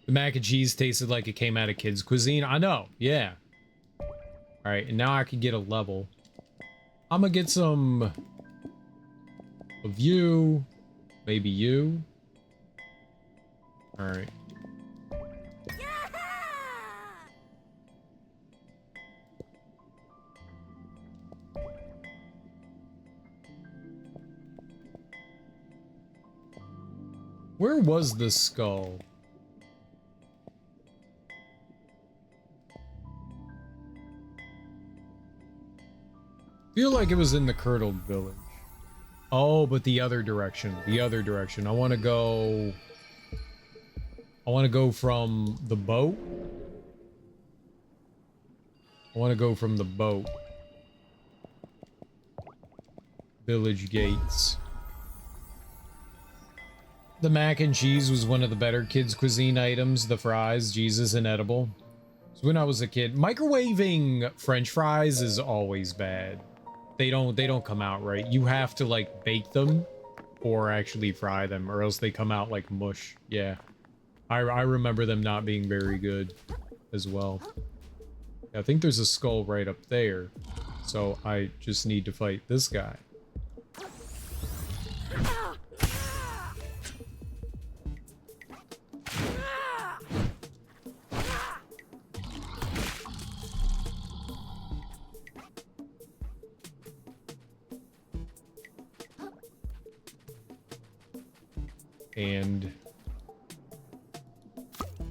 The mac and cheese tasted like it came out of kids' cuisine. I know, yeah. Alright, and now I can get a level. I'm gonna get some of you. Maybe you. Alright. Where was the skull? Feel like it was in the Curdled Village. Oh, but the other direction. The other direction. I want to go from the boat. I want to go from the boat. Village gates. The mac and cheese was one of the better kids' cuisine items. The fries, Jesus, inedible. So when I was a kid, microwaving French fries is always bad. They don't come out right. You have to like bake them or actually fry them, or else they come out like mush. Yeah. I remember them not being very good as well. I think there's a skull right up there. So I just need to fight this guy. And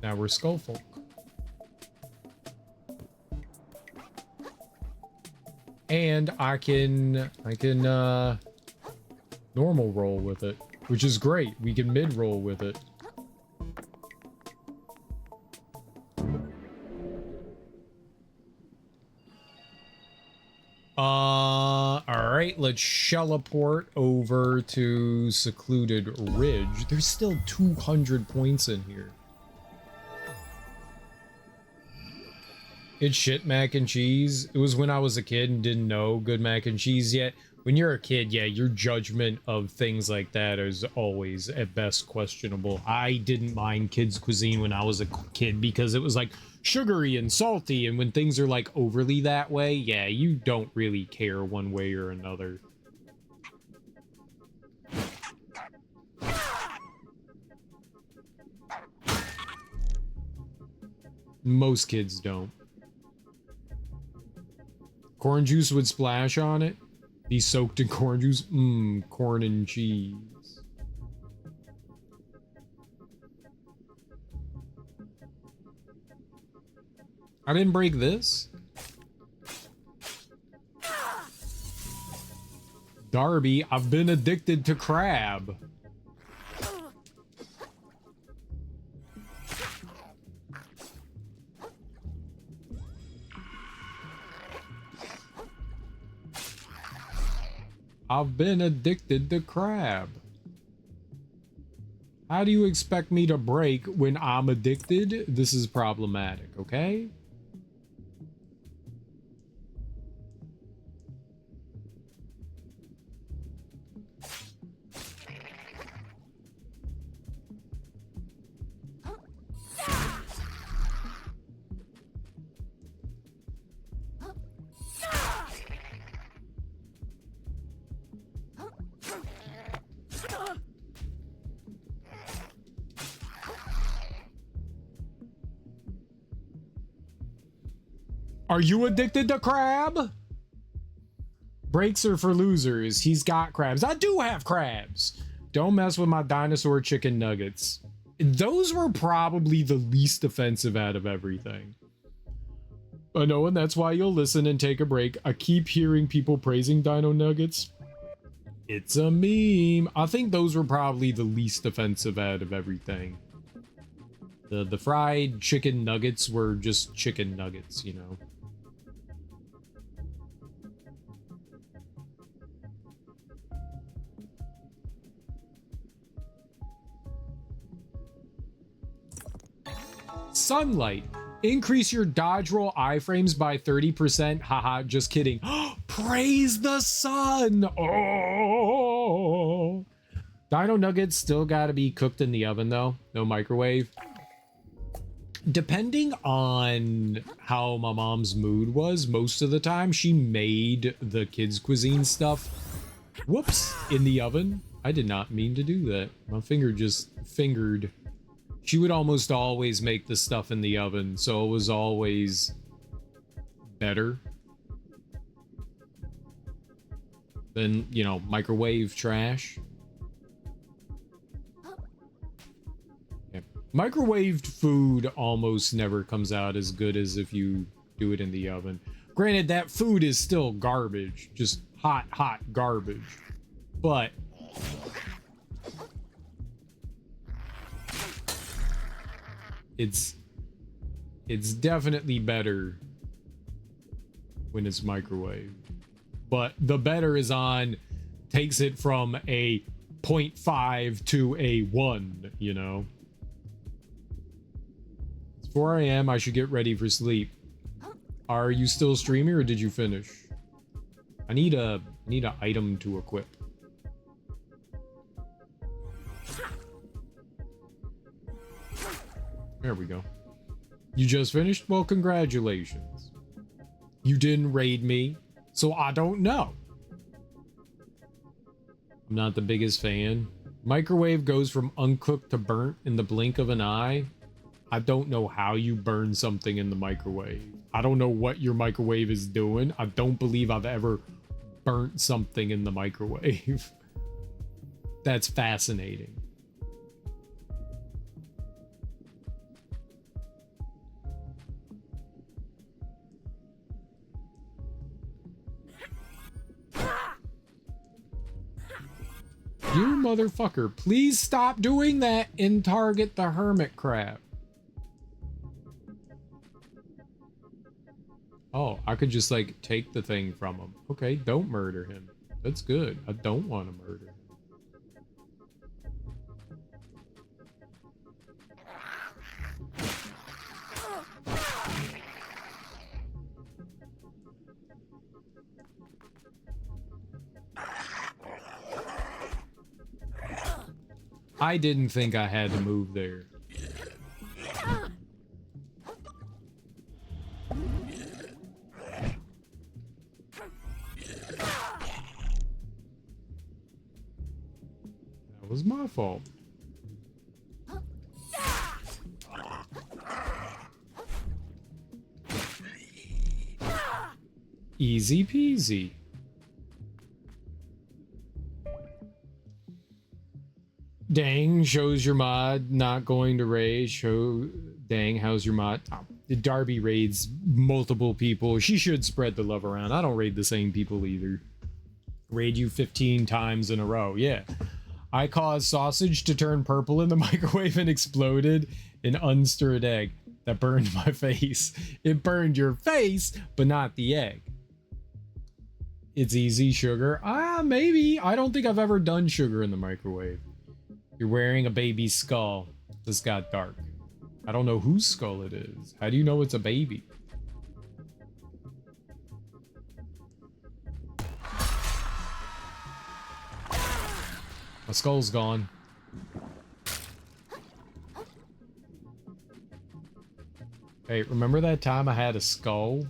now we're Skullfolk. And I can normal roll with it, which is great. We can mid roll with it. Alright, let's shelleport over to Secluded Ridge. There's still 200 points in here. It's shit mac and cheese. It was when I was a kid and didn't know good mac and cheese yet. When you're a kid, yeah, your judgment of things like that is always at best questionable. I didn't mind kids' cuisine when I was a kid because it was like sugary and salty, and when things are like overly that way, yeah, you don't really care one way or another. Most kids don't. Corn juice would splash on it. Be soaked in corn juice. Mmm, corn and cheese. I didn't break this. Darby, I've been addicted to crab. I've been addicted to crab. How do you expect me to break when I'm addicted? This is problematic, okay? Are you addicted to crab? Breaks are for losers. He's got crabs. I do have crabs. Don't mess with my dinosaur chicken nuggets. Those were probably the least offensive out of everything. I know, and that's why you'll listen and take a break. I keep hearing people praising dino nuggets. It's a meme. I think those were probably the least offensive out of everything. The fried chicken nuggets were just chicken nuggets, you know. Sunlight. Increase your dodge roll iframes by 30%. Haha, just kidding. Praise the sun. Oh. Dino nuggets still gotta be cooked in the oven though. No microwave. Depending on how my mom's mood was, most of the time she made the kids' cuisine stuff, whoops, in the oven. I did not mean to do that. My finger just fingered. She would almost always make the stuff in the oven, so it was always better than, you know, microwave trash. Microwaved food almost never comes out as good as if you do it in the oven. Granted, that food is still garbage, just hot garbage. But it's definitely better when it's microwaved. But the better is on takes it from a 0.5 to a 1, you know. 4 a.m. I should get ready for sleep. Are you still streaming or did you finish? I need a item to equip. There we go. You just finished? Well, congratulations. You didn't raid me, so I don't know. I'm not the biggest fan. Microwave goes from uncooked to burnt in the blink of an eye. I don't know how you burn something in the microwave. I don't know what your microwave is doing. I don't believe I've ever burnt something in the microwave. That's fascinating. You motherfucker, please stop doing that and target the hermit crab. Oh, I could just like take the thing from him. Okay, don't murder him. That's good. I don't want to murder him. I didn't think I had to move there. That was my fault. Easy peasy. Dang, shows your mod not going to raid. Show, dang, how's your mod? Oh, Darby raids multiple people. She should spread the love around. I don't raid the same people either. Raid you 15 times in a row. Yeah. I caused sausage to turn purple in the microwave and exploded an unstirred egg that burned my face. It burned your face, but not the egg. It's easy, sugar. Maybe. I don't think I've ever done sugar in the microwave. You're wearing a baby's skull. This got dark. I don't know whose skull it is. How do you know it's a baby? My skull's gone. Hey, remember that time I had a skull?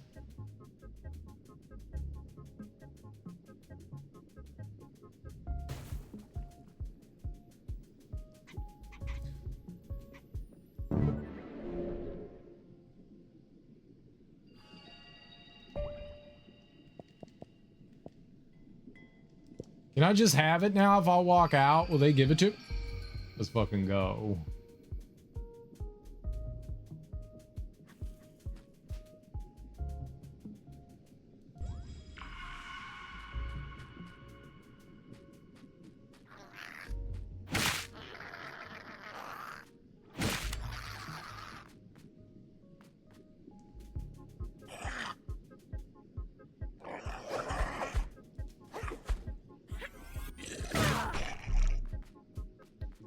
Can I just have it now if I'll walk out? Will they give it to me? Let's fucking go.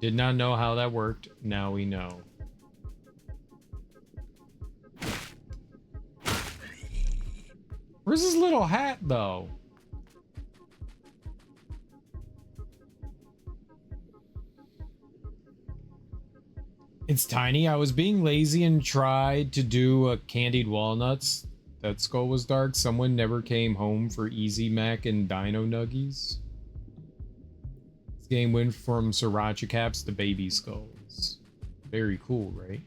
Did not know how that worked. Now we know. Where's his little hat, though? It's tiny. I was being lazy and tried to do a candied walnuts. That skull was dark. Someone never came home for Easy Mac and Dino Nuggies. This game went from Sriracha Caps to Baby Skulls. Very cool, right?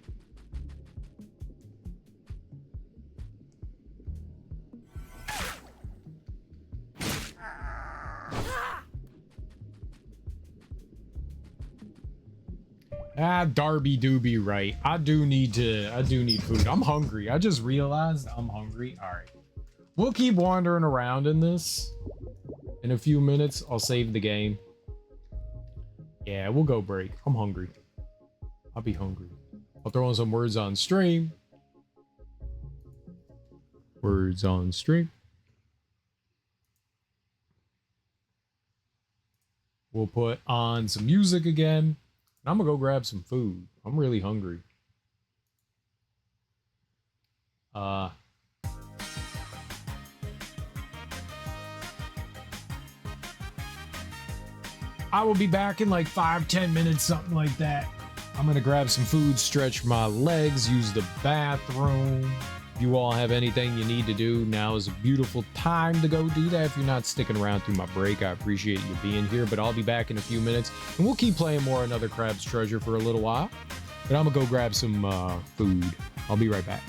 Ah, Darby do be right. I do need food. I'm hungry. I just realized I'm hungry. All right. We'll keep wandering around in this. In a few minutes, I'll save the game. Yeah, we'll go break. I'm hungry. I'll be hungry. I'll throw in some words on stream. Words on stream. We'll put on some music again. I'm gonna go grab some food. I'm really hungry. I will be back in like 5-10 minutes, something like that. I'm gonna grab some food, stretch my legs, use the bathroom. If you all have anything you need to do, now is a beautiful time to go do that. If you're not sticking around through my break, I appreciate you being here, but I'll be back in a few minutes and we'll keep playing more Another Crab's Treasure for a little while. But I'm gonna go grab some food. I'll be right back.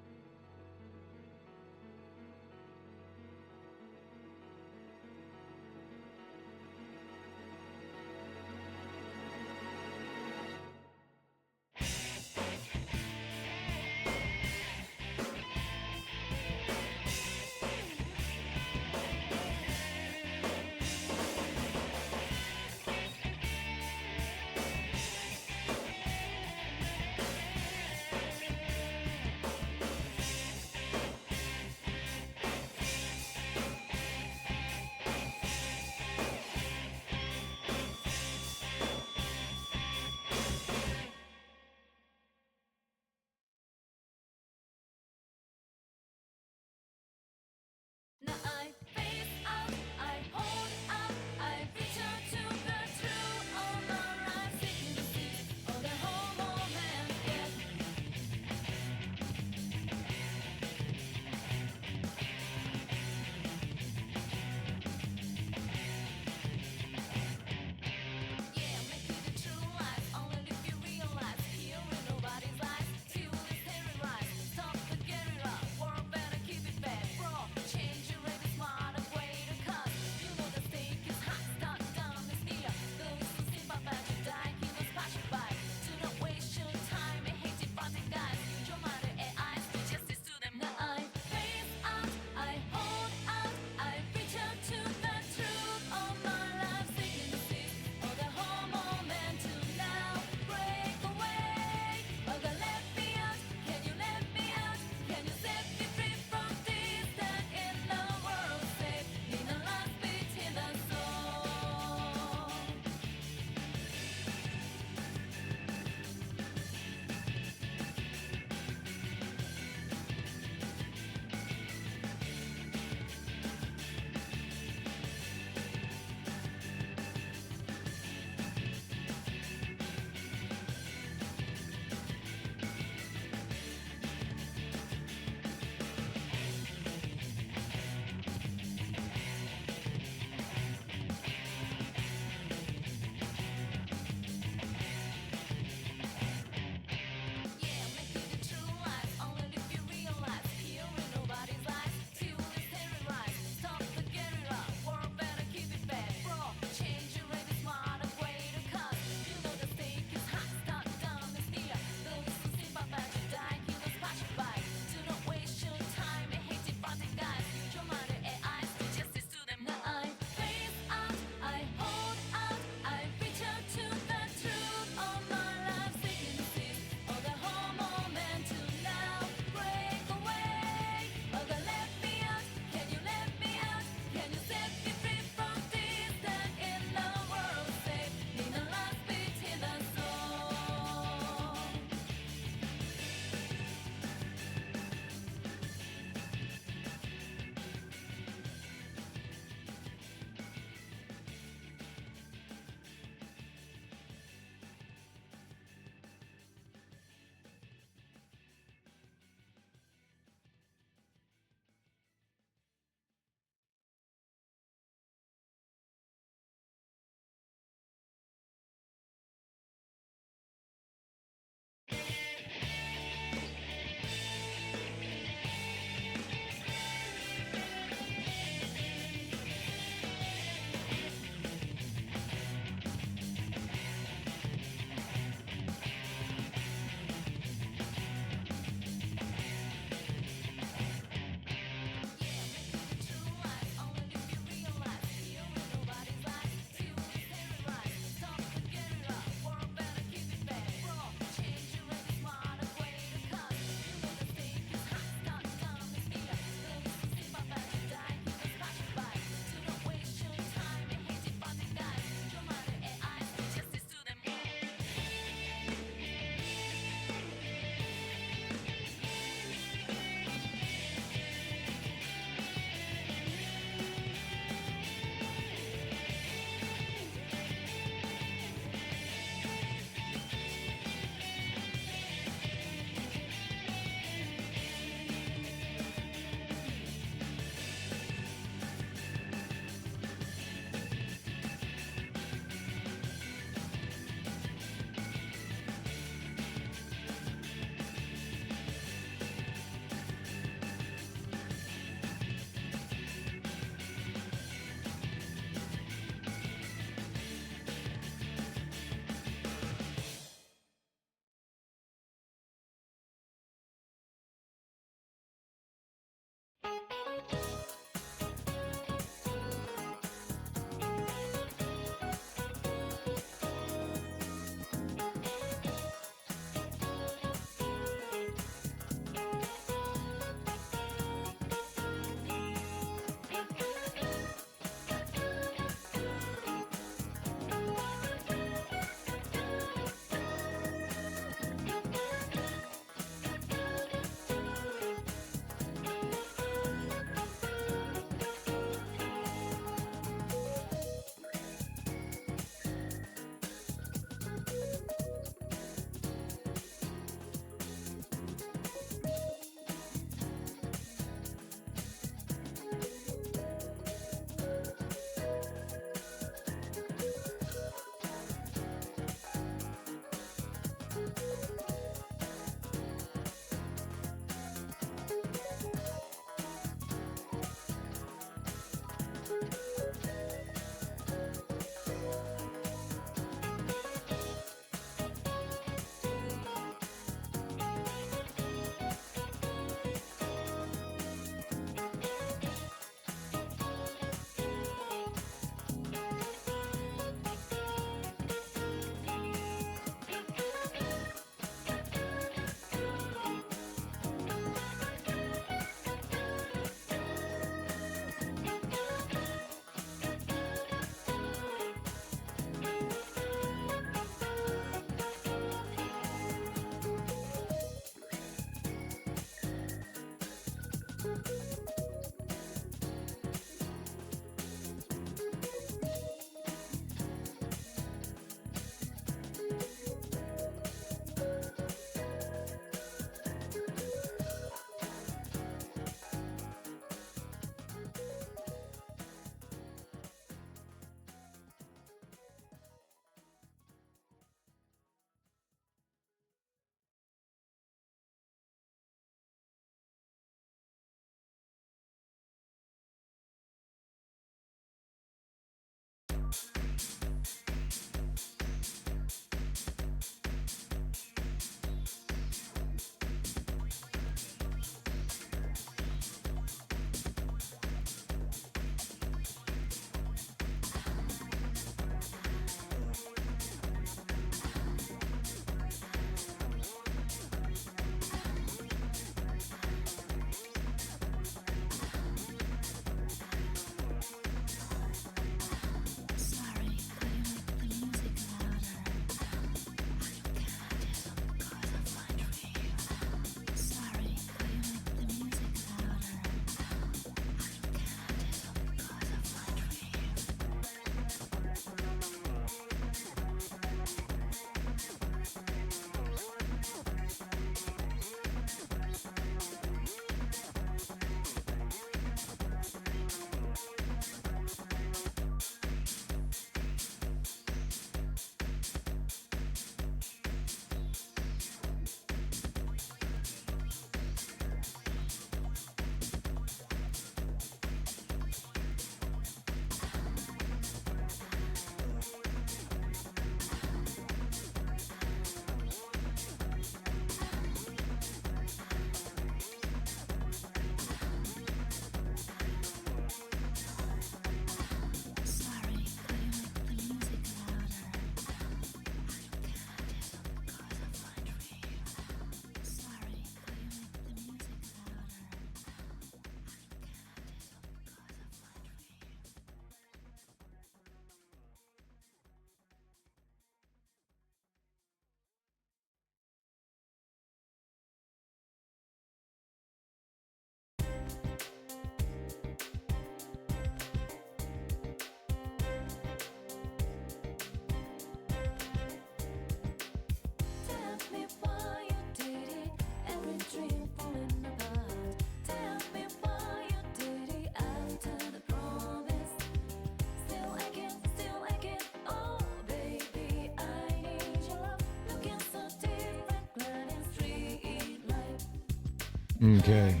Okay.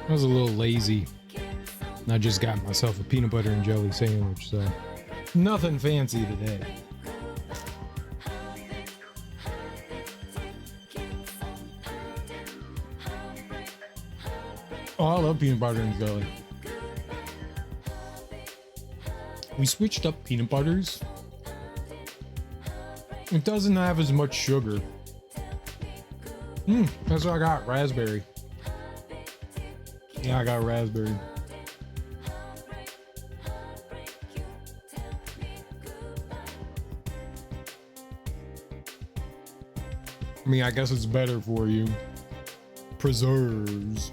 I was a little lazy. I just got myself a peanut butter and jelly sandwich, so nothing fancy today. Oh, I love peanut butter and jelly. We switched up peanut butters. It doesn't have as much sugar. That's what I got, raspberry. Yeah, I got raspberry. I mean, I guess it's better for you. Preserves.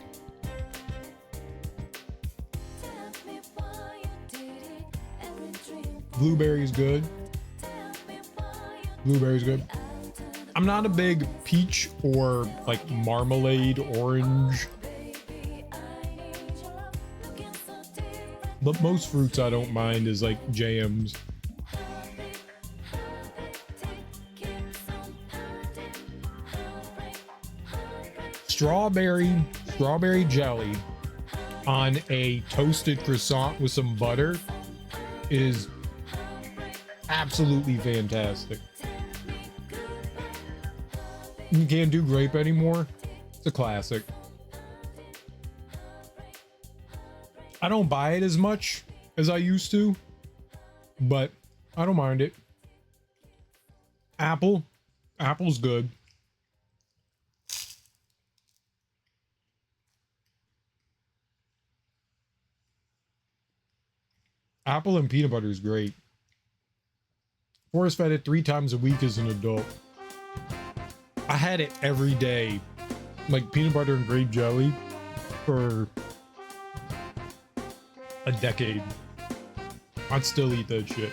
Blueberry's good. Blueberry's good. I'm not a big peach or like marmalade orange. But most fruits I don't mind is like jams. Strawberry jelly on a toasted croissant with some butter is absolutely fantastic. You can't do grape anymore. It's a classic. I don't buy it as much as I used to, but I don't mind it. Apple's good. Apple and peanut butter is great. Force fed it 3 times a week as an adult. I had it every day, like peanut butter and grape jelly, for a decade. I'd still eat that shit.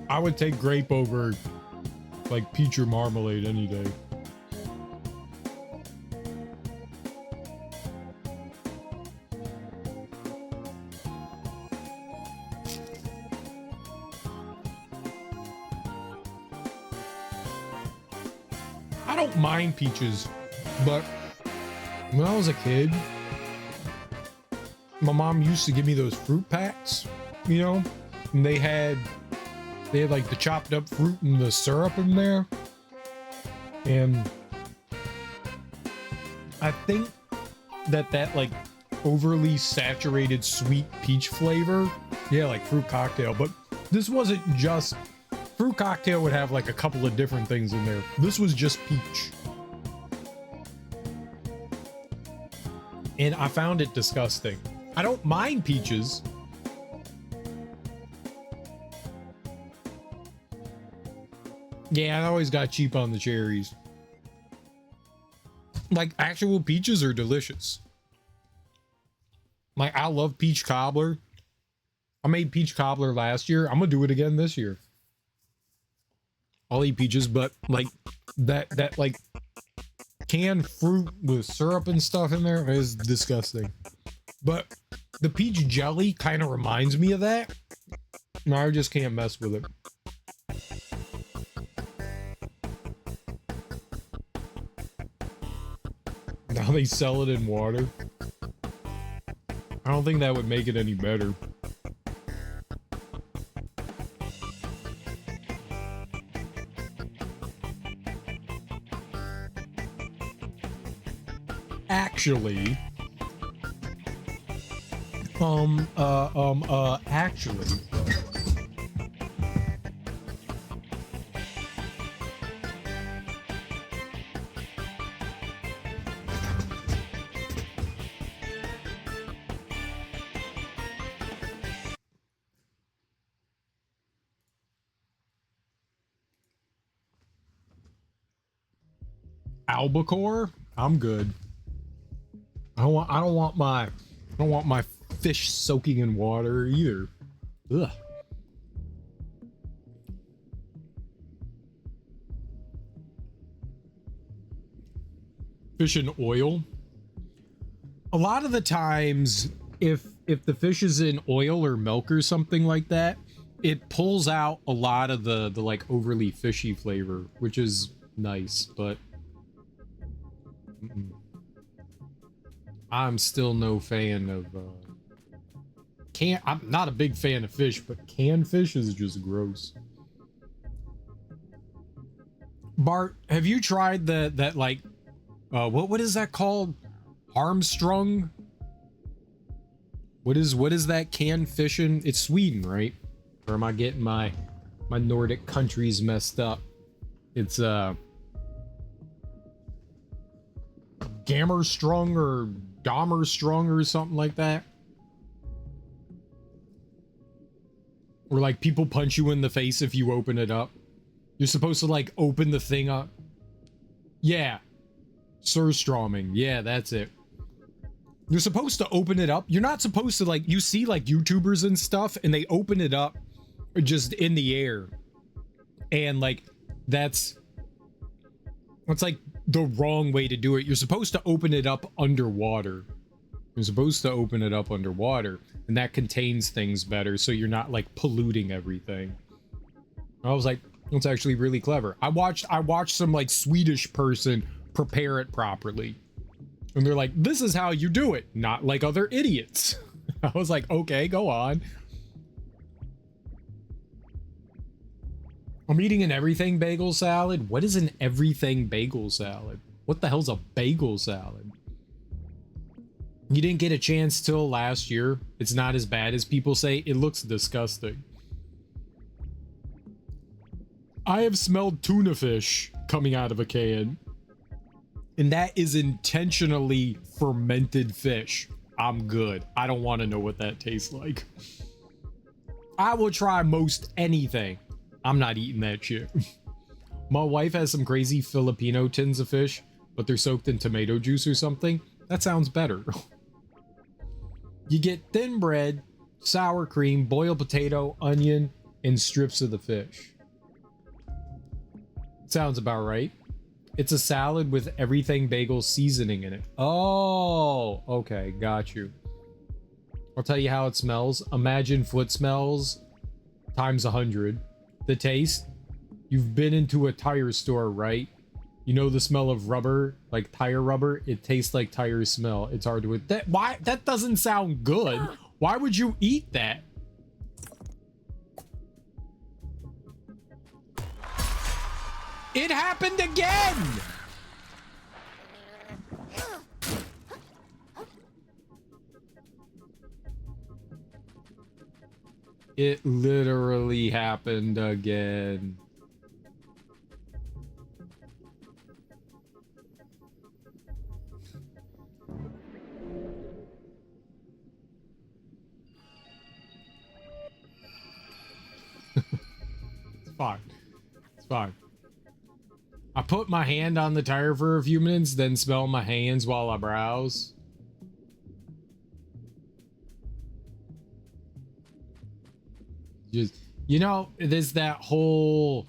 I would take grape over like peach or marmalade any day. I don't mind peaches, but when I was a kid, my mom used to give me those fruit packs, you know, and they had like the chopped up fruit and the syrup in there. And I think that like overly saturated sweet peach flavor, yeah, like fruit cocktail, but this wasn't just fruit cocktail. Would have like a couple of different things in there. This was just peach, and I found it disgusting. I don't mind peaches. Yeah, I always got cheap on the cherries. Like, actual peaches are delicious. Like, I love peach cobbler. I made peach cobbler last year. I'm gonna do it again this year. I'll eat peaches, but like that like canned fruit with syrup and stuff in there is disgusting. But the peach jelly kind of reminds me of that. No, I just can't mess with it. Now they sell it in water. I don't think that would make it any better. Actually, actually, albacore, I'm good. I don't want my fish soaking in water either. Ugh. Fish in oil. A lot of the times, if the fish is in oil or milk or something like that, it pulls out a lot of the like overly fishy flavor, which is nice, but I'm still no fan of I'm not a big fan of fish, but canned fish is just gross. Bart, have you tried that like what is that called? Armstrong? What is that canned fish in? It's Sweden, right? Or am I getting my Nordic countries messed up? It's Gammerstrung or Dahmerstrung or something like that. Or like people punch you in the face if you open it up. You're supposed to like open the thing up. Yeah. Surströmming. Yeah, that's it. You're supposed to open it up. You're not supposed to like, you see like YouTubers and stuff and they open it up just in the air. And like, that's like the wrong way to do it. You're supposed to open it up underwater. You're supposed to open it up underwater, and that contains things better, so you're not like polluting everything. I was like, that's actually really clever. I watched some like Swedish person prepare it properly, and they're like, this is how you do it, not like other idiots. I was like, okay, go on. I'm eating an everything bagel salad. What is an everything bagel salad? What the hell's a bagel salad? You didn't get a chance till last year. It's not as bad as people say. It looks disgusting. I have smelled tuna fish coming out of a can. And that is intentionally fermented fish. I'm good. I don't want to know what that tastes like. I will try most anything. I'm not eating that shit. My wife has some crazy Filipino tins of fish, but they're soaked in tomato juice or something. That sounds better. You get thin bread, sour cream, boiled potato, onion, and strips of the fish. Sounds about right. It's a salad with everything bagel seasoning in it. Oh, okay, got you. I'll tell you how it smells. Imagine foot smells times 100. The taste, you've been into a tire store, right? You know the smell of rubber, like tire rubber? It tastes like tire smell. It's hard to eat. Why? That doesn't sound good. Why would you eat that? It happened again! It literally happened again. It's fine. It's fine. I put my hand on the tire for a few minutes, then smell my hands while I browse. Just, you know, there's that whole,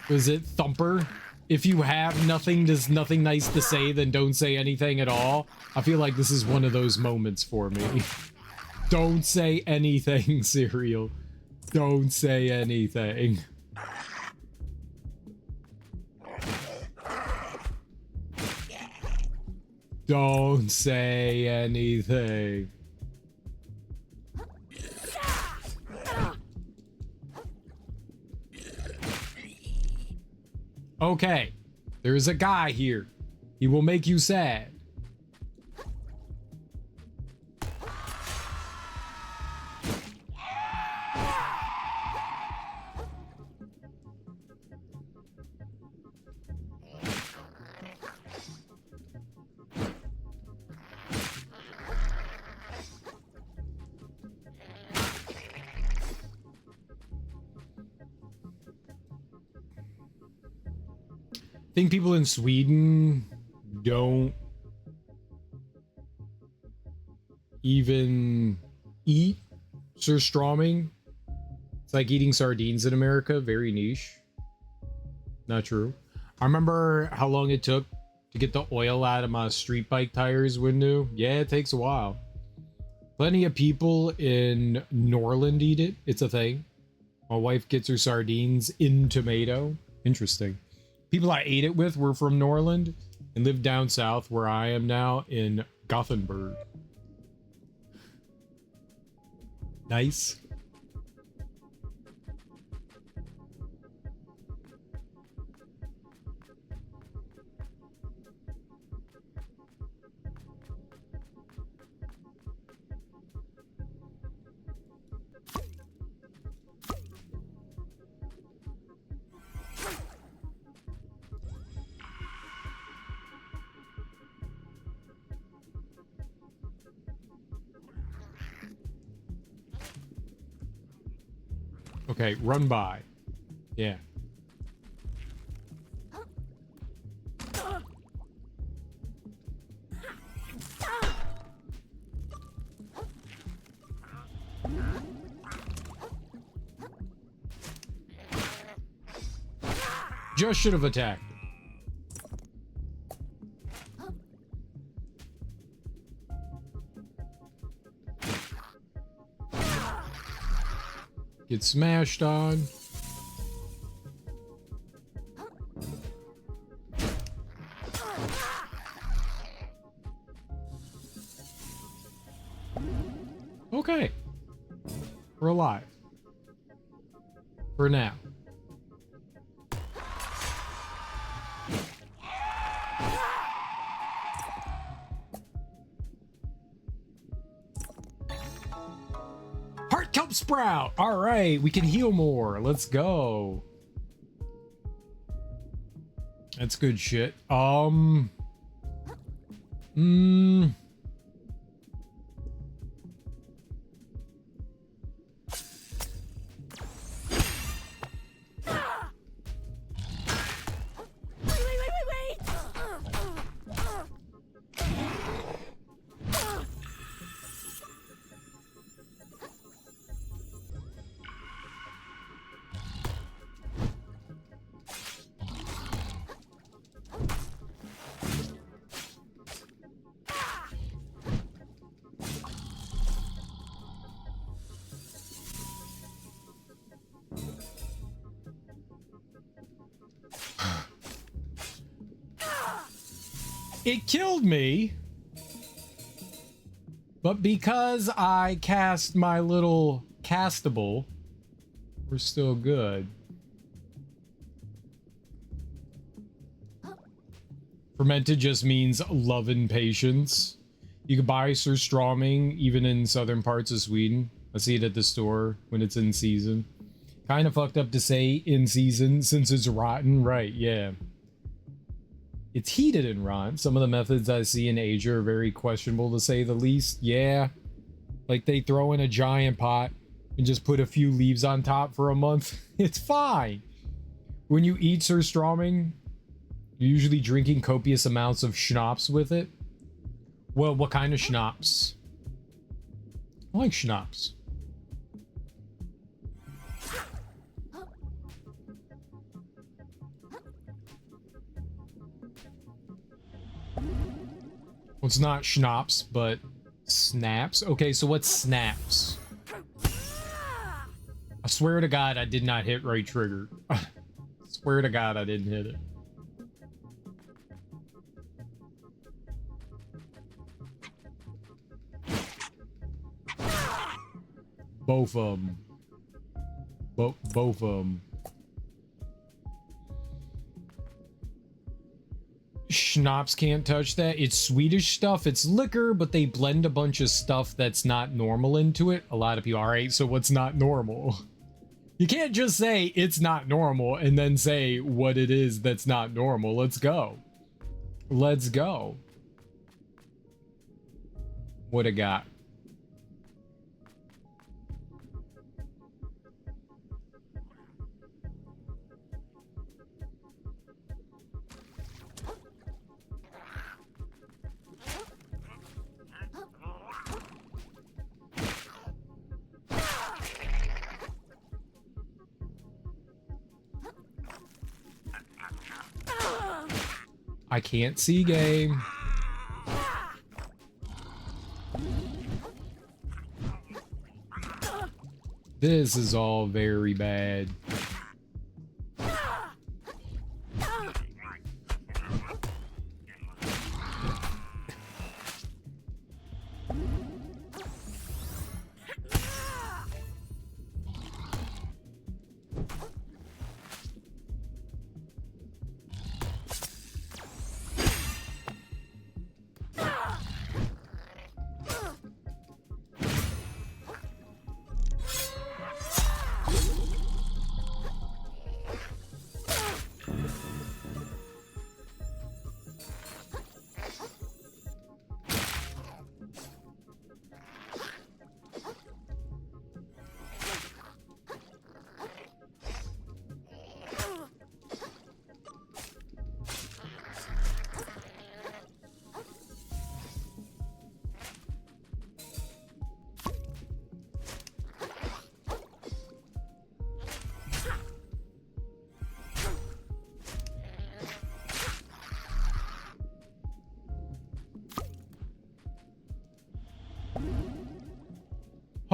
was it Thumper? If you have nothing, there's nothing nice to say, then don't say anything at all. I feel like this is one of those moments for me. Don't say anything, Serial. Don't say anything. Don't say anything. Okay, there's a guy here. He will make you sad. I think people in Sweden don't even eat surströmming. It's like eating sardines in America. Very niche. Not true. I remember how long it took to get the oil out of my street bike tires window. Yeah, it takes a while. Plenty of people in Norland eat it. It's a thing. My wife gets her sardines in tomato. Interesting. People I ate it with were from Norland and lived down south where I am now in Gothenburg. Nice. Okay, run by. Yeah. Just should have attacked. Get smashed on. Okay. We're alive. For now. Heart Sprout. All right, we can heal more. Let's go. That's good shit. It killed me. But because I cast my little castable, we're still good. Fermented just means love and patience. You can buy surströmming even in southern parts of Sweden. I see it at the store when it's in season. Kind of fucked up to say in season since it's rotten. Right, yeah. It's heated and rotten. Some of the methods I see in Asia are very questionable to say the least. Yeah. Like they throw in a giant pot and just put a few leaves on top for a month. It's fine. When you eat surströmming, you're usually drinking copious amounts of schnapps with it. Well, what kind of schnapps? I like schnapps. Well, it's not schnapps, but snaps. Okay, so what's snaps? I swear to God, I did not hit right trigger. I swear to God, I didn't hit it. Both of them. Both of them. Schnapps can't touch that. It's Swedish stuff. It's liquor, but they blend a bunch of stuff that's not normal into it. A lot of people, all right, so what's not normal? You can't just say it's not normal and then say what it is that's not normal. Let's go. Let's go. What I got? I can't see game. This is all very bad.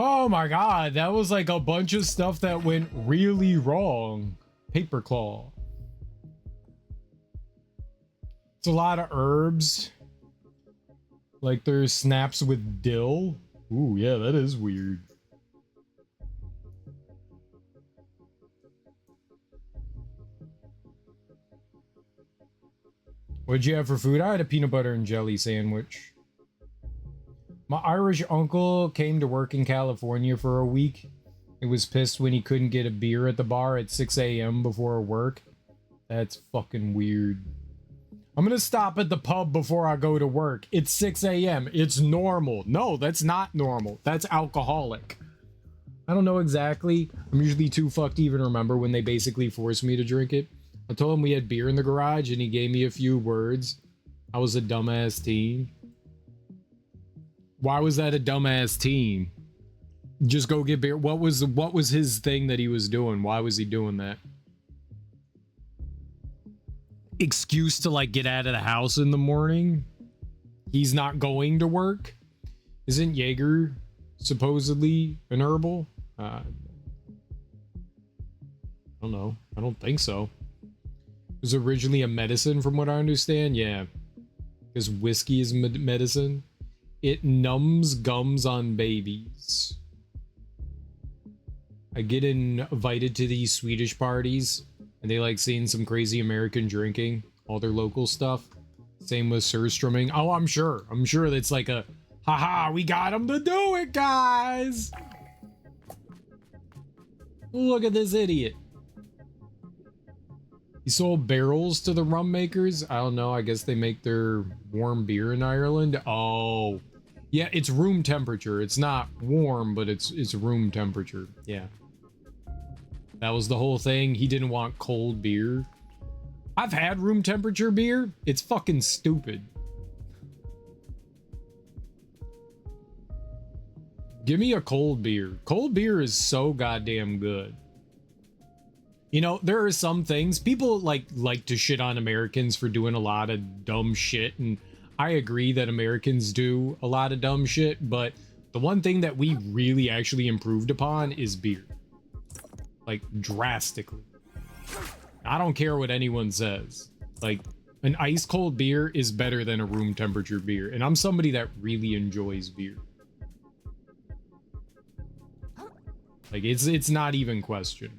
Oh my God, that was like a bunch of stuff that went really wrong. Paper claw. It's a lot of herbs. Like there's snaps with dill. Ooh, yeah, that is weird. What'd you have for food? I had a peanut butter and jelly sandwich. My Irish uncle came to work in California for a week. He was pissed when he couldn't get a beer at the bar at 6 a.m. before work. That's fucking weird. I'm gonna stop at the pub before I go to work. It's 6 a.m. It's normal. No, that's not normal. That's alcoholic. I don't know exactly. I'm usually too fucked to even remember when they basically forced me to drink it. I told him we had beer in the garage and he gave me a few words. I was a dumbass teen. Why was that a dumbass teen? Just go get beer. What was his thing that he was doing? Why was he doing that? Excuse to like get out of the house in the morning? He's not going to work? Isn't Jaeger supposedly an herbal? I don't know. I don't think so. It was originally a medicine from what I understand. Yeah. because whiskey is medicine. It numbs gums on babies. I get invited to these Swedish parties, and they like seeing some crazy American drinking, all their local stuff. Same with surströmming. Oh, I'm sure it's like a, haha, we got them to do it, guys. Look at this idiot. He sold barrels to the rum makers. I don't know. I guess they make their warm beer in Ireland. Oh, yeah, it's room temperature. It's not warm, but it's room temperature. Yeah. That was the whole thing. He didn't want cold beer. I've had room temperature beer. It's fucking stupid. Give me a cold beer. Cold beer is so goddamn good. You know, there are some things people like to shit on Americans for doing a lot of dumb shit, and I agree that Americans do a lot of dumb shit, but the one thing that we really actually improved upon is beer. Like, drastically. I don't care what anyone says. Like, an ice cold beer is better than a room temperature beer, and I'm somebody that really enjoys beer. Like, it's not even question.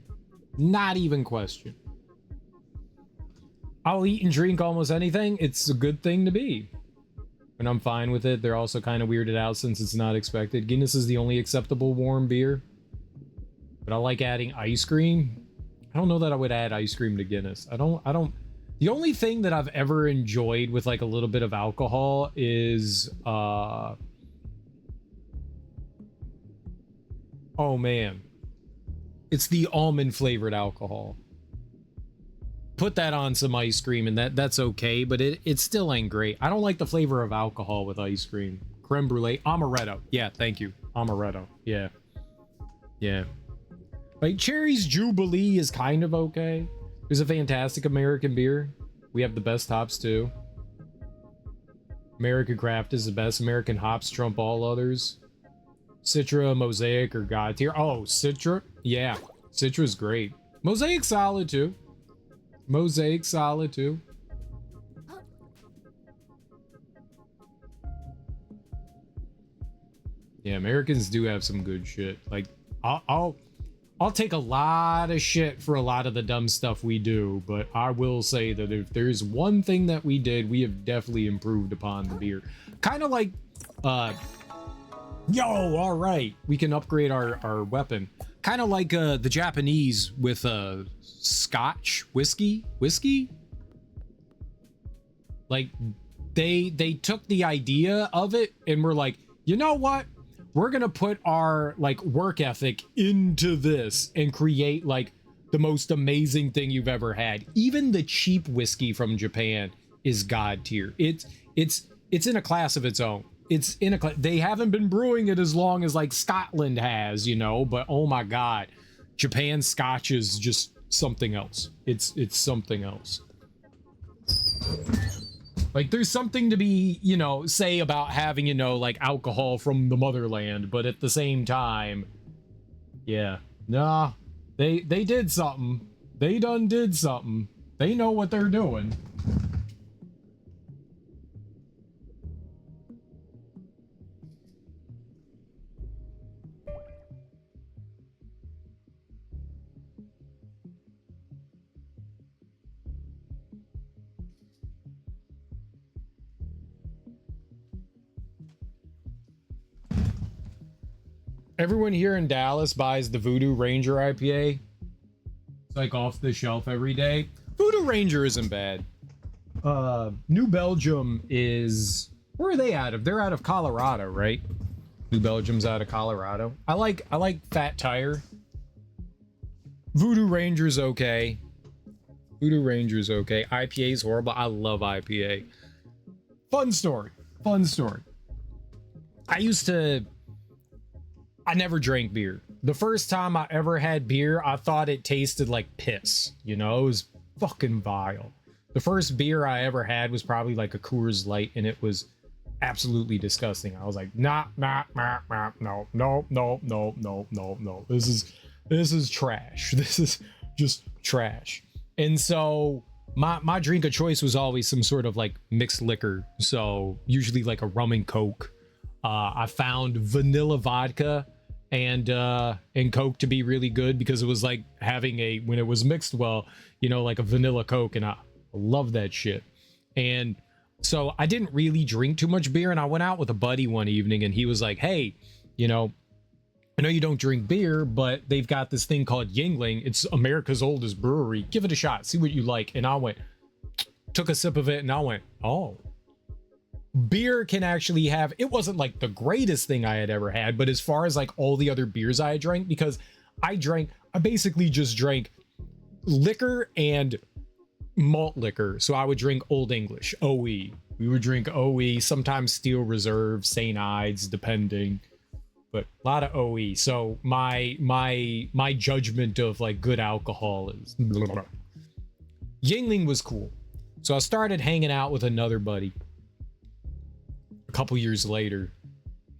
Not even question. I'll eat and drink almost anything. It's a good thing to be. And I'm fine with it. They're also kind of weirded out since it's not expected. Guinness is the only acceptable warm beer. But I like adding ice cream. I don't know that I would add ice cream to Guinness. I don't. The only thing that I've ever enjoyed with like a little bit of alcohol is oh man. It's the almond flavored alcohol. Put that on some ice cream and that's okay, but it still ain't great. I don't like the flavor of alcohol with ice cream. Creme brulee, amaretto. Yeah, thank you. Amaretto. Yeah. Yeah. Like Cherry's Jubilee is kind of okay. There's a fantastic American beer. We have the best hops too. American Craft is the best. American hops trump all others. Citra, Mosaic, or God tier. Oh, Citra. Yeah, Citra's great. Mosaic solid too. Mosaic solid too. Yeah, Americans do have some good shit. Like, I'll take a lot of shit for a lot of the dumb stuff we do, but I will say that if there's one thing that we did, we have definitely improved upon the beer. Kind of like, yo, all right, we can upgrade our weapon. Kind of like the Japanese with Scotch whiskey. Like they took the idea of it and were like, you know what? We're gonna put our like work ethic into this and create like the most amazing thing you've ever had. Even the cheap whiskey from Japan is god tier. It's in a class of its own. It's in a they haven't been brewing it as long as like Scotland has, you know, but oh my god, Japan Scotch is just something else. It's something else. Like there's something to be, you know, say about having, you know, like alcohol from the motherland, but at the same time, yeah, nah, they did something. They done did something. They know what they're doing. Everyone here in Dallas buys the Voodoo Ranger IPA. It's like off the shelf every day. Voodoo Ranger isn't bad. New Belgium is... Where are they out of? They're out of Colorado, right? New Belgium's out of Colorado. I like Fat Tire. Voodoo Ranger's okay. Voodoo Ranger's okay. IPA's horrible. I love IPA. Fun story. I never drank beer. The first time I ever had beer, I thought it tasted like piss. You know, it was fucking vile. The first beer I ever had was probably like a Coors Light, and it was absolutely disgusting. I was like, no. This is trash. This is just trash. And so my drink of choice was always some sort of like mixed liquor. So usually like a rum and Coke. I found vanilla vodka and Coke to be really good because it was like having when it was mixed well, you know, like a vanilla Coke, and I love that shit. And so I didn't really drink too much beer, and I went out with a buddy one evening, and he was like, hey, you know, I know you don't drink beer, but they've got this thing called Yingling. It's America's oldest brewery. Give it a shot. See what you like. And I took a sip of it, and I went, oh, beer can actually have, it wasn't like the greatest thing I had ever had, but as far as like all the other beers I had drank, because I basically just drank liquor and malt liquor. So I would drink Old English, OE. We would drink OE, sometimes Steel Reserve, St. Ides, depending. But a lot of OE. So my judgment of like good alcohol is blah, blah, blah. Yingling was cool. So I started hanging out with another buddy a couple years later,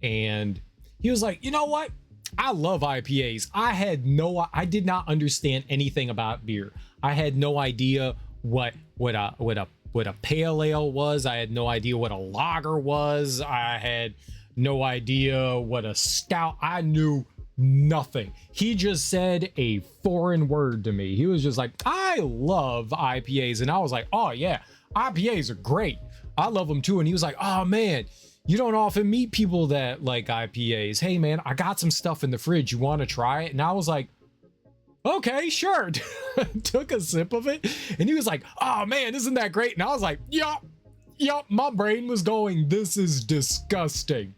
and he was like, you know what? I love IPAs. I did not understand anything about beer. I had no idea what a pale ale was. I had no idea what a lager was. I had no idea what a stout. I knew nothing. He just said a foreign word to me. He was just like, I love IPAs. And I was like, oh yeah, IPAs are great. I love them too. And he was like, oh man, you don't often meet people that like IPAs. Hey man, I got some stuff in the fridge. You want to try it? And I was like, okay, sure. Took a sip of it. And he was like, oh man, isn't that great? And I was like, yup. My brain was going, this is disgusting.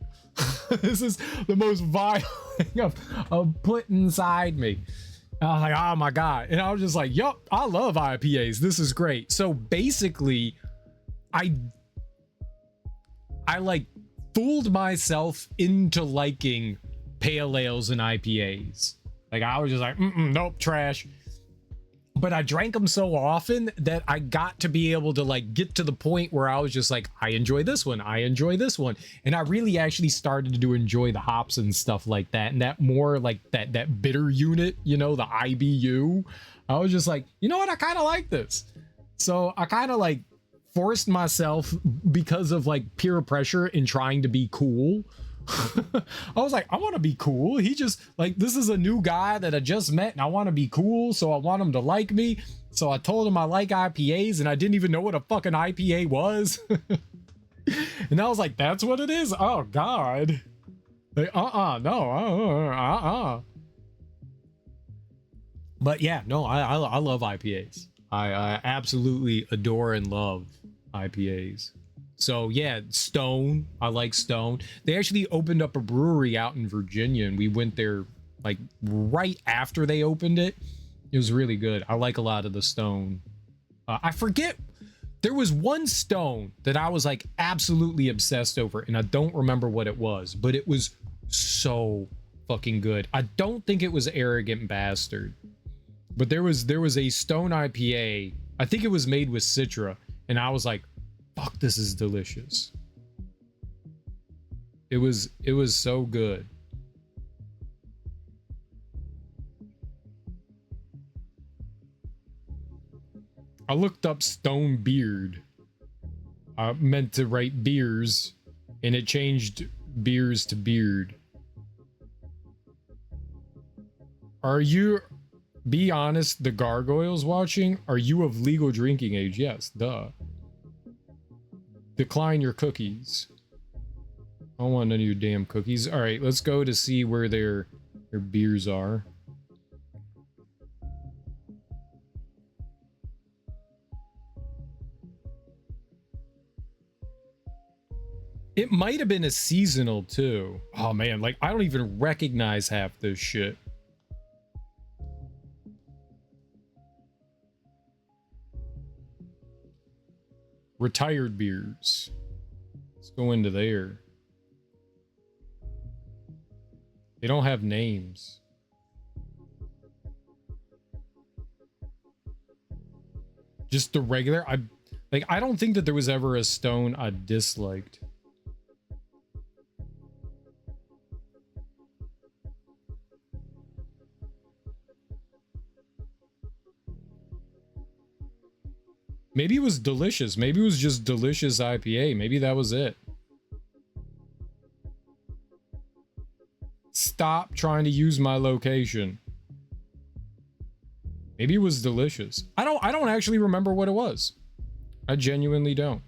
This is the most vile thing I've put inside me. And I was like, oh my God. And I was just like, yup, I love IPAs. This is great. So basically, I like fooled myself into liking pale ales and IPAs. Like I was just like, nope, trash. But I drank them so often that I got to be able to like get to the point where I was just like, I enjoy this one. I enjoy this one. And I really actually started to enjoy the hops and stuff like that. And that more like that bitter unit, you know, the IBU. I was just like, you know what? I kind of like this. So I kind of like forced myself because of like peer pressure in trying to be cool. I was like, I want to be cool. He just like, this is a new guy that I just met and I want to be cool. So I want him to like me. So I told him I like IPAs and I didn't even know what a fucking IPA was. And I was like, that's what it is. Oh God. Like, no. But yeah, no, I love IPAs. I absolutely adore and love IPAs. So yeah, Stone. I like Stone. They actually opened up a brewery out in Virginia, and we went there like right after they opened it. It was really good. I like a lot of the Stone. I forget. There was one Stone that I was like absolutely obsessed over, and I don't remember what it was, but it was so fucking good. I don't think it was Arrogant Bastard, but there was a Stone IPA. I think it was made with Citra, and I was like, fuck, this is delicious. It was so good. I looked up Stone Beard. I meant to write beers, and it changed beers to beard. Are you, be honest, the gargoyles watching? Are you of legal drinking age? Yes, duh. Decline your cookies. I don't want none of your damn cookies. All right, let's go to see where their beers are. It might have been a seasonal too. Oh man, like I don't even recognize half this shit. Retired beers. Let's go into there. They don't have names. Just the regular. I don't think that there was ever a Stone I disliked. Maybe it was delicious. Maybe it was just delicious IPA. Maybe that was it. Stop trying to use my location. Maybe it was delicious. I don't actually remember what it was. I genuinely don't.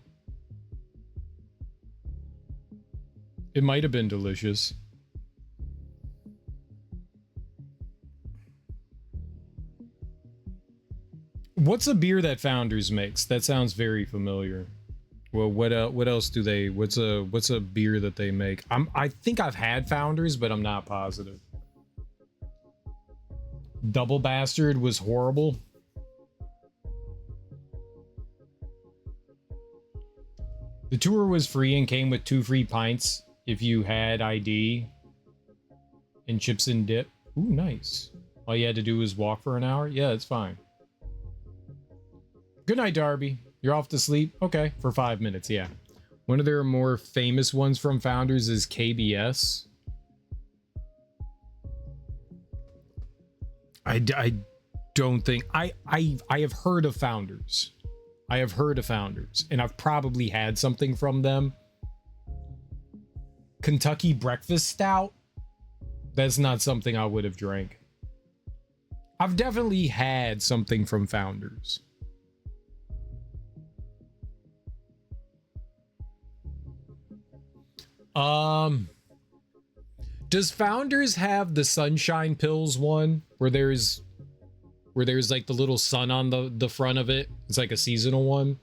It might have been delicious. What's a beer that Founders makes? That sounds very familiar. Well, what else do they? What's a beer that they make? I think I've had Founders, but I'm not positive. Double Bastard was horrible. The tour was free and came with 2 free pints if you had ID and chips and dip. Ooh, nice. All you had to do was walk for an hour? Yeah, it's fine. Good night, Darby. You're off to sleep? Okay, for 5 minutes, yeah. One of their more famous ones from Founders is KBS. I don't think... I have heard of Founders. I have heard of Founders, and I've probably had something from them. Kentucky Breakfast Stout? That's not something I would have drank. I've definitely had something from Founders. Does Founders have the Sunshine Pills one where there's like the little sun on the front of it? It's like a seasonal one.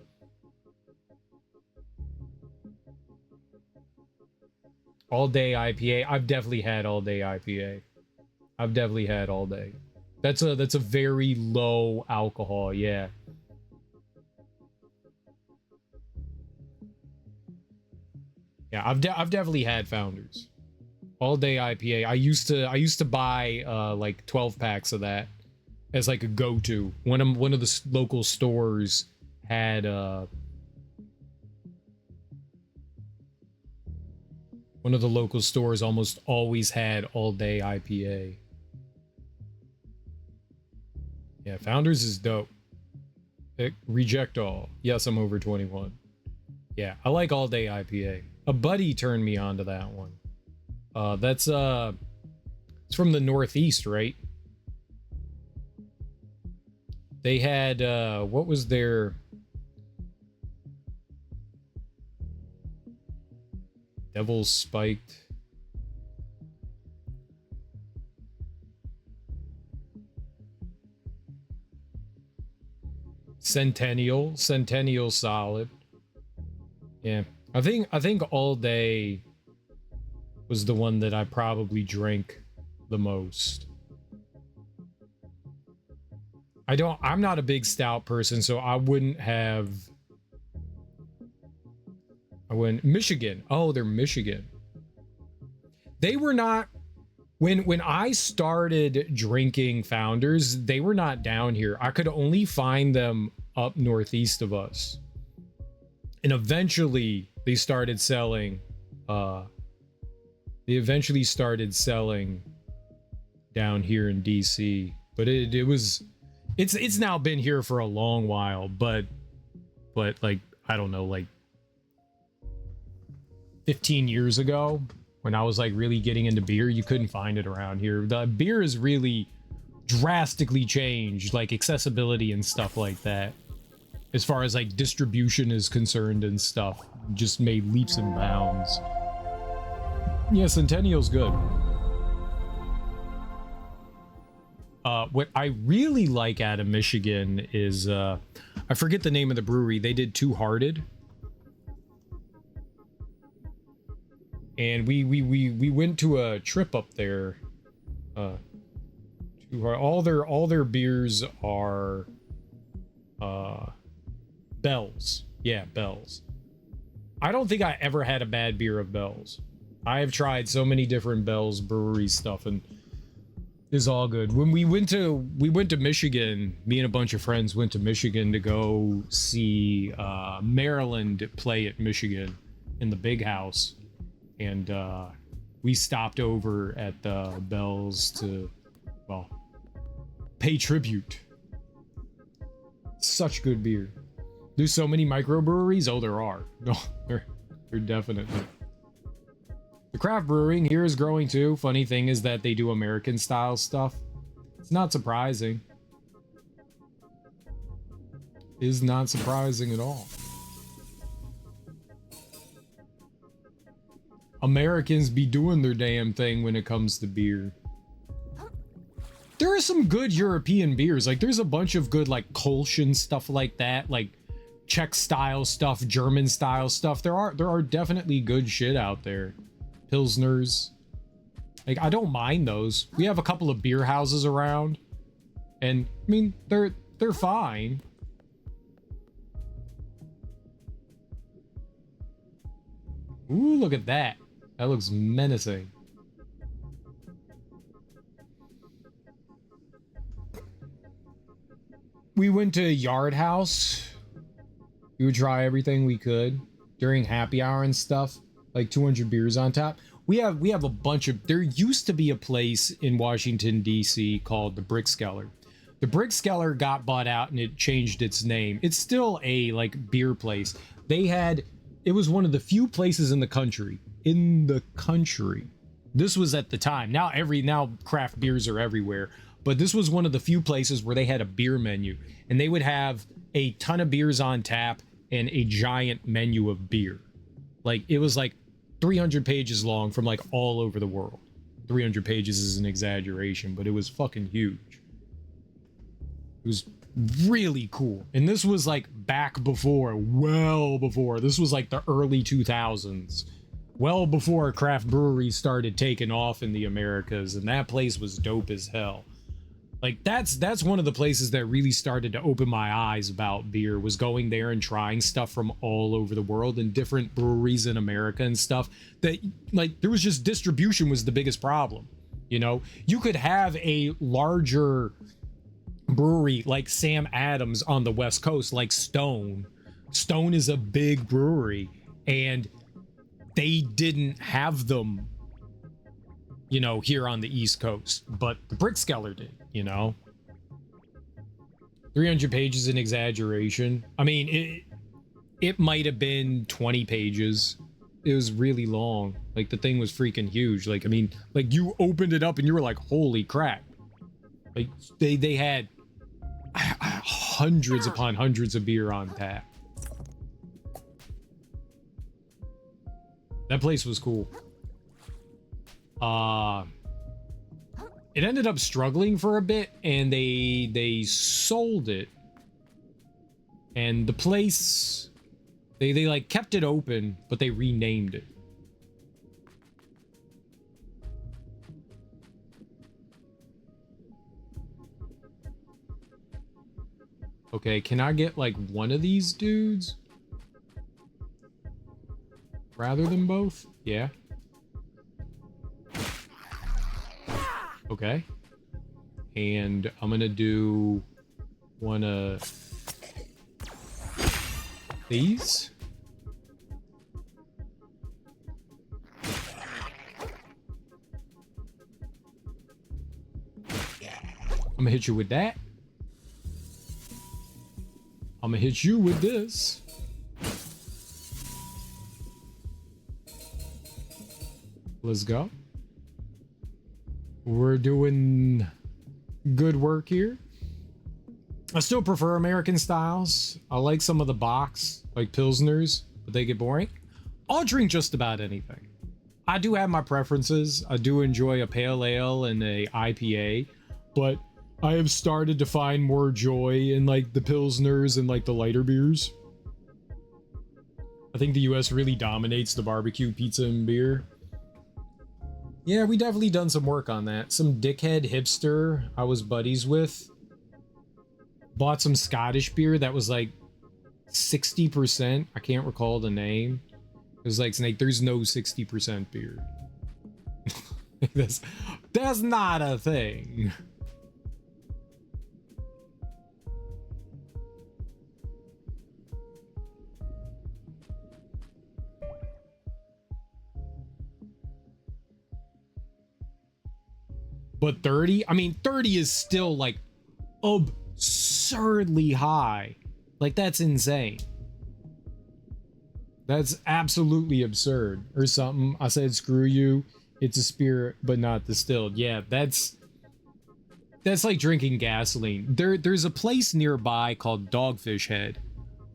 All Day IPA. I've definitely had All Day IPA. I've definitely had All Day. That's a very low alcohol, yeah. Yeah, I've definitely had Founders. All Day IPA. I used to buy like 12 packs of that as like a go-to. One of the local stores had one of the local stores almost always had All Day IPA. Yeah, Founders is dope. Reject all. Yes, I'm over 21. Yeah, I like All Day IPA. A buddy turned me on to that one. It's from the Northeast, right? They had what was their Devil's Spiked? Centennial solid. Yeah. I think All Day was the one that I probably drank the most. I'm not a big stout person, so I wouldn't. Michigan. Oh, they're Michigan. They were not, when I started drinking Founders, they were not down here. I could only find them up northeast of us. And eventually they started selling down here in DC. But it's now been here for a long while, but like, I don't know, like 15 years ago when I was like really getting into beer, you couldn't find it around here. The beer has really drastically changed, like accessibility and stuff like that. As far as like distribution is concerned and stuff, just made leaps and bounds. Yeah, Centennial's good. What I really like out of Michigan is, I forget the name of the brewery. They did Two Hearted. And we went to a trip up there. All their beers are, Bell's. Yeah, Bell's. I don't think I ever had a bad beer of Bell's. I have tried so many different Bell's brewery stuff, and it's all good. When we went to Michigan, me and a bunch of friends went to Michigan to go see Maryland play at Michigan in the Big House, and we stopped over at the Bell's to, well, pay tribute. Such good beer. There's so many microbreweries. Oh, there are. No, there definitely. The craft brewing here is growing too. Funny thing is that they do American style stuff. It's not surprising. Is not surprising at all. Americans be doing their damn thing when it comes to beer. There are some good European beers. Like there's a bunch of good like Kolsch stuff like that, like Czech style stuff, German style stuff. There are definitely good shit out there. Pilsners. Like I don't mind those. We have a couple of beer houses around. And I mean they're fine. Ooh, look at that. That looks menacing. We went to Yard House. We would try everything we could during happy hour and stuff. Like 200 beers on tap. We have a bunch of. There used to be a place in Washington D.C. called the Brickskeller. The Brickskeller got bought out and it changed its name. It's still a like beer place. They had. It was one of the few places in the country. This was at the time. Now craft beers are everywhere. But this was one of the few places where they had a beer menu. And they would have a ton of beers on tap and a giant menu of beer. Like, it was like 300 pages long from like all over the world. 300 pages is an exaggeration, but it was fucking huge. It was really cool. And this was like back before, well before. This was like the early 2000s. Well before craft breweries started taking off in the Americas. And that place was dope as hell. Like that's one of the places that really started to open my eyes about beer, was going there and trying stuff from all over the world and different breweries in America and stuff. That like there was just distribution was the biggest problem. You know, you could have a larger brewery like Sam Adams on the West Coast, like Stone. Stone is a big brewery and they didn't have them, you know, here on the East Coast, but the Brickskeller did, you know. 300 pages an exaggeration. I mean, it might have been 20 pages. It was really long. Like the thing was freaking huge. Like, I mean, like you opened it up and you were like, holy crap. Like they had hundreds upon hundreds of beer on tap. That place was cool. It ended up struggling for a bit and they sold it. And the place they like kept it open, but they renamed it. Okay, can I get like one of these dudes rather than both? Yeah. Okay. And I'm gonna do one of these. I'm gonna hit you with that. I'm gonna hit you with this. Let's go. We're doing good work here. I still prefer American styles. I like some of the box, like Pilsners, but they get boring. I'll drink just about anything. I do have my preferences. I do enjoy a pale ale and a IPA, but I have started to find more joy in like the Pilsners and like the lighter beers. I think the US really dominates the barbecue, pizza, and beer. Yeah, we definitely done some work on that. Some dickhead hipster I was buddies with bought some Scottish beer that was like 60%. I can't recall the name. It was like, Snake, there's no 60% beer. That's not a thing. But 30? I mean, 30 is still like absurdly high. Like, that's insane. That's absolutely absurd. Or something. I said, screw you. It's a spirit, but not distilled. Yeah, that's like drinking gasoline. There's a place nearby called Dogfish Head.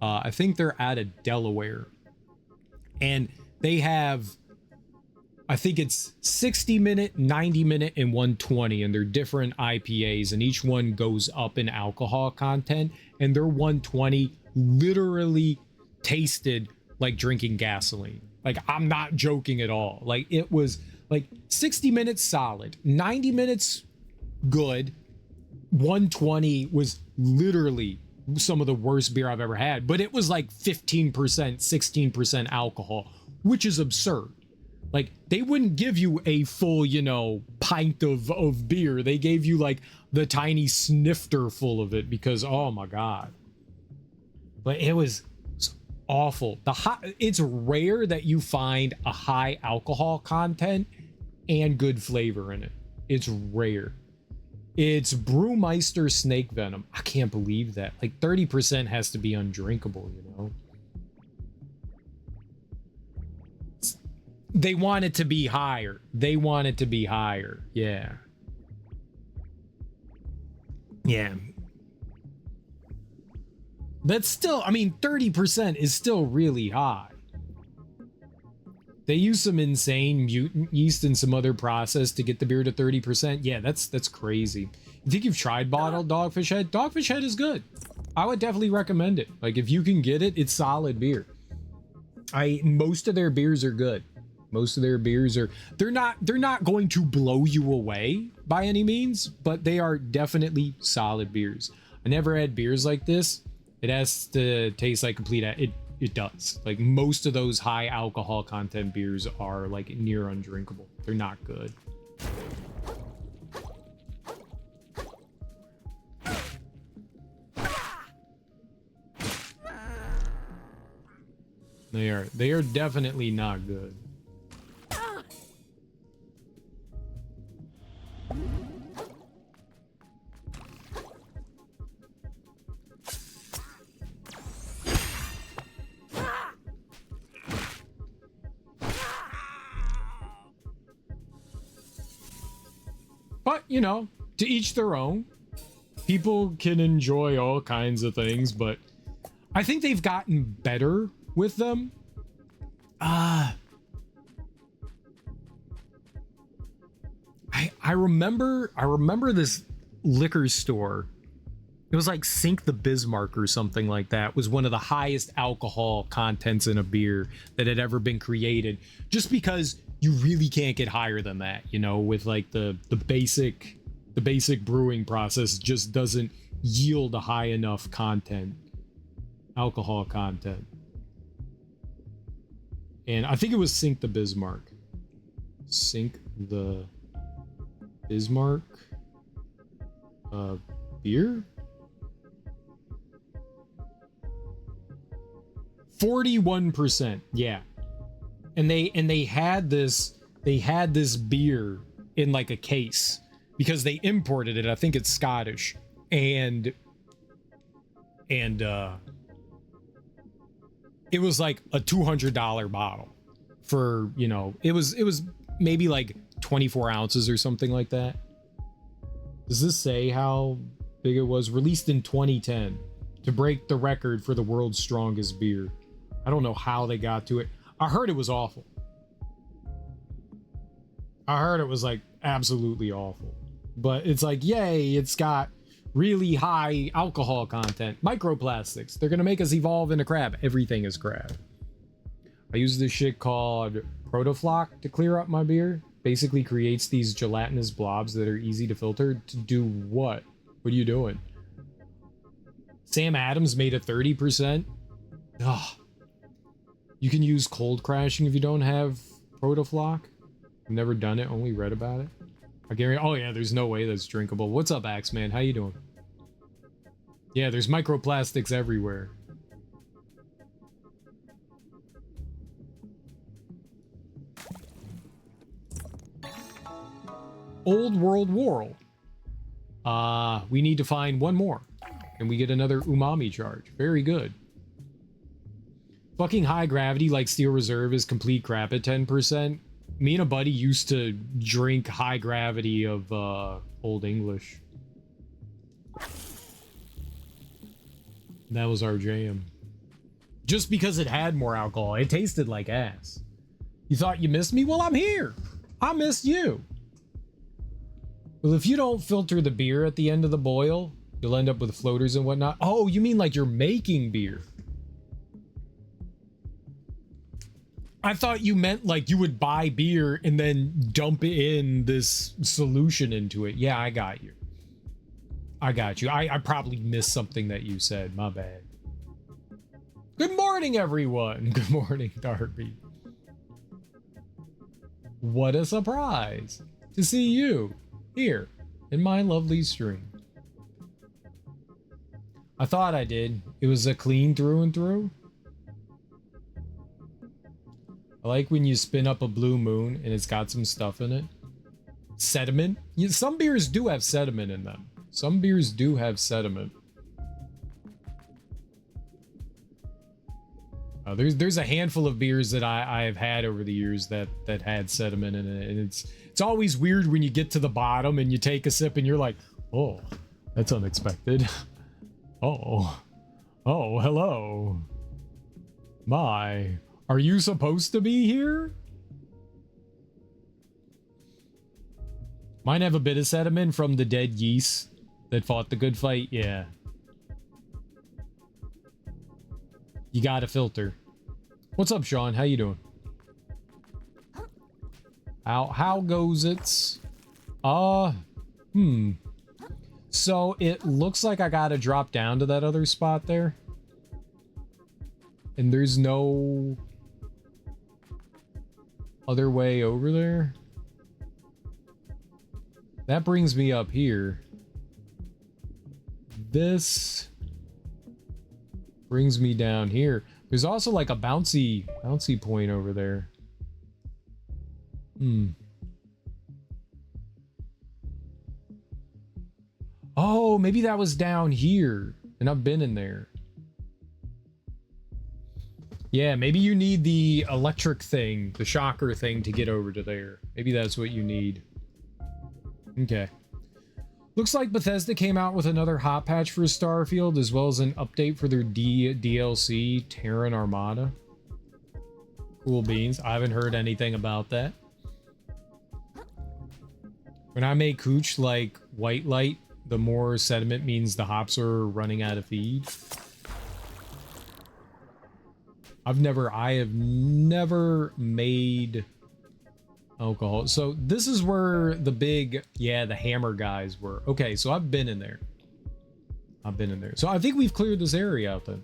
I think they're out of Delaware. And they have, I think it's 60 minute, 90 minute, and 120, and they're different IPAs, and each one goes up in alcohol content, and their 120 literally tasted like drinking gasoline. Like, I'm not joking at all. Like, it was like 60 minutes solid, 90 minutes good, 120 was literally some of the worst beer I've ever had, but it was like 15%, 16% alcohol, which is absurd. Like, they wouldn't give you a full, you know, pint of beer. They gave you like the tiny snifter full of it because, oh my God. But it was awful. It's rare that you find a high alcohol content and good flavor in it. It's rare. It's Brewmeister Snake Venom. I can't believe that. Like, 30% has to be undrinkable, you know? They want it to be higher. They want it to be higher. Yeah. Yeah. That's still, I mean, 30% is still really high. They use some insane mutant yeast and some other process to get the beer to 30%. Yeah, that's crazy. You think you've tried bottled Dogfish Head? Dogfish Head is good. I would definitely recommend it. Like, if you can get it, it's solid beer. Most of their beers are good. Most of their beers are, they're not going to blow you away by any means, but they are definitely solid beers. I never had beers like this. It has to taste like complete, it does. Like, most of those high alcohol content beers are like near undrinkable. They're not good. They are definitely not good. But, you know, to each their own. People can enjoy all kinds of things, but I think they've gotten better with them. I remember this liquor store. It was like Sink the Bismarck or something like that. It was one of the highest alcohol contents in a beer that had ever been created, just because you really can't get higher than that, you know, with like the basic brewing process just doesn't yield a high enough alcohol content. And I think it was Sink the Bismarck. Sink the Bismarck beer? 41%. Yeah. And they had this beer in like a case because they imported it. I think it's Scottish. And it was like a $200 bottle for, you know, it was maybe like 24 ounces or something like that. Does this say how big it was? Released in 2010 to break the record for the world's strongest beer. I don't know how they got to it. I heard it was awful. I heard it was like absolutely awful. But it's like, yay, it's got really high alcohol content. Microplastics. They're going to make us evolve into crab. Everything is crab. I use this shit called Protofloc to clear up my beer. Basically creates these gelatinous blobs that are easy to filter. To do what? What are you doing? Sam Adams made a 30%. Ugh. You can use cold crashing if you don't have Protofloc. I've never done it, only read about it. I guarantee. Oh yeah, there's no way that's drinkable. What's up, Axeman? How you doing? Yeah, there's microplastics everywhere. Old World War. We need to find one more. And we get another umami charge. Very good. Fucking high gravity like Steel Reserve is complete crap at 10%. Me and a buddy used to drink high gravity of Old English. That was our jam. Just because it had more alcohol. It tasted like ass. You thought you missed me? Well, I'm here. I missed you. Well, if you don't filter the beer at the end of the boil, you'll end up with floaters and whatnot. Oh, you mean like you're making beer? I thought you meant like you would buy beer and then dump in this solution into it. Yeah, I got you. I got you. I probably missed something that you said. My bad. Good morning, everyone. Good morning, Darby. What a surprise to see you here in my lovely stream. I thought I did. It was a clean through and through. I like when you spin up a blue moon and it's got some stuff in it. Sediment. Yeah, some beers do have sediment in them. Some beers do have sediment. There's a handful of beers that I've had over the years that had sediment in it, and it's always weird when you get to the bottom and you take a sip and you're like, oh, that's unexpected. Oh, hello. My, are you supposed to be here? Mine have a bit of sediment from the dead yeast that fought the good fight. Yeah. You gotta filter. What's up, Sean? How you doing? How goes it? So it looks like I gotta drop down to that other spot there. And there's no other way over there. That brings me up here. This brings me down here. There's also like a bouncy point over there. Oh, maybe that was down here and I've been in there. Yeah, maybe you need the electric thing, the shocker thing to get over to there. Maybe that's what you need. Okay. Looks like Bethesda came out with another hot patch for Starfield, as well as an update for their DLC, Terran Armada. Cool beans. I haven't heard anything about that. When I make hooch like white light, the more sediment means the hops are running out of feed. I have never made alcohol. So this is where the big, the hammer guys were. Okay, so I've been in there. So I think we've cleared this area out then.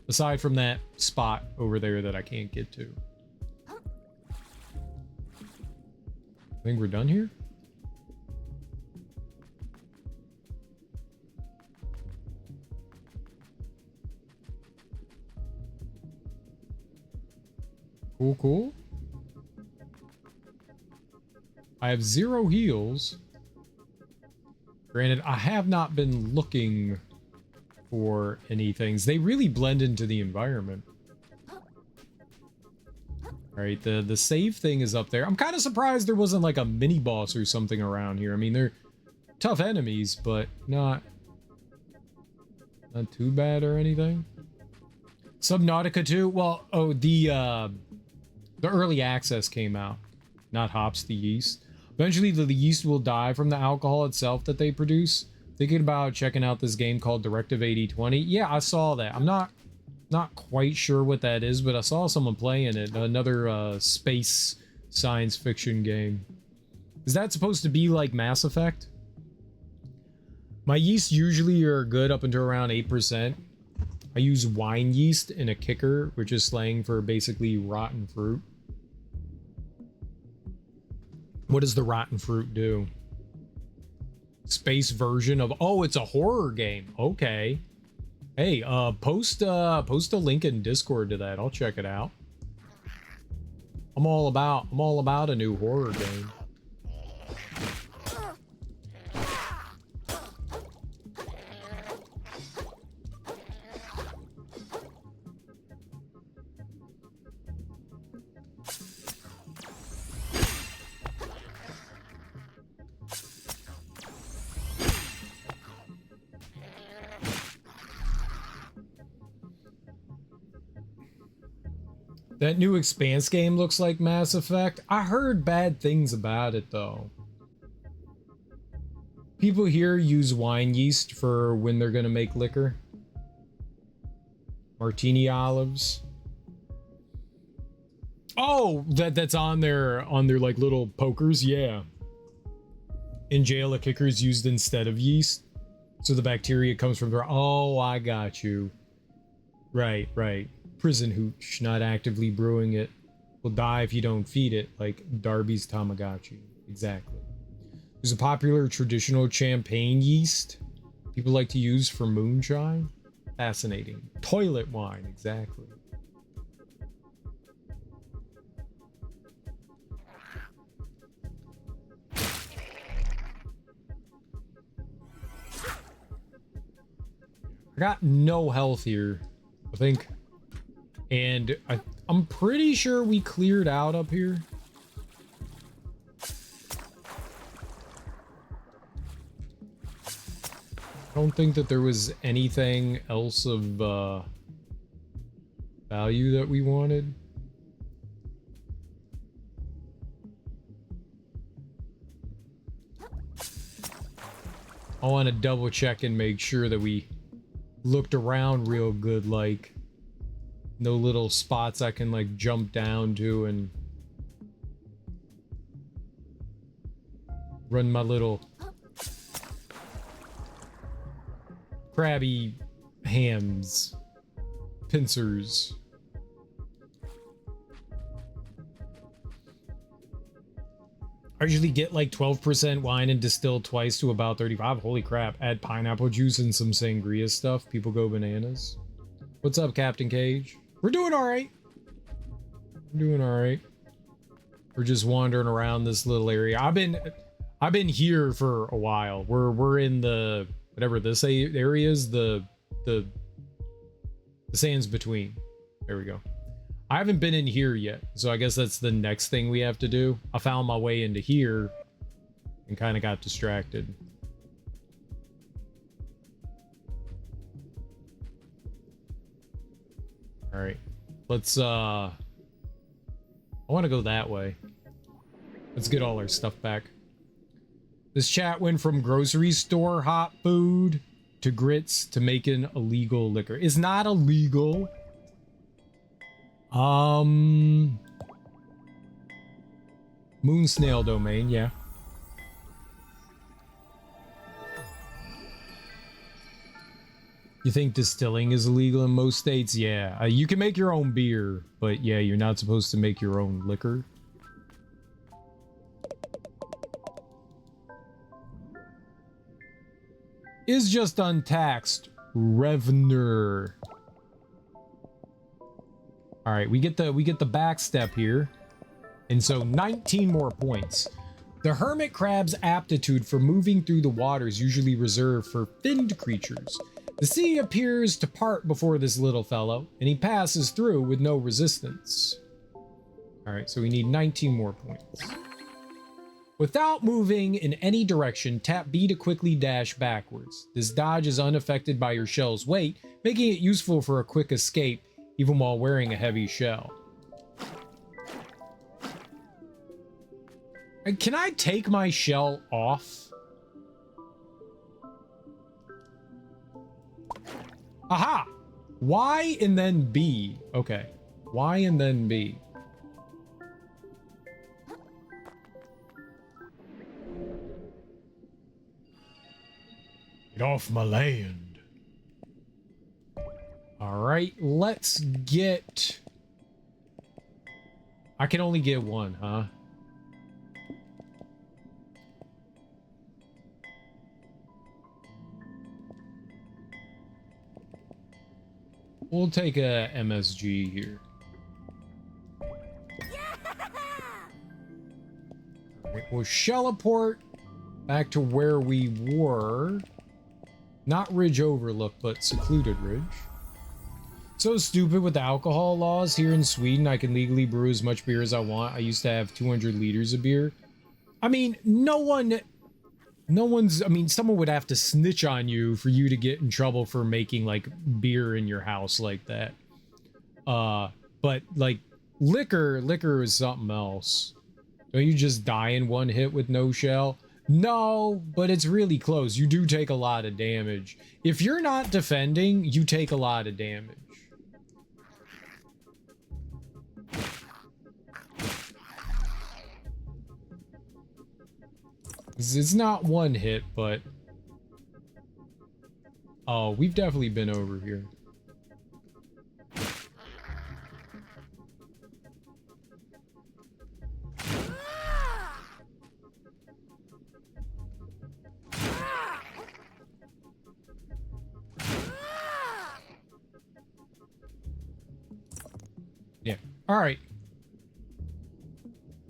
Aside from that spot over there that I can't get to. I think we're done here. Cool. I have 0 heals. Granted, I have not been looking for any things. They really blend into the environment. Alright, the save thing is up there. I'm kind of surprised there wasn't like a mini boss or something around here. I mean, they're tough enemies, but not too bad or anything. Subnautica 2? Well, oh, the early access came out. Not hops, the yeast. Eventually, the yeast will die from the alcohol itself that they produce. Thinking about checking out this game called Directive 8020. Yeah, I saw that. I'm not quite sure what that is, but I saw someone playing it. Another space science fiction game. Is that supposed to be like Mass Effect? My yeast usually are good up until around 8%. I use wine yeast in a kicker, which is slang for basically rotten fruit. What does the rotten fruit do? Space version of... Oh, it's a horror game. Okay. Hey, post a link in Discord to that. I'll check it out. I'm all about a new horror game. That new Expanse game looks like Mass Effect. I heard bad things about it though. People here use wine yeast for when they're gonna make liquor. Martini olives. Oh, that's on their like little pokers, yeah. In jail, a kicker is used instead of yeast, so the bacteria comes from there. Oh, I got you. Right. Prison hooch, not actively brewing it. Will die if you don't feed it, like Darby's Tamagotchi. Exactly. There's a popular traditional champagne yeast people like to use for moonshine. Fascinating. Toilet wine, exactly. I got no health here, I think. And I'm pretty sure we cleared out up here. I don't think that there was anything else of value that we wanted. I want to double check and make sure that we looked around real good, like no little spots I can like jump down to and run my little crabby hands, pincers. I usually get like 12% wine and distill twice to about 35. Holy crap. Add pineapple juice and some sangria stuff. People go bananas. What's up, Captain Cage? We're doing all right. We're doing all right. We're just wandering around this little area. I've been here for a while. We're in the whatever this area is, the sands between. There we go. I haven't been in here yet, so I guess that's the next thing we have to do. I found my way into here and kind of got distracted. All right, let's I want to go that way. Let's get all our stuff back. This chat went from grocery store hot food to grits to making illegal liquor. It's not illegal. Moon snail domain, yeah. You think distilling is illegal in most states? Yeah. You can make your own beer, but yeah, you're not supposed to make your own liquor. Is just untaxed. Revner. All right, we get the back step here. And so 19 more points. The hermit crab's aptitude for moving through the water is usually reserved for finned creatures. The sea appears to part before this little fellow, and he passes through with no resistance. All right, so we need 19 more points. Without moving in any direction, tap B to quickly dash backwards. This dodge is unaffected by your shell's weight, making it useful for a quick escape, even while wearing a heavy shell. Can I take my shell off? Aha! Y and then B. Okay. Y and then B. Get off my land. All right, let's get... I can only get one, huh? We'll take a MSG here. Right, we'll shelleport back to where we were. Not Ridge Overlook, but Secluded Ridge. So stupid with the alcohol laws here in Sweden. I can legally brew as much beer as I want. I used to have 200 liters of beer. I mean, I mean, someone would have to snitch on you for you to get in trouble for making like beer in your house like that. But like Liquor is something else. Don't you just die in one hit with no shell? No, but it's really close. You do take a lot of damage. If you're not defending, you take a lot of damage. It's not one hit, but... Oh, we've definitely been over here. Yeah. All right.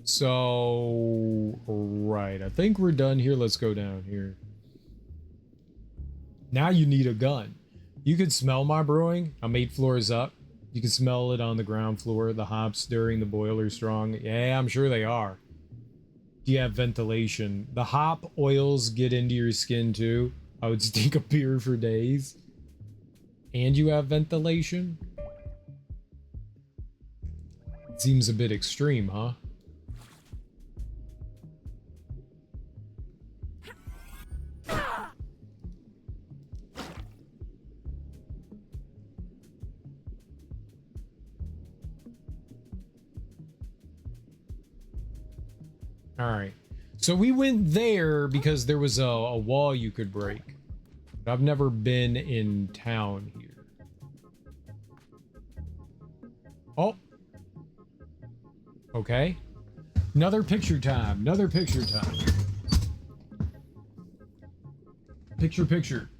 So, right. I think we're done here. Let's go down here. Now you need a gun. You can smell my brewing. I'm 8 floors up. You can smell it on the ground floor. The hops during the boiler strong. Yeah, I'm sure they are. Do you have ventilation? The hop oils get into your skin too. I would stink a beer for days. And you have ventilation? Seems a bit extreme, huh? All right. So we went there because there was a wall you could break. But I've never been in town here. Oh. Okay. Another picture time. Another picture time. Picture.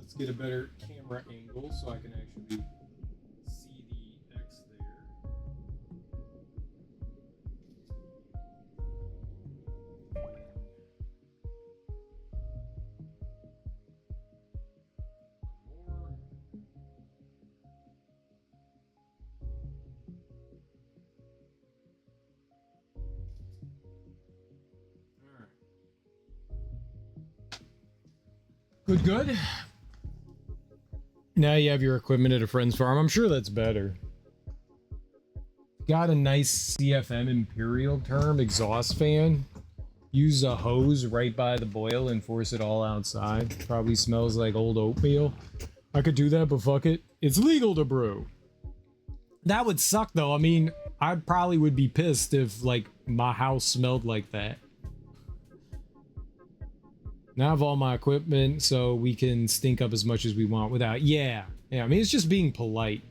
Let's get a better camera angle so I can actually see the X there. Good. Now you have your equipment at a friend's farm. I'm sure that's better. Got a nice CFM Imperial term exhaust fan. Use a hose right by the boil and force it all outside. Probably smells like old oatmeal. I could do that, but fuck it. It's legal to brew. That would suck though. I mean, I probably would be pissed if like my house smelled like that. Now I have all my equipment so we can stink up as much as we want without... Yeah, I mean, it's just being polite.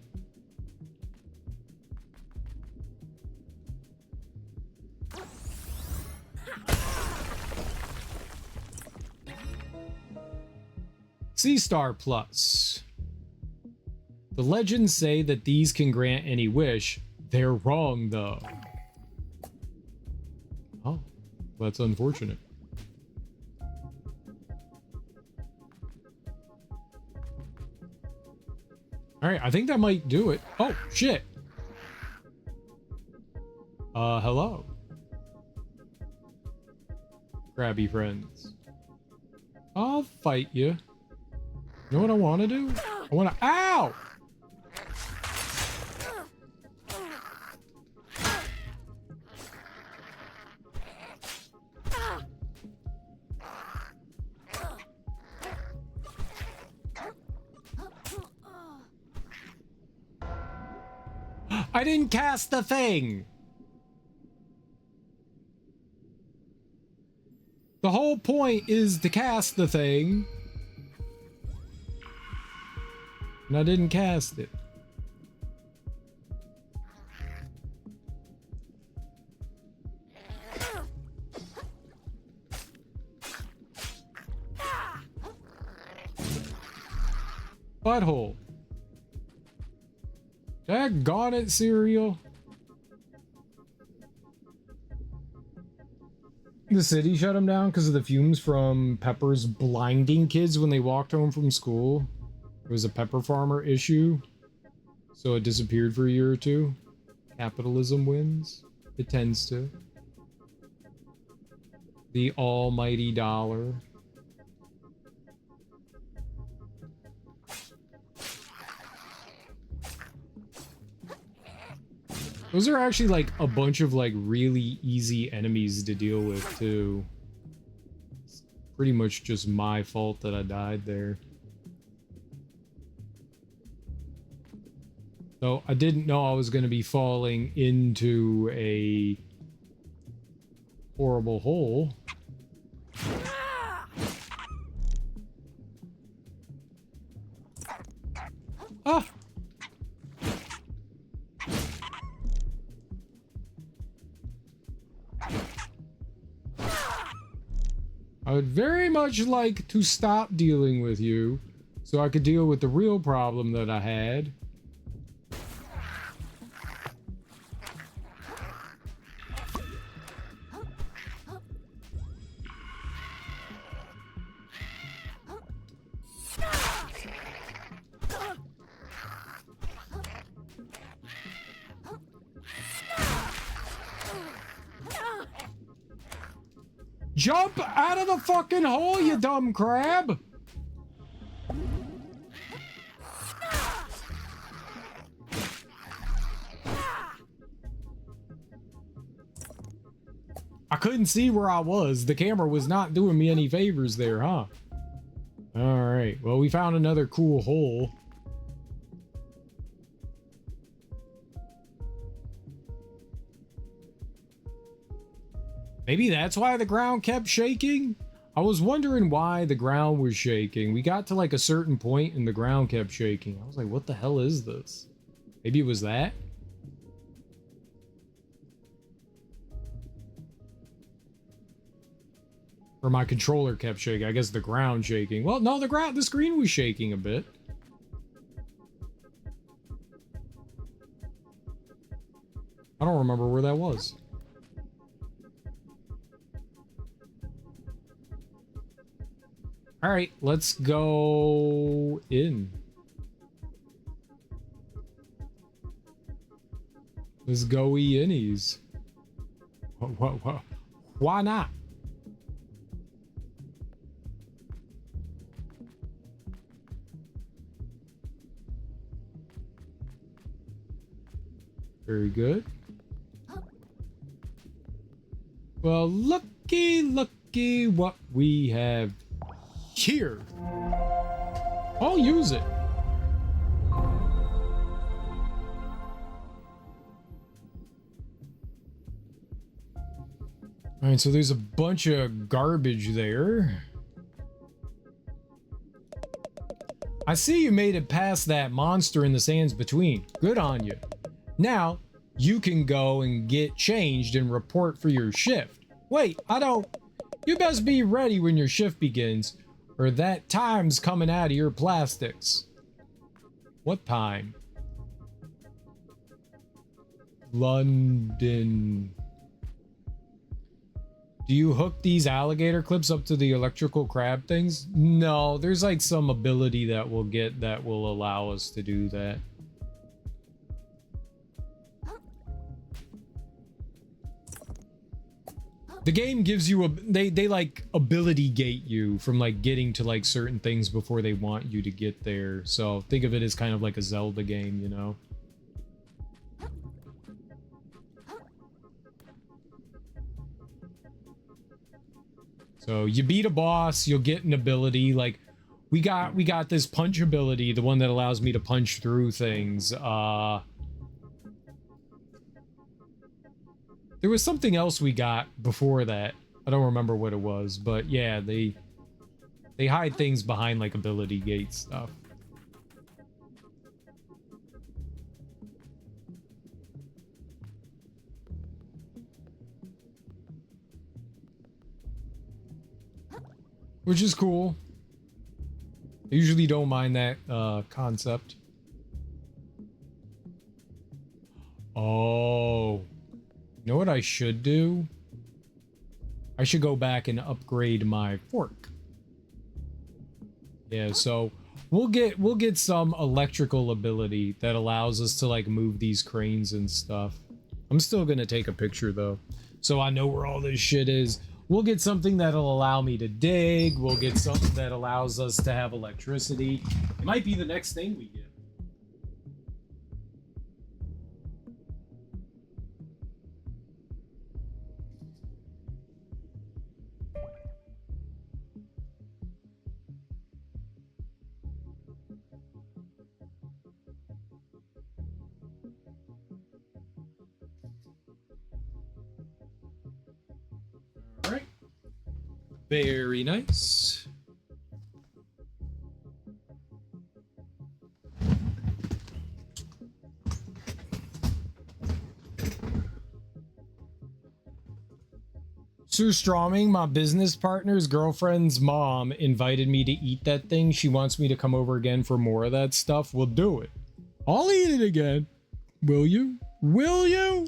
Sea Star Plus. The legends say that these can grant any wish. They're wrong, though. Oh, that's unfortunate. All right, I think that might do it. Oh, shit. Hello. Crabby friends. I'll fight you. You know what I want to do? I want to... Ow! I didn't cast the thing. The whole point is to cast the thing. And I didn't cast it. Butthole. Daggone it, cereal. The city shut him down because of the fumes from peppers blinding kids when they walked home from school. It was a pepper farmer issue, so it disappeared for a year or two. Capitalism wins. It tends to. The almighty dollar. Those are actually like a bunch of like really easy enemies to deal with too. It's pretty much just my fault that I died there. So I didn't know I was going to be falling into a horrible hole. Ah! I would very much like to stop dealing with you so I could deal with the real problem that I had. Jump out of the fucking hole, you dumb crab! I couldn't see where I was. The camera was not doing me any favors there, huh? Alright, well, we found another cool hole. Maybe that's why the ground kept shaking? I was wondering why the ground was shaking. We got to like a certain point and the ground kept shaking. I was like, what the hell is this? Maybe it was that? Or my controller kept shaking. I guess the ground shaking. Well, no, the screen was shaking a bit. I don't remember where that was. All right, let's go in. Let's go innies. Why not? Very good. Well, looky what we have here. I'll use it. All right, so there's a bunch of garbage there. I see you made it past that monster in the sands between. Good on you. Now, you can go and get changed and report for your shift. Wait, I don't... You best be ready when your shift begins, or that time's coming out of your plastics. What time? London. Do you hook these alligator clips up to the electrical crab things? No, there's like some ability that we'll get that will allow us to do that. The game gives you a they like ability gate you from like getting to like certain things before they want you to get there. So think of it as kind of like a Zelda game, you know. So you beat a boss, you'll get an ability. Like we got this punch ability, the one that allows me to punch through things. There was something else we got before that. I don't remember what it was, but yeah, they hide things behind like ability gate stuff. Which is cool. I usually don't mind that concept. Oh. You know what I should do? I should go back and upgrade my fork. Yeah, so we'll get some electrical ability that allows us to like move these cranes and stuff. I'm still gonna take a picture though, so I know where all this shit is. We'll get something that'll allow me to dig. We'll get something that allows us to have electricity. It might be the next thing we get. All right. Very nice. Sue Stroming, my business partner's girlfriend's mom, invited me to eat that thing. She wants me to come over again for more of that stuff. We'll do it. I'll eat it again. Will you? Will you?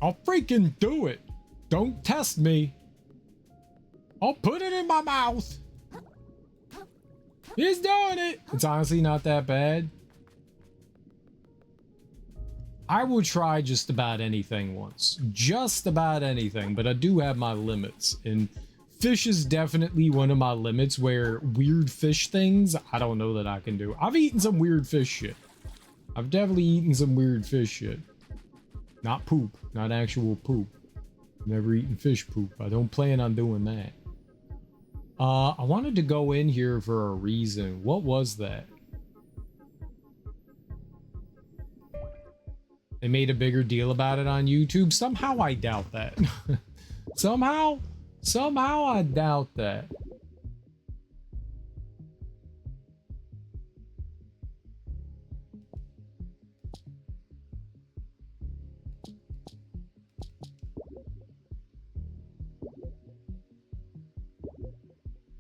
I'll freaking do it. Don't test me. I'll put it in my mouth. He's doing it. It's honestly not that bad. I will try just about anything once. Just about anything, but I do have my limits. And fish is definitely one of my limits where weird fish things, I don't know that I can do. I've eaten some weird fish shit. I've definitely eaten some weird fish shit. Not poop, not actual poop. Never eaten fish poop. I don't plan on doing that. I wanted to go in here for a reason. What was that? They made a bigger deal about it on YouTube. Somehow I doubt that. Somehow I doubt that.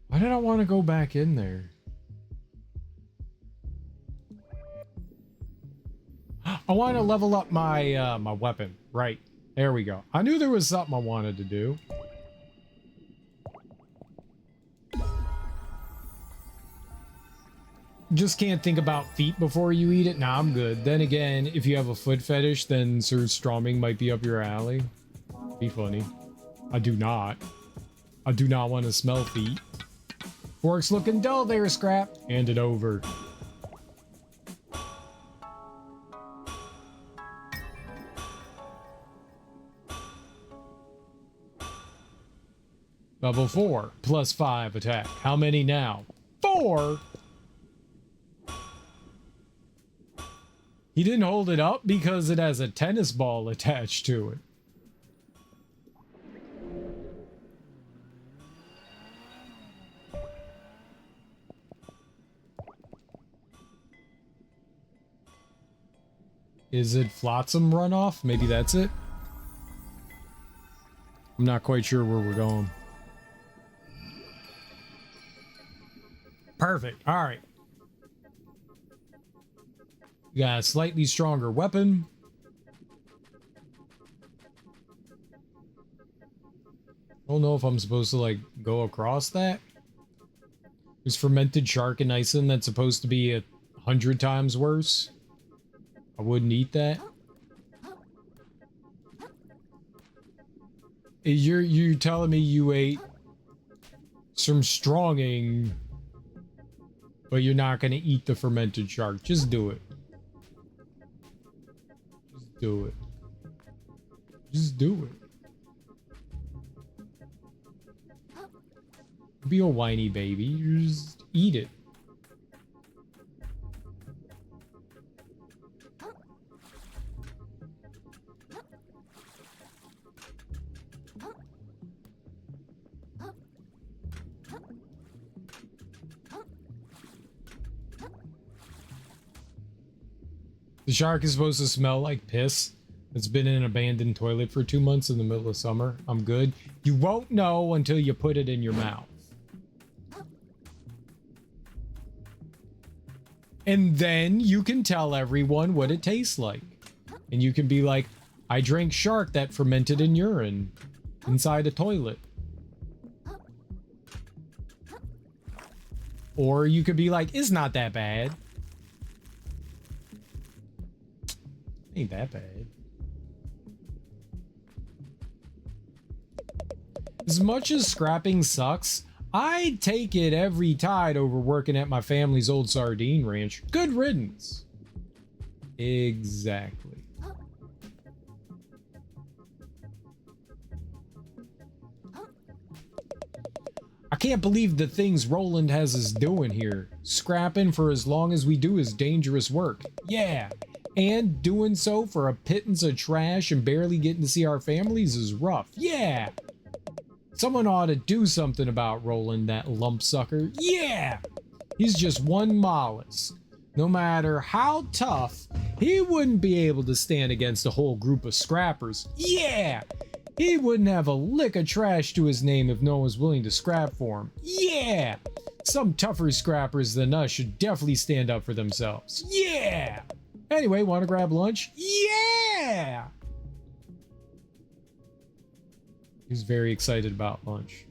Why did I want to go back in there? I want to level up my my weapon. Right. There we go. I knew there was something I wanted to do. Just can't think about feet before you eat it. Nah, I'm good. Then again, if you have a foot fetish, then Sir Stroming might be up your alley. Be funny. I do not. I do not want to smell feet. Fork's looking dull there, Scrap. Hand it over. Level 4, plus 5 attack. How many now? 4? He didn't hold it up because it has a tennis ball attached to it. Is it Flotsam runoff? Maybe that's it? I'm not quite sure where we're going. Perfect. All right. We got a slightly stronger weapon. I don't know if I'm supposed to, like, go across that. There's fermented shark and Ison that's supposed to be 100 times worse. I wouldn't eat that. You're telling me you ate some stronging, but you're not gonna eat the fermented shark. Just do it. Just do it. Just do it. Be a whiny baby. You just eat it. The shark is supposed to smell like piss. It's been in an abandoned toilet for 2 months in the middle of summer. I'm good. You won't know until you put it in your mouth. And then you can tell everyone what it tastes like. And you can be like, I drank shark that fermented in urine inside a toilet. Or you could be like, it's not that bad. Ain't that bad. As much as scrapping sucks, I'd take it every tide over working at my family's old sardine ranch. Good riddance. Exactly. I can't believe the things Roland has us doing here. Scrapping for as long as we do is dangerous work. Yeah. And doing so for a pittance of trash and barely getting to see our families is rough. Yeah. Someone ought to do something about Roland, that lump sucker. Yeah. He's just one mollusk. No matter how tough, he wouldn't be able to stand against a whole group of scrappers. Yeah. He wouldn't have a lick of trash to his name if no one was willing to scrap for him. Yeah! Some tougher scrappers than us should definitely stand up for themselves. Yeah! Anyway, want to grab lunch? Yeah! He's very excited about lunch.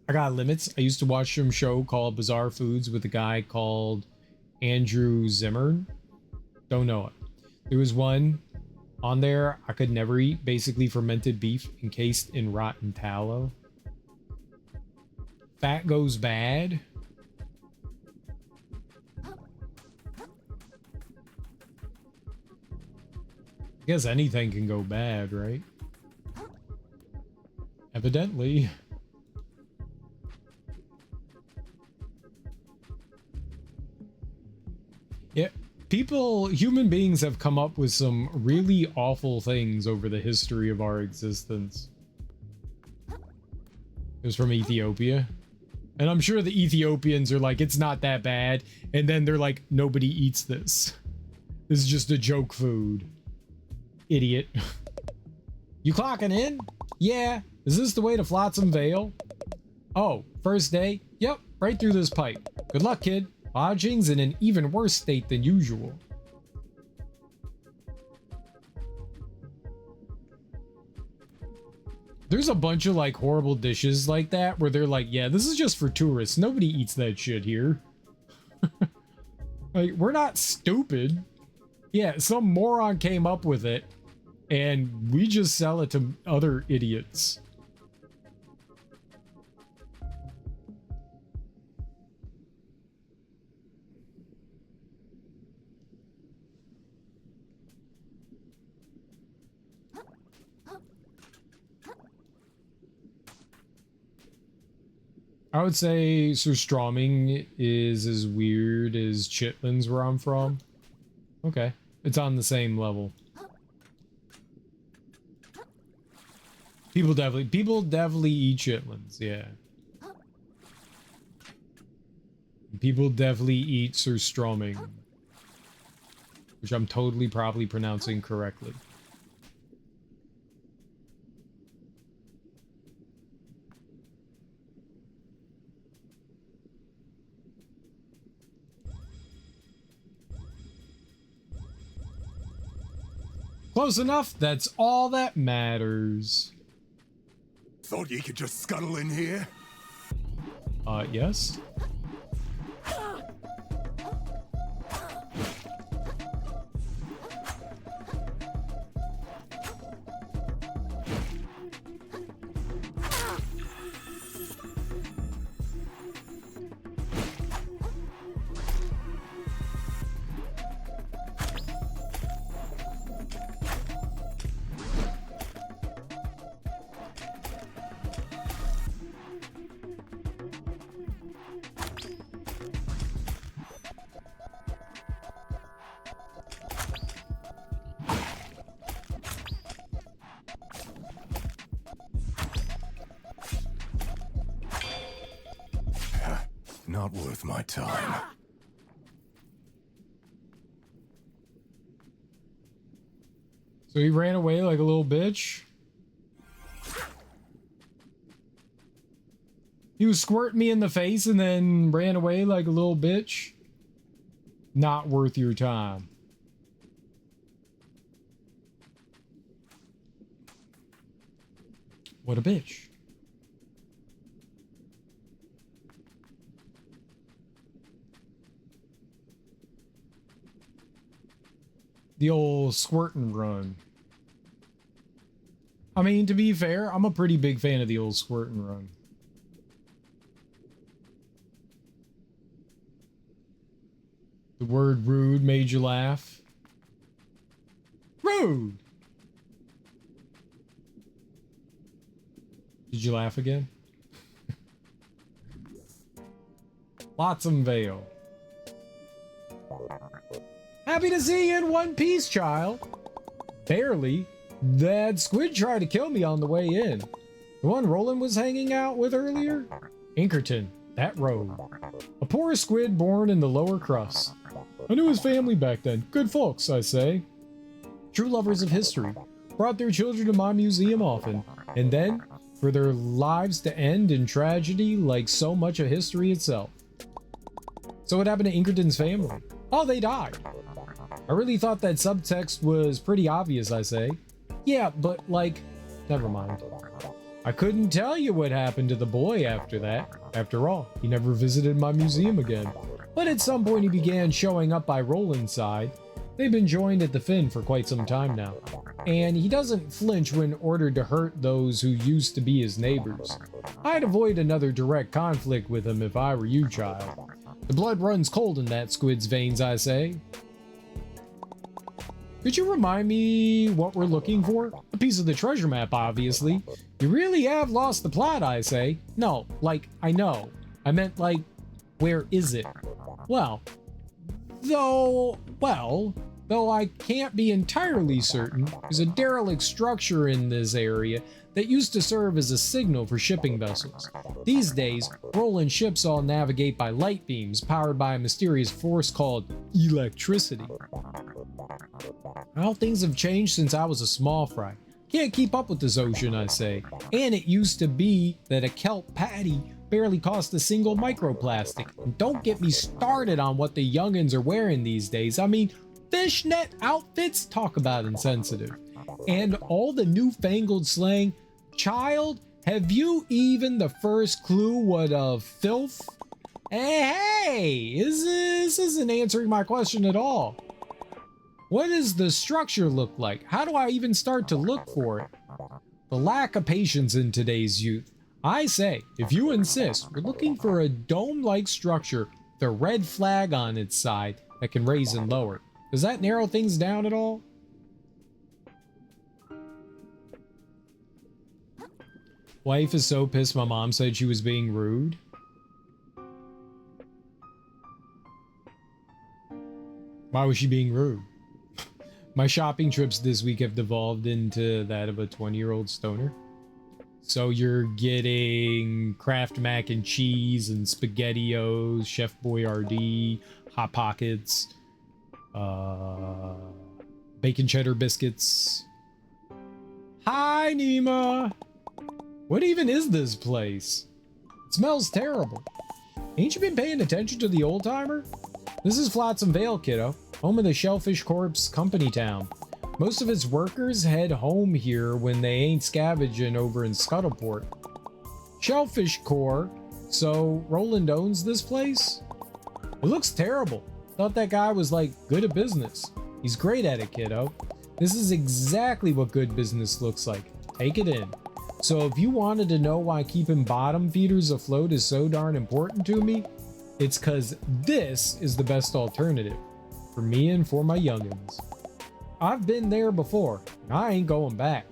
I got limits. I used to watch some show called Bizarre Foods with a guy called Andrew Zimmern. Don't know it. There was one on there I could never eat, basically fermented beef encased in rotten tallow. Fat goes bad. I guess anything can go bad, right? Evidently. Yeah. Human beings have come up with some really awful things over the history of our existence. It was from Ethiopia. And I'm sure the Ethiopians are like, it's not that bad. And then they're like, nobody eats this. This is just a joke food. Idiot. You clocking in? Yeah. Is this the way to Flotsam Vale? Oh, first day? Yep, right through this pipe. Good luck, kid. Lodging's in an even worse state than usual. There's a bunch of like horrible dishes like that where they're like, yeah, this is just for tourists. Nobody eats that shit here. Like, we're not stupid. Yeah, some moron came up with it and we just sell it to other idiots. I would say Surströmming is as weird as chitlins where I'm from. Okay. It's on the same level. People definitely eat chitlins, yeah. People definitely eat Surströmming, which I'm totally probably pronouncing correctly. Close enough, that's all that matters. Thought you could just scuttle in here? Yes. Not worth my time. So he ran away like a little bitch. He was squirting me in the face and then ran away like a little bitch. Not worth your time. What a bitch. The old squirt and run. I mean, to be fair, I'm a pretty big fan of the old squirt and run. The word rude made you laugh. Rude! Did you laugh again? Flotsam Vale. Happy to see you in one piece, child. Barely. That squid tried to kill me on the way in. The one Roland was hanging out with earlier? Inkerton, that road. A poor squid born in the lower crust. I knew his family back then. Good folks, I say. True lovers of history. Brought their children to my museum often. And then, for their lives to end in tragedy like so much of history itself. So what happened to Inkerton's family? Oh, they died. I really thought that subtext was pretty obvious, I say. Yeah, but like, never mind. I couldn't tell you what happened to the boy after that. After all, he never visited my museum again. But at some point he began showing up by Roland's side. They've been joined at the Finn for quite some time now. And he doesn't flinch when ordered to hurt those who used to be his neighbors. I'd avoid another direct conflict with him if I were you, child. The blood runs cold in that squid's veins, I say. Could you remind me what we're looking for? A piece of the treasure map, obviously. You really have lost the plot, I say. No, like, I know. I meant, like, where is it? Well, though I can't be entirely certain, there's a derelict structure in this area that used to serve as a signal for shipping vessels. These days, Roland ships all navigate by light beams powered by a mysterious force called electricity. Well, things have changed since I was a small fry. Can't keep up with this ocean, I say. And it used to be that a kelp patty barely cost a single microplastic. And don't get me started on what the youngins are wearing these days. I mean, fishnet outfits? Talk about insensitive. And all the newfangled slang. Child, have you even the first clue what of filth? Hey, this isn't answering my question at all. What does the structure look like? How do I even start to look for it? The lack of patience in today's youth. I say, if you insist, we're looking for a dome-like structure with a red flag on its side that can raise and lower. Does that narrow things down at all? Wife is so pissed my mom said she was being rude. Why was she being rude? My shopping trips this week have devolved into that of a 20-year-old stoner. So you're getting Kraft mac and cheese and SpaghettiOs, Chef Boyardee, Hot Pockets, bacon cheddar biscuits. Hi, Nima! What even is this place? It smells terrible. Ain't you been paying attention to the old-timer? This is Flotsam Vale, kiddo. Home of the Shellfish Corp's company town. Most of its workers head home here when they ain't scavenging over in Scuttleport. Shellfish Corps, so Roland owns this place? It looks terrible. Thought that guy was like good at business. He's great at it, kiddo. This is exactly what good business looks like. Take it in. So if you wanted to know why keeping bottom feeders afloat is so darn important to me, it's cause this is the best alternative. For me and for my youngins. I've been there before, and I ain't going back.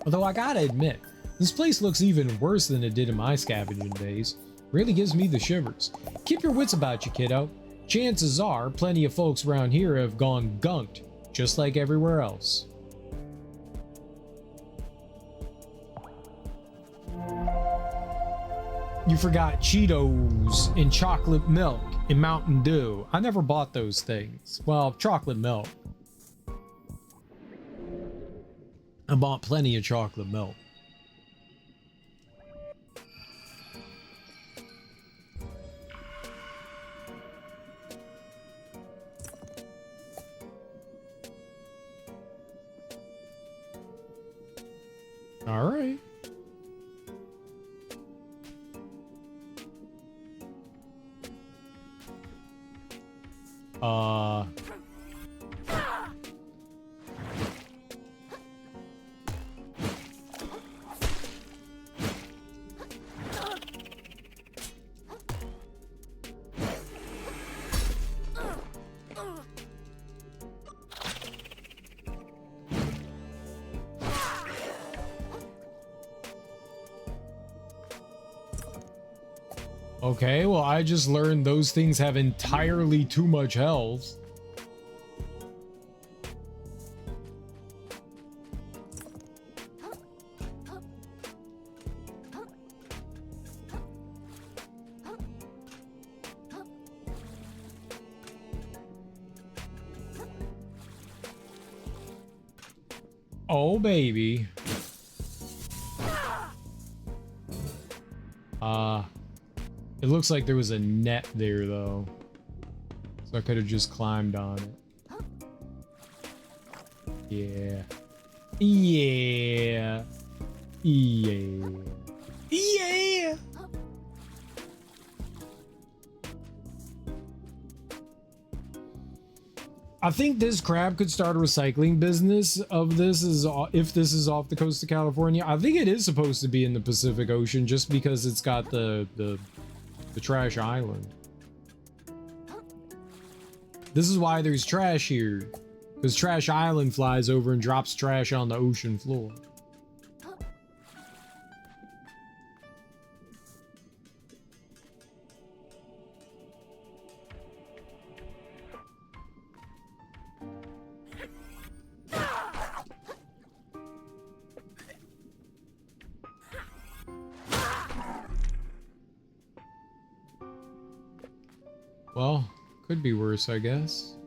Although I gotta admit, this place looks even worse than it did in my scavenging days. Really gives me the shivers. Keep your wits about you, kiddo. Chances are, plenty of folks around here have gone gunked, just like everywhere else. You forgot Cheetos and chocolate milk and Mountain Dew. I never bought those things. Well, chocolate milk. I bought plenty of chocolate milk. All right. Okay, well, I just learned those things have entirely too much health. Oh, baby. It looks like there was a net there, though. So I could have just climbed on it. Yeah. Yeah. Yeah. Yeah. I think this crab could start a recycling business of this is if this is off the coast of California. I think it is supposed to be in the Pacific Ocean just because it's got the trash island. This is why there's trash here, because Trash Island flies over and drops trash on the ocean floor. Well, could be worse, I guess.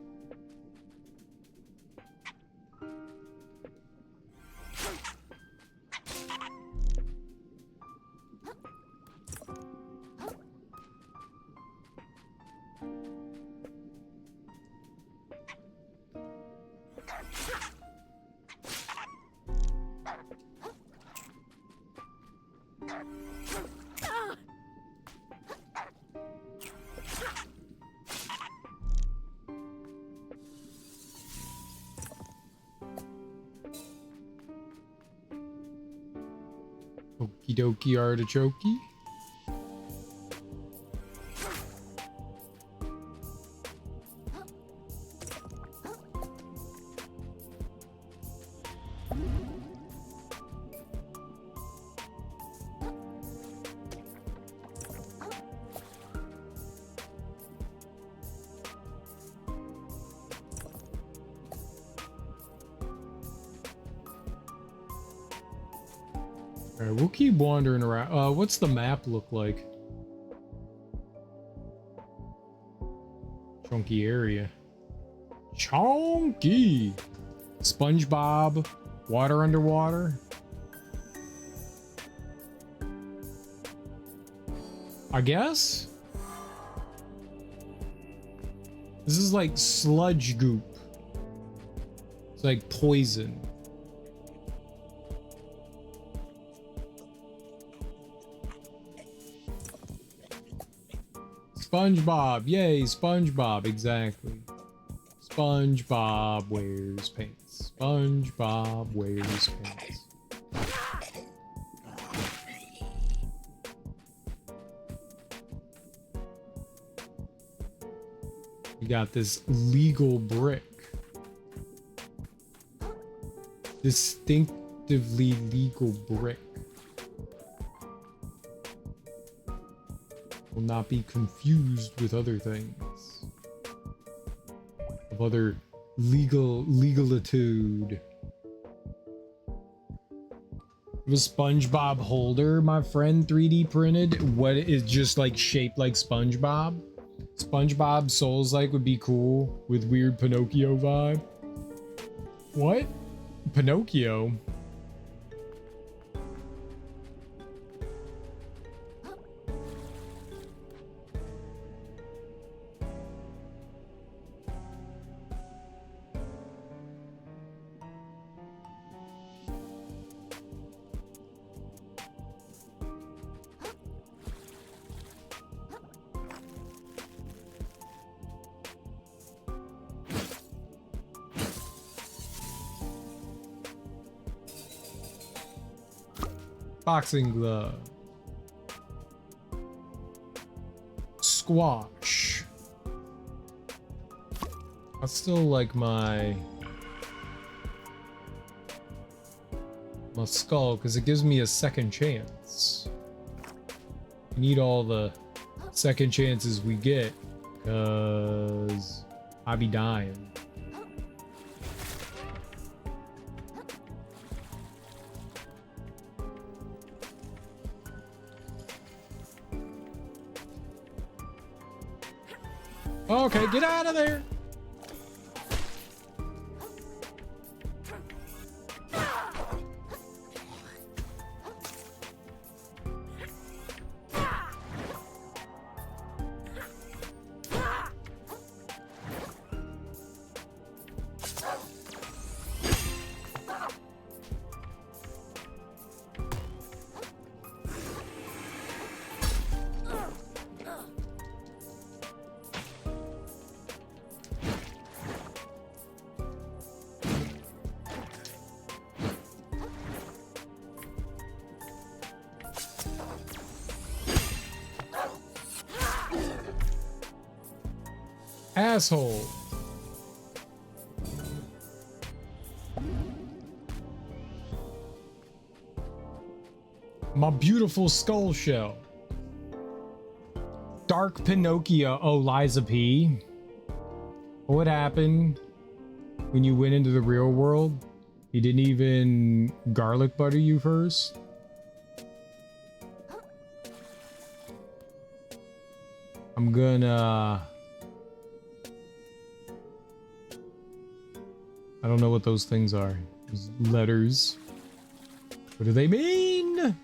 Okie dokie artichoke. Alright, we'll keep wandering around. What's the map look like? Chunky area. Chunky! SpongeBob. Water underwater. I guess? This is like sludge goop. It's like poison. SpongeBob, yay, SpongeBob, exactly. SpongeBob wears pants. SpongeBob wears pants. We got this legal brick. Distinctively legal brick. Will not be confused with other things of other legalitude. The SpongeBob holder my friend 3D printed. What is just like shaped like SpongeBob? SpongeBob Souls like would be cool with weird Pinocchio vibe. What? Pinocchio? Boxing glove. Squash. I still like my skull because it gives me a second chance. You need all the second chances we get, because I be dying. Okay, get out of there. Asshole. My beautiful skull shell. Dark Pinocchio. Oh, Liza P. What happened when you went into the real world? He didn't even garlic butter you first? I'm gonna... I don't know what those things are. Those letters. What do they mean?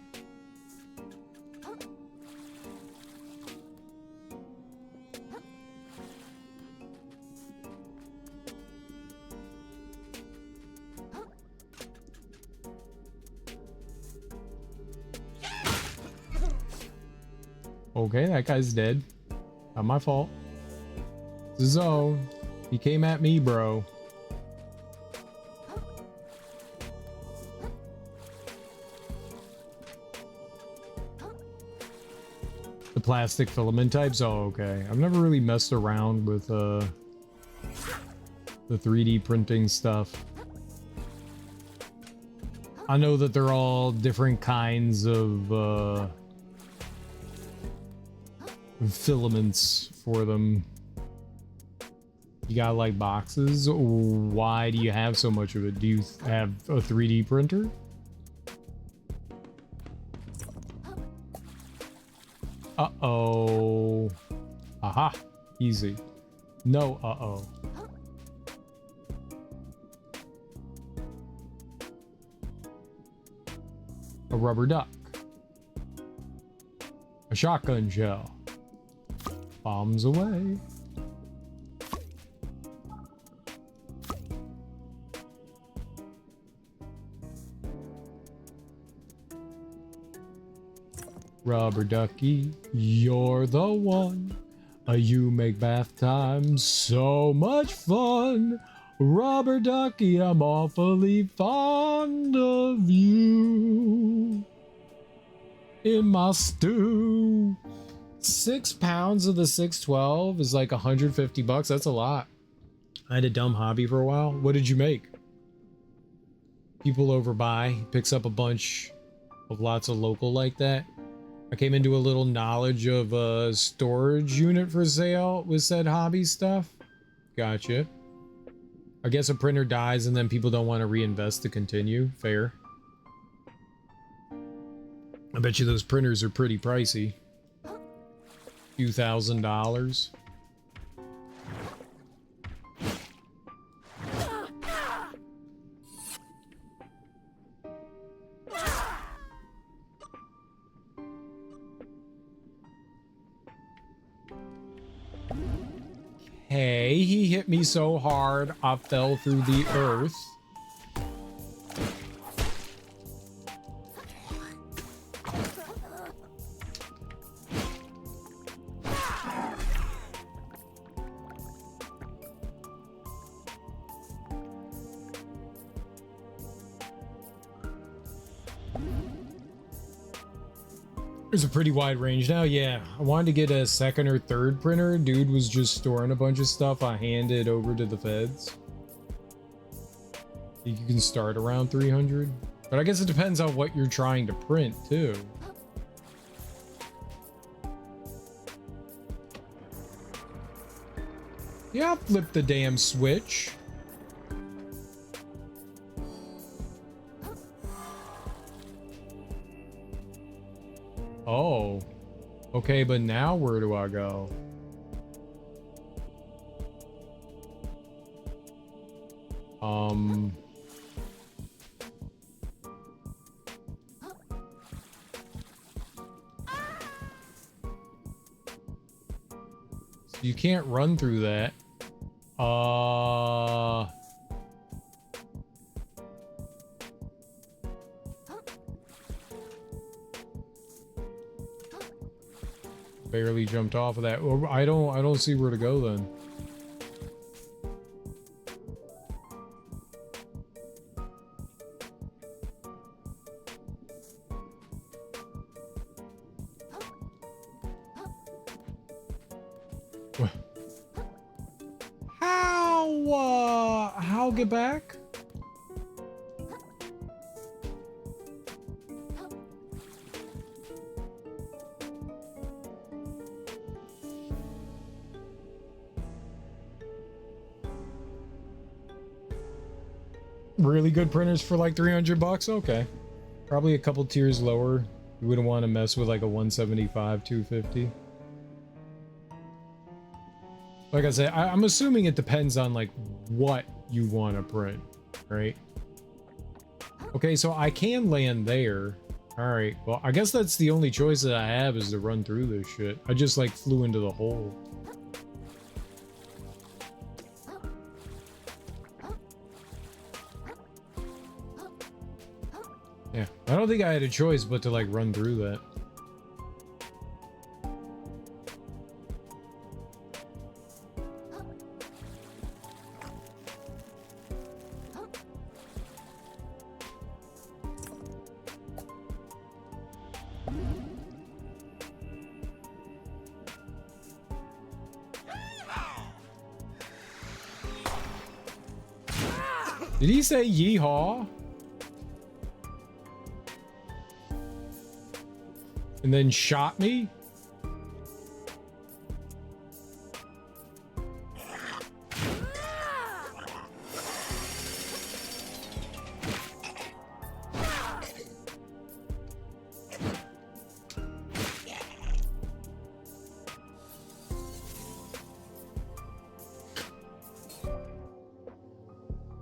Okay, that guy's dead. Not my fault. It's his own. He came at me, bro. The plastic filament types? Oh, okay. I've never really messed around with the 3D printing stuff. I know that they're all different kinds of filaments for them. You got like boxes? Why do you have so much of it? Do you have a 3D printer? Uh-oh. Aha. Easy. No uh-oh. A rubber duck. A shotgun shell. Bombs away. Rubber ducky, you're the one. You make bath time so much fun. Rubber ducky, I'm awfully fond of you. In my stew. 6 pounds of the 612 is like 150 bucks. That's a lot. I had a dumb hobby for a while. What did you make? People overbuy, picks up a bunch of lots of local like that. I came into a little knowledge of a storage unit for sale with said hobby stuff. Gotcha. I guess a printer dies and then people don't want to reinvest to continue. Fair. I bet you those printers are pretty pricey. Few $1,000s. Hey, he hit me so hard I fell through the earth. There's a pretty wide range now. Yeah, I wanted to get a second or third printer. Dude was just storing a bunch of stuff I handed over to the feds. You can start around 300, but I guess it depends on what you're trying to print too. Yeah, I'll flip the damn switch. Oh. Okay, but now where do I go? So you can't run through that. Barely jumped off of that. Or I don't see where to go then. How get back? Really good printers for like 300 bucks. Okay. Probably a couple tiers lower. You wouldn't want to mess with like a 175, 250. Like I said, I'm assuming it depends on like what you want to print, right? Okay, so I can land there. All right, well, I guess that's the only choice that I have is to run through this shit. I just like flew into the hole. Yeah, I don't think I had a choice but to like run through that. Did he say yeehaw? And then shot me?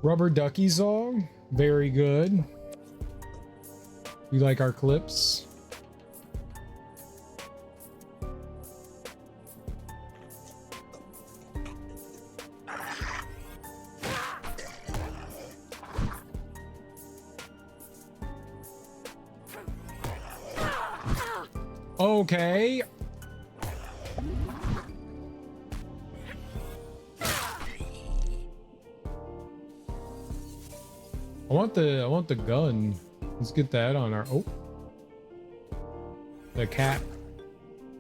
Rubber Ducky song, very good. You like our clips? Okay. I want the gun. Let's get that on our the cap.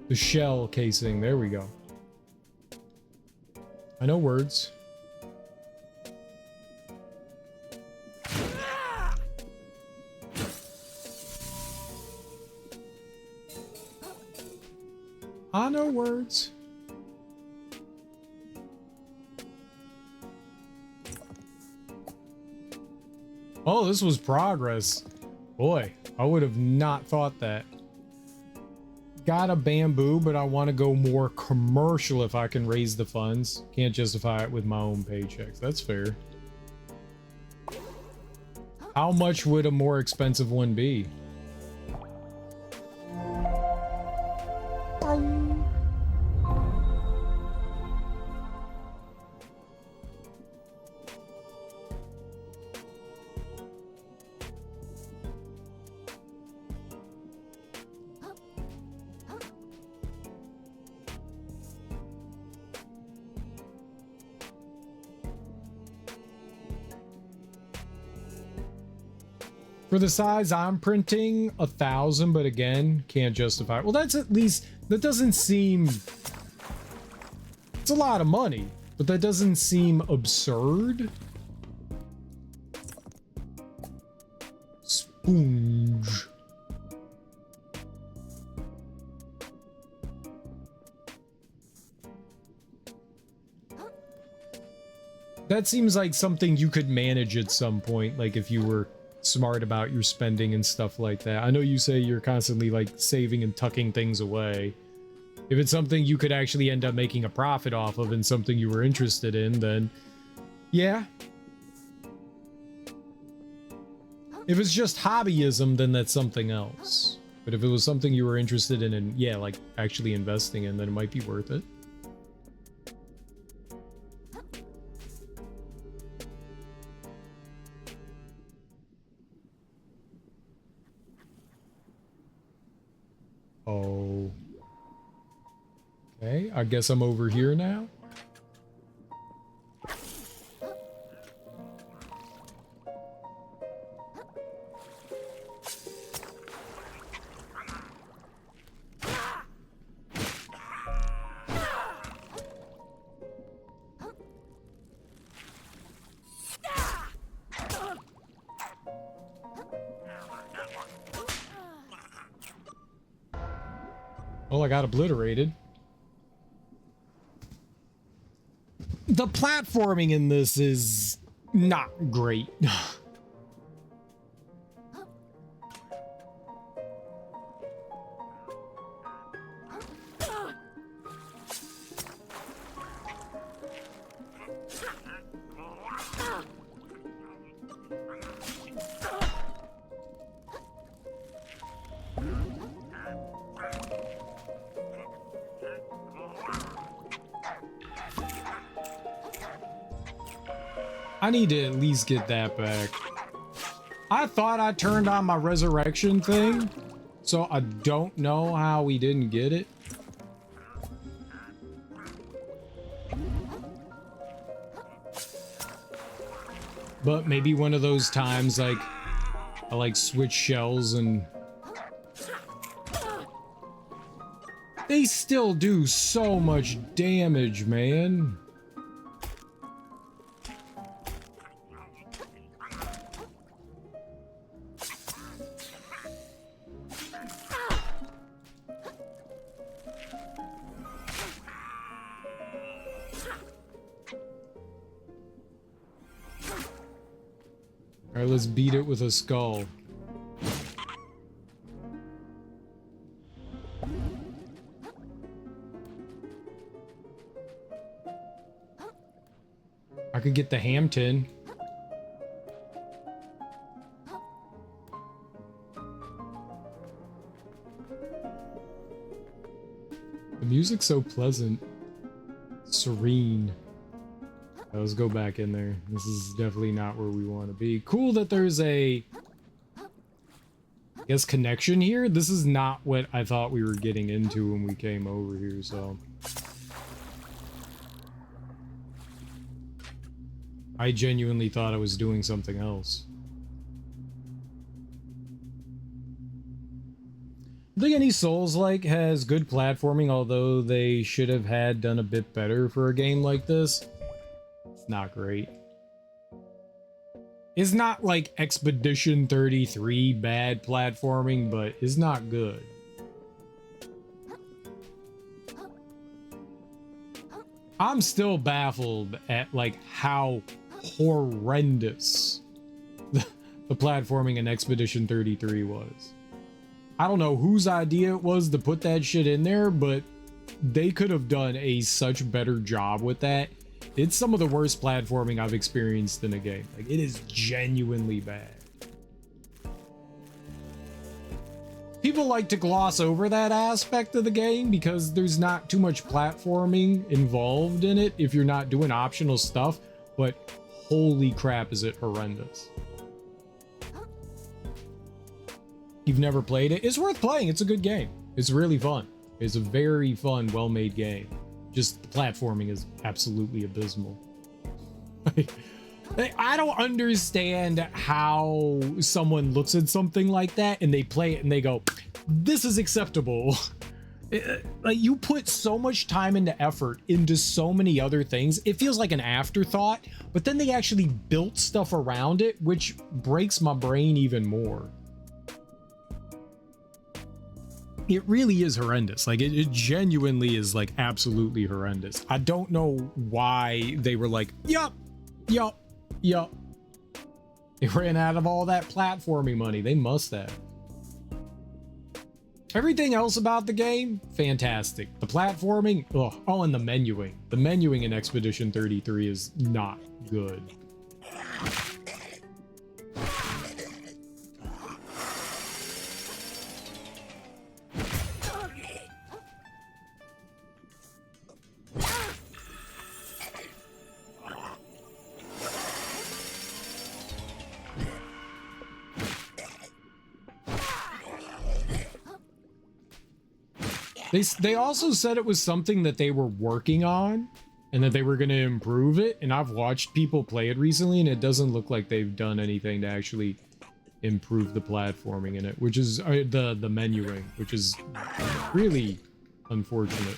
The shell casing. There we go. I know words. I know words. Oh, this was progress. Boy, I would have not thought that. Got a bamboo, but I want to go more commercial if I can raise the funds. Can't justify it with my own paychecks. That's fair. How much would a more expensive one be? For the size I'm printing, 1,000, but again, can't justify it. Well, that's at least, that doesn't seem, it's a lot of money, but that doesn't seem absurd. Sponge. That seems like something you could manage at some point, like if you were smart about your spending and stuff like that. I know you say you're constantly like saving and tucking things away. If it's something you could actually end up making a profit off of and something you were interested in, then yeah. If it's just hobbyism, then that's something else. But if it was something you were interested in and yeah, like actually investing in, then it might be worth it. Oh. Okay, I guess I'm over here now. Well, I got obliterated. The platforming in this is not great. I need to at least get that back. I thought I turned on my resurrection thing, so I don't know how we didn't get it. But maybe one of those times, like, I like switch shells and they still do so much damage, man. Alright, let's beat it with a skull. I could get the ham tin. The music's so pleasant. Serene. Let's go back in there. This is definitely not where we want to be. Cool that there's a, I guess, connection here. This is not what I thought we were getting into when we came over here, so. I genuinely thought I was doing something else. I think any Souls-like has good platforming, although they should have had done a bit better for a game like this. It's not great. It's not like Expedition 33 bad platforming, but it's not good. I'm still baffled at like how horrendous the platforming in Expedition 33 was. I don't know whose idea it was to put that shit in there, but they could have done a such better job with that. It's some of the worst platforming I've experienced in a game. Like, it is genuinely bad. People like to gloss over that aspect of the game because there's not too much platforming involved in it if you're not doing optional stuff, but holy crap is it horrendous. You've never played it? It's worth playing. It's a good game. It's really fun. It's a very fun, well-made game. Just the platforming is absolutely abysmal. I don't understand how someone looks at something like that and they play it and they go, this is acceptable. Like, you put so much time and effort into so many other things. It feels like an afterthought, but then they actually built stuff around it, which breaks my brain even more. It really is horrendous. Like, it genuinely is like absolutely horrendous. I don't know why they were like, yup, Yup. Yup. They ran out of all that platforming money. They must have. Everything else about the game, fantastic. The platforming, ugh. Oh, and the menuing. The menuing in Expedition 33 is not good. They also said it was something that they were working on and that they were going to improve it. And I've watched people play it recently and it doesn't look like they've done anything to actually improve the platforming in it, which is the menuing, which is really unfortunate.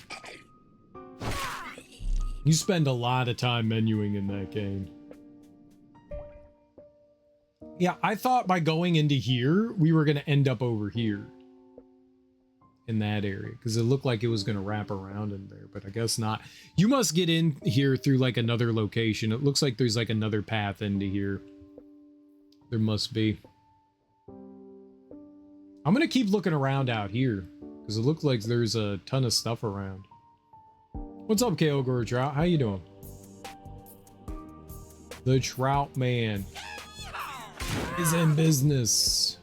You spend a lot of time menuing in that game. Yeah, I thought by going into here, we were going to end up over here. In that area, because it looked like it was going to wrap around in there, but I guess not. You must get in here through like another location. It looks like there's like another path into here. There must be. I'm going to keep looking around out here because it looks like there's a ton of stuff around. What's up, KO Gore Trout? How you doing? The Trout Man is in business.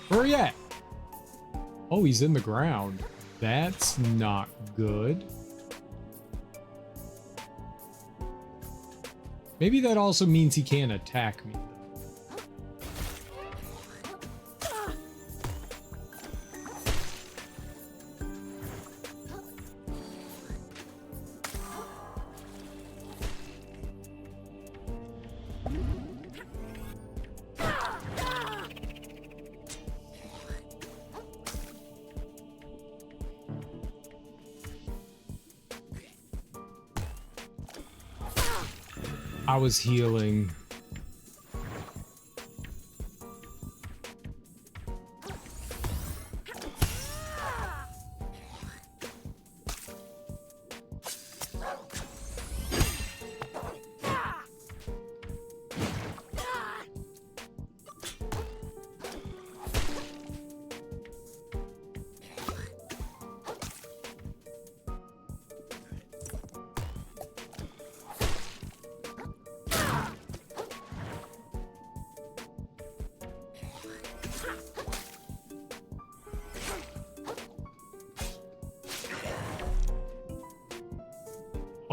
Where you at? Oh, he's in the ground. That's not good. Maybe that also means he can't attack me. I was healing.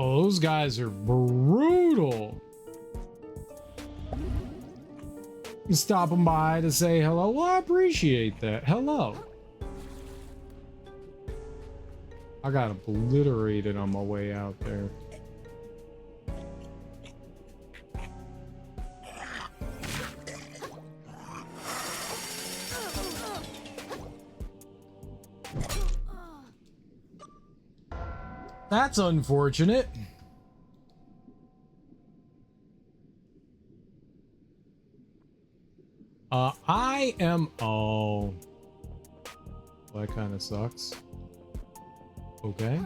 Oh, those guys are brutal. Stopping by to say hello. Well, I appreciate that. Hello. I got obliterated on my way out there. That's unfortunate. I am... Oh. That kind of sucks. Okay.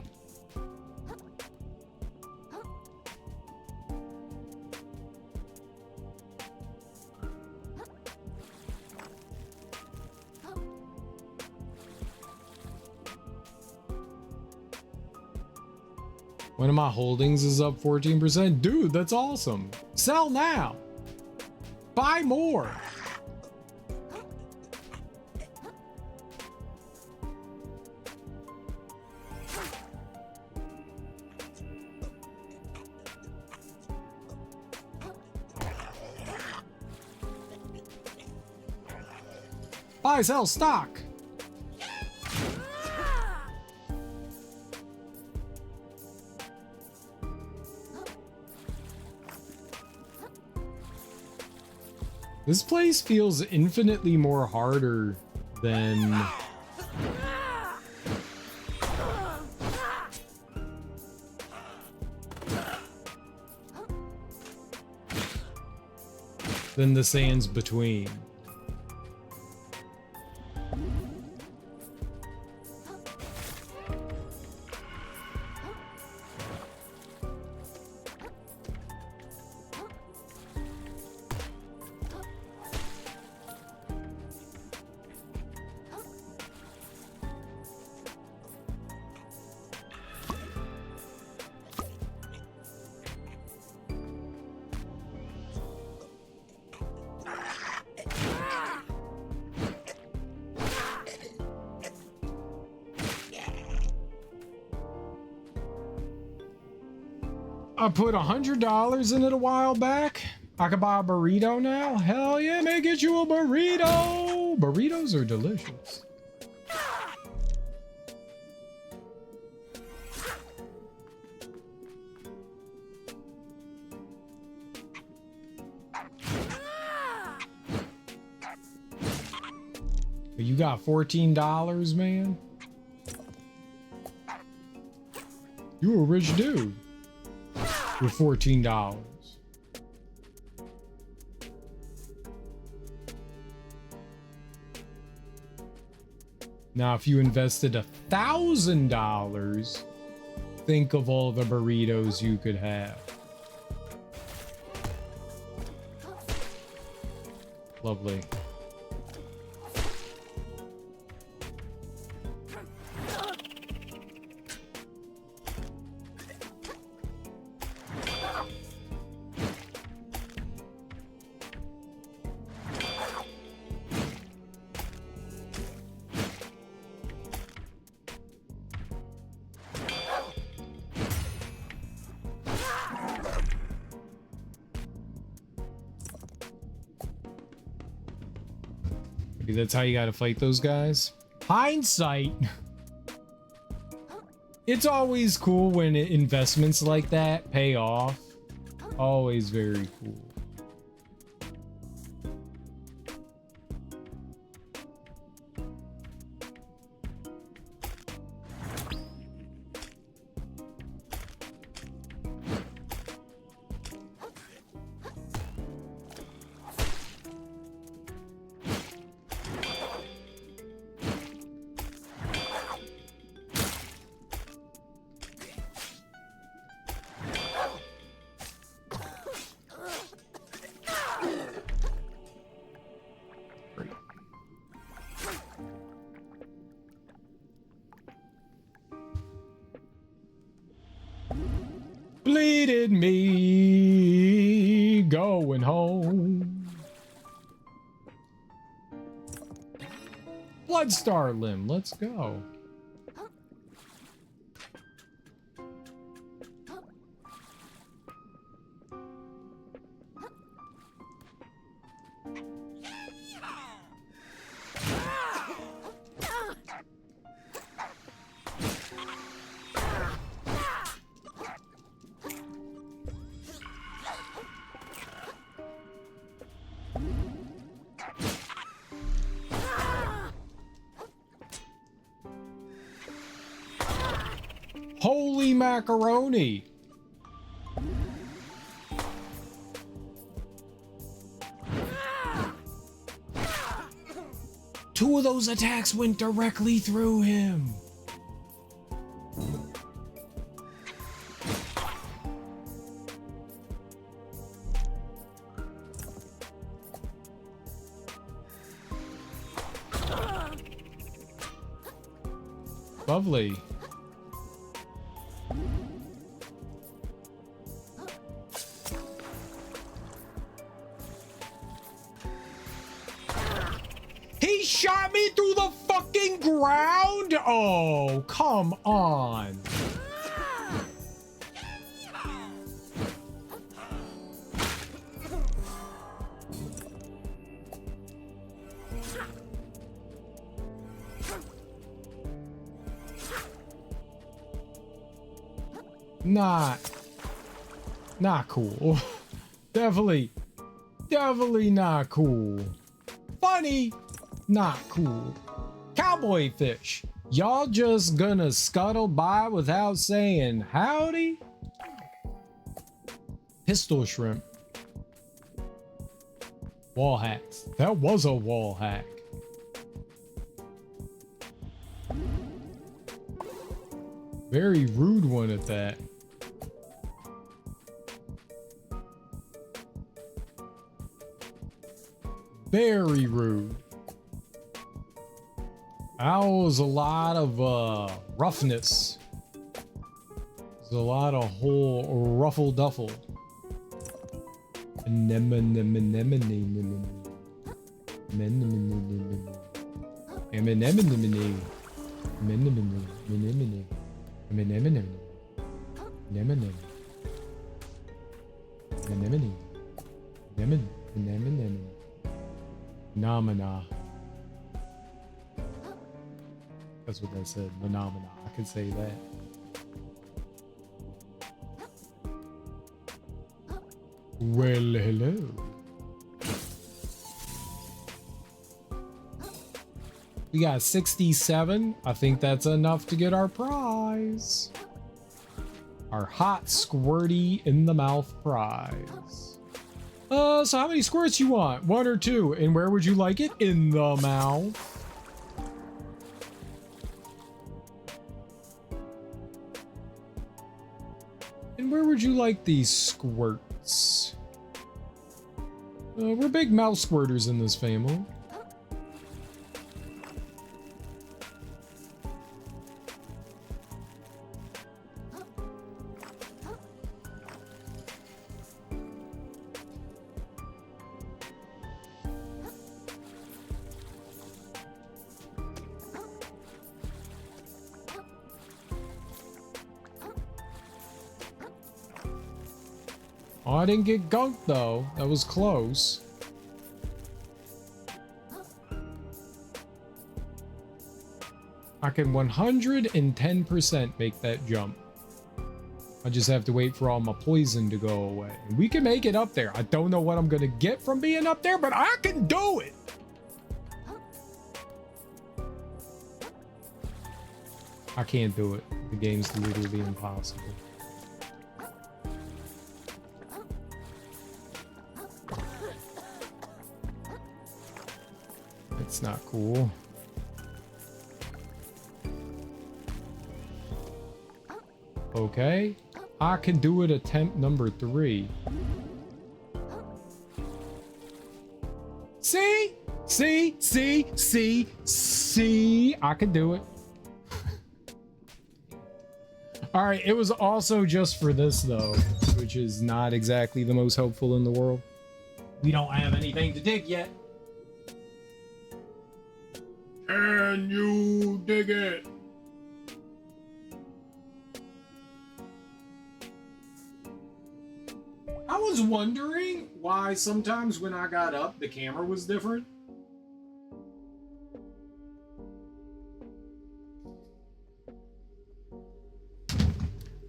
One of my holdings is up 14%. Dude, that's awesome. Sell now. Buy more. Buy, sell, stock. This place feels infinitely more harder than... than the sands between. I put $100 in it a while back. I could buy a burrito now. Hell yeah, man, get you a burrito. Burritos are delicious. You got $14, man. You a rich dude with $14. Now, if you invested $1,000, think of all the burritos you could have. Lovely. Maybe that's how you gotta fight those guys. Hindsight. It's always cool when investments like that pay off. Always very cool. Bleeded me going home. Bloodstar limb, let's go. Holy macaroni! Two of those attacks went directly through him. Lovely. He shot me through the fucking ground? Oh, come on. Not cool. Definitely not cool. Funny, not cool. Cowboy fish, y'all just gonna scuttle by without saying howdy? Pistol shrimp. Wall hacks. That was a wall hack. Very rude one at that. Very rude. That was a lot of roughness. There's a lot of whole ruffle duffle. Phenomena. That's what they said. Phenomena. I could say that. Well, hello. We got 67. I think that's enough to get our prize. Our hot squirty in the mouth prize. So how many squirts you want? 1 or 2? And where would you like it? In the mouth. And where would you like these squirts? We're big mouth squirters in this family. Oh, I didn't get gunked though. That was close. I can 110% make that jump. I just have to wait for all my poison to go away. And we can make it up there. I don't know what I'm gonna get from being up there, but I can do it. I can't do it. The game's literally impossible. It's not cool. Okay, I can do it attempt number 3. See? I can do it. All right, it was also just for this though, which is not exactly the most helpful in the world. We don't have anything to dig yet. Can you dig it? I was wondering why sometimes when I got up, the camera was different.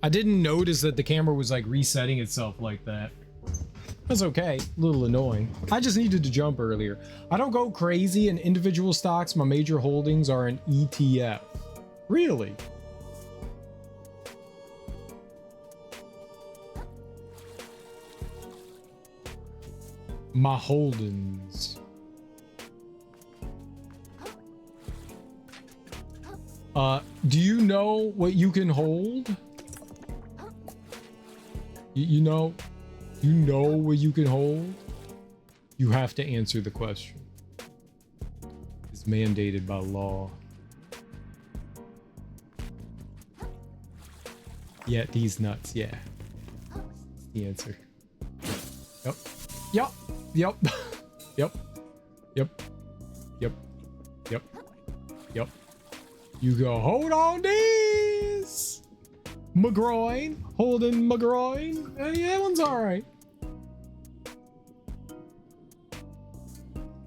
I didn't notice that the camera was like resetting itself like that. That's okay, a little annoying. I just needed to jump earlier. I don't go crazy in individual stocks. My major holdings are an ETF. Really? My holdings. Do you know what you can hold? You know what you can hold? You have to answer the question. It's mandated by law. Yeah, these nuts, yeah. That's the answer. Yep. Yep. Yep. Yep. Yep. Yep. Yep. Yep. You go, hold on these! McGroin. Holding McGroin. Yeah, that one's alright.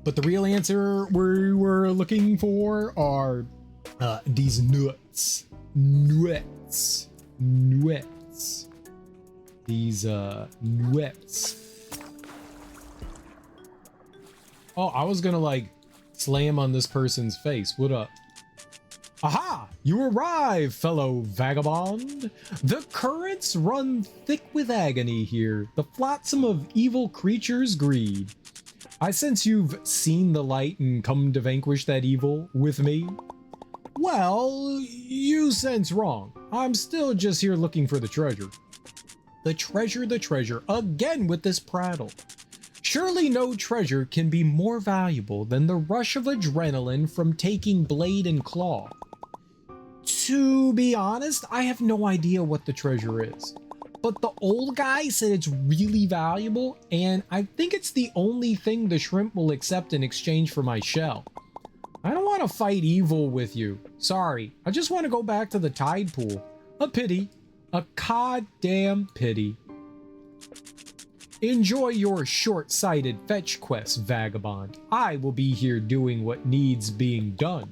But the real answer we were looking for are these nuts. Nuts. Nuts. These nuts. Oh, I was gonna like slam on this person's face. What up? Aha! You arrive, fellow vagabond. The currents run thick with agony here. The flotsam of evil creatures greed. I sense you've seen the light and come to vanquish that evil with me. Well, you sense wrong. I'm still just here looking for the treasure. The treasure, again with this prattle. Surely no treasure can be more valuable than the rush of adrenaline from taking blade and claw. To be honest, I have no idea what the treasure is. But the old guy said it's really valuable, and I think it's the only thing the shrimp will accept in exchange for my shell. I don't want to fight evil with you. Sorry, I just want to go back to the tide pool. A pity. A goddamn pity. Enjoy your short-sighted fetch quest, vagabond. I will be here doing what needs being done.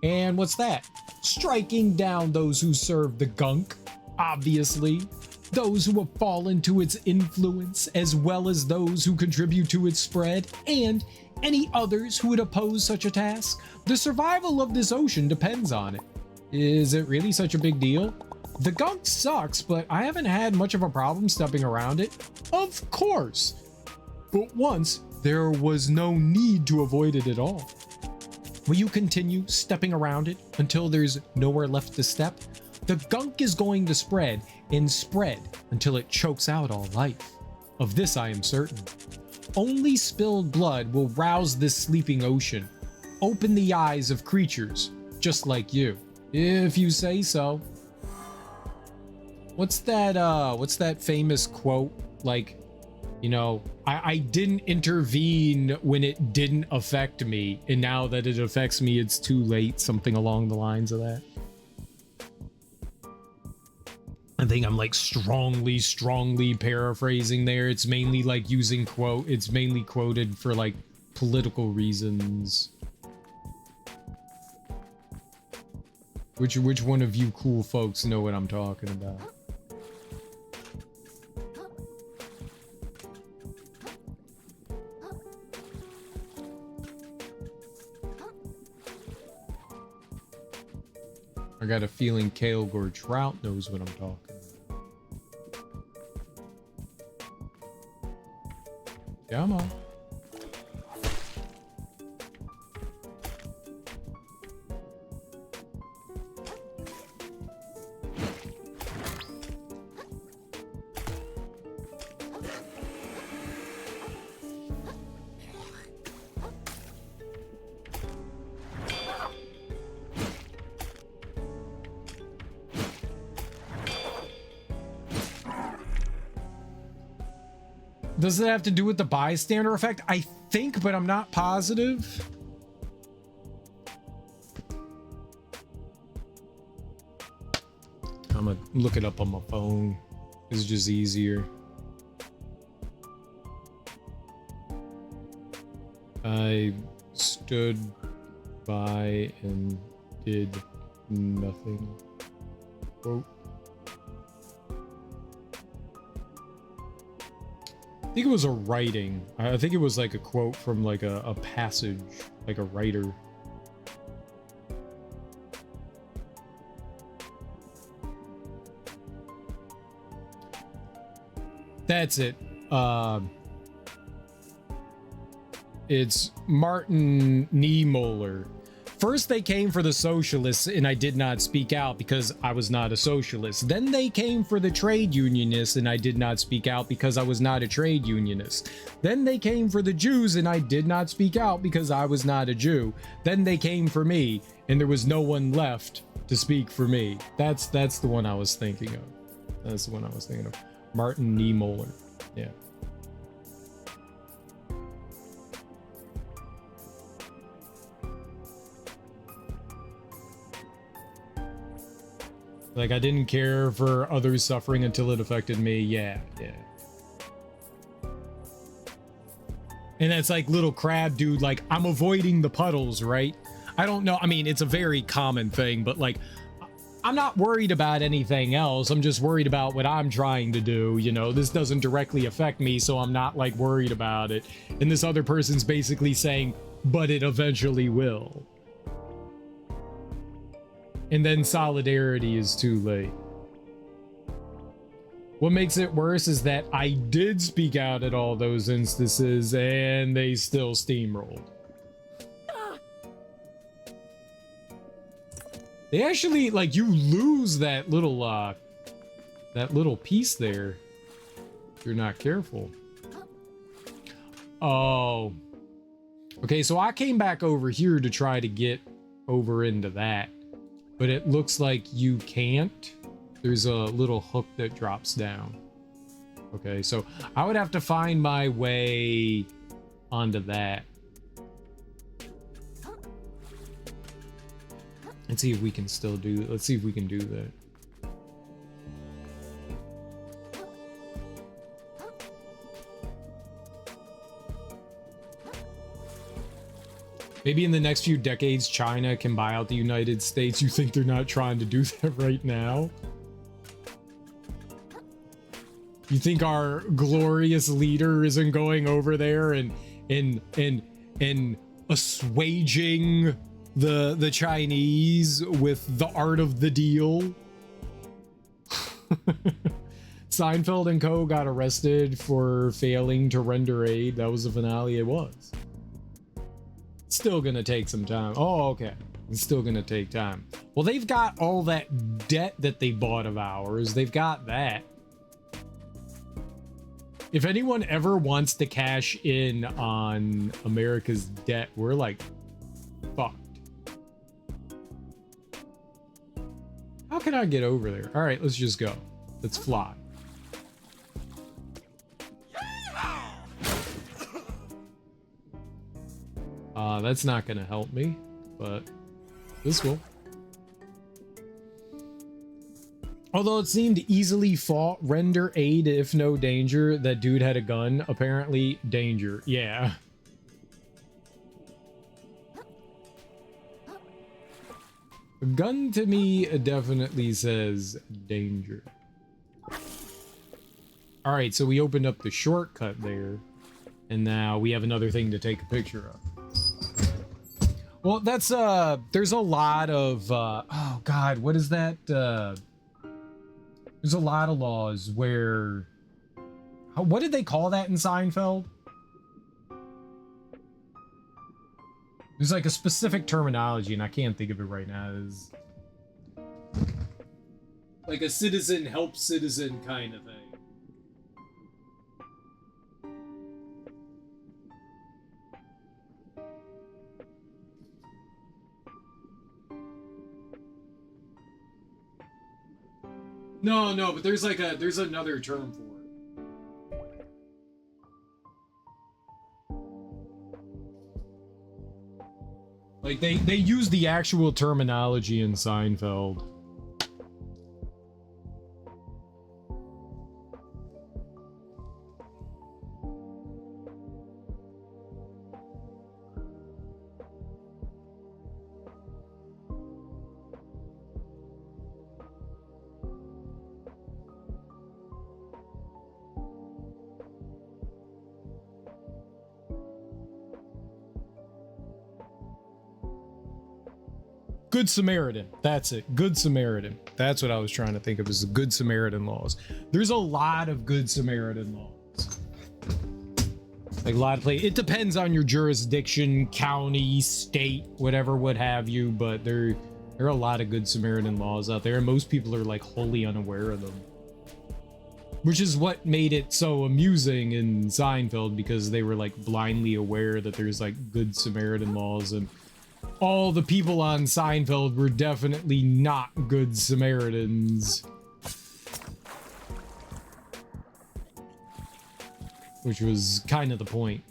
And what's that? Striking down those who serve the gunk, obviously. Those who have fallen to its influence, as well as those who contribute to its spread, and any others who would oppose such a task. The survival of this ocean depends on it. Is it really such a big deal? The gunk sucks, but I haven't had much of a problem stepping around it. Of course. But once, there was no need to avoid it at all. Will you continue stepping around it until there's nowhere left to step? The gunk is going to spread and spread until it chokes out all life. Of this I am certain. Only spilled blood will rouse this sleeping ocean. Open the eyes of creatures just like you, if you say so. What's that famous quote? Like, you know, I didn't intervene when it didn't affect me, and now that it affects me, it's too late. Something along the lines of that. I think I'm like strongly paraphrasing there. It's mainly like using quote. It's mainly quoted for like political reasons. Which one of you cool folks know what I'm talking about? I got a feeling Kael'gor Trout knows what I'm talking about. Come on. Does it have to do with the bystander effect? I think, but I'm not positive. I'm gonna look it up on my phone. It's just easier. I stood by and did nothing. Quote. I think it was a writing. I think it was like a quote from like a passage, like a writer. That's it. It's Martin Niemöller. First they came for the socialists and I did not speak out because I was not a socialist. Then they came for the trade unionists and I did not speak out because I was not a trade unionist. Then they came for the Jews and I did not speak out because I was not a Jew. Then they came for me and there was no one left to speak for me. That's the one I was thinking of. That's the one I was thinking of. Martin Niemöller. Yeah. Like, I didn't care for others suffering until it affected me. Yeah. And that's like little crab dude, like, I'm avoiding the puddles, right? I don't know. I mean, it's a very common thing, but like, I'm not worried about anything else. I'm just worried about what I'm trying to do. You know, this doesn't directly affect me, so I'm not like worried about it. And this other person's basically saying, but it eventually will. And then solidarity is too late. What makes it worse is that I did speak out at all those instances and they still steamrolled. They actually, like, you lose that little piece there if you're not careful. Oh. Okay, so I came back over here to try to get over into that, but it looks like you can't. There's a little hook that drops down. Okay, so I would have to find my way onto that. Let's see if we can still do, let's see if we can do that. Maybe in the next few decades, China can buy out the United States. You think they're not trying to do that right now? You think our glorious leader isn't going over there and assuaging the Chinese with the art of the deal? Seinfeld and co got arrested for failing to render aid. That was the finale. It was. Still gonna take some time. Oh, okay. It's still gonna take time. Well, they've got all that debt that they bought of ours. They've got that. If anyone ever wants to cash in on America's debt, we're like fucked. How can I get over there? All right, let's just go. Let's fly. That's not gonna help me, but this will. Although it seemed easily fought, render aid if no danger. That dude had a gun. Apparently, danger. Yeah. A gun to me definitely says danger. All right, so we opened up the shortcut there, and now we have another thing to take a picture of. Well, that's there's a lot of oh god, what is that? There's a lot of laws where, what did they call that in Seinfeld? There's like a specific terminology and I can't think of it right now. It's like a citizen helps citizen kind of thing. No, but there's another term for it. Like they use the actual terminology in Seinfeld. Good Samaritan. That's it. Good Samaritan. That's what I was trying to think of as the Good Samaritan laws. There's a lot of Good Samaritan laws. Like a lot of it depends on your jurisdiction, county, state, whatever, what have you, but there are a lot of Good Samaritan laws out there, and most people are like wholly unaware of them. Which is what made it so amusing in Seinfeld, because they were like blindly aware that there's like Good Samaritan laws, and all the people on Seinfeld were definitely not Good Samaritans. Which was kind of the point.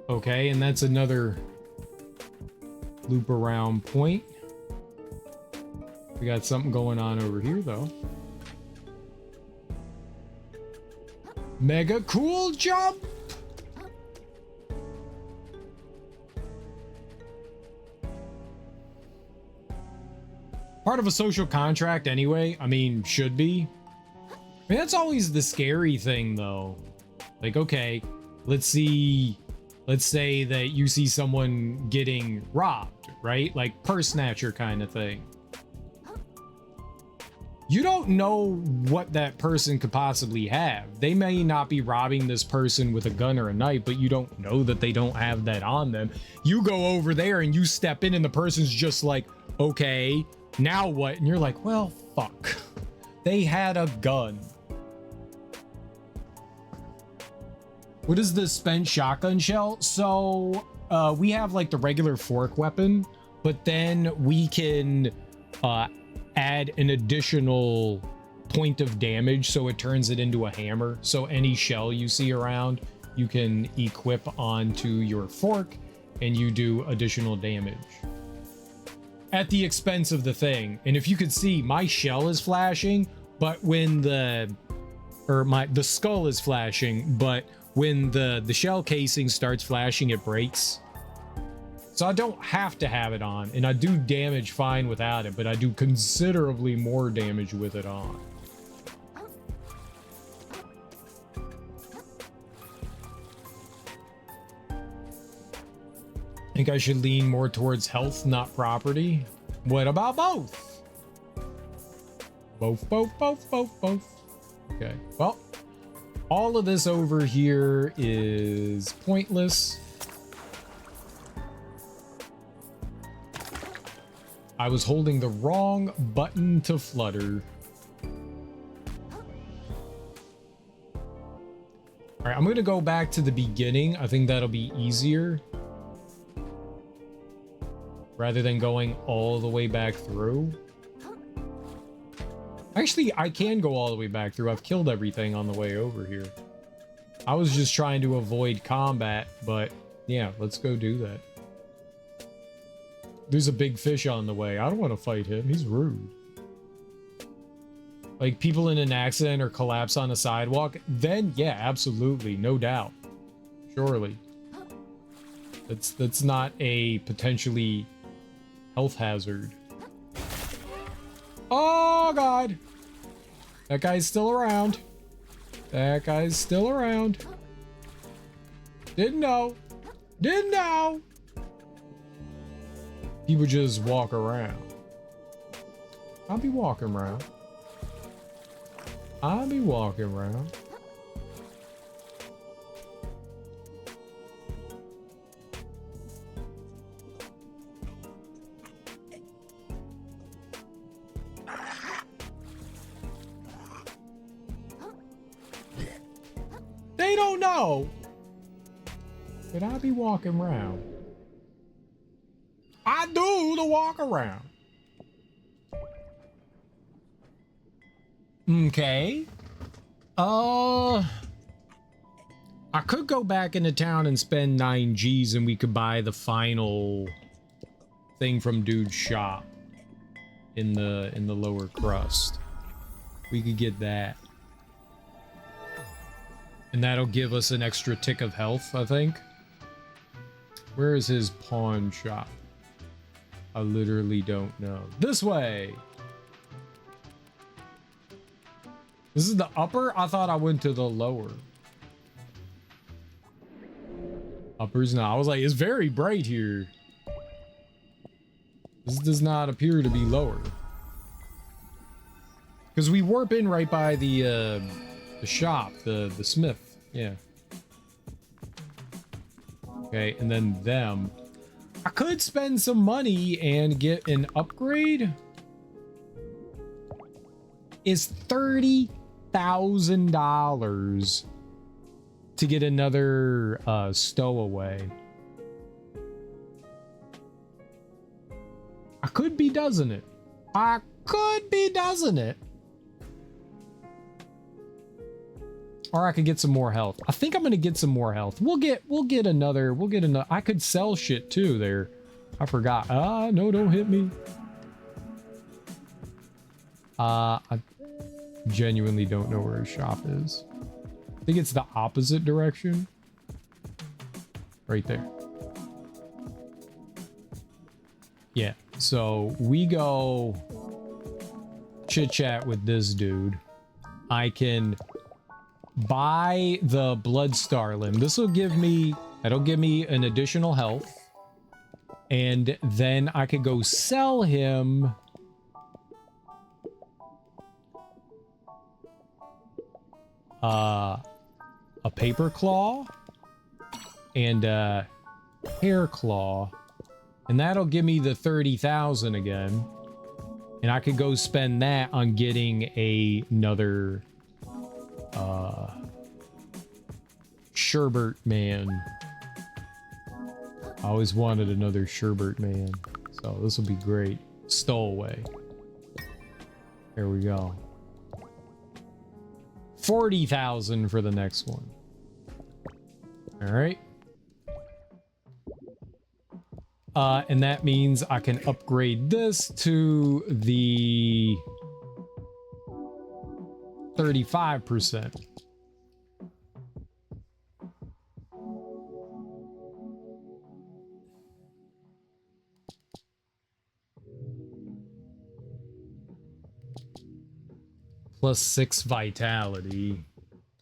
Okay, and that's another loop around point. We got something going on over here, though. Mega cool jump. Part of a social contract anyway. I mean, should be. I mean, that's always the scary thing though. Like, okay, let's say that you see someone getting robbed, right? Like purse snatcher kind of thing. You don't know what that person could possibly have. They may not be robbing this person with a gun or a knife, but you don't know that they don't have that on them. You go over there and you step in and the person's just like, okay, now what? And you're like, well, fuck. They had a gun. What is the spent shotgun shell? So we have like the regular fork weapon, but then we can add an additional point of damage, so it turns it into a hammer. So any shell you see around, you can equip onto your fork and you do additional damage at the expense of the thing. And if you could see, my shell is flashing, but when the skull is flashing, but when the shell casing starts flashing, it breaks. So I don't have to have it on, and I do damage fine without it, but I do considerably more damage with it on. I think I should lean more towards health, not property. What about both? Both. Okay, well, all of this over here is pointless. I was holding the wrong button to flutter. All right, I'm going to go back to the beginning. I think that'll be easier, rather than going all the way back through. Actually, I can go all the way back through. I've killed everything on the way over here. I was just trying to avoid combat, but yeah, let's go do that. There's a big fish on the way. I don't want to fight him. He's rude. Like people in an accident or collapse on a sidewalk, then yeah, absolutely, no doubt. Surely. That's not a potentially health hazard. Oh god. That guy's still around. That guy's still around. Didn't know. Didn't know. He would just walk around. I'll be walking around. I'll be walking around. They don't know. But I'll be walking around. I do the walk around. Okay. I could go back into town and spend 9 G's and we could buy the final thing from Dude's shop in the lower crust. We could get that. And that'll give us an extra tick of health, I think. Where is his pawn shop? I literally don't know. This way! This is the upper? I thought I went to the lower. Uppers now. I was like, it's very bright here. This does not appear to be lower. Because we warp in right by the shop, the smith. Yeah. Okay, and then them. I could spend some money and get an upgrade. Is $30,000 to get another stowaway. I could be doesn't it? I could be doesn't it? Or I could get some more health. I think I'm gonna get some more health. We'll get another. I could sell shit too there. I forgot. No, don't hit me. I genuinely don't know where his shop is. think it's the opposite direction. Right there. Yeah, so we go chit chat with this dude. I can buy the Blood Star Limb. This will give me, that'll give me an additional health. And then I could go sell him a paper claw and a hair claw. And that'll give me the 30,000 again. And I could go spend that on getting another Sherbert Man. I always wanted another Sherbert Man. So this will be great. Stowaway. There we go. 40,000 for the next one. All right. And that means I can upgrade this to the 35%. +6 vitality,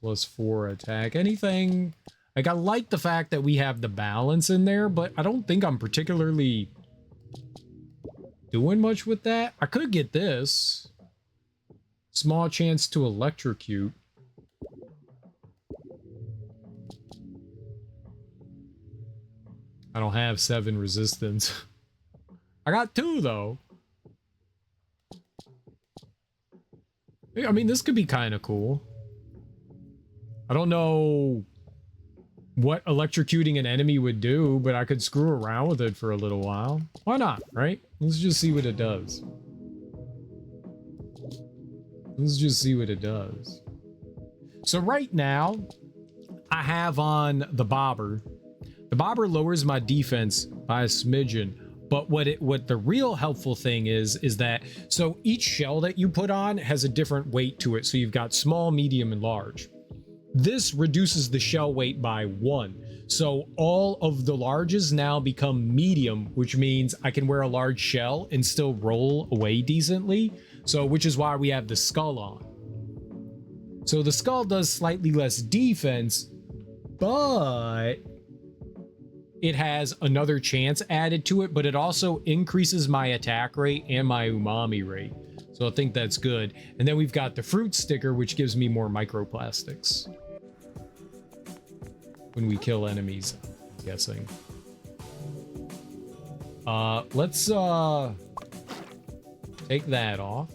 +4 attack. Anything... Like, I like the fact that we have the balance in there, but I don't think I'm particularly doing much with that. I could get this. Small chance to electrocute. I don't have 7 resistance. I got 2, though. I mean, this could be kind of cool. I don't know what electrocuting an enemy would do, but I could screw around with it for a little while. Why not, right? Let's just see what it does. Let's just see what it does. So right now, I have on the Bobber. The Bobber lowers my defense by a smidgen, but what the real helpful thing is that, so each shell that you put on has a different weight to it. So you've got small, medium, and large. This reduces the shell weight by 1. So all of the larges now become medium, which means I can wear a large shell and still roll away decently. So, which is why we have the skull on. So the skull does slightly less defense, but it has another chance added to it, but it also increases my attack rate and my umami rate. So I think that's good. And then we've got the fruit sticker, which gives me more microplastics when we kill enemies, I'm guessing. Let's take that off.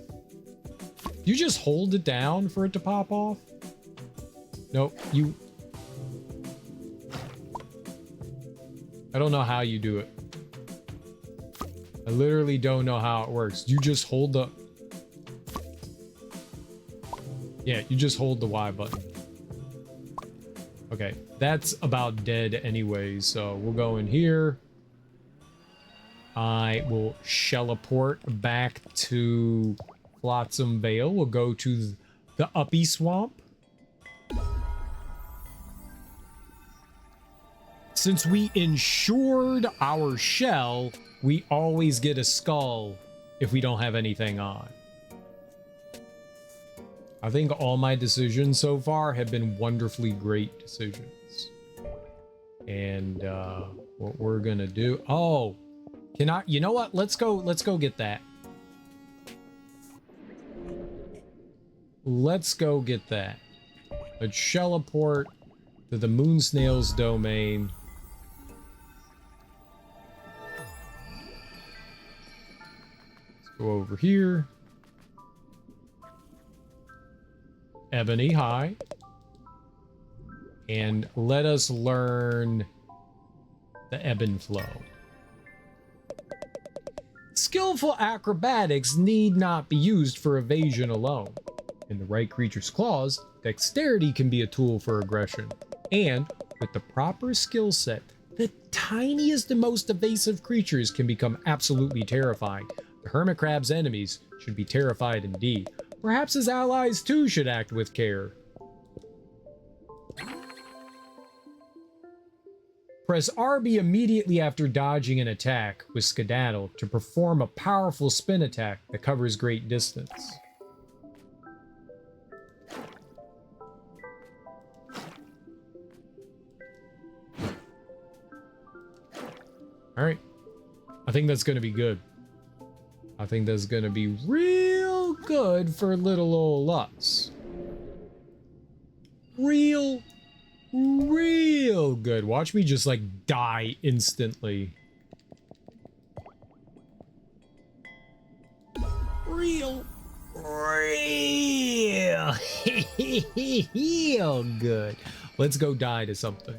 You just hold it down for it to pop off? Nope, you... I don't know how you do it. I literally don't know how it works. You just hold the... Yeah, you just hold the Y button. Okay, that's about dead anyway, so we'll go in here. I will shelleport back to Flotsam Vale. We'll go to the Uppy Swamp. Since we insured our shell, we always get a skull if we don't have anything on. I think all my decisions so far have been wonderfully great decisions. And what we're gonna do... Oh, can I... You know what? Let's go get that. Let's go get that. Let's shelleport to the Moon Snail's domain. Let's go over here. Ebony High. And let us learn the Ebb and Flow. Skillful acrobatics need not be used for evasion alone. In the right creature's claws, dexterity can be a tool for aggression. And with the proper skill set, the tiniest and most evasive creatures can become absolutely terrifying. The hermit crab's enemies should be terrified indeed. Perhaps his allies too should act with care. Press RB immediately after dodging an attack with Skedaddle to perform a powerful spin attack that covers great distance. Alright. I think that's going to be good. I think that's going to be real good for little old us. Real good. Watch me just like die instantly. Real good. Let's go die to something.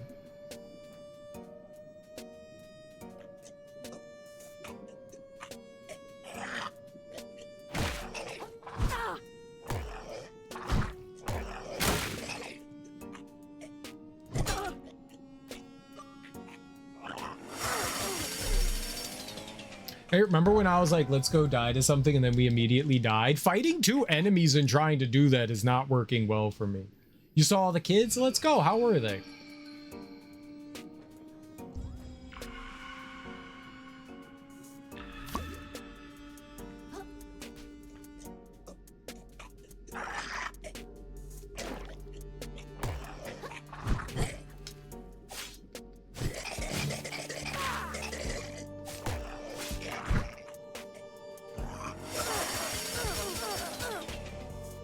Hey, remember when I was like, let's go die to something, and then we immediately died? Fighting two enemies and trying to do that is not working well for me. You saw all the kids? Let's go. How were they?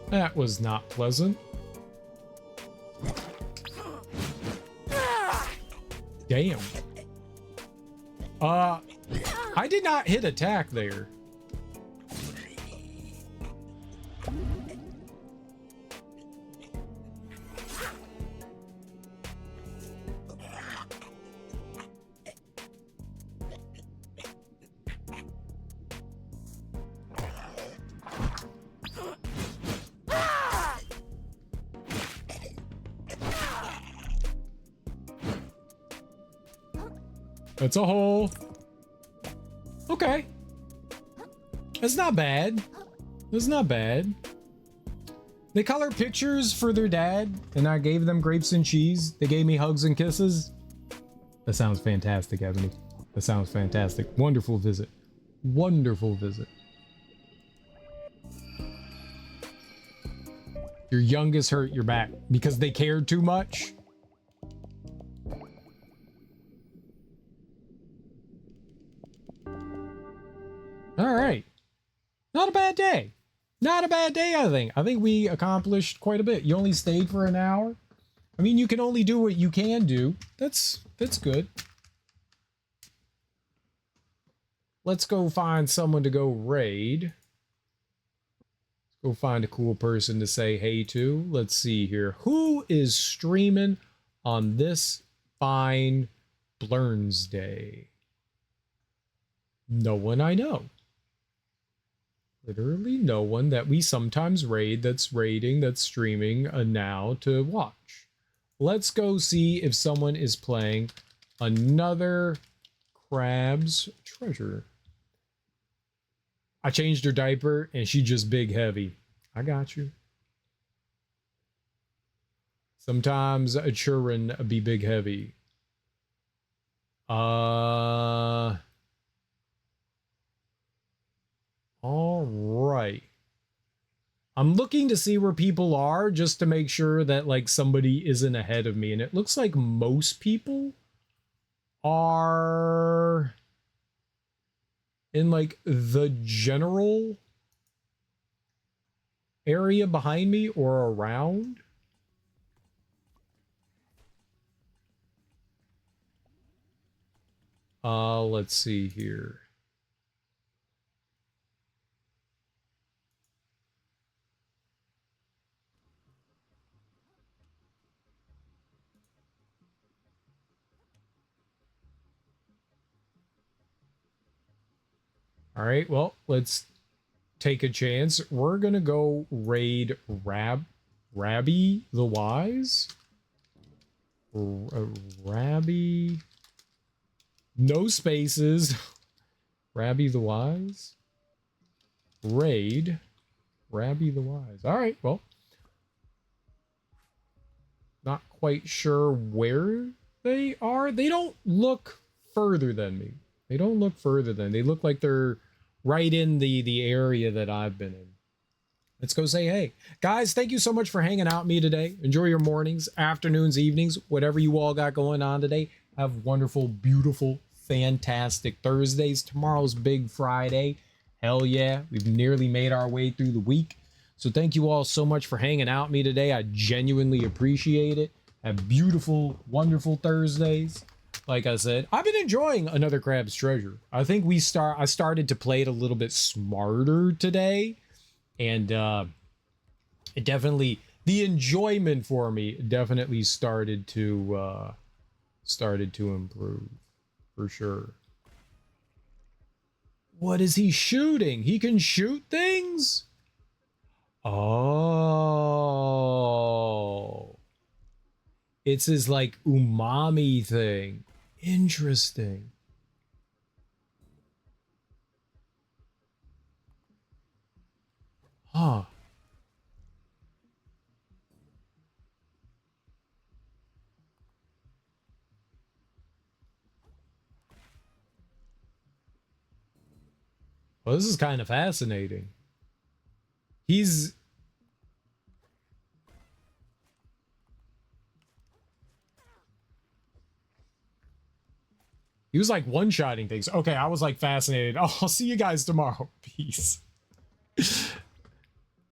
That was not pleasant. Damn. I did not hit attack there. It's a hole. Okay. That's not bad. That's not bad. They color pictures for their dad, and I gave them grapes and cheese. They gave me hugs and kisses. That sounds fantastic, Ebony. That sounds fantastic. Wonderful visit. Wonderful visit. Your youngest hurt your back because they cared too much. All right. Not a bad day. Not a bad day, I think. I think we accomplished quite a bit. You only stayed for an hour. I mean, you can only do what you can do. That's good. Let's go find someone to go raid. Let's go find a cool person to say hey to. Let's see here. Who is streaming on this fine Blurns Day? No one I know. Literally no one that we sometimes raid that's raiding, that's streaming now to watch. Let's go see if someone is playing another Crab's Treasure. I changed her diaper and she just big heavy. I got you. Sometimes a children be big heavy. All right. I'm looking to see where people are just to make sure that like somebody isn't ahead of me. And it looks like most people are in like the general area behind me or around. Let's see here. All right, well, let's take a chance. We're gonna go raid Rabby the Wise. Rabby, no spaces. Rabby the Wise. Raid Rabby the Wise. All right, well, not quite sure where they don't look further than me. They don't look further than. They look like they're right in the area that I've been in. Let's go say hey. Guys, thank you so much for hanging out with me today. Enjoy your mornings, afternoons, evenings, whatever you all got going on today. Have wonderful, beautiful, fantastic Thursdays. Tomorrow's Big Friday. Hell yeah. We've nearly made our way through the week. So thank you all so much for hanging out with me today. I genuinely appreciate it. Have beautiful, wonderful Thursdays. Like I said, I've been enjoying Another Crab's Treasure. I think I started to play it a little bit smarter today. And it definitely, the enjoyment for me definitely started to improve for sure. What is he shooting? He can shoot things? Oh. It's his like umami thing. Interesting. Huh. Well, this is kind of fascinating. He was like one-shotting things. Okay, I was like fascinated. Oh, I'll see you guys tomorrow. Peace.